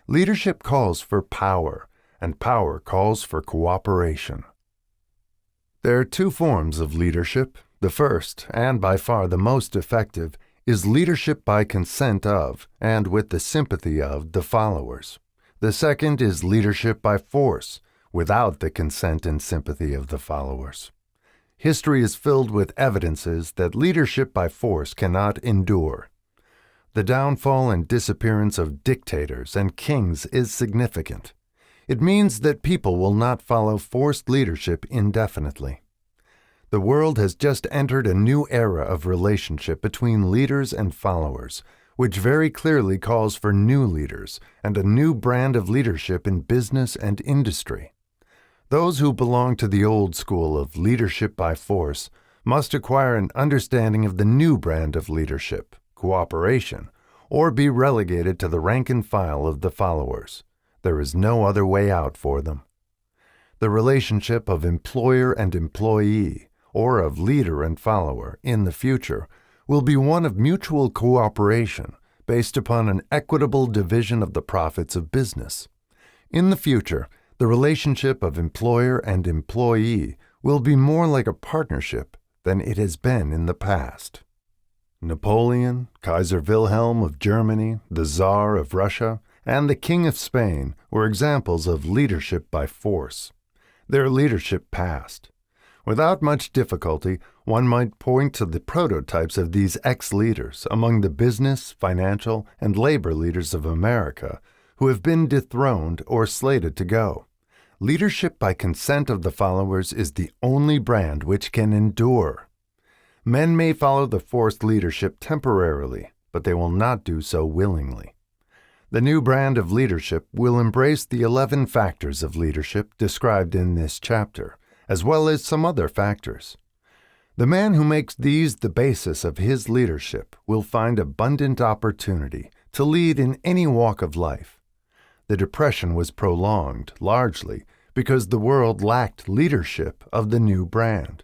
Leadership calls for power, and power calls for cooperation. There are two forms of leadership. The first, and by far the most effective, is leadership by consent of, and with the sympathy of, the followers. The second is leadership by force, without the consent and sympathy of the followers. History is filled with evidences that leadership by force cannot endure. The downfall and disappearance of dictators and kings is significant. It means that people will not follow forced leadership indefinitely. The world has just entered a new era of relationship between leaders and followers, which very clearly calls for new leaders and a new brand of leadership in business and industry. Those who belong to the old school of leadership by force must acquire an understanding of the new brand of leadership, cooperation, or be relegated to the rank and file of the followers. There is no other way out for them. The relationship of employer and employee, or of leader and follower, in the future, will be one of mutual cooperation based upon an equitable division of the profits of business. In the future, the relationship of employer and employee will be more like a partnership than it has been in the past. Napoleon, Kaiser Wilhelm of Germany, the Tsar of Russia, and the King of Spain were examples of leadership by force. Their leadership passed. Without much difficulty, one might point to the prototypes of these ex-leaders among the business, financial, and labor leaders of America who have been dethroned or slated to go. Leadership by consent of the followers is the only brand which can endure. Men may follow the forced leadership temporarily, but they will not do so willingly. The new brand of leadership will embrace the 11 factors of leadership described in this chapter, as well as some other factors. The man who makes these the basis of his leadership will find abundant opportunity to lead in any walk of life. The Depression was prolonged, largely, because the world lacked leadership of the new brand.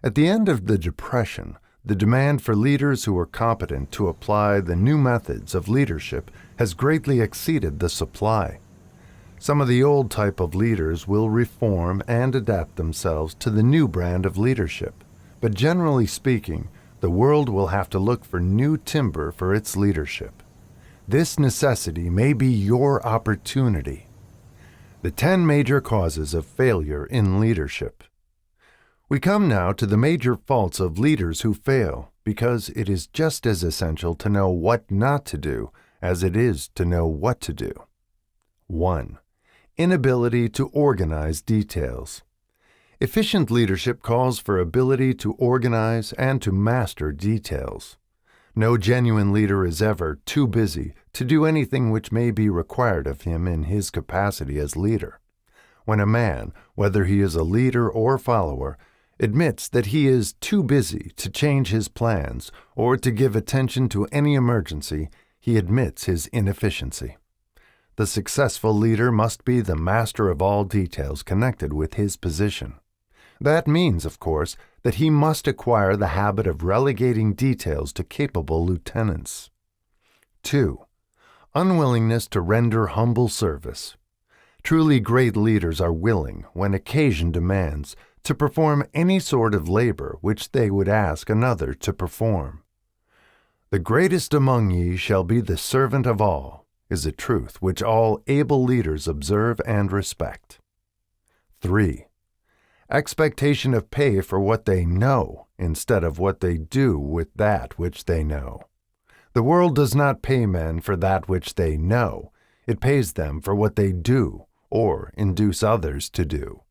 At the end of the Depression, the demand for leaders who were competent to apply the new methods of leadership has greatly exceeded the supply. Some of the old type of leaders will reform and adapt themselves to the new brand of leadership, but generally speaking, the world will have to look for new timber for its leadership. This necessity may be your opportunity. The 10 major causes of failure in leadership. We come now to the major faults of leaders who fail, because it is just as essential to know what not to do as it is to know what to do. 1. Inability to organize details. Efficient leadership calls for ability to organize and to master details. No genuine leader is ever too busy to do anything which may be required of him in his capacity as leader. When a man, whether he is a leader or follower, admits that he is too busy to change his plans or to give attention to any emergency, he admits his inefficiency. The successful leader must be the master of all details connected with his position. That means, of course, that he must acquire the habit of relegating details to capable lieutenants. 2. Unwillingness to render humble service. Truly great leaders are willing, when occasion demands, to perform any sort of labor which they would ask another to perform. The greatest among ye shall be the servant of all, is a truth which all able leaders observe and respect. 3. Expectation of pay for what they know instead of what they do with that which they know. The world does not pay men for that which they know. It pays them for what they do or induce others to do.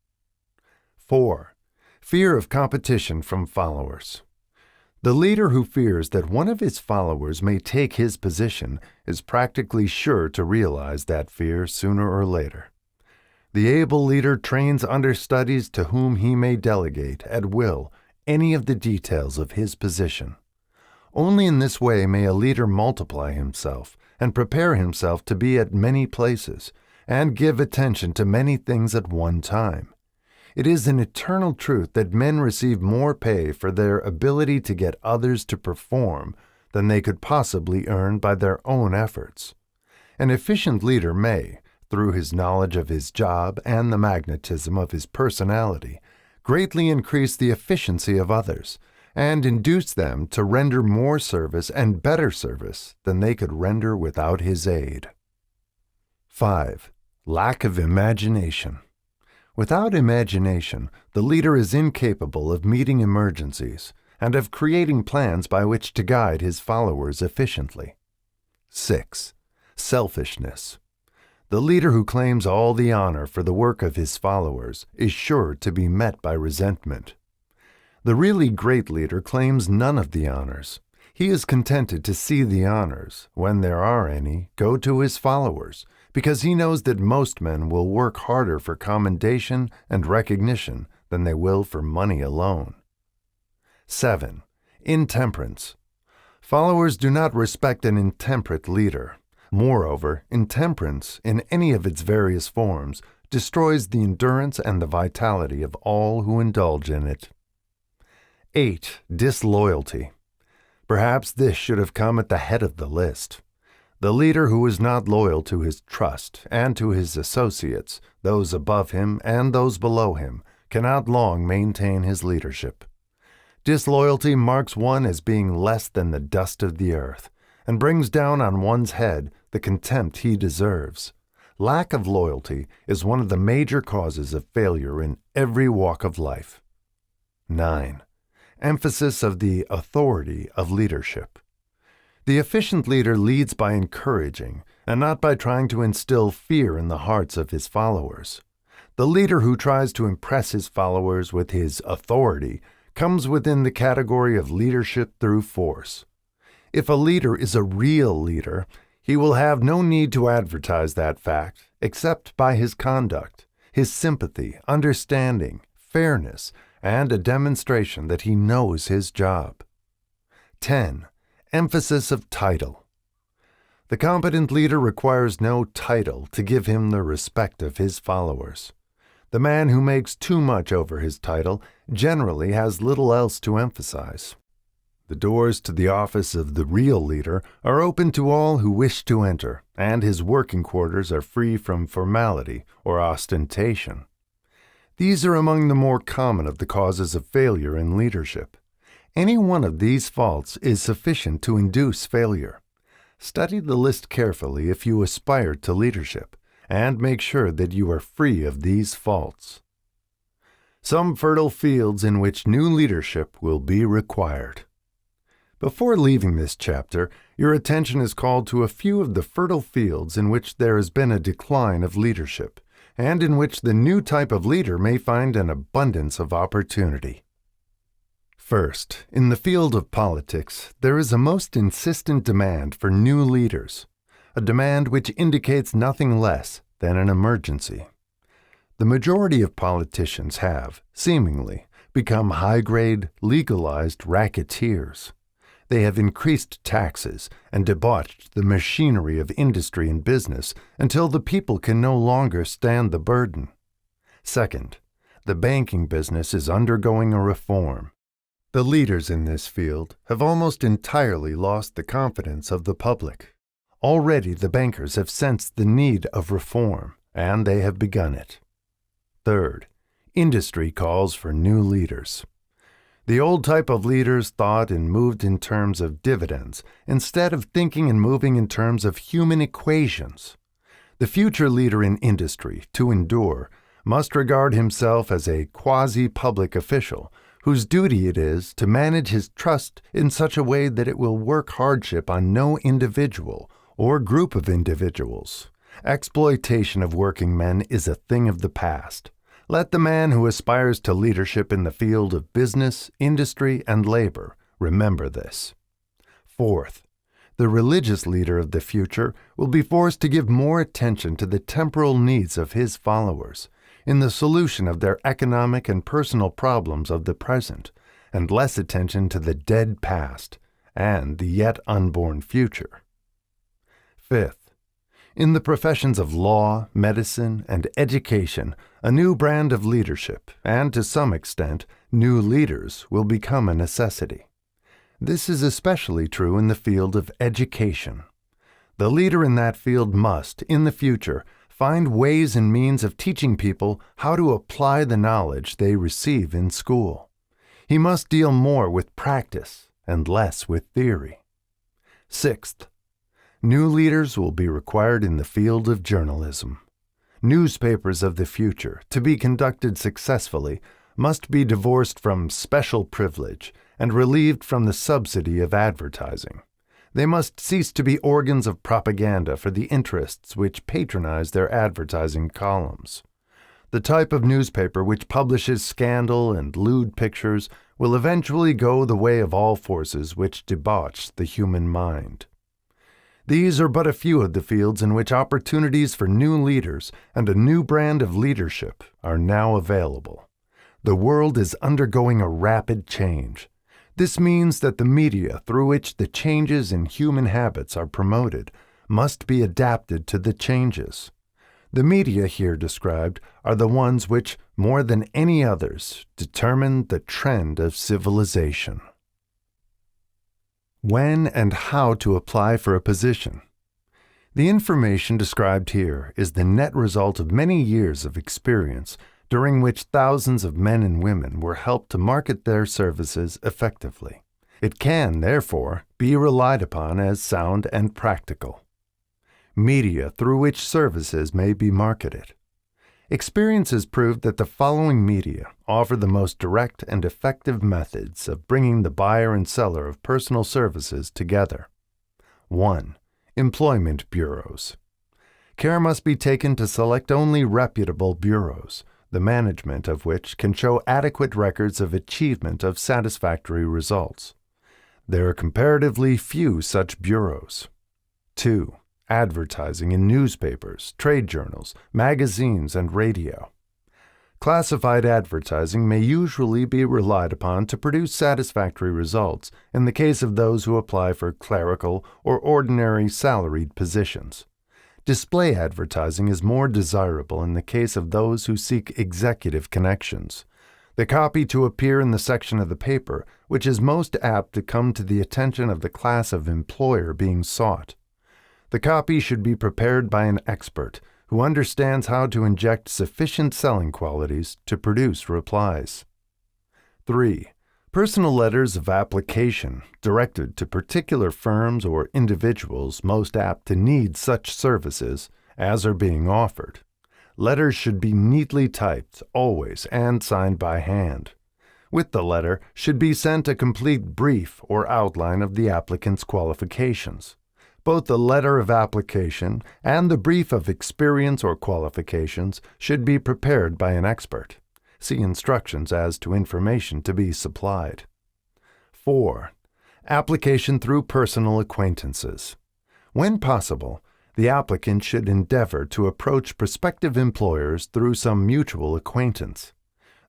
4. Fear of competition from followers. The leader who fears that one of his followers may take his position is practically sure to realize that fear sooner or later. The able leader trains understudies to whom he may delegate at will any of the details of his position. Only in this way may a leader multiply himself and prepare himself to be at many places and give attention to many things at one time. It is an eternal truth that men receive more pay for their ability to get others to perform than they could possibly earn by their own efforts. An efficient leader may, through his knowledge of his job and the magnetism of his personality, greatly increase the efficiency of others and induce them to render more service and better service than they could render without his aid. 5. Lack of imagination. Without imagination, the leader is incapable of meeting emergencies and of creating plans by which to guide his followers efficiently. 6. Selfishness. The leader who claims all the honor for the work of his followers is sure to be met by resentment. The really great leader claims none of the honors. He is contented to see the honors, when there are any, go to his followers, because he knows that most men will work harder for commendation and recognition than they will for money alone. 7. Intemperance. Followers do not respect an intemperate leader. Moreover, intemperance, in any of its various forms, destroys the endurance and the vitality of all who indulge in it. 8. Disloyalty. Perhaps this should have come at the head of the list. The leader who is not loyal to his trust and to his associates, those above him and those below him, cannot long maintain his leadership. Disloyalty marks one as being less than the dust of the earth, and brings down on one's head the contempt he deserves. Lack of loyalty is one of the major causes of failure in every walk of life. 9. Emphasis of the authority of leadership. The efficient leader leads by encouraging, and not by trying to instill fear in the hearts of his followers. The leader who tries to impress his followers with his authority comes within the category of leadership through force. If a leader is a real leader, he will have no need to advertise that fact except by his conduct, his sympathy, understanding, fairness, and a demonstration that he knows his job. 10. Emphasis of title. The competent leader requires no title to give him the respect of his followers. The man who makes too much over his title generally has little else to emphasize. The doors to the office of the real leader are open to all who wish to enter, and his working quarters are free from formality or ostentation. These are among the more common of the causes of failure in leadership. Any one of these faults is sufficient to induce failure. Study the list carefully if you aspire to leadership, and make sure that you are free of these faults. Some fertile fields in which new leadership will be required. Before leaving this chapter, your attention is called to a few of the fertile fields in which there has been a decline of leadership, and in which the new type of leader may find an abundance of opportunity. First, in the field of politics, there is a most insistent demand for new leaders, a demand which indicates nothing less than an emergency. The majority of politicians have, seemingly, become high-grade, legalized racketeers. They have increased taxes and debauched the machinery of industry and business until the people can no longer stand the burden. Second, the banking business is undergoing a reform. The leaders in this field have almost entirely lost the confidence of the public. Already the bankers have sensed the need of reform, and they have begun it. Third, industry calls for new leaders. The old type of leaders thought and moved in terms of dividends instead of thinking and moving in terms of human equations. The future leader in industry, to endure, must regard himself as a quasi-public official whose duty it is to manage his trust in such a way that it will work hardship on no individual or group of individuals. Exploitation of working men is a thing of the past. Let the man who aspires to leadership in the field of business, industry, and labor remember this. Fourth, the religious leader of the future will be forced to give more attention to the temporal needs of his followers in the solution of their economic and personal problems of the present, and less attention to the dead past and the yet unborn future. Fifth, in the professions of law, medicine, and education, a new brand of leadership, and to some extent, new leaders, will become a necessity. This is especially true in the field of education. The leader in that field must, in the future, find ways and means of teaching people how to apply the knowledge they receive in school. He must deal more with practice and less with theory. Sixth, new leaders will be required in the field of journalism. Newspapers of the future, to be conducted successfully, must be divorced from special privilege and relieved from the subsidy of advertising. They must cease to be organs of propaganda for the interests which patronize their advertising columns. The type of newspaper which publishes scandal and lewd pictures will eventually go the way of all forces which debauch the human mind. These are but a few of the fields in which opportunities for new leaders and a new brand of leadership are now available. The world is undergoing a rapid change. This means that the media through which the changes in human habits are promoted must be adapted to the changes. The media here described are the ones which, more than any others, determine the trend of civilization. When and how to apply for a position. The information described here is the net result of many years of experience during which thousands of men and women were helped to market their services effectively. It can, therefore, be relied upon as sound and practical. Media through which services may be marketed. Experience has proved that the following media offer the most direct and effective methods of bringing the buyer and seller of personal services together. 1. Employment bureaus. Care must be taken to select only reputable bureaus, the management of which can show adequate records of achievement of satisfactory results. There are comparatively few such bureaus. 2. Advertising in newspapers, trade journals, magazines, and radio. Classified advertising may usually be relied upon to produce satisfactory results in the case of those who apply for clerical or ordinary salaried positions. Display advertising is more desirable in the case of those who seek executive connections. The copy to appear in the section of the paper which is most apt to come to the attention of the class of employer being sought. The copy should be prepared by an expert who understands how to inject sufficient selling qualities to produce replies. 3. Personal letters of application directed to particular firms or individuals most apt to need such services as are being offered. Letters should be neatly typed, always, and signed by hand. With the letter should be sent a complete brief or outline of the applicant's qualifications. Both the letter of application and the brief of experience or qualifications should be prepared by an expert. See instructions as to information to be supplied. 4. Application through personal acquaintances. When possible, the applicant should endeavor to approach prospective employers through some mutual acquaintance.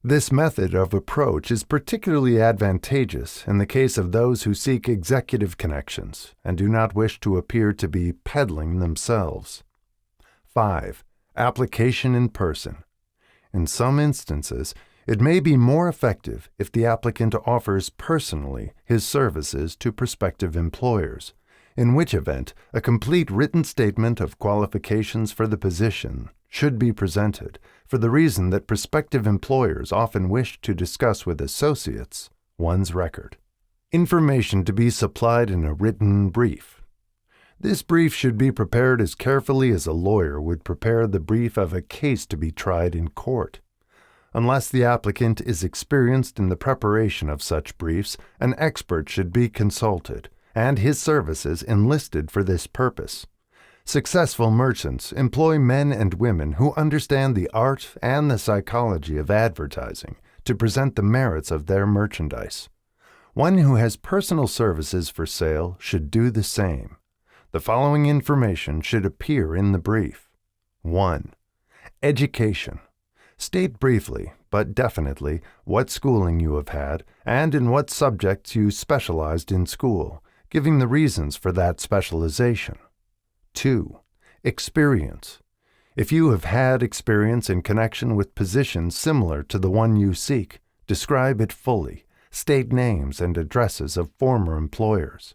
This method of approach is particularly advantageous in the case of those who seek executive connections and do not wish to appear to be peddling themselves. 5. Application in person. In some instances, it may be more effective if the applicant offers personally his services to prospective employers, in which event a complete written statement of qualifications for the position should be presented, for the reason that prospective employers often wish to discuss with associates one's record. Information to be supplied in a written brief. This brief should be prepared as carefully as a lawyer would prepare the brief of a case to be tried in court. Unless the applicant is experienced in the preparation of such briefs, an expert should be consulted, and his services enlisted for this purpose. Successful merchants employ men and women who understand the art and the psychology of advertising to present the merits of their merchandise. One who has personal services for sale should do the same. The following information should appear in the brief. 1. Education. State briefly, but definitely, what schooling you have had and in what subjects you specialized in school, giving the reasons for that specialization. 2. Experience. If you have had experience in connection with positions similar to the one you seek, describe it fully. State names and addresses of former employers.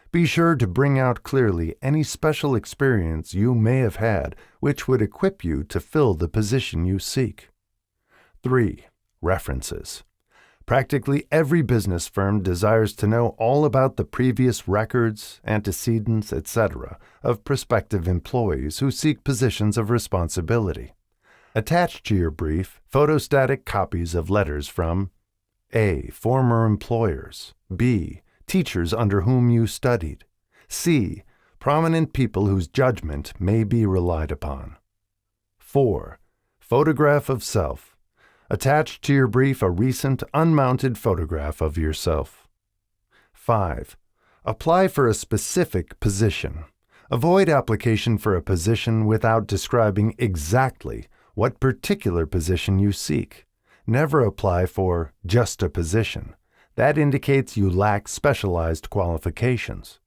Be sure to bring out clearly any special experience you may have had which would equip you to fill the position you seek. 3. References. Practically every business firm desires to know all about the previous records, antecedents, etc. of prospective employees who seek positions of responsibility. Attach to your brief photostatic copies of letters from A. Former employers. B. Teachers under whom you studied. C. Prominent people whose judgment may be relied upon. 4. Photograph of self. Attach to your brief a recent unmounted photograph of yourself. 5. Apply for a specific position. Avoid application for a position without describing exactly what particular position you seek. Never apply for just a position. That indicates you lack specialized qualifications.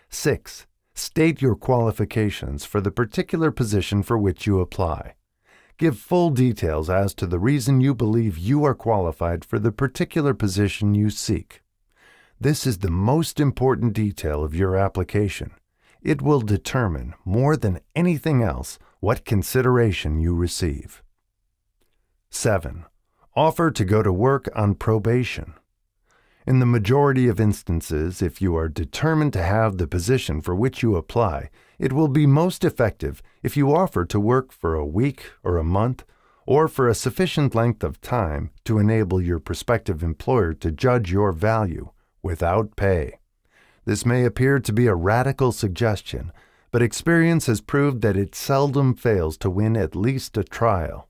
6. State your qualifications for the particular position for which you apply. Give full details as to the reason you believe you are qualified for the particular position you seek. This is the most important detail of your application. It will determine, more than anything else, what consideration you receive. 7. Offer to go to work on probation. In the majority of instances, if you are determined to have the position for which you apply, it will be most effective if you offer to work for a week or a month, or for a sufficient length of time to enable your prospective employer to judge your value without pay. This may appear to be a radical suggestion, but experience has proved that it seldom fails to win at least a trial.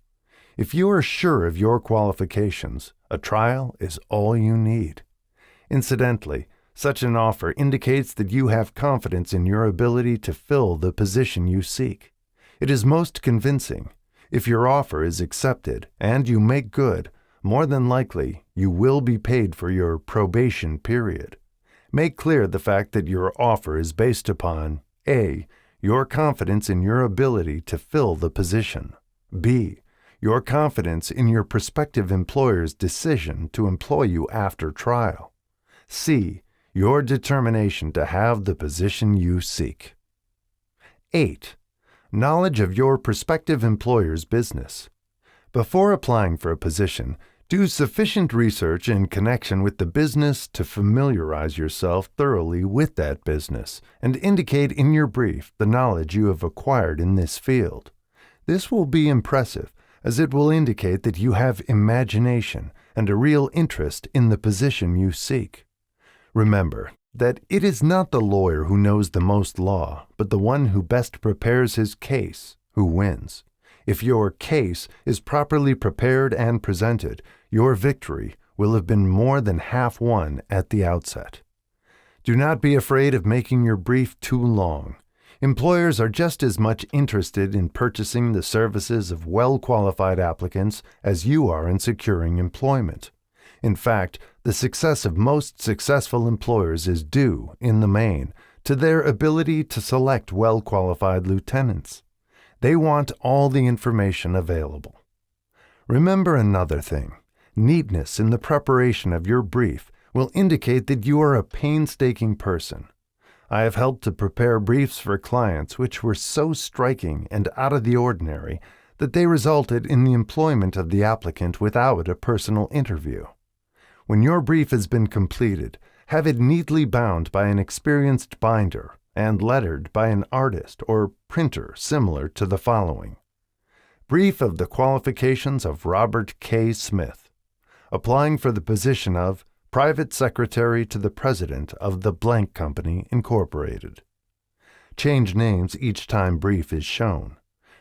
If you are sure of your qualifications, a trial is all you need. Incidentally, such an offer indicates that you have confidence in your ability to fill the position you seek. It is most convincing. If your offer is accepted and you make good, more than likely you will be paid for your probation period. Make clear the fact that your offer is based upon A. Your confidence in your ability to fill the position. B. Your confidence in your prospective employer's decision to employ you after trial. C. Your determination to have the position you seek. 8. Knowledge of your prospective employer's business. Before applying for a position, Do sufficient research in connection with the business to familiarize yourself thoroughly with that business and indicate in your brief the knowledge you have acquired in this field. This will be impressive, as it will indicate that you have imagination and a real interest in the position you seek. Remember that it is not the lawyer who knows the most law, but the one who best prepares his case who wins. If your case is properly prepared and presented, your victory will have been more than half won at the outset. Do not be afraid of making your brief too long. Employers are just as much interested in purchasing the services of well-qualified applicants as you are in securing employment. In fact, the success of most successful employers is due, in the main, to their ability to select well-qualified lieutenants. They want all the information available. Remember another thing. Neatness in the preparation of your brief will indicate that you are a painstaking person. I have helped to prepare briefs for clients which were so striking and out of the ordinary that they resulted in the employment of the applicant without a personal interview. When your brief has been completed, have it neatly bound by an experienced binder and lettered by an artist or printer similar to the following. Brief of the qualifications of Robert K. Smith, applying for the position of Private Secretary to the President of the Blank Company, Incorporated. Change names each time brief is shown.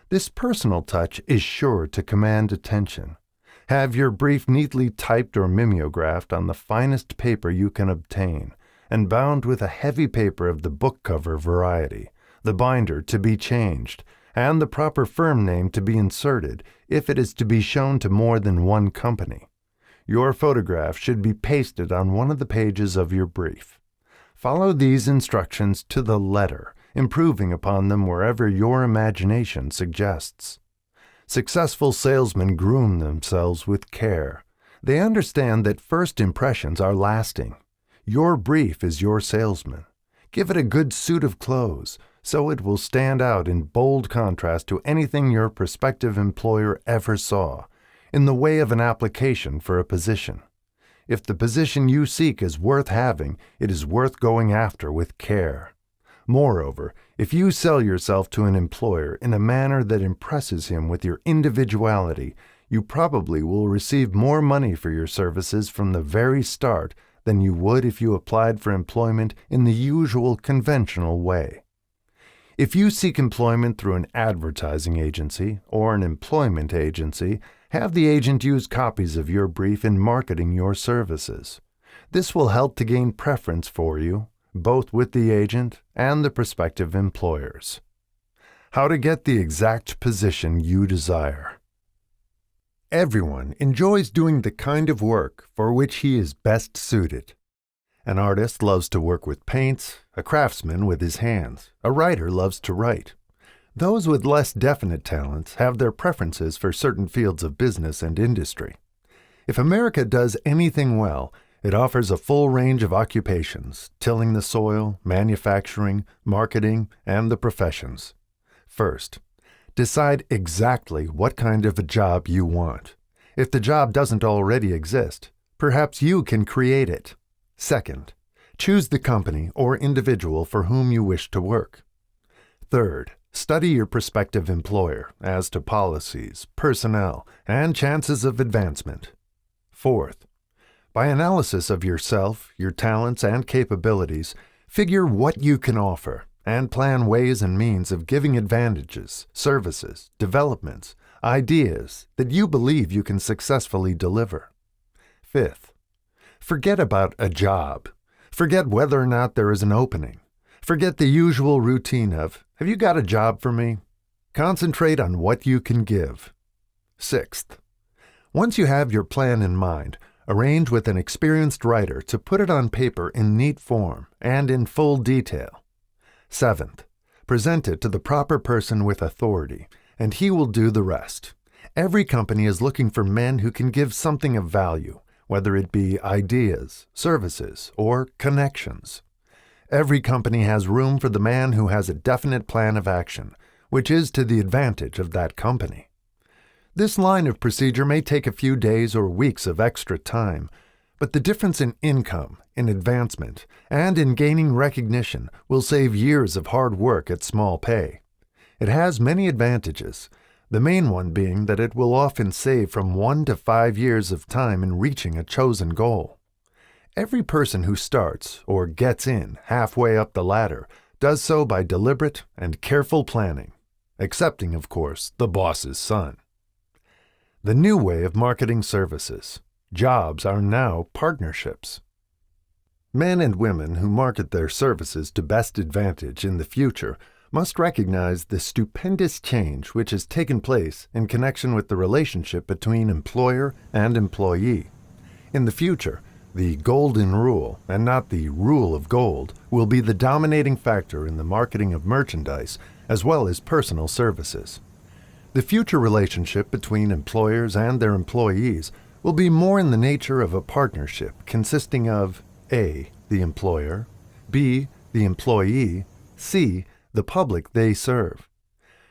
This personal touch is sure to command attention. Have your brief neatly typed or mimeographed on the finest paper you can obtain, and bound with a heavy paper of the book cover variety, the binder to be changed, and the proper firm name to be inserted if it is to be shown to more than one company. Your photograph should be pasted on one of the pages of your brief. Follow these instructions to the letter, improving upon them wherever your imagination suggests. Successful salesmen groom themselves with care. They understand that first impressions are lasting. Your brief is your salesman. Give it a good suit of clothes, so it will stand out in bold contrast to anything your prospective employer ever saw, in the way of an application for a position. If the position you seek is worth having, it is worth going after with care. Moreover, if you sell yourself to an employer in a manner that impresses him with your individuality, you probably will receive more money for your services from the very start than you would if you applied for employment in the usual conventional way. If you seek employment through an advertising agency or an employment agency, have the agent use copies of your brief in marketing your services. This will help to gain preference for you, both with the agent and the prospective employers. How to get the exact position you desire. Everyone enjoys doing the kind of work for which he is best suited. An artist loves to work with paints, a craftsman with his hands, a writer loves to write. Those with less definite talents have their preferences for certain fields of business and industry. If America does anything well, it offers a full range of occupations, tilling the soil, manufacturing, marketing, and the professions. First, decide exactly what kind of a job you want. If the job doesn't already exist, perhaps you can create it. Second, choose the company or individual for whom you wish to work. Third, study your prospective employer as to policies, personnel, and chances of advancement. Fourth, by analysis of yourself, your talents, and capabilities, figure what you can offer and plan ways and means of giving advantages, services, developments, ideas that you believe you can successfully deliver. Fifth, forget about a job. Forget whether or not there is an opening. Forget the usual routine of, have you got a job for me? Concentrate on what you can give. Sixth, once you have your plan in mind, arrange with an experienced writer to put it on paper in neat form and in full detail. Seventh, present it to the proper person with authority, and he will do the rest. Every company is looking for men who can give something of value, whether it be ideas, services, or connections. Every company has room for the man who has a definite plan of action, which is to the advantage of that company. This line of procedure may take a few days or weeks of extra time, but the difference in income, in advancement, and in gaining recognition will save years of hard work at small pay. It has many advantages, the main one being that it will often save from 1 to 5 years of time in reaching a chosen goal. Every person who starts or gets in halfway up the ladder does so by deliberate and careful planning, excepting, of course, the boss's son. The new way of marketing services. Jobs are now partnerships. Men and women who market their services to best advantage in the future must recognize the stupendous change which has taken place in connection with the relationship between employer and employee. In the future, the golden rule, and not the rule of gold, will be the dominating factor in the marketing of merchandise as well as personal services. The future relationship between employers and their employees will be more in the nature of a partnership consisting of A, the employer, B, the employee, C, the public they serve.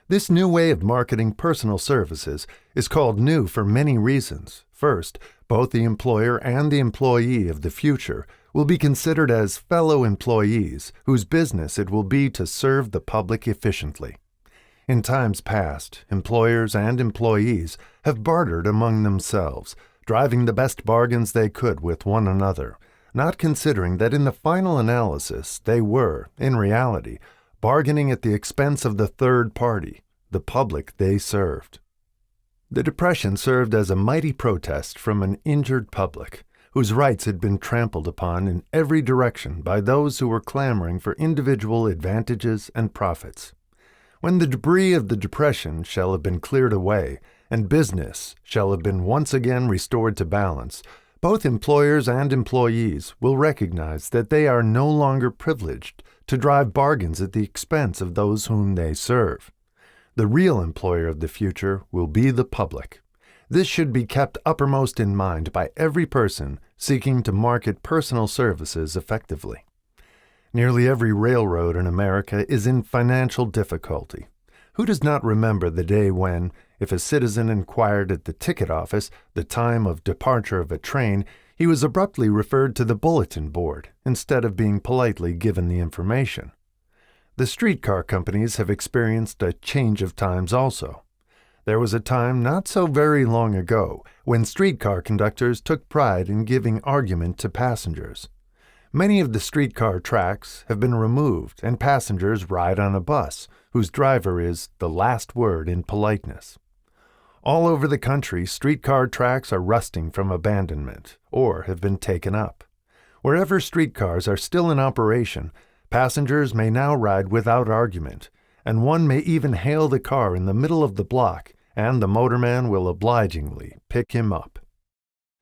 This new way of marketing personal services is called new for many reasons. First, both the employer and the employee of the future will be considered as fellow employees whose business it will be to serve the public efficiently. In times past, employers and employees have bartered among themselves, driving the best bargains they could with one another, not considering that in the final analysis they were, in reality, bargaining at the expense of the third party, the public they served. The Depression served as a mighty protest from an injured public, whose rights had been trampled upon in every direction by those who were clamoring for individual advantages and profits. When the debris of the Depression shall have been cleared away, and business shall have been once again restored to balance, both employers and employees will recognize that they are no longer privileged to drive bargains at the expense of those whom they serve. The real employer of the future will be the public. This should be kept uppermost in mind by every person seeking to market personal services effectively. Nearly every railroad in America is in financial difficulty. Who does not remember the day when, if a citizen inquired at the ticket office the time of departure of a train, he was abruptly referred to the bulletin board instead of being politely given the information? The streetcar companies have experienced a change of times also. There was a time not so very long ago when streetcar conductors took pride in giving argument to passengers. Many of the streetcar tracks have been removed and passengers ride on a bus whose driver is the last word in politeness. All over the country, streetcar tracks are rusting from abandonment or have been taken up. Wherever streetcars are still in operation, passengers may now ride without argument, and one may even hail the car in the middle of the block, and the motorman will obligingly pick him up.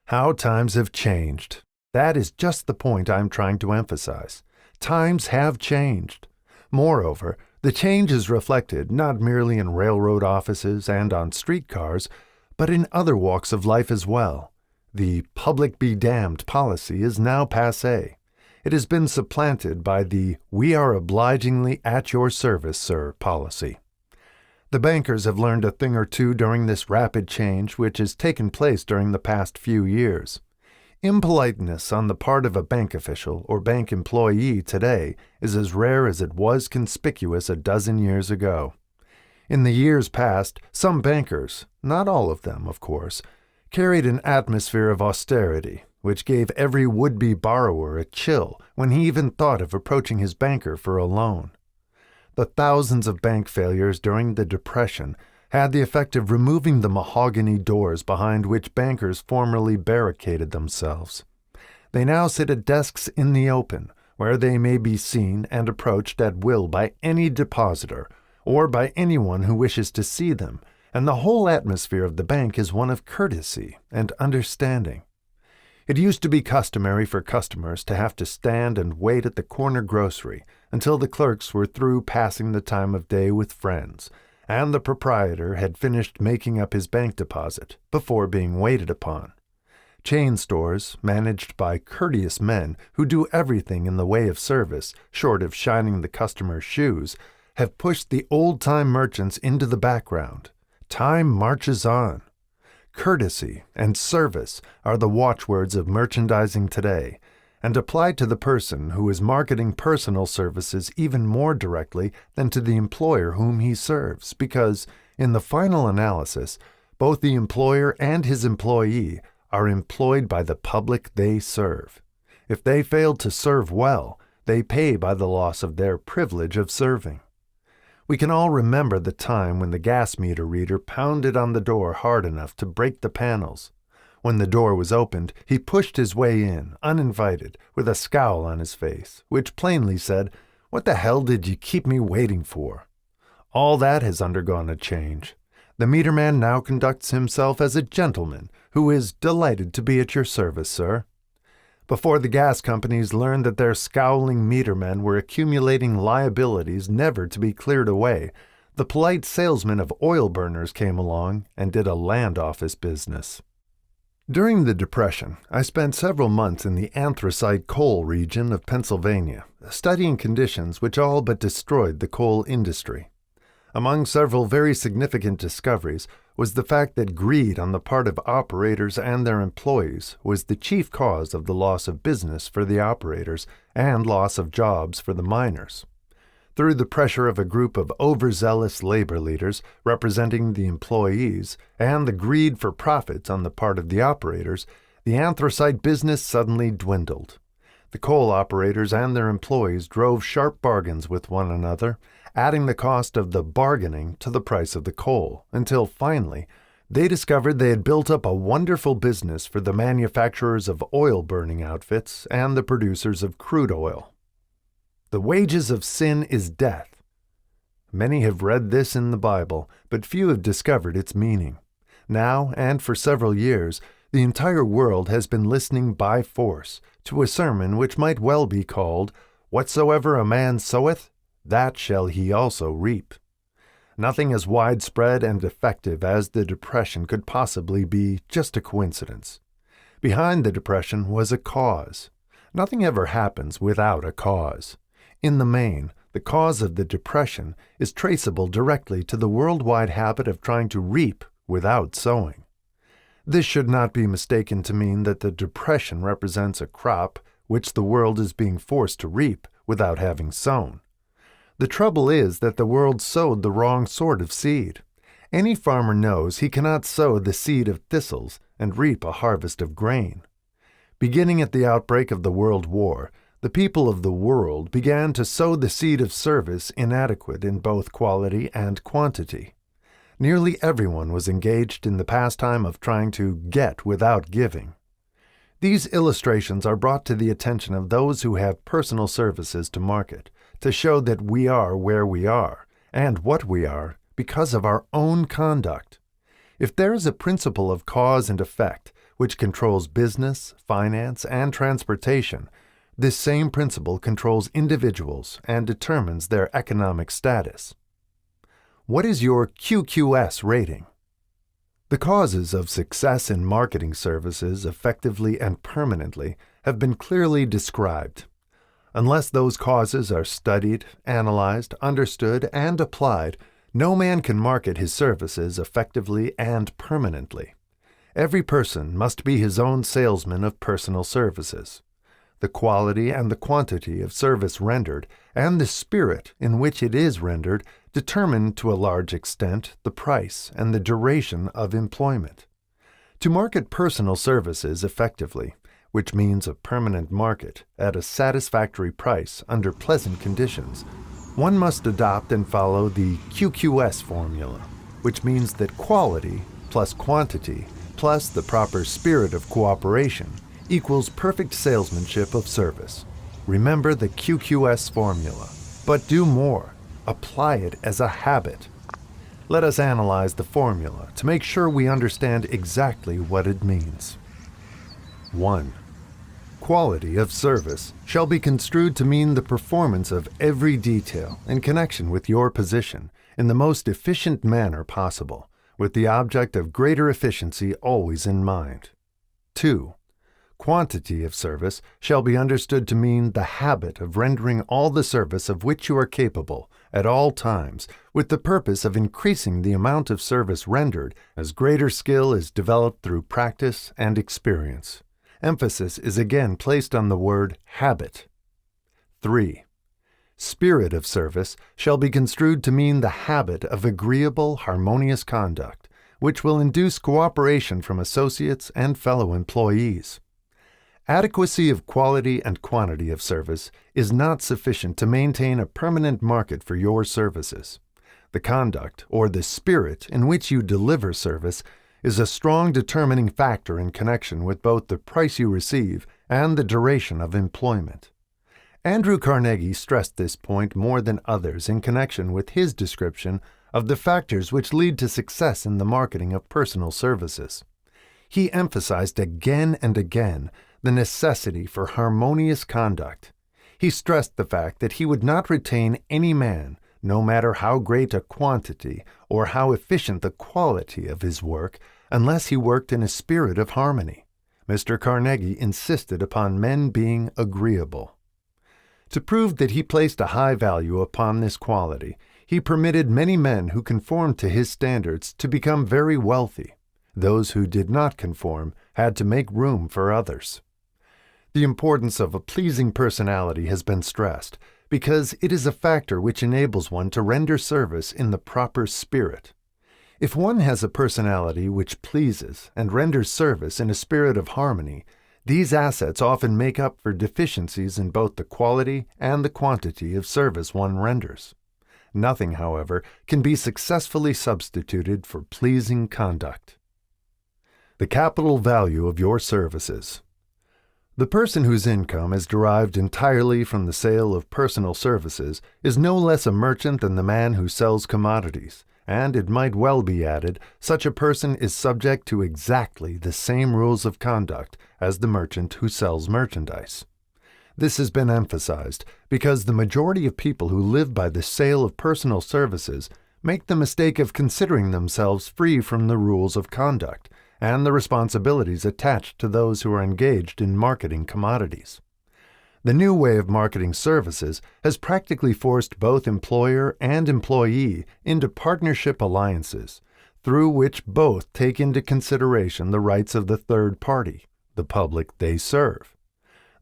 How times have changed! That is just the point I'm trying to emphasize. Times have changed. Moreover, the change is reflected not merely in railroad offices and on streetcars, but in other walks of life as well. The public be damned policy is now passé. It has been supplanted by the "we are obligingly at your service, sir" policy. The bankers have learned a thing or two during this rapid change which has taken place during the past few years. Impoliteness on the part of a bank official or bank employee today is as rare as it was conspicuous a dozen years ago. In the years past, some bankers, not all of them, of course, carried an atmosphere of austerity, which gave every would-be borrower a chill when he even thought of approaching his banker for a loan. The thousands of bank failures during the Depression had the effect of removing the mahogany doors behind which bankers formerly barricaded themselves. They now sit at desks in the open, where they may be seen and approached at will by any depositor, or by anyone who wishes to see them, and the whole atmosphere of the bank is one of courtesy and understanding. It used to be customary for customers to have to stand and wait at the corner grocery until the clerks were through passing the time of day with friends, and the proprietor had finished making up his bank deposit before being waited upon. Chain stores, managed by courteous men who do everything in the way of service, short of shining the customer's shoes, have pushed the old-time merchants into the background. Time marches on. courtesy, and service are the watchwords of merchandising today, and apply to the person who is marketing personal services even more directly than to the employer whom he serves, because, in the final analysis, both the employer and his employee are employed by the public they serve. If they fail to serve well, they pay by the loss of their privilege of serving. We can all remember the time when the gas meter reader pounded on the door hard enough to break the panels. When the door was opened, he pushed his way in, uninvited, with a scowl on his face, which plainly said, "What the hell did you keep me waiting for?" All that has undergone a change. The meter man now conducts himself as a gentleman who is delighted to be at your service, sir. Before the gas companies learned that their scowling metermen were accumulating liabilities never to be cleared away, the polite salesman of oil burners came along and did a land office business. During the Depression, I spent several months in the anthracite coal region of Pennsylvania, studying conditions which all but destroyed the coal industry. Among several very significant discoveries was the fact that greed on the part of operators and their employees was the chief cause of the loss of business for the operators and loss of jobs for the miners. Through the pressure of a group of overzealous labor leaders representing the employees and the greed for profits on the part of the operators, the anthracite business suddenly dwindled. The coal operators and their employees drove sharp bargains with one another, adding the cost of the bargaining to the price of the coal, until finally they discovered they had built up a wonderful business for the manufacturers of oil-burning outfits and the producers of crude oil. The wages of sin is death. Many have read this in the Bible, but few have discovered its meaning. Now, and for several years, the entire world has been listening by force to a sermon which might well be called, "Whatsoever a man soweth, that shall he also reap." Nothing as widespread and effective as the Depression could possibly be just a coincidence. Behind the Depression was a cause. Nothing ever happens without a cause. In the main, the cause of the Depression is traceable directly to the worldwide habit of trying to reap without sowing. This should not be mistaken to mean that the Depression represents a crop which the world is being forced to reap without having sown. The trouble is that the world sowed the wrong sort of seed. Any farmer knows he cannot sow the seed of thistles and reap a harvest of grain. Beginning at the outbreak of the World War, the people of the world began to sow the seed of service inadequate in both quality and quantity. Nearly everyone was engaged in the pastime of trying to get without giving. These illustrations are brought to the attention of those who have personal services to market, to show that we are where we are, and what we are, because of our own conduct. If there is a principle of cause and effect which controls business, finance, and transportation, this same principle controls individuals and determines their economic status. What is your QQS rating? The causes of success in marketing services effectively and permanently have been clearly described. Unless those causes are studied, analyzed, understood, and applied, no man can market his services effectively and permanently. Every person must be his own salesman of personal services. The quality and the quantity of service rendered, and the spirit in which it is rendered, determine to a large extent the price and the duration of employment. To market personal services effectively, which means a permanent market at a satisfactory price under pleasant conditions, one must adopt and follow the QQS formula, which means that quality plus quantity plus the proper spirit of cooperation equals perfect salesmanship of service. Remember the QQS formula, but do more. Apply it as a habit. Let us analyze the formula to make sure we understand exactly what it means. 1. Quality of service shall be construed to mean the performance of every detail in connection with your position in the most efficient manner possible, with the object of greater efficiency always in mind. 2. Quantity of service shall be understood to mean the habit of rendering all the service of which you are capable at all times, with the purpose of increasing the amount of service rendered as greater skill is developed through practice and experience. Emphasis is again placed on the word habit. 3. Spirit of service shall be construed to mean the habit of agreeable, harmonious conduct, which will induce cooperation from associates and fellow employees. Adequacy of quality and quantity of service is not sufficient to maintain a permanent market for your services. The conduct, or the spirit in which you deliver service, is a strong determining factor in connection with both the price you receive and the duration of employment. Andrew Carnegie stressed this point more than others in connection with his description of the factors which lead to success in the marketing of personal services. He emphasized again and again the necessity for harmonious conduct. He stressed the fact that he would not retain any man, no matter how great a quantity or how efficient the quality of his work, unless he worked in a spirit of harmony. Mr. Carnegie insisted upon men being agreeable. To prove that he placed a high value upon this quality, he permitted many men who conformed to his standards to become very wealthy. Those who did not conform had to make room for others. The importance of a pleasing personality has been stressed because it is a factor which enables one to render service in the proper spirit. If one has a personality which pleases and renders service in a spirit of harmony, these assets often make up for deficiencies in both the quality and the quantity of service one renders. Nothing, however, can be successfully substituted for pleasing conduct. The capital value of your services. The person whose income is derived entirely from the sale of personal services is no less a merchant than the man who sells commodities, and it might well be added, such a person is subject to exactly the same rules of conduct as the merchant who sells merchandise. This has been emphasized because the majority of people who live by the sale of personal services make the mistake of considering themselves free from the rules of conduct and the responsibilities attached to those who are engaged in marketing commodities. The new way of marketing services has practically forced both employer and employee into partnership alliances, through which both take into consideration the rights of the third party, the public they serve.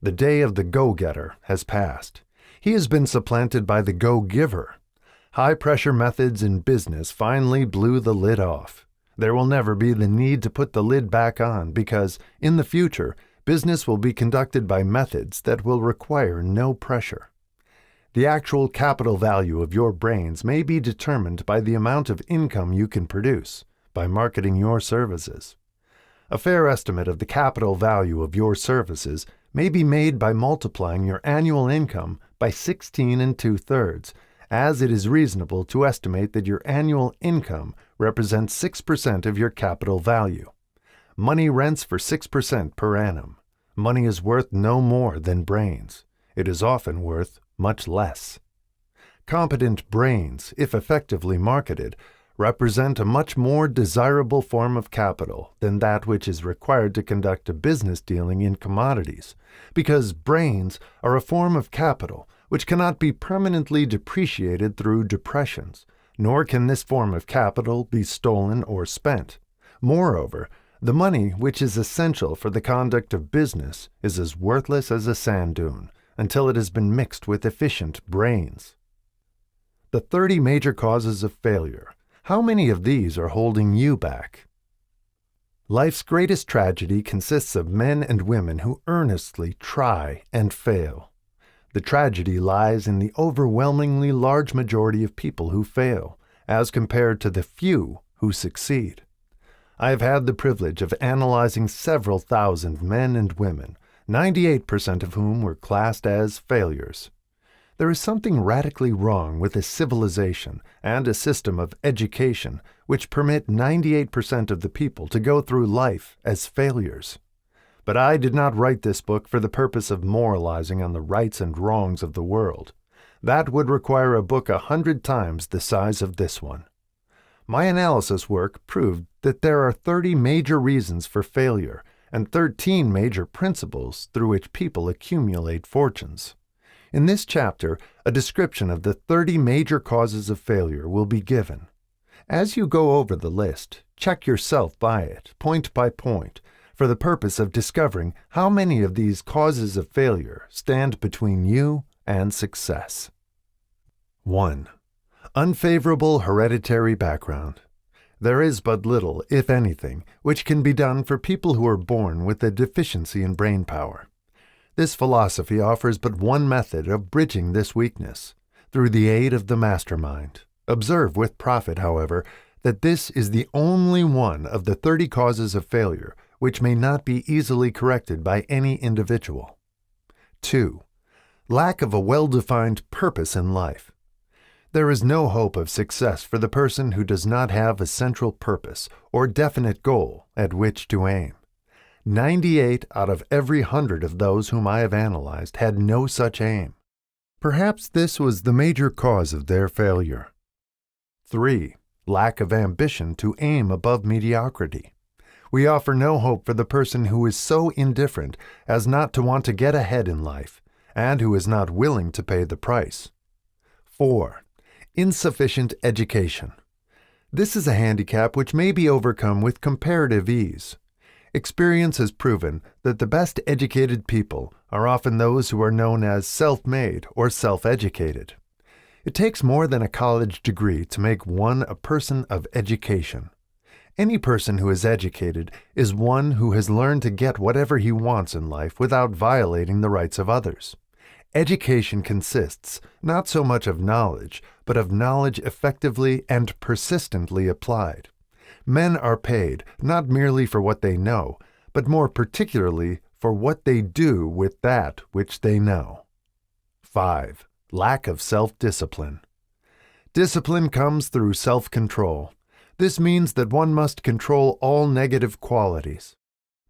The day of the go-getter has passed. He has been supplanted by the go-giver. High-pressure methods in business finally blew the lid off. There will never be the need to put the lid back on because, in the future, business will be conducted by methods that will require no pressure. The actual capital value of your brains may be determined by the amount of income you can produce by marketing your services. A fair estimate of the capital value of your services may be made by multiplying your annual income by 16 2/3, as it is reasonable to estimate that your annual income represents 6% of your capital value. Money rents for 6% per annum. Money is worth no more than brains. It is often worth much less. Competent brains, if effectively marketed, represent a much more desirable form of capital than that which is required to conduct a business dealing in commodities, because brains are a form of capital which cannot be permanently depreciated through depressions, nor can this form of capital be stolen or spent. Moreover, the money which is essential for the conduct of business is as worthless as a sand dune until it has been mixed with efficient brains. The 30 major causes of failure. How many of these are holding you back? Life's greatest tragedy consists of men and women who earnestly try and fail. The tragedy lies in the overwhelmingly large majority of people who fail, as compared to the few who succeed. I have had the privilege of analyzing several thousand men and women, 98% of whom were classed as failures. There is something radically wrong with a civilization and a system of education which permit 98% of the people to go through life as failures. But I did not write this book for the purpose of moralizing on the rights and wrongs of the world. That would require a book 100 times the size of this one. My analysis work proved that there are 30 major reasons for failure, and 13 major principles through which people accumulate fortunes. In this chapter, a description of the 30 major causes of failure will be given. As you go over the list, check yourself by it, point by point, for the purpose of discovering how many of these causes of failure stand between you and success. 1. Unfavorable hereditary background. There is but little, if anything, which can be done for people who are born with a deficiency in brain power. This philosophy offers but one method of bridging this weakness, through the aid of the mastermind. Observe with profit, however, that this is the only one of the 30 causes of failure which may not be easily corrected by any individual. 2. Lack of a well-defined purpose in life. There is no hope of success for the person who does not have a central purpose or definite goal at which to aim. 98 out of every 100 of those whom I have analyzed had no such aim. Perhaps this was the major cause of their failure. 3. Lack of ambition to aim above mediocrity. We offer no hope for the person who is so indifferent as not to want to get ahead in life, and who is not willing to pay the price. 4. Insufficient education. This is a handicap which may be overcome with comparative ease. Experience has proven that the best educated people are often those who are known as self-made or self-educated. It takes more than a college degree to make one a person of education. Any person who is educated is one who has learned to get whatever he wants in life without violating the rights of others. Education consists not so much of knowledge, but of knowledge effectively and persistently applied. Men are paid not merely for what they know, but more particularly for what they do with that which they know. 5. Lack of self-discipline. Discipline comes through self-control. This means that one must control all negative qualities.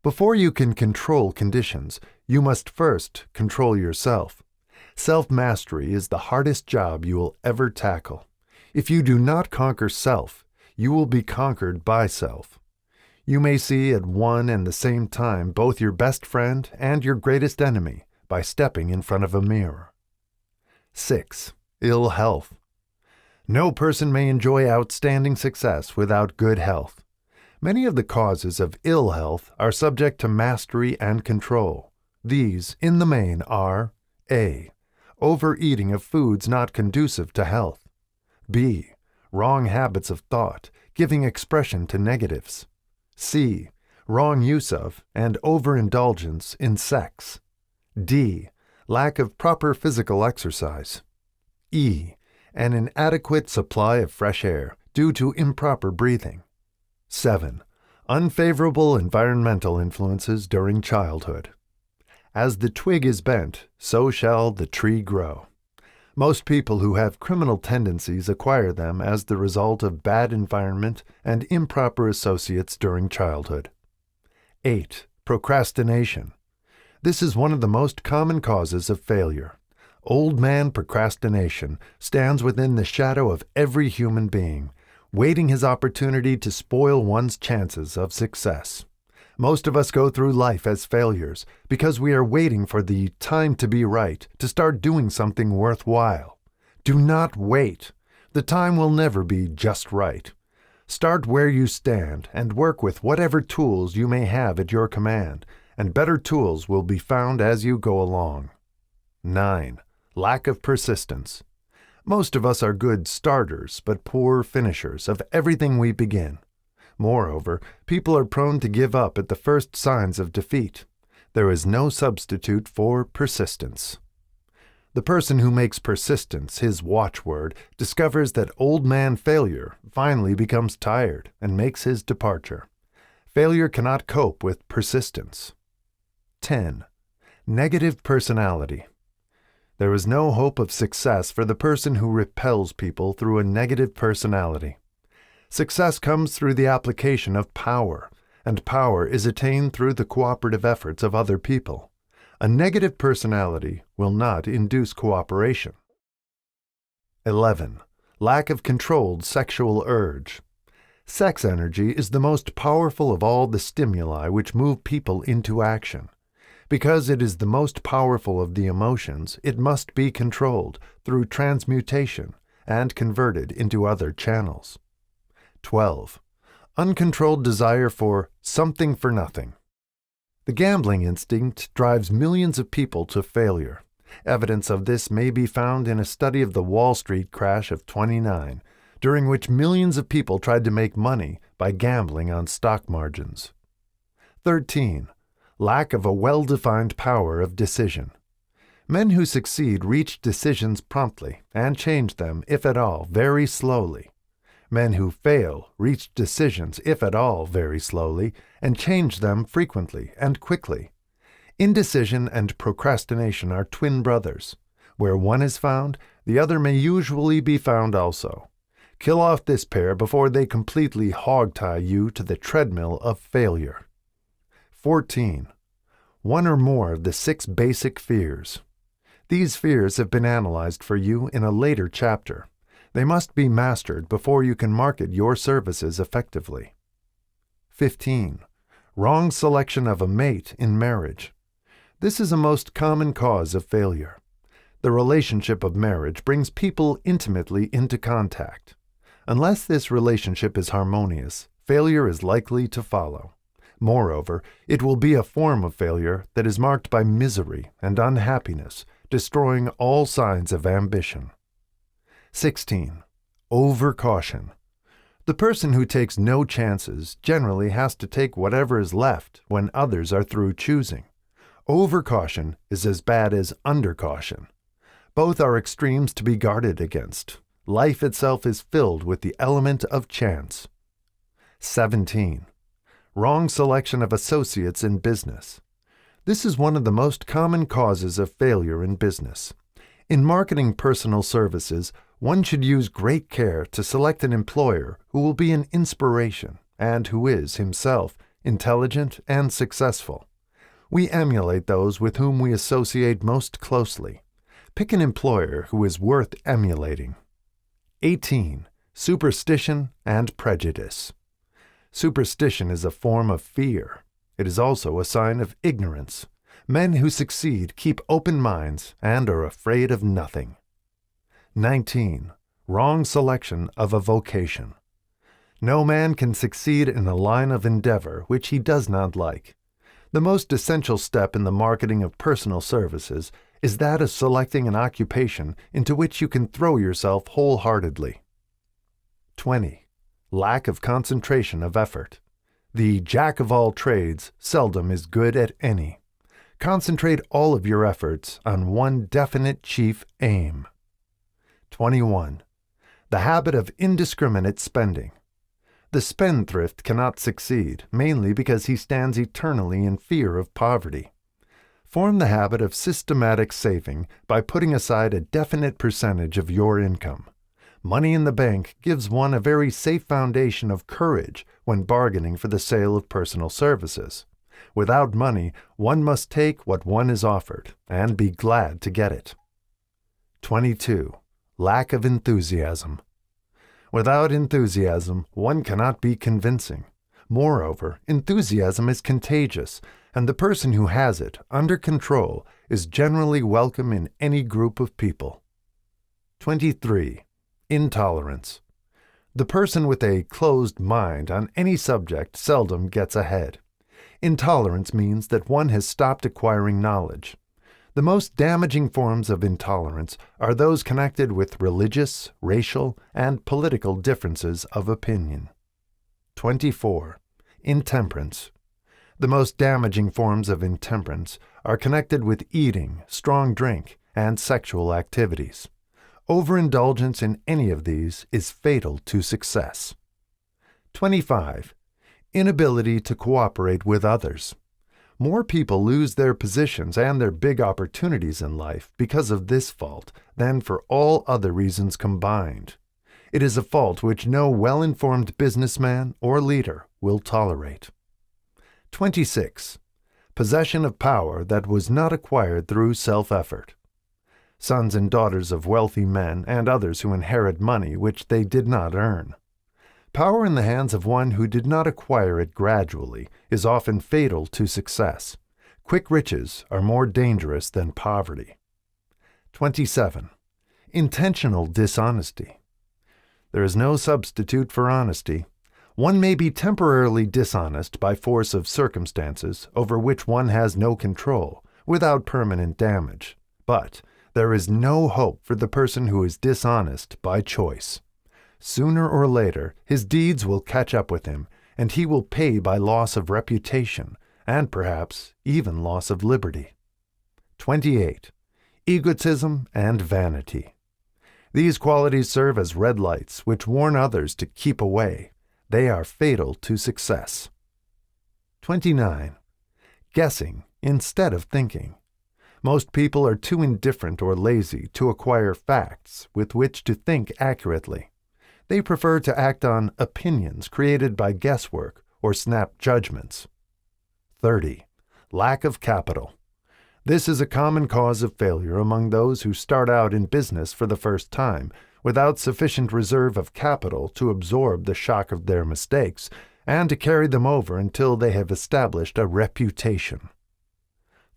Before you can control conditions, you must first control yourself. Self-mastery is the hardest job you will ever tackle. If you do not conquer self, you will be conquered by self. You may see at one and the same time both your best friend and your greatest enemy by stepping in front of a mirror. 6. Ill health. No person may enjoy outstanding success without good health. Many of the causes of ill health are subject to mastery and control. These, in the main, are A. Overeating of foods not conducive to health. B. Wrong habits of thought, giving expression to negatives. C. Wrong use of and overindulgence in sex. D. Lack of proper physical exercise. E. An inadequate supply of fresh air due to improper breathing. 7. Unfavorable environmental influences during childhood. As the twig is bent, so shall the tree grow. Most people who have criminal tendencies acquire them as the result of bad environment and improper associates during childhood. 8. Procrastination. This is one of the most common causes of failure. Old man procrastination stands within the shadow of every human being, waiting his opportunity to spoil one's chances of success. Most of us go through life as failures because we are waiting for the time to be right to start doing something worthwhile. Do not wait. The time will never be just right. Start where you stand and work with whatever tools you may have at your command, and better tools will be found as you go along. 9. Lack of persistence. Most of us are good starters but poor finishers of everything we begin. Moreover, people are prone to give up at the first signs of defeat. There is no substitute for persistence. The person who makes persistence his watchword discovers that old man failure finally becomes tired and makes his departure. Failure cannot cope with persistence. 10. Negative personality. There is no hope of success for the person who repels people through a negative personality. Success comes through the application of power, and power is attained through the cooperative efforts of other people. A negative personality will not induce cooperation. 11. Lack of controlled sexual urge. Sex energy is the most powerful of all the stimuli which move people into action. Because it is the most powerful of the emotions, it must be controlled through transmutation and converted into other channels. 12. Uncontrolled desire for something for nothing. The gambling instinct drives millions of people to failure. Evidence of this may be found in a study of the Wall Street crash of '29, during which millions of people tried to make money by gambling on stock margins. 13. Lack of a well-defined power of decision. Men who succeed reach decisions promptly and change them, if at all, very slowly. Men who fail reach decisions, if at all, very slowly, and change them frequently and quickly. Indecision and procrastination are twin brothers. Where one is found, the other may usually be found also. Kill off this pair before they completely hog-tie you to the treadmill of failure. 14. One or more of the 6 basic fears. These fears have been analyzed for you in a later chapter. They must be mastered before you can market your services effectively. 15. Wrong selection of a mate in marriage. This is a most common cause of failure. The relationship of marriage brings people intimately into contact. Unless this relationship is harmonious, failure is likely to follow. Moreover, it will be a form of failure that is marked by misery and unhappiness, destroying all signs of ambition. 16. Overcaution. The person who takes no chances generally has to take whatever is left when others are through choosing. Overcaution is as bad as undercaution. Both are extremes to be guarded against. Life itself is filled with the element of chance. 17. Wrong selection of associates in business. This is one of the most common causes of failure in business. In marketing personal services, one should use great care to select an employer who will be an inspiration and who is, himself, intelligent and successful. We emulate those with whom we associate most closely. Pick an employer who is worth emulating. 18. Superstition and prejudice. Superstition is a form of fear. It is also a sign of ignorance. Men who succeed keep open minds and are afraid of nothing. 19. Wrong selection of a vocation. No man can succeed in a line of endeavor which he does not like. The most essential step in the marketing of personal services is that of selecting an occupation into which you can throw yourself wholeheartedly. 20. Lack of concentration of effort. The jack of all trades seldom is good at any. Concentrate all of your efforts on one definite chief aim. 21. The habit of indiscriminate spending. The spendthrift cannot succeed, mainly because he stands eternally in fear of poverty. Form the habit of systematic saving by putting aside a definite percentage of your income. Money in the bank gives one a very safe foundation of courage when bargaining for the sale of personal services. Without money, one must take what one is offered and be glad to get it. 22. Lack of enthusiasm. Without enthusiasm, one cannot be convincing. Moreover, enthusiasm is contagious, and the person who has it under control is generally welcome in any group of people. 23. Intolerance. The person with a closed mind on any subject seldom gets ahead. Intolerance means that one has stopped acquiring knowledge. The most damaging forms of intolerance are those connected with religious, racial, and political differences of opinion. 24. Intemperance. The most damaging forms of intemperance are connected with eating, strong drink, and sexual activities. Overindulgence in any of these is fatal to success. 25. Inability to cooperate with others. More people lose their positions and their big opportunities in life because of this fault than for all other reasons combined. It is a fault which no well-informed businessman or leader will tolerate. 26. Possession of power that was not acquired through self-effort. Sons and daughters of wealthy men and others who inherit money which they did not earn. Power in the hands of one who did not acquire it gradually is often fatal to success. Quick riches are more dangerous than poverty. 27. Intentional dishonesty. There is no substitute for honesty. One may be temporarily dishonest by force of circumstances over which one has no control, without permanent damage. But there is no hope for the person who is dishonest by choice. Sooner or later, his deeds will catch up with him, and he will pay by loss of reputation, and perhaps even loss of liberty. 28. Egotism and vanity. These qualities serve as red lights which warn others to keep away. They are fatal to success. 29. Guessing instead of thinking. Most people are too indifferent or lazy to acquire facts with which to think accurately. They prefer to act on opinions created by guesswork or snap judgments. 30. Lack of capital. This is a common cause of failure among those who start out in business for the first time, without sufficient reserve of capital to absorb the shock of their mistakes and to carry them over until they have established a reputation.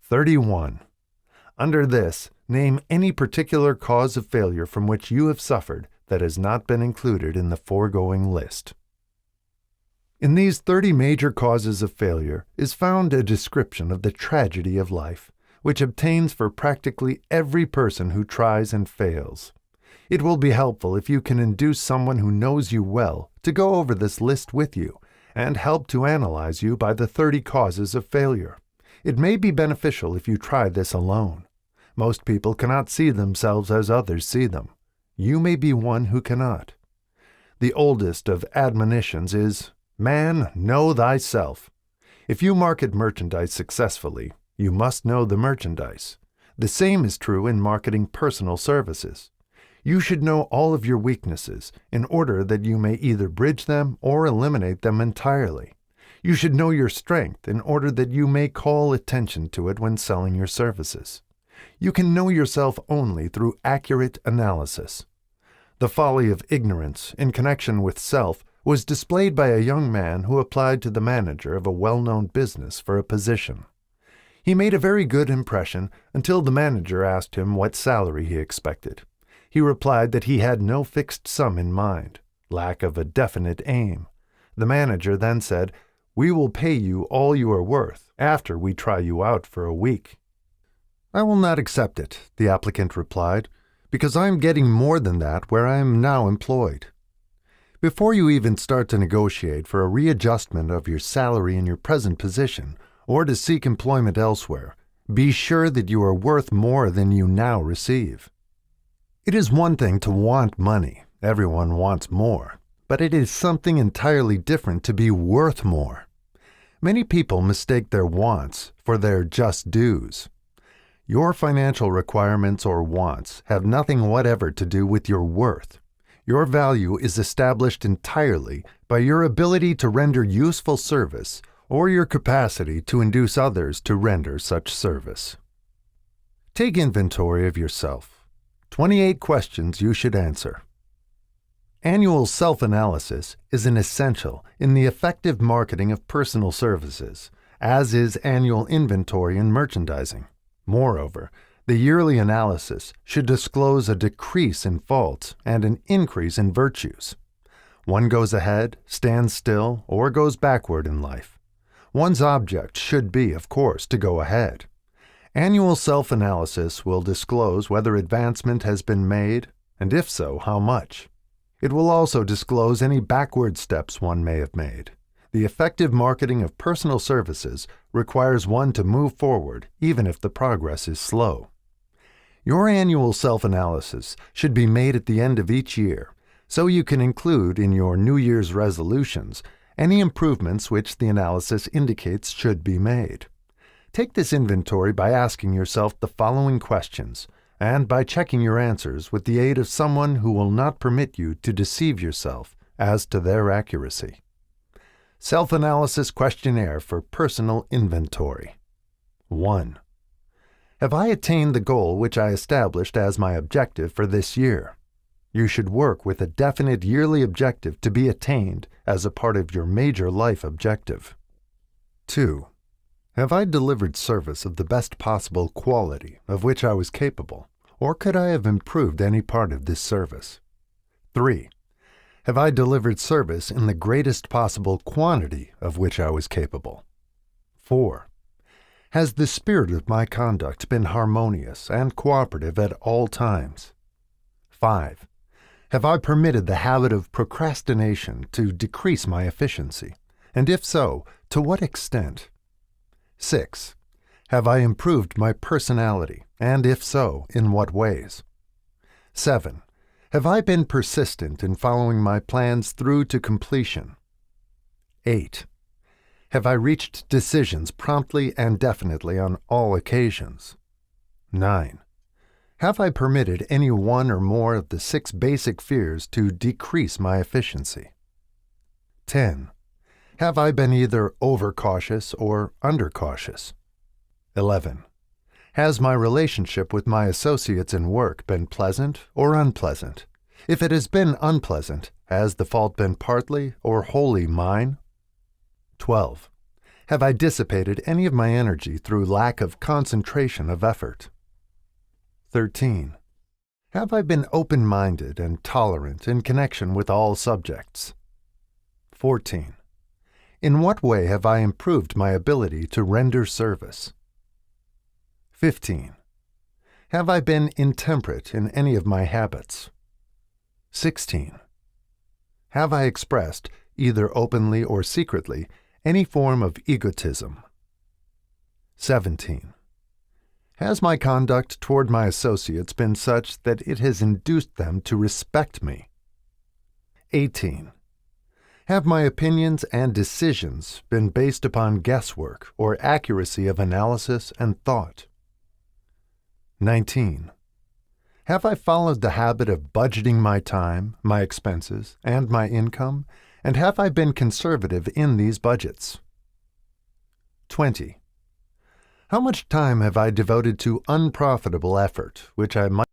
31. Under this, name any particular cause of failure from which you have suffered that has not been included in the foregoing list. In these 30 major causes of failure is found a description of the tragedy of life, which obtains for practically every person who tries and fails. It will be helpful if you can induce someone who knows you well to go over this list with you and help to analyze you by the 30 causes of failure. It may be beneficial if you try this alone. Most people cannot see themselves as others see them. You may be one who cannot. The oldest of admonitions is, "Man, know thyself." If you market merchandise successfully, you must know the merchandise. The same is true in marketing personal services. You should know all of your weaknesses in order that you may either bridge them or eliminate them entirely. You should know your strength in order that you may call attention to it when selling your services. You can know yourself only through accurate analysis. The folly of ignorance in connection with self was displayed by a young man who applied to the manager of a well-known business for a position. He made a very good impression until the manager asked him what salary he expected. He replied that he had no fixed sum in mind, lack of a definite aim. The manager then said, "We will pay you all you are worth after we try you out for a week." "I will not accept it," the applicant replied, "because I am getting more than that where I am now employed." Before you even start to negotiate for a readjustment of your salary in your present position, or to seek employment elsewhere, be sure that you are worth more than you now receive. It is one thing to want money. Everyone wants more. But it is something entirely different to be worth more. Many people mistake their wants for their just dues. Your financial requirements or wants have nothing whatever to do with your worth. Your value is established entirely by your ability to render useful service or your capacity to induce others to render such service. Take inventory of yourself. 28 questions you should answer. Annual self-analysis is an essential in the effective marketing of personal services, as is annual inventory in merchandising. Moreover, the yearly analysis should disclose a decrease in faults and an increase in virtues. One goes ahead, stands still, or goes backward in life. One's object should be, of course, to go ahead. Annual self-analysis will disclose whether advancement has been made, and if so, how much. It will also disclose any backward steps one may have made. The effective marketing of personal services requires one to move forward, even if the progress is slow. Your annual self-analysis should be made at the end of each year, so you can include in your New Year's resolutions any improvements which the analysis indicates should be made. Take this inventory by asking yourself the following questions, and by checking your answers with the aid of someone who will not permit you to deceive yourself as to their accuracy. Self-analysis questionnaire for personal inventory. 1. Have I attained the goal which I established as my objective for this year? You should work with a definite yearly objective to be attained as a part of your major life objective. 2. Have I delivered service of the best possible quality of which I was capable, or could I have improved any part of this service? 3. Have I delivered service in the greatest possible quantity of which I was capable? 4. Has the spirit of my conduct been harmonious and cooperative at all times? 5. Have I permitted the habit of procrastination to decrease my efficiency, and if so, to what extent? 6. Have I improved my personality, and if so, in what ways? 7. Have I been persistent in following my plans through to completion? 8. Have I reached decisions promptly and definitely on all occasions? 9. Have I permitted any one or more of the 6 basic fears to decrease my efficiency? 10. Have I been either overcautious or undercautious? 11. Has my relationship with my associates in work been pleasant or unpleasant? If it has been unpleasant, has the fault been partly or wholly mine? 12. Have I dissipated any of my energy through lack of concentration of effort? 13. Have I been open-minded and tolerant in connection with all subjects? 14. In what way have I improved my ability to render service? 15. Have I been intemperate in any of my habits? 16. Have I expressed, either openly or secretly, any form of egotism? 17. Has my conduct toward my associates been such that it has induced them to respect me? 18. Have my opinions and decisions been based upon guesswork or accuracy of analysis and thought? 19. Have I followed the habit of budgeting my time, my expenses, and my income, and have I been conservative in these budgets? 20. How much time have I devoted to unprofitable effort, which I might